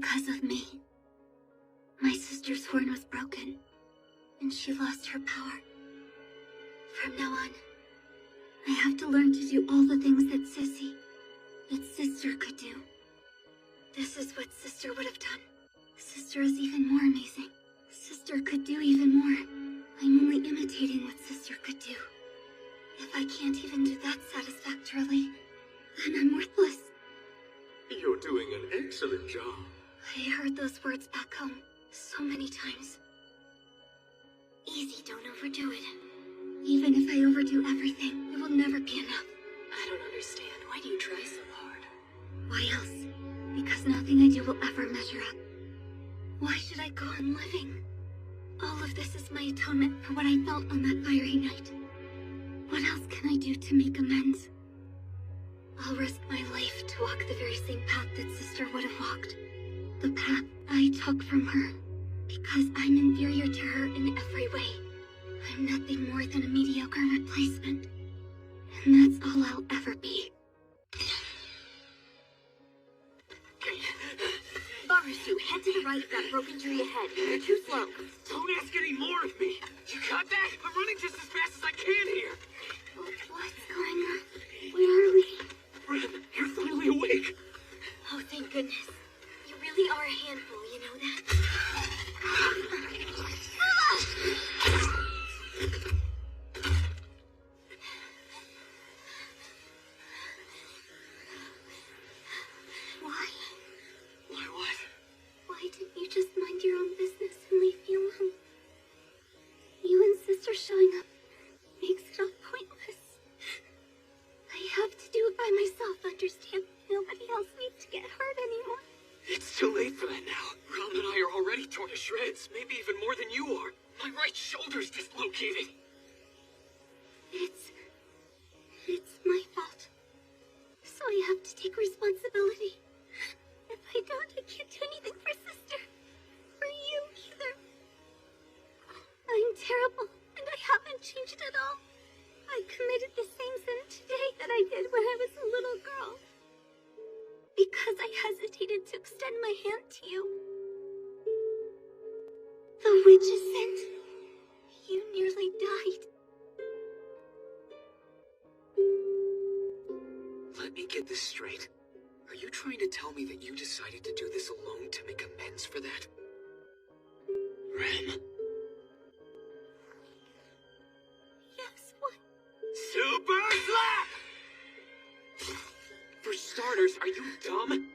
because of me. My sister's horn was broken, and she lost her power. From now on, I have to learn to do all the things that Sister could do. This is what Sister would have done. Sister is even more amazing. Sister could do even more. I'm only imitating what Sister could do. If I can't even do that satisfactorily, then I'm worthless. You're doing an excellent job. I heard those words back home so many times. Easy, don't overdo it. Even if I overdo everything, it will never be enough. I don't understand. Why do you try so hard? Why else? Because nothing I do will ever measure up. Why should I go on living? All of this is my atonement for what I felt on that fiery night. What else can I do to make amends? I'll risk my life to walk the very same path that Sister would have walked. The path I took from her. Because I'm inferior to her in every way. I'm nothing more than a mediocre replacement. And that's all I'll ever be. Barusu, head to the right of that broken tree ahead. You're too slow. Don't ask any more of me. You got that? I'm running just as fast as I can here. What's going on? Where are we? Rem, you're finally awake. Oh, thank goodness. You really are a handful, you know that? Why? Why what? Why didn't you just mind your own business and leave me alone? You and Sister showing up makes it all pointless. I have to do it by myself, understand? Nobody else needs to get hurt anymore. It's too late for that now. Ram and I are already torn to shreds, maybe even more than you are. My right shoulder's dislocated. It's my fault. So I have to take responsibility. If I don't, I can't do anything for Sister. Or you either. I'm terrible, and I haven't changed at all. I committed the same sin today that I did when I was a little girl. Because I hesitated to extend my hand to you. The witch's sin. You nearly died. Let me get this straight. Are you trying to tell me that you decided to do this alone to make amends for that? Rem? Yes, what? Super slap! For starters, are you dumb?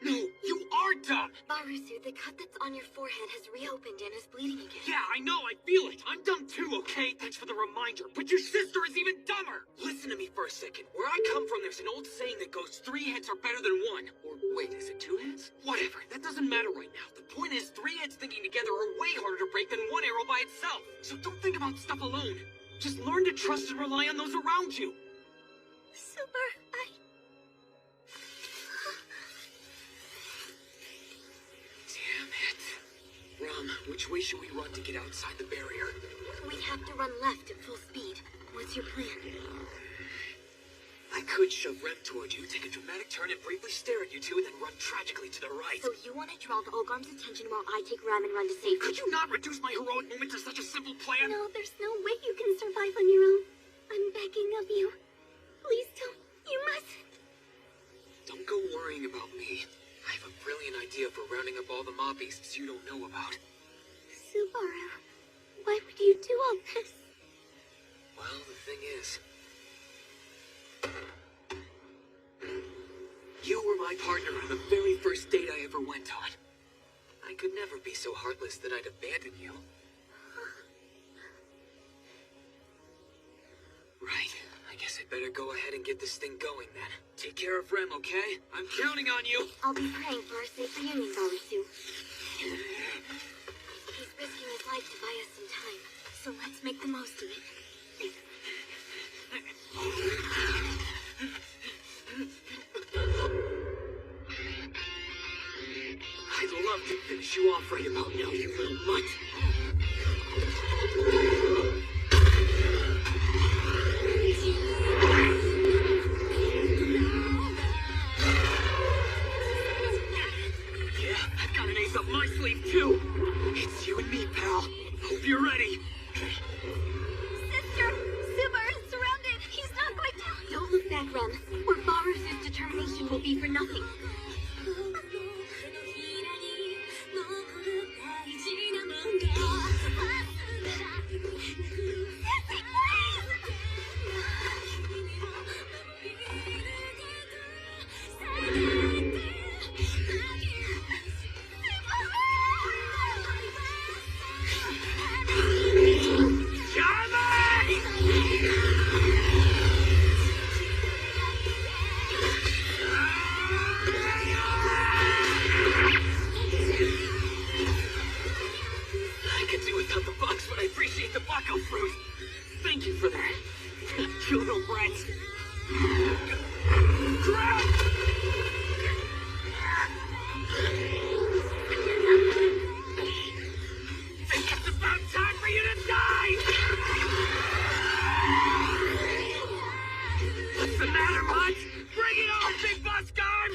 No, you are dumb! Barusu, the cut that's on your forehead has reopened and is bleeding again. Yeah, I know, I feel it. I'm dumb too, okay? Thanks for the reminder. But your sister is even dumber! Listen to me for a second. Where I come from, there's an old saying that goes, 3 heads are better than 1. Or wait, is it 2 heads? Whatever, that doesn't matter right now. The point is, 3 heads thinking together are way harder to break than 1 arrow by itself. So don't think about stuff alone. Just learn to trust and rely on those around you. Super, Damn it. Ram, which way should we run to get outside the barrier? We'd have to run left at full speed. What's your plan? I could shove Rem toward you, take a dramatic turn, and briefly stare at you two, and then run tragically to the right. So you want to draw the Olgom's attention while I take Rem and run to safety? Could you not reduce my heroic moment to such a simple plan? No, there's no way you can survive on your own. I'm begging of you. Please don't. You mustn't. Don't go worrying about me. I have a brilliant idea for rounding up all the mob beasts you don't know about. Subaru, why would you do all this? Well, the thing is... you were my partner on the very first date I ever went on. I could never be so heartless that I'd abandon you. Right. I guess I'd better go ahead and get this thing going then. Take care of Rem, okay? I'm counting on you. I'll be praying for our safe reunion, Barusu. He's risking his life to buy us some time, so let's make the most of it. I'd love to finish you off right about now, you little mutt. Yeah, Rem, or Barus's determination will be for nothing. I could do without the box, but I appreciate the Baco fruit. Thank you for that. You little brats. Crap! Think it's about time for you to die! What's the matter, bud? Bring it on, big boss guard!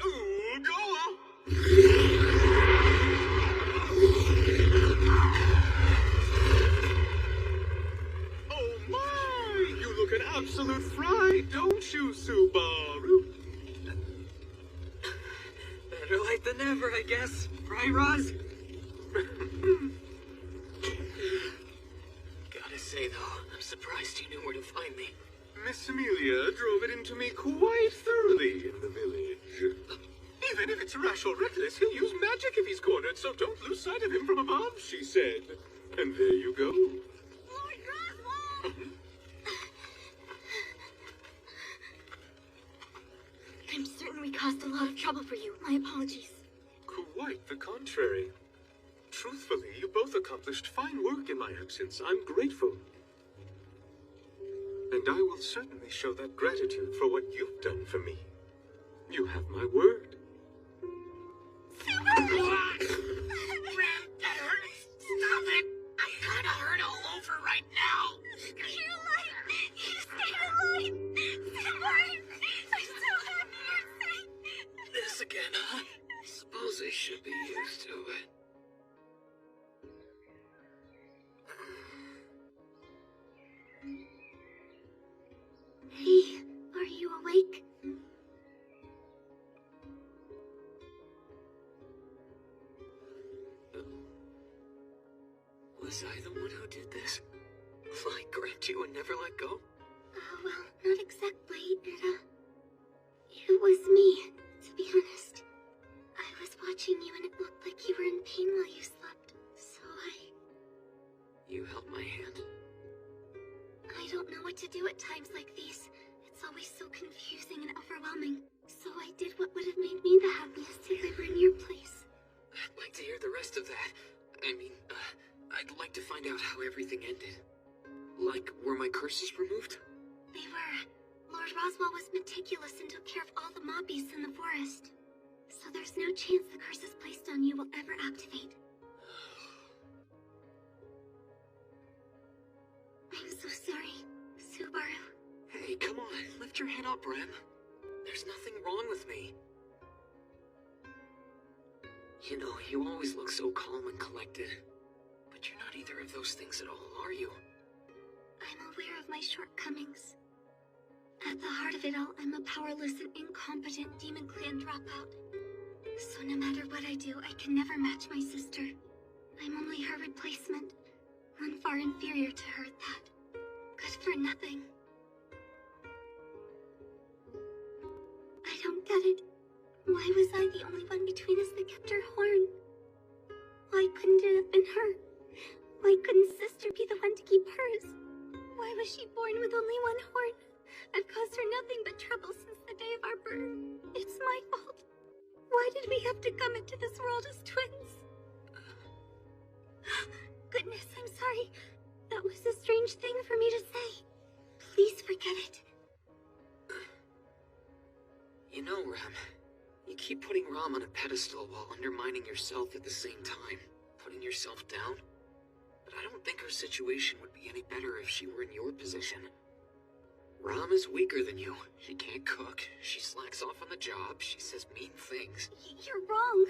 Ooh, go! Oh my! You look an absolute fry, don't you, Subaru? Better late than never, I guess. Right, Roz? Gotta say, though, I'm surprised you knew where to find me. Miss Amelia drove it into me quite thoroughly in the village. Even if it's rash or reckless, he'll use magic if he's cornered, so don't lose sight of him from above, she said. And there you go. Lord Roswell! I'm certain we caused a lot of trouble for you. My apologies. Quite the contrary. Truthfully, you both accomplished fine work in my absence. I'm grateful. And I will certainly show that gratitude for what you've done for me. You have my word. That hurts! Stop it! I'm kinda hurt all over right now! You're alive! You stayed alive! Martin! I'm so happy you're safe! This again, huh? Suppose I should be used to it. Hey, are you awake? Was I the one who did this? Like, grabbed you and never let go? Well, not exactly. It was me, to be honest. I was watching you and it looked like you were in pain while you slept, so You held my hand. I don't know what to do at times like these. It's always so confusing and overwhelming. So I did what would have made me the happiest if I were in your place. I'd like to hear the rest of that. I mean, I'd like to find out how everything ended. Like, were my curses removed? They were. Lord Roswell was meticulous and took care of all the mob beasts in the forest. So there's no chance the curses placed on you will ever activate. I'm so sorry, Subaru. Hey, come on, lift your head up, Rem. There's nothing wrong with me. You know, you always look so calm and collected. But you're not either of those things at all, are you? I'm aware of my shortcomings. At the heart of it all, I'm a powerless and incompetent Demon Clan dropout. So no matter what I do, I can never match my sister. I'm only her replacement. One far inferior to her at that. Good for nothing. I don't get it. Why was I the only one between us that kept her horn? Why couldn't it have been her? Why couldn't sister be the one to keep hers? Why was she born with only one horn? I've caused her nothing but trouble since the day of our birth. It's my fault. Why did we have to come into this world as twins? Goodness, I'm sorry. That was a strange thing for me to say. Please forget it. You know, Rem, you keep putting Rom on a pedestal while undermining yourself at the same time. Putting yourself down. But I don't think her situation would be any better if she were in your position. Rom is weaker than you. She can't cook. She slacks off on the job. She says mean things. You're wrong.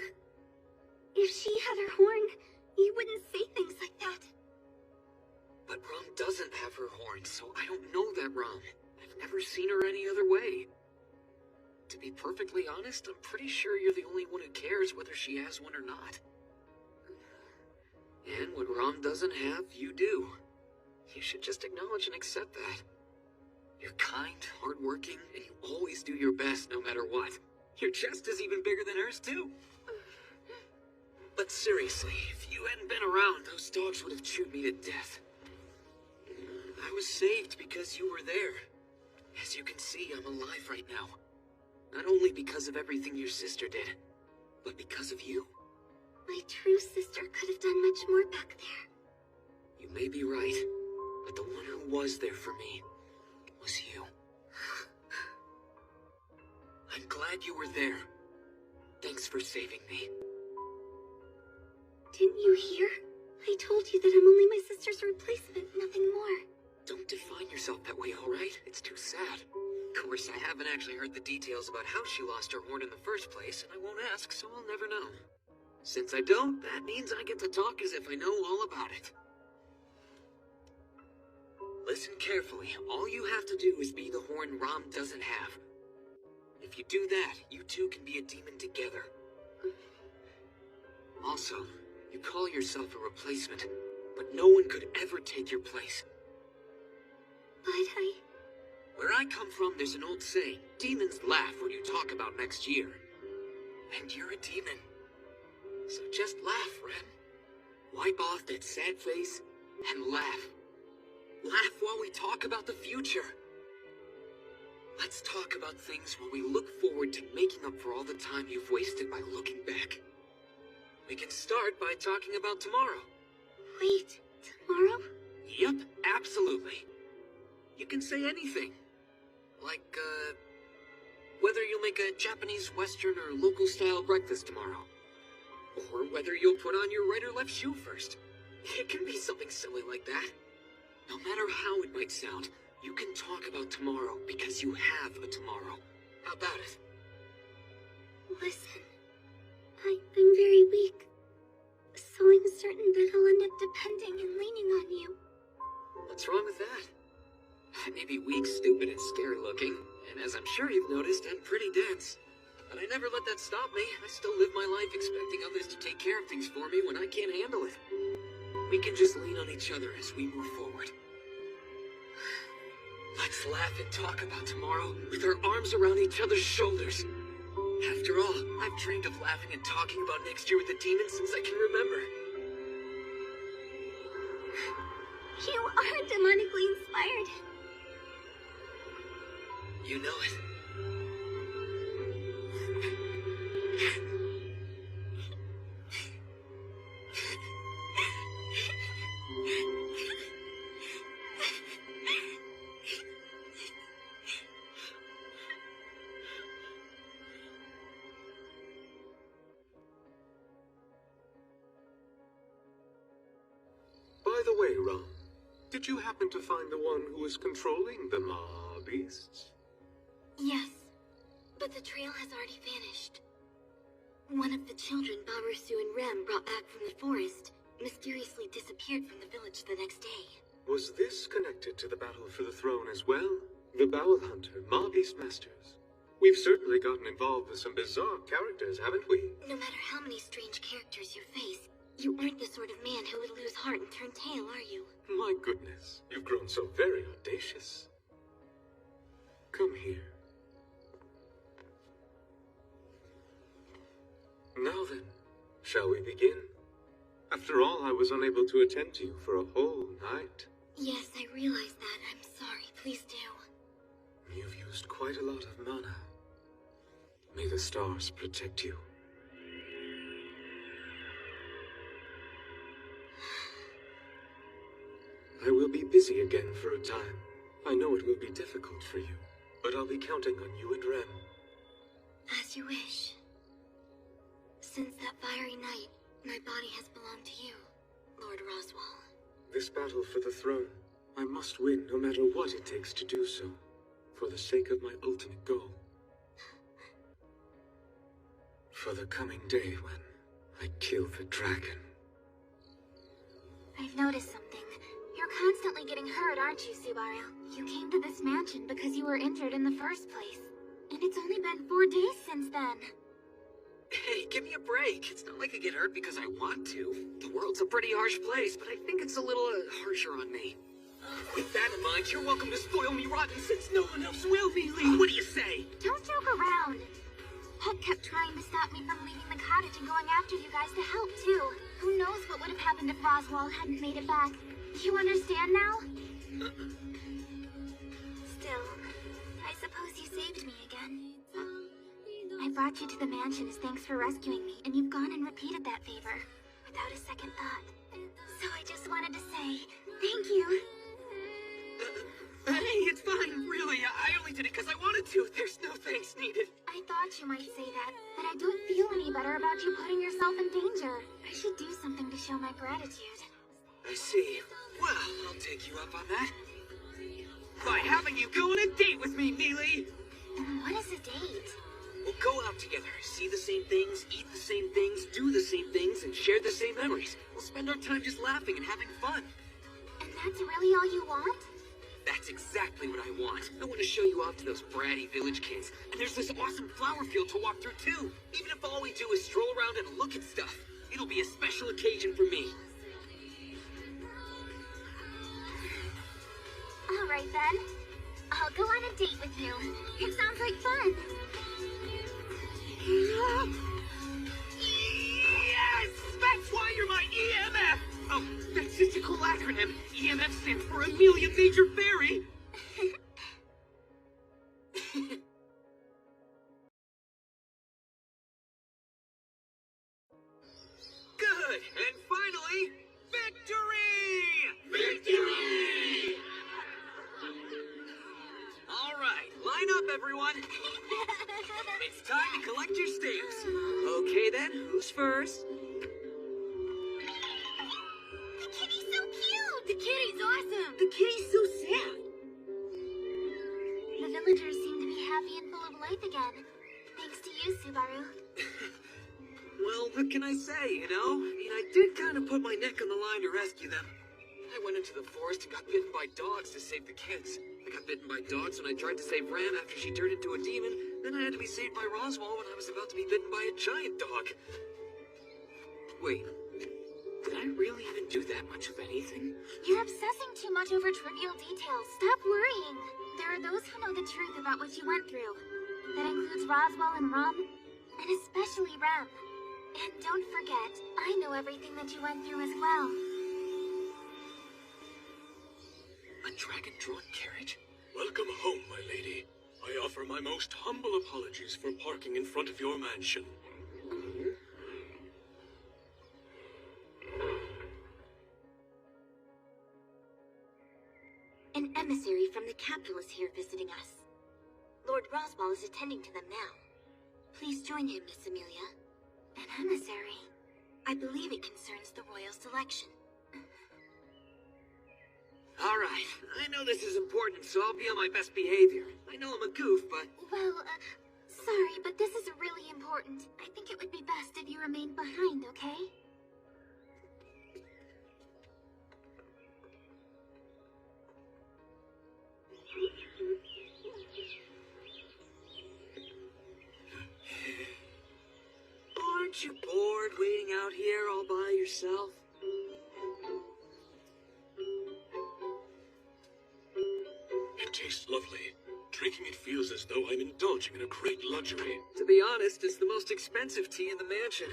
If she had her horn, you wouldn't say things like that. But Rom doesn't have her horn, so I don't know that Rom. I've never seen her any other way. To be perfectly honest, I'm pretty sure you're the only one who cares whether she has one or not. And what Rom doesn't have, you do. You should just acknowledge and accept that. You're kind, hardworking, and you always do your best no matter what. Your chest is even bigger than hers, too. But seriously, if you hadn't been around, those dogs would have chewed me to death. I was saved because you were there. As you can see, I'm alive right now. Not only because of everything your sister did, but because of you. My true sister could have done much more back there. You may be right, but the one who was there for me was you. I'm glad you were there. Thanks for saving me. Didn't you hear? I told you that I'm only my sister's replacement, nothing more. Don't define yourself that way, alright? It's too sad. Of course, I haven't actually heard the details about how she lost her horn in the first place, and I won't ask, so I'll never know. Since I don't, that means I get to talk as if I know all about it. Listen carefully. All you have to do is be the horn Rom doesn't have. If you do that, you two can be a demon together. Also, you call yourself a replacement, but no one could ever take your place. But Where I come from, there's an old saying, demons laugh when you talk about next year. And you're a demon. So just laugh, Ren. Wipe off that sad face and laugh. Laugh while we talk about the future. Let's talk about things while we look forward to making up for all the time you've wasted by looking back. We can start by talking about tomorrow. Wait, tomorrow? Yep, absolutely. You can say anything. Like, whether you'll make a Japanese, Western, or local-style breakfast tomorrow. Or whether you'll put on your right or left shoe first. It can be something silly like that. No matter how it might sound, you can talk about tomorrow because you have a tomorrow. How about it? Listen, I'm very weak. So I'm certain that I'll end up depending and leaning on you. What's wrong with that? I may be weak, stupid, and scary looking, and as I'm sure you've noticed, I'm pretty dense. But I never let that stop me. I still live my life expecting others to take care of things for me when I can't handle it. We can just lean on each other as we move forward. Let's laugh and talk about tomorrow with our arms around each other's shoulders. After all, I've dreamed of laughing and talking about next year with the demons since I can remember. You are demonically inspired. You know it. By the way, Ron, did you happen to find the one who was controlling the Ma beasts? Yes, but the trail has already vanished. One of the children Barusu and Rem brought back from the forest mysteriously disappeared from the village the next day. Was this connected to the battle for the throne as well? The Bowel Hunter, Ma Beast Masters. We've certainly gotten involved with some bizarre characters, haven't we? No matter how many strange characters you face, you aren't the sort of man who would lose heart and turn tail, are you? My goodness, you've grown so very audacious. Come here. Now then, shall we begin? After all, I was unable to attend to you for a whole night. Yes, I realize that. I'm sorry. Please do. You've used quite a lot of mana. May the stars protect you. I will be busy again for a time. I know it will be difficult for you, but I'll be counting on you and Rem. As you wish. Since that fiery night, my body has belonged to you, Lord Roswell. This battle for the throne, I must win no matter what it takes to do so, for the sake of my ultimate goal. For the coming day when I kill the dragon. I've noticed something. You're constantly getting hurt, aren't you, Subaru? You came to this mansion because you were injured in the first place. And it's only been 4 days since then. Hey, give me a break. It's not like I get hurt because I want to. The world's a pretty harsh place, but I think it's a little harsher on me. With that in mind, you're welcome to spoil me rotten since no one else will, Mealy. What do you say? Don't joke around. Puck kept trying to stop me from leaving the cottage and going after you guys to help, too. Who knows what would have happened if Roswell hadn't made it back. You understand now? Still, I suppose you saved me again. I brought you to the mansion as thanks for rescuing me, and you've gone and repeated that favor without a second thought. So I just wanted to say thank you. Hey, it's fine, really. I only did it because I wanted to. There's no thanks needed. I thought you might say that, but I don't feel any better about you putting yourself in danger. I should do something to show my gratitude. I see. Well, I'll take you up on that. By having you go on a date with me, Mealy! What is a date? We'll go out together, see the same things, eat the same things, do the same things, and share the same memories. We'll spend our time just laughing and having fun. And that's really all you want? That's exactly what I want. I want to show you off to those bratty village kids. And there's this awesome flower field to walk through, too. Even if all we do is stroll around and look at stuff, it'll be a special occasion for me. All right, then. I'll go on a date with you. It sounds like fun. Yes! That's why you're my EMF! Oh, that's just a cool acronym. EMF stands for Amelia Major Fairy. Good! And finally, victory! Victory! All right, line up, everyone. It's time to collect your stamps. Okay, then, who's first? The kitty's so cute! The kitty's awesome! The kitty's so sad. The villagers seem to be happy and full of life again. Thanks to you, Subaru. Well, what can I say, you know? I mean, I did kind of put my neck on the line to rescue them. I went into the forest and got bitten by dogs to save the kids. I got bitten by dogs when I tried to save Ram after she turned into a demon. Then I had to be saved by Roswell when I was about to be bitten by a giant dog. Wait, did I really even do that much of anything? You're obsessing too much over trivial details. Stop worrying. There are those who know the truth about what you went through. That includes Roswell and Rum, and especially Rem. And don't forget, I know everything that you went through as well. A dragon-drawn carriage? Welcome home, my lady. I offer my most humble apologies for parking in front of your mansion. An emissary from the capital is here visiting us. Lord Roswell is attending to them now. Please join him, Miss Amelia. An emissary? I believe it concerns the royal selection. All right, I know this is important, so I'll be on my best behavior. I know I'm a goof, but... Well, sorry, but this is really important. I think it would be best if you remained behind, okay? Aren't you bored waiting out here all by yourself? It tastes lovely. Drinking it feels as though I'm indulging in a great luxury. To be honest, it's the most expensive tea in the mansion.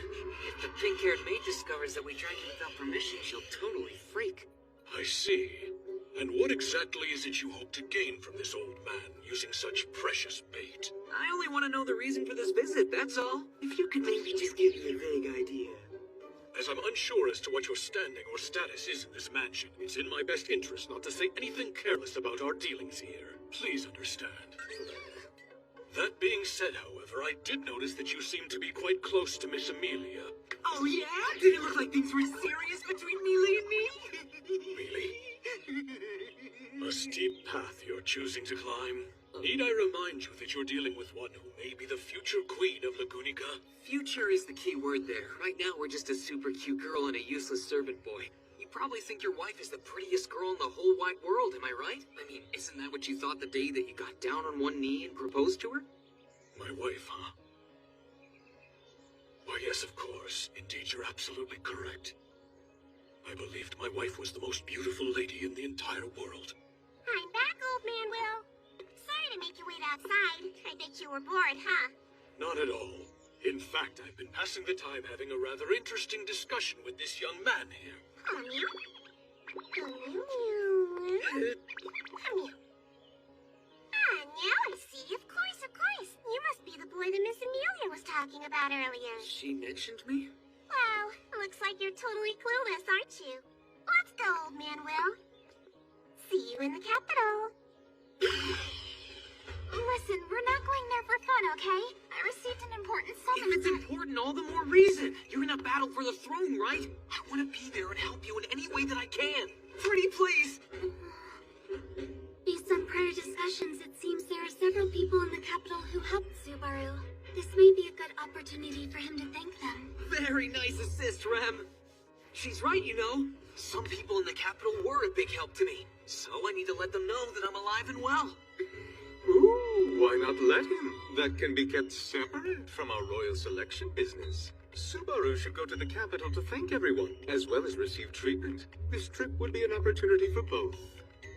If the pink-haired maid discovers that we drank it without permission, she'll totally freak. I see. And what exactly is it you hope to gain from this old man using such precious bait? I only want to know the reason for this visit, that's all. If you could maybe just give me a vague idea. As I'm unsure as to what your standing or status is in this mansion, it's in my best interest not to say anything careless about our dealings here. Please understand. That being said, however, I did notice that you seem to be quite close to Miss Amelia. Oh yeah? Did it look like things were serious between Mealy and me? Mealy? A steep path you're choosing to climb. Need I remind you that you're dealing with one who may be the future queen of Lagunica? Future is the key word there. Right now, we're just a super cute girl and a useless servant boy. You probably think your wife is the prettiest girl in the whole wide world, am I right? I mean, isn't that what you thought the day that you got down on one knee and proposed to her? My wife, huh? Why, yes, of course. Indeed, you're absolutely correct. I believed my wife was the most beautiful lady in the entire world. I'm back, old man Will. Sorry to make you wait outside. I bet you were bored, huh? Not at all. In fact, I've been passing the time having a rather interesting discussion with this young man here. Oh, meow. Oh, meow, meow. Oh, meow. Ah, now I see. Of course, of course. You must be the boy that Miss Amelia was talking about earlier. She mentioned me? Well, looks like you're totally clueless, aren't you? Let's go, old man Will. See you in the capital. Listen, we're not going there for fun, okay? I received an important If summons. it's important, all the more reason. You're in a battle for the throne, right? I want to be there and help you in any way that I can. Pretty please. Based on prior discussions, it seems there are several people in the capital who helped Subaru. This may be a good opportunity for him to thank them. Very nice assist, Rem. She's right, you know. Some people in the capital were a big help to me. So I need to let them know that I'm alive and well. Ooh, why not let him? That can be kept separate from our royal selection business. Subaru should go to the capital to thank everyone, as well as receive treatment. This trip would be an opportunity for both.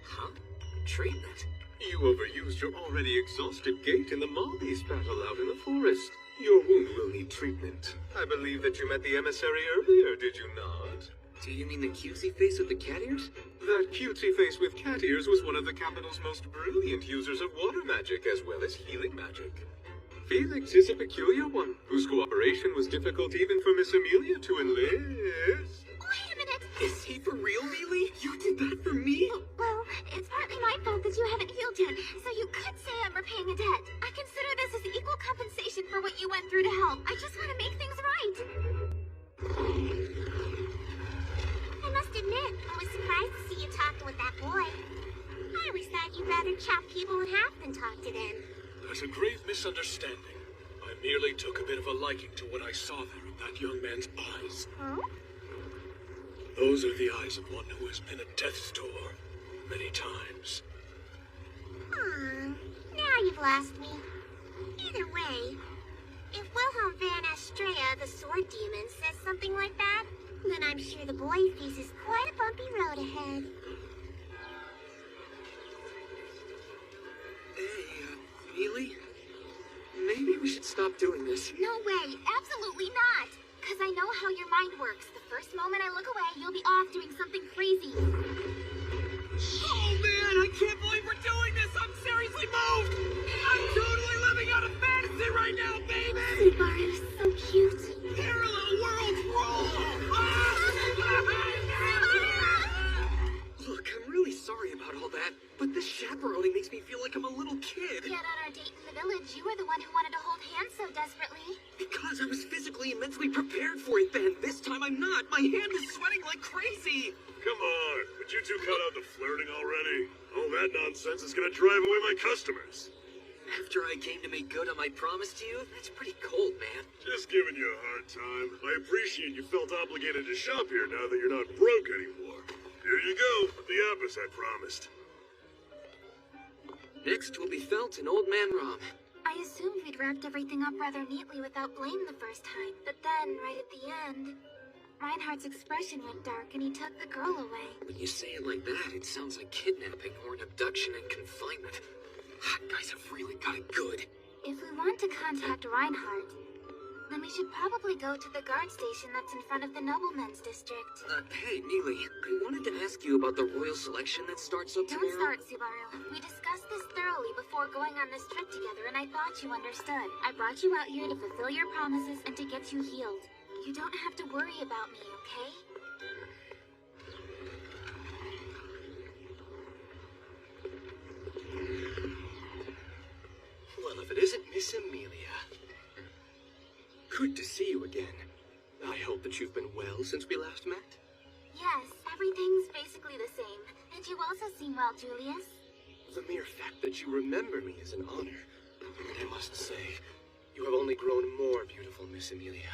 Huh? Treatment? You overused your already exhausted gait in the Molly's battle out in the forest. Your wound will need treatment. I believe that you met the emissary earlier, did you not? Do you mean the cutesy face with the cat ears? That cutesy face with cat ears was one of the capital's most brilliant users of water magic as well as healing magic. Felix is a peculiar one, whose cooperation was difficult even for Miss Amelia to enlist. Wait a minute. Is he for real, Mealy? You did that for me? Well, it's partly my fault that you haven't healed yet, so you could say I'm repaying a debt. I consider this as equal compensation for what you went through to help. I just want to make things right. I must admit, I was surprised to see you talking with that boy. I always thought you'd rather chop people in half than talk to them. There's a grave misunderstanding. I merely took a bit of a liking to what I saw there in that young man's eyes. Huh? Those are the eyes of one who has been at death's door many times. Aw, now you've lost me. Either way, if Wilhelm van Astrea, the sword demon, says something like that, then I'm sure the boy faces quite a bumpy road ahead. Hey, Mealy? Maybe we should stop doing this. No way, absolutely not. Because I know how your mind works. The first moment I look away, you'll be off doing something crazy. Oh man, I can't believe we're doing this! I'm seriously moved! I'm totally living out a fantasy right now, baby! Subaru's so cute. Parallel worlds rule! Look, I'm really sorry about all that, but this chaperoning makes me feel like I'm a little kid. Yet at our date in the village, you were the one who wanted to hold hands so desperately. Because I was physically and mentally prepared for it then. This time I'm not. My hand is sweating like crazy. Come on, would you two cut out the flirting already? All that nonsense is gonna drive away my customers. After I came to make good on my promise to you, that's pretty cold, man. Just giving you a hard time. I appreciate you felt obligated to shop here now that you're not broke anymore. Here you go, the apples I promised. Next will be Felt and Old Man Rom. I assumed we'd wrapped everything up rather neatly without blame the first time. But then, right at the end, Reinhardt's expression went dark and he took the girl away. When you say it like that, it sounds like kidnapping or an abduction and confinement. Guys have really got it good. If we want to contact Reinhardt, then we should probably go to the guard station that's in front of the noblemen's district. Hey, Mealy, I wanted to ask you about the royal selection that starts up Don't tomorrow. start, Subaru. We discussed this thoroughly before going on this trip together, and I thought you understood. I brought you out here to fulfill your promises and to get you healed. You don't have to worry about me, okay? Well, if it isn't Miss Amelia. Good to see you again. I hope that you've been well since we last met. Yes, everything's basically the same. And you also seem well, Julius. The mere fact that you remember me is an honor. And I must say, you have only grown more beautiful, Miss Amelia.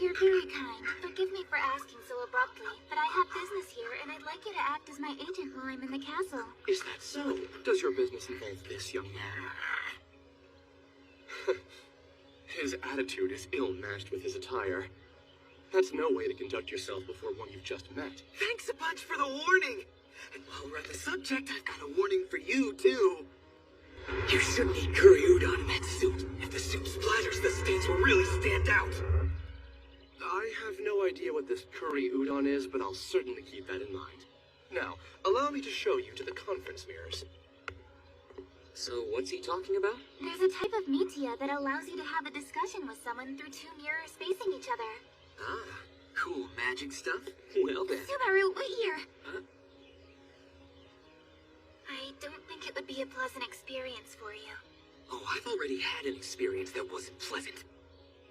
You're very kind. Forgive me for asking so abruptly, but I have business here, and I'd like you to act as my agent while I'm in the castle. Is that so? Does your business involve this, young man? His attitude is ill-matched with his attire. That's no way to conduct yourself before one you've just met. Thanks a bunch for the warning. And while we're on the subject, I've got a warning for you, too. You shouldn't eat curry udon in that soup. If the soup splatters, the stains will really stand out. I have no idea what this curry udon is, but I'll certainly keep that in mind. Now, allow me to show you to the conference mirrors. So what's he talking about? There's a type of media that allows you to have a discussion with someone through two mirrors facing each other. Ah, cool magic stuff? Well then. Subaru, wait here. Huh? I don't think it would be a pleasant experience for you. Oh, I've already had an experience that wasn't pleasant.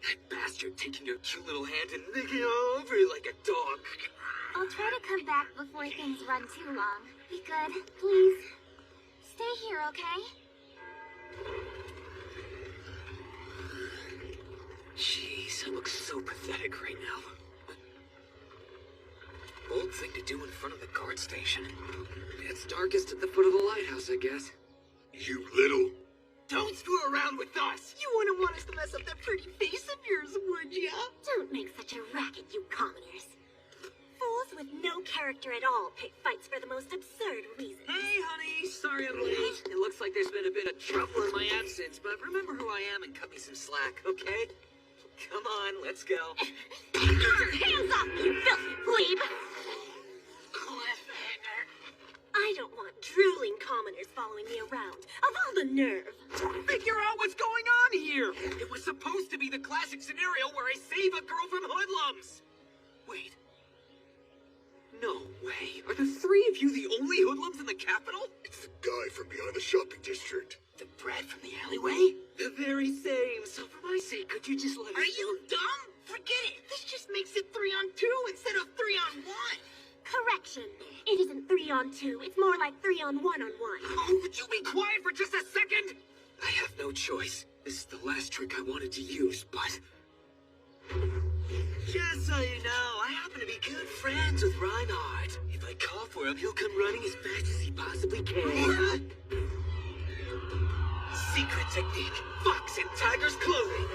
That bastard taking your cute little hand and licking all over it like a dog. I'll try to come back before things run too long. Be good, please. Stay here, okay? Jeez, I look so pathetic right now. Bold thing to do in front of the guard station. It's darkest at the foot of the lighthouse, I guess. You little... Don't screw around with us! You wouldn't want us to mess up that pretty face of yours, would ya? Don't make such a racket, you commoners. Fools with no character at all pick fights for the most absurd reasons. Hey, honey, sorry I'm late. It looks like there's been a bit of trouble in my absence, but remember who I am and cut me some slack, okay? Come on, let's go. Hands up, you filthy plebe! I don't want drooling commoners following me around. Of all the nerve. Figure out what's going on here! It was supposed to be the classic scenario where I save a girl from hoodlums! Wait. No way. Are the three of you the only hoodlums in the capital? It's the guy from behind the shopping district. The brat from the alleyway? The very same. So for my sake, could you just let us... Are you dumb? Forget it. This just makes it 3-on-2 instead of 3-on-1. Correction. It isn't 3-on-2. It's more like 3-on-1-on-1. Oh, would you be quiet for just a second? I have no choice. This is the last trick I wanted to use, but... Just so you know, I happen to be good friends with Reinhardt. If I call for him, he'll come running as fast as he possibly can. Secret technique. Fox in tiger's clothing.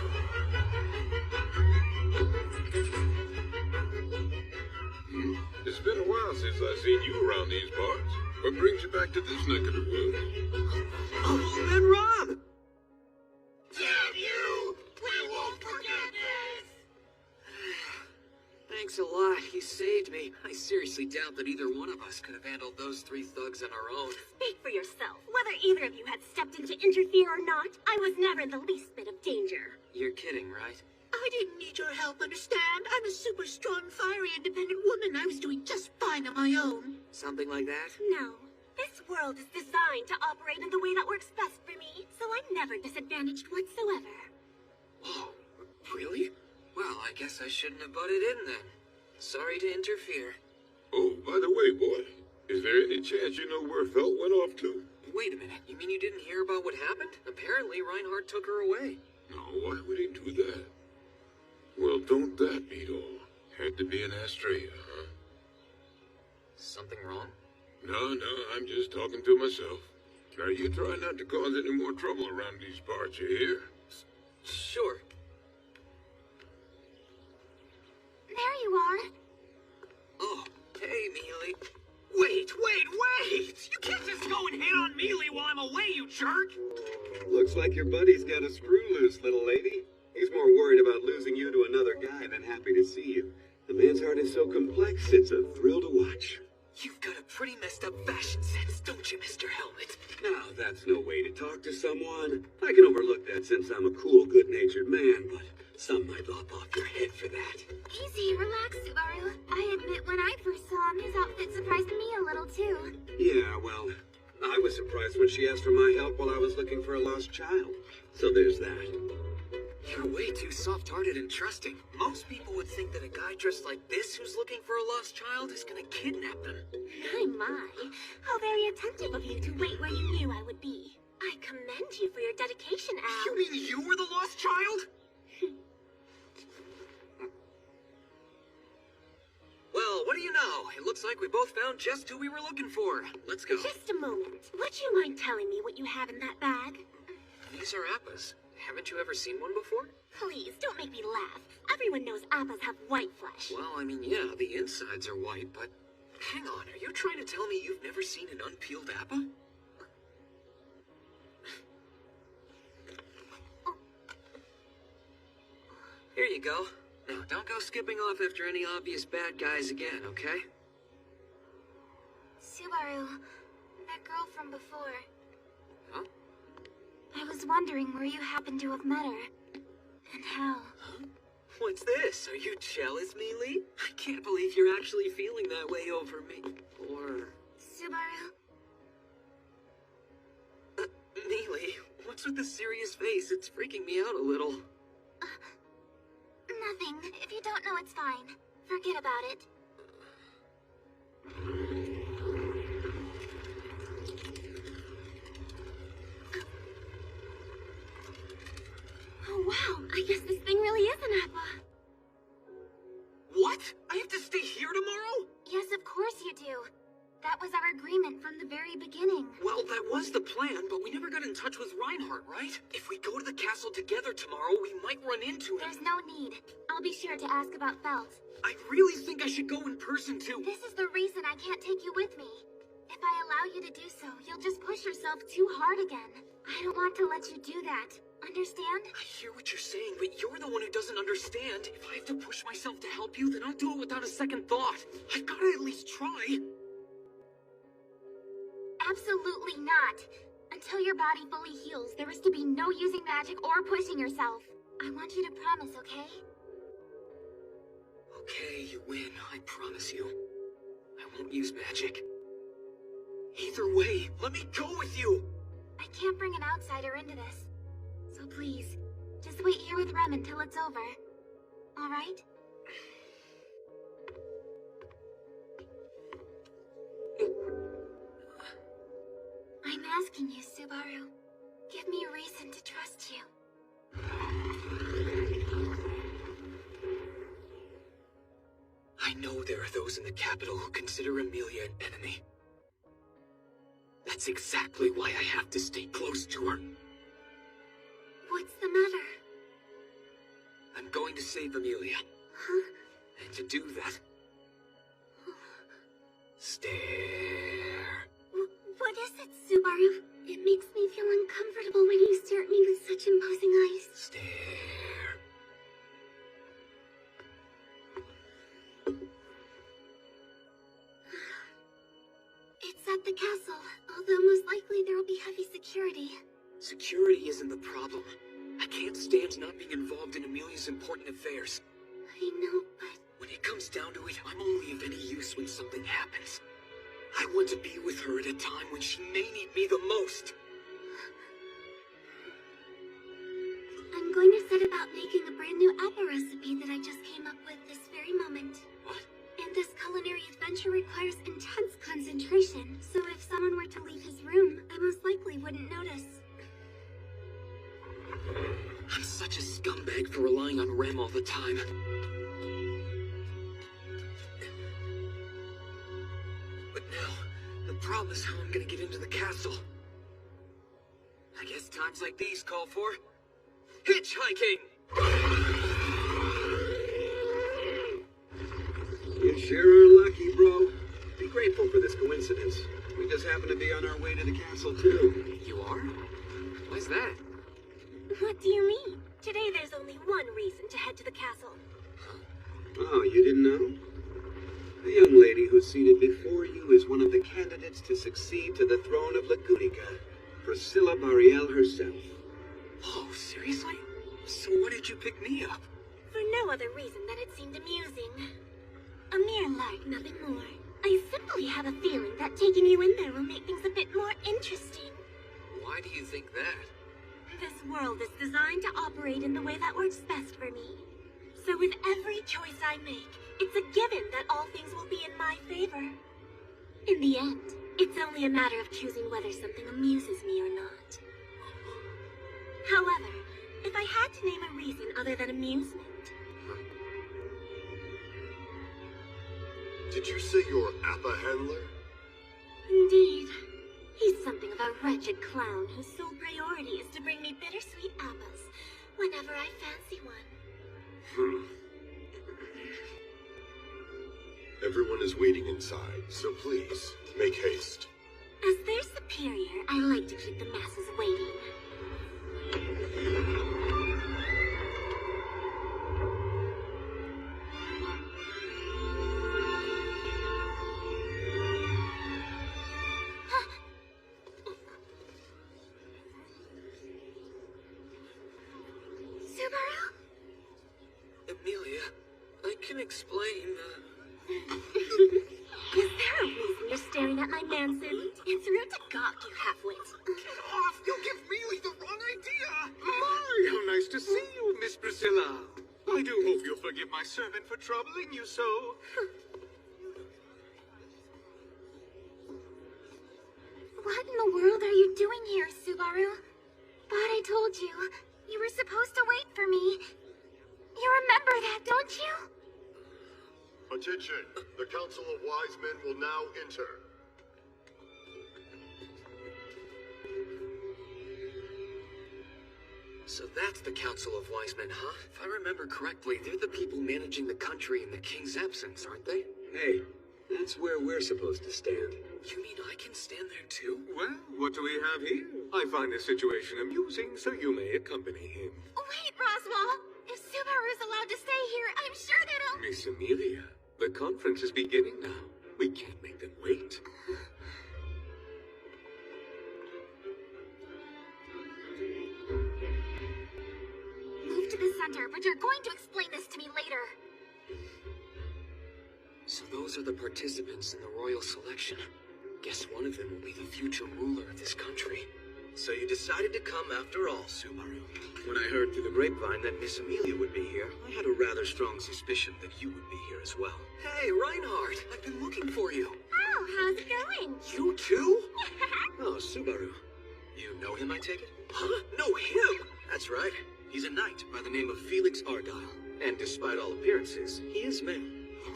It's been a while since I've seen you around these parts. What brings you back to this neck of the woods? Oh, and Rob! Damn you! We won't forget this! Thanks a lot. You saved me. I seriously doubt that either one of us could have handled those three thugs on our own. Speak for yourself. Whether either of you had stepped in to interfere or not, I was never in the least bit of danger. You're kidding, right? I didn't need your help, understand? I'm a super strong, fiery, independent woman. I was doing just fine on my own. Something like that? No. This world is designed to operate in the way that works best for me, so I'm never disadvantaged whatsoever. Oh, really? Well, I guess I shouldn't have butted in then. Sorry to interfere. Oh, by the way, boy, is there any chance you know where Felt went off to? Wait a minute. You mean you didn't hear about what happened? Apparently, Reinhardt took her away. No, why would he do that? Well, don't that beat all? Had to be an Astrea, huh? Something wrong? No, I'm just talking to myself. Now, you try not to cause any more trouble around these parts, you hear? Sure. There you are. Oh, hey, Mealy. Wait! You can't just go and hit on Mealy while I'm away, you jerk! Looks like your buddy's got a screw loose, little lady. He's more worried about losing you to another guy than happy to see you. The man's heart is so complex, it's a thrill to watch. You've got a pretty messed up fashion sense, don't you, Mr. Helmet? Now, that's no way to talk to someone. I can overlook that since I'm a cool, good-natured man, but some might lop off your head for that. Easy, relax, Subaru. I admit when I first saw him, his outfit surprised me a little too. Yeah, well, I was surprised when she asked for my help while I was looking for a lost child. So there's that. You're way too soft-hearted and trusting. Most people would think that a guy dressed like this who's looking for a lost child is gonna kidnap them. My. How very attentive of you to wait where you knew I would be. I commend you for your dedication, Al. You mean you were the lost child? Well, what do you know? It looks like we both found just who we were looking for. Let's go. Just a moment. Would you mind telling me what you have in that bag? These are appas. Haven't you ever seen one before? Please, don't make me laugh. Everyone knows appas have white flesh. Well, I mean, yeah, the insides are white, but... Hang on, are you trying to tell me you've never seen an unpeeled appa? Here you go. Now, don't go skipping off after any obvious bad guys again, okay? Subaru, that girl from before. Huh? I was wondering where you happened to have met her. And how. Huh? What's this? Are you jealous, Mealy? I can't believe you're actually feeling that way over me. Or... Subaru? Mealy, what's with the serious face? It's freaking me out a little. Nothing. If you don't know, it's fine. Forget about it. Oh, wow. I guess this thing really is an appa. What? I have to stay here tomorrow? Yes, of course you do. That was our agreement from the very beginning. Well, that was the plan, but we never got in touch with Reinhardt, right? If we go to the castle together tomorrow, we might run into him. There's no need. I'll be sure to ask about Felt. I really think I should go in person, too. This is the reason I can't take you with me. If I allow you to do so, you'll just push yourself too hard again. I don't want to let you do that. Understand? I hear what you're saying, but you're the one who doesn't understand. If I have to push myself to help you, then I'll do it without a second thought. I've got to at least try. Absolutely not. Until your body fully heals, there is to be no using magic or pushing yourself. I want you to promise, okay? Okay, you win. I promise you. I won't use magic. Either way, let me go with you! I can't bring an outsider into this. So please, just wait here with Rem until it's over. Alright? I'm asking you, Subaru. Give me a reason to trust you. I know there are those in the capital who consider Amelia an enemy. That's exactly why I have to stay close to her. What's the matter? I'm going to save Amelia. Huh? And to do that... Stare. What is it, Subaru? It makes me feel uncomfortable when you stare at me with such imposing eyes. Stare. It's at the castle, although most likely there will be heavy security. Security isn't the problem. I can't stand not being involved in Amelia's important affairs. I know, but... When it comes down to it, I'm only of any use when something happens. I want to be with her at a time when she may need me the most. I'm going to set about making a brand new apple recipe that I just came up with this very moment. What? And this culinary adventure requires intense concentration, so if someone were to leave his room, I most likely wouldn't notice. I'm such a scumbag for relying on Rem all the time. But now, the problem is how I'm gonna get into the castle. I guess times like these call for... hitchhiking! You sure are lucky, bro. Be grateful for this coincidence. We just happen to be on our way to the castle, too. You are? Why's that? What do you mean? Today there's only one reason to head to the castle. Oh, you didn't know? The young lady who's seated before you is one of the candidates to succeed to the throne of Lagunica, Priscilla Bariel herself. Oh, seriously? So why did you pick me up? For no other reason than it seemed amusing. A mere lark, nothing more. I simply have a feeling that taking you in there will make things a bit more interesting. Why do you think that? This world is designed to operate in the way that works best for me. So with every choice I make, it's a given that all things will be in my favor. In the end, it's only a matter of choosing whether something amuses me or not. However, if I had to name a reason other than amusement... Did you say you're Appa Handler? Indeed. He's something of a wretched clown whose sole priority is to bring me bittersweet apples whenever I fancy one. Everyone is waiting inside, so please, make haste. As their superior, I like to keep the masses waiting. Subaru? Amelia, I can explain, Is there a reason you're staring at my manservant? It's rude to gawk, you half-wit. Get off! You'll give Mealy the wrong idea! My, how nice to see you, Miss Priscilla. I do hope you'll forgive my servant for troubling you so. What in the world are you doing here, Subaru? Thought I told you. You were supposed to wait for me. You remember that, don't you? Attention! The Council of Wise Men will now enter. So that's the Council of Wise Men, huh? If I remember correctly, they're the people managing the country in the king's absence, aren't they? Hey, that's where we're supposed to stand. You mean I can stand there too? Well, what do we have here? I find this situation amusing, so you may accompany him. Wait, Roswell. If Subaru's allowed to stay here, I'm sure that'll... Miss Amelia, the conference is beginning now. We can't make them wait. Move to the center, but you're going to explain this to me later. So those are the participants in the royal selection. Guess one of them will be the future ruler of this country. So you decided to come after all, Subaru. When I heard through the grapevine that Miss Amelia would be here, I had a rather strong suspicion that you would be here as well. Hey, Reinhardt! I've been looking for you. Oh, how's it going? You too? Oh, Subaru. You know him, I take it? Huh? No, him! That's right. He's a knight by the name of Felix Argyle. And despite all appearances, he is male.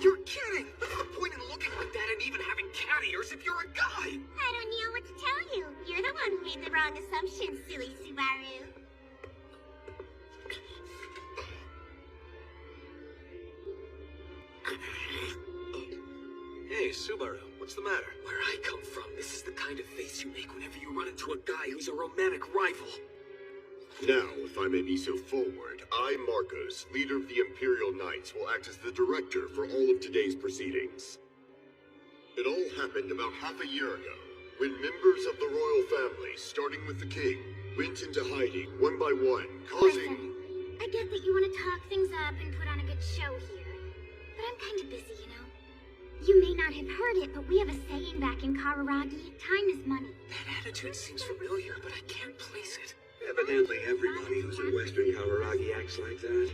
You're kidding! What's the point in looking like that and even having cat ears if you're a guy? I don't know what to tell you. You're the one who made the wrong assumption, silly Subaru. Hey, Subaru, what's the matter? Where I come from, this is the kind of face you make whenever you run into a guy who's a romantic rival. Now, if I may be so forward, I, Marcos, leader of the Imperial Knights, will act as the director for all of today's proceedings. It all happened about half a year ago, when members of the royal family, starting with the king, went into hiding one by one, causing... Listen, I get that you want to talk things up and put on a good show here, but I'm kind of busy, you know? You may not have heard it, but we have a saying back in Kararagi, time is money. That attitude seems familiar, but I can't place it. Evidently everybody who's in Western Kararagi acts like that.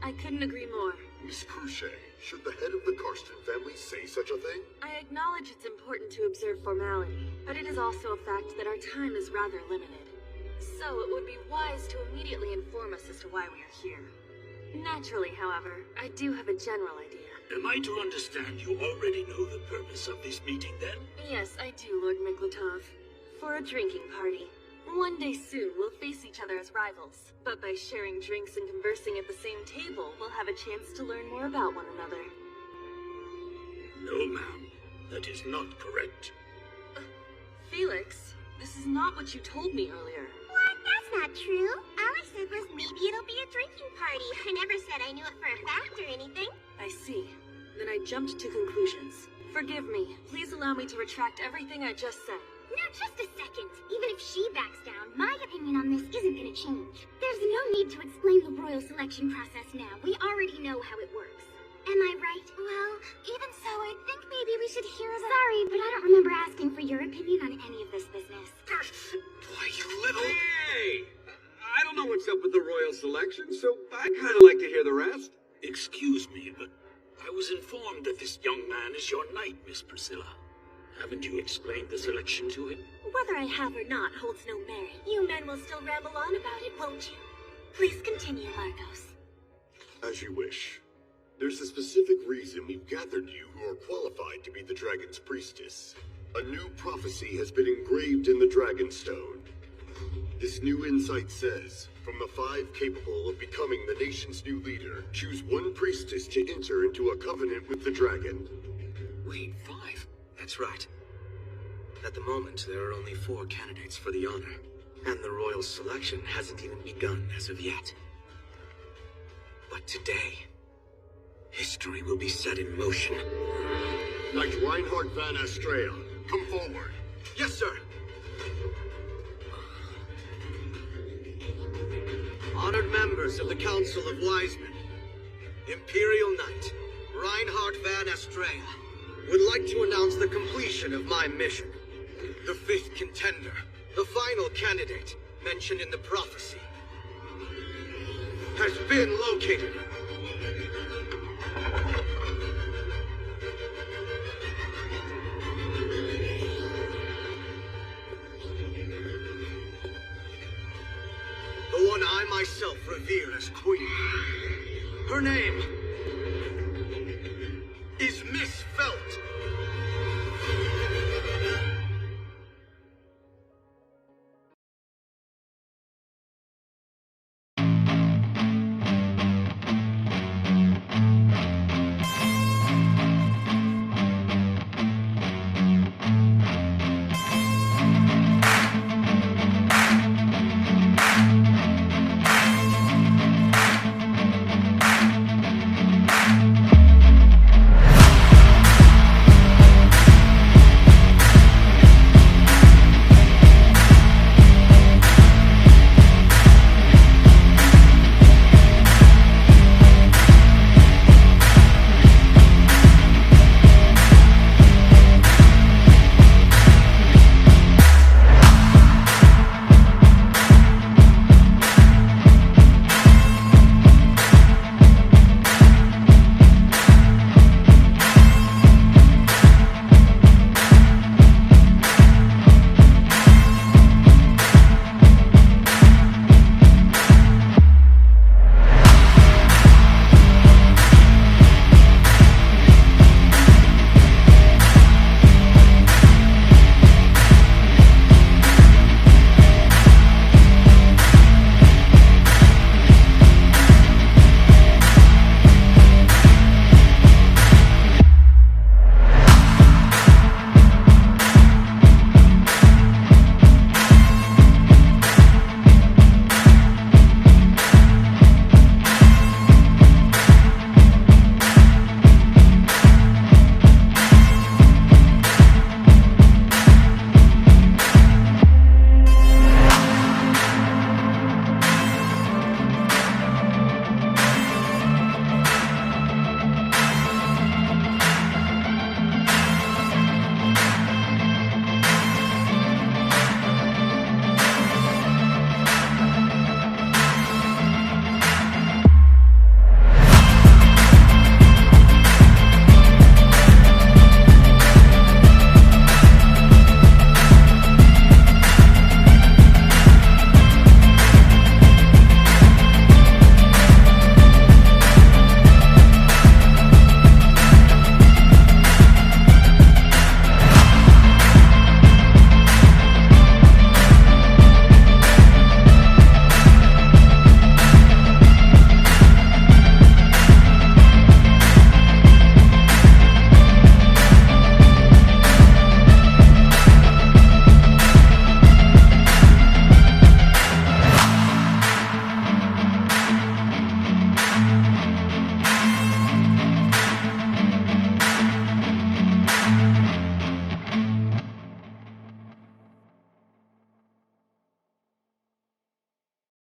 I couldn't agree more. Miss Cruce, should the head of the Karsten family say such a thing? I acknowledge it's important to observe formality, but it is also a fact that our time is rather limited. So it would be wise to immediately inform us as to why we are here. Naturally, however, I do have a general idea. Am I to understand you already know the purpose of this meeting, then? Yes, I do, Lord Miklatov. For a drinking party. One day soon, we'll face each other as rivals. But by sharing drinks and conversing at the same table, we'll have a chance to learn more about one another. No, ma'am. That is not correct. Felix, this is not what you told me earlier. What? That's not true. All I said was maybe it'll be a drinking party. I never said I knew it for a fact or anything. I see. Then I jumped to conclusions. Forgive me. Please allow me to retract everything I just said. Now, just a second. Even if she backs down, my opinion on this isn't gonna change. There's no need to explain the royal selection process now. We already know how it works. Am I right? Well, even so, I think maybe we should hear the... Sorry, but I don't remember asking for your opinion on any of this business. Boy, you little... Hey! I don't know what's up with the royal selection, so I'd kind of like to hear the rest. Excuse me, but I was informed that this young man is your knight, Miss Priscilla. Haven't you explained the selection to him? Whether I have or not holds no merit. You men will still ramble on about it, won't you? Please continue, Marcos. As you wish. There's a specific reason we've gathered you who are qualified to be the Dragon's priestess. A new prophecy has been engraved in the Dragonstone. This new insight says, from the 5 capable of becoming the nation's new leader, choose one priestess to enter into a covenant with the dragon. Wait, 5? That's right. At the moment, there are only 4 candidates for the honor, and the royal selection hasn't even begun as of yet. But today, history will be set in motion. Knight Reinhardt van Astrea, come forward. Yes, sir. Honored members of the Council of Wise Men, Imperial Knight Reinhardt van Astrea would like to announce the completion of my mission. The 5th contender, the final candidate mentioned in the prophecy, has been located. The one I myself revere as Queen. Her name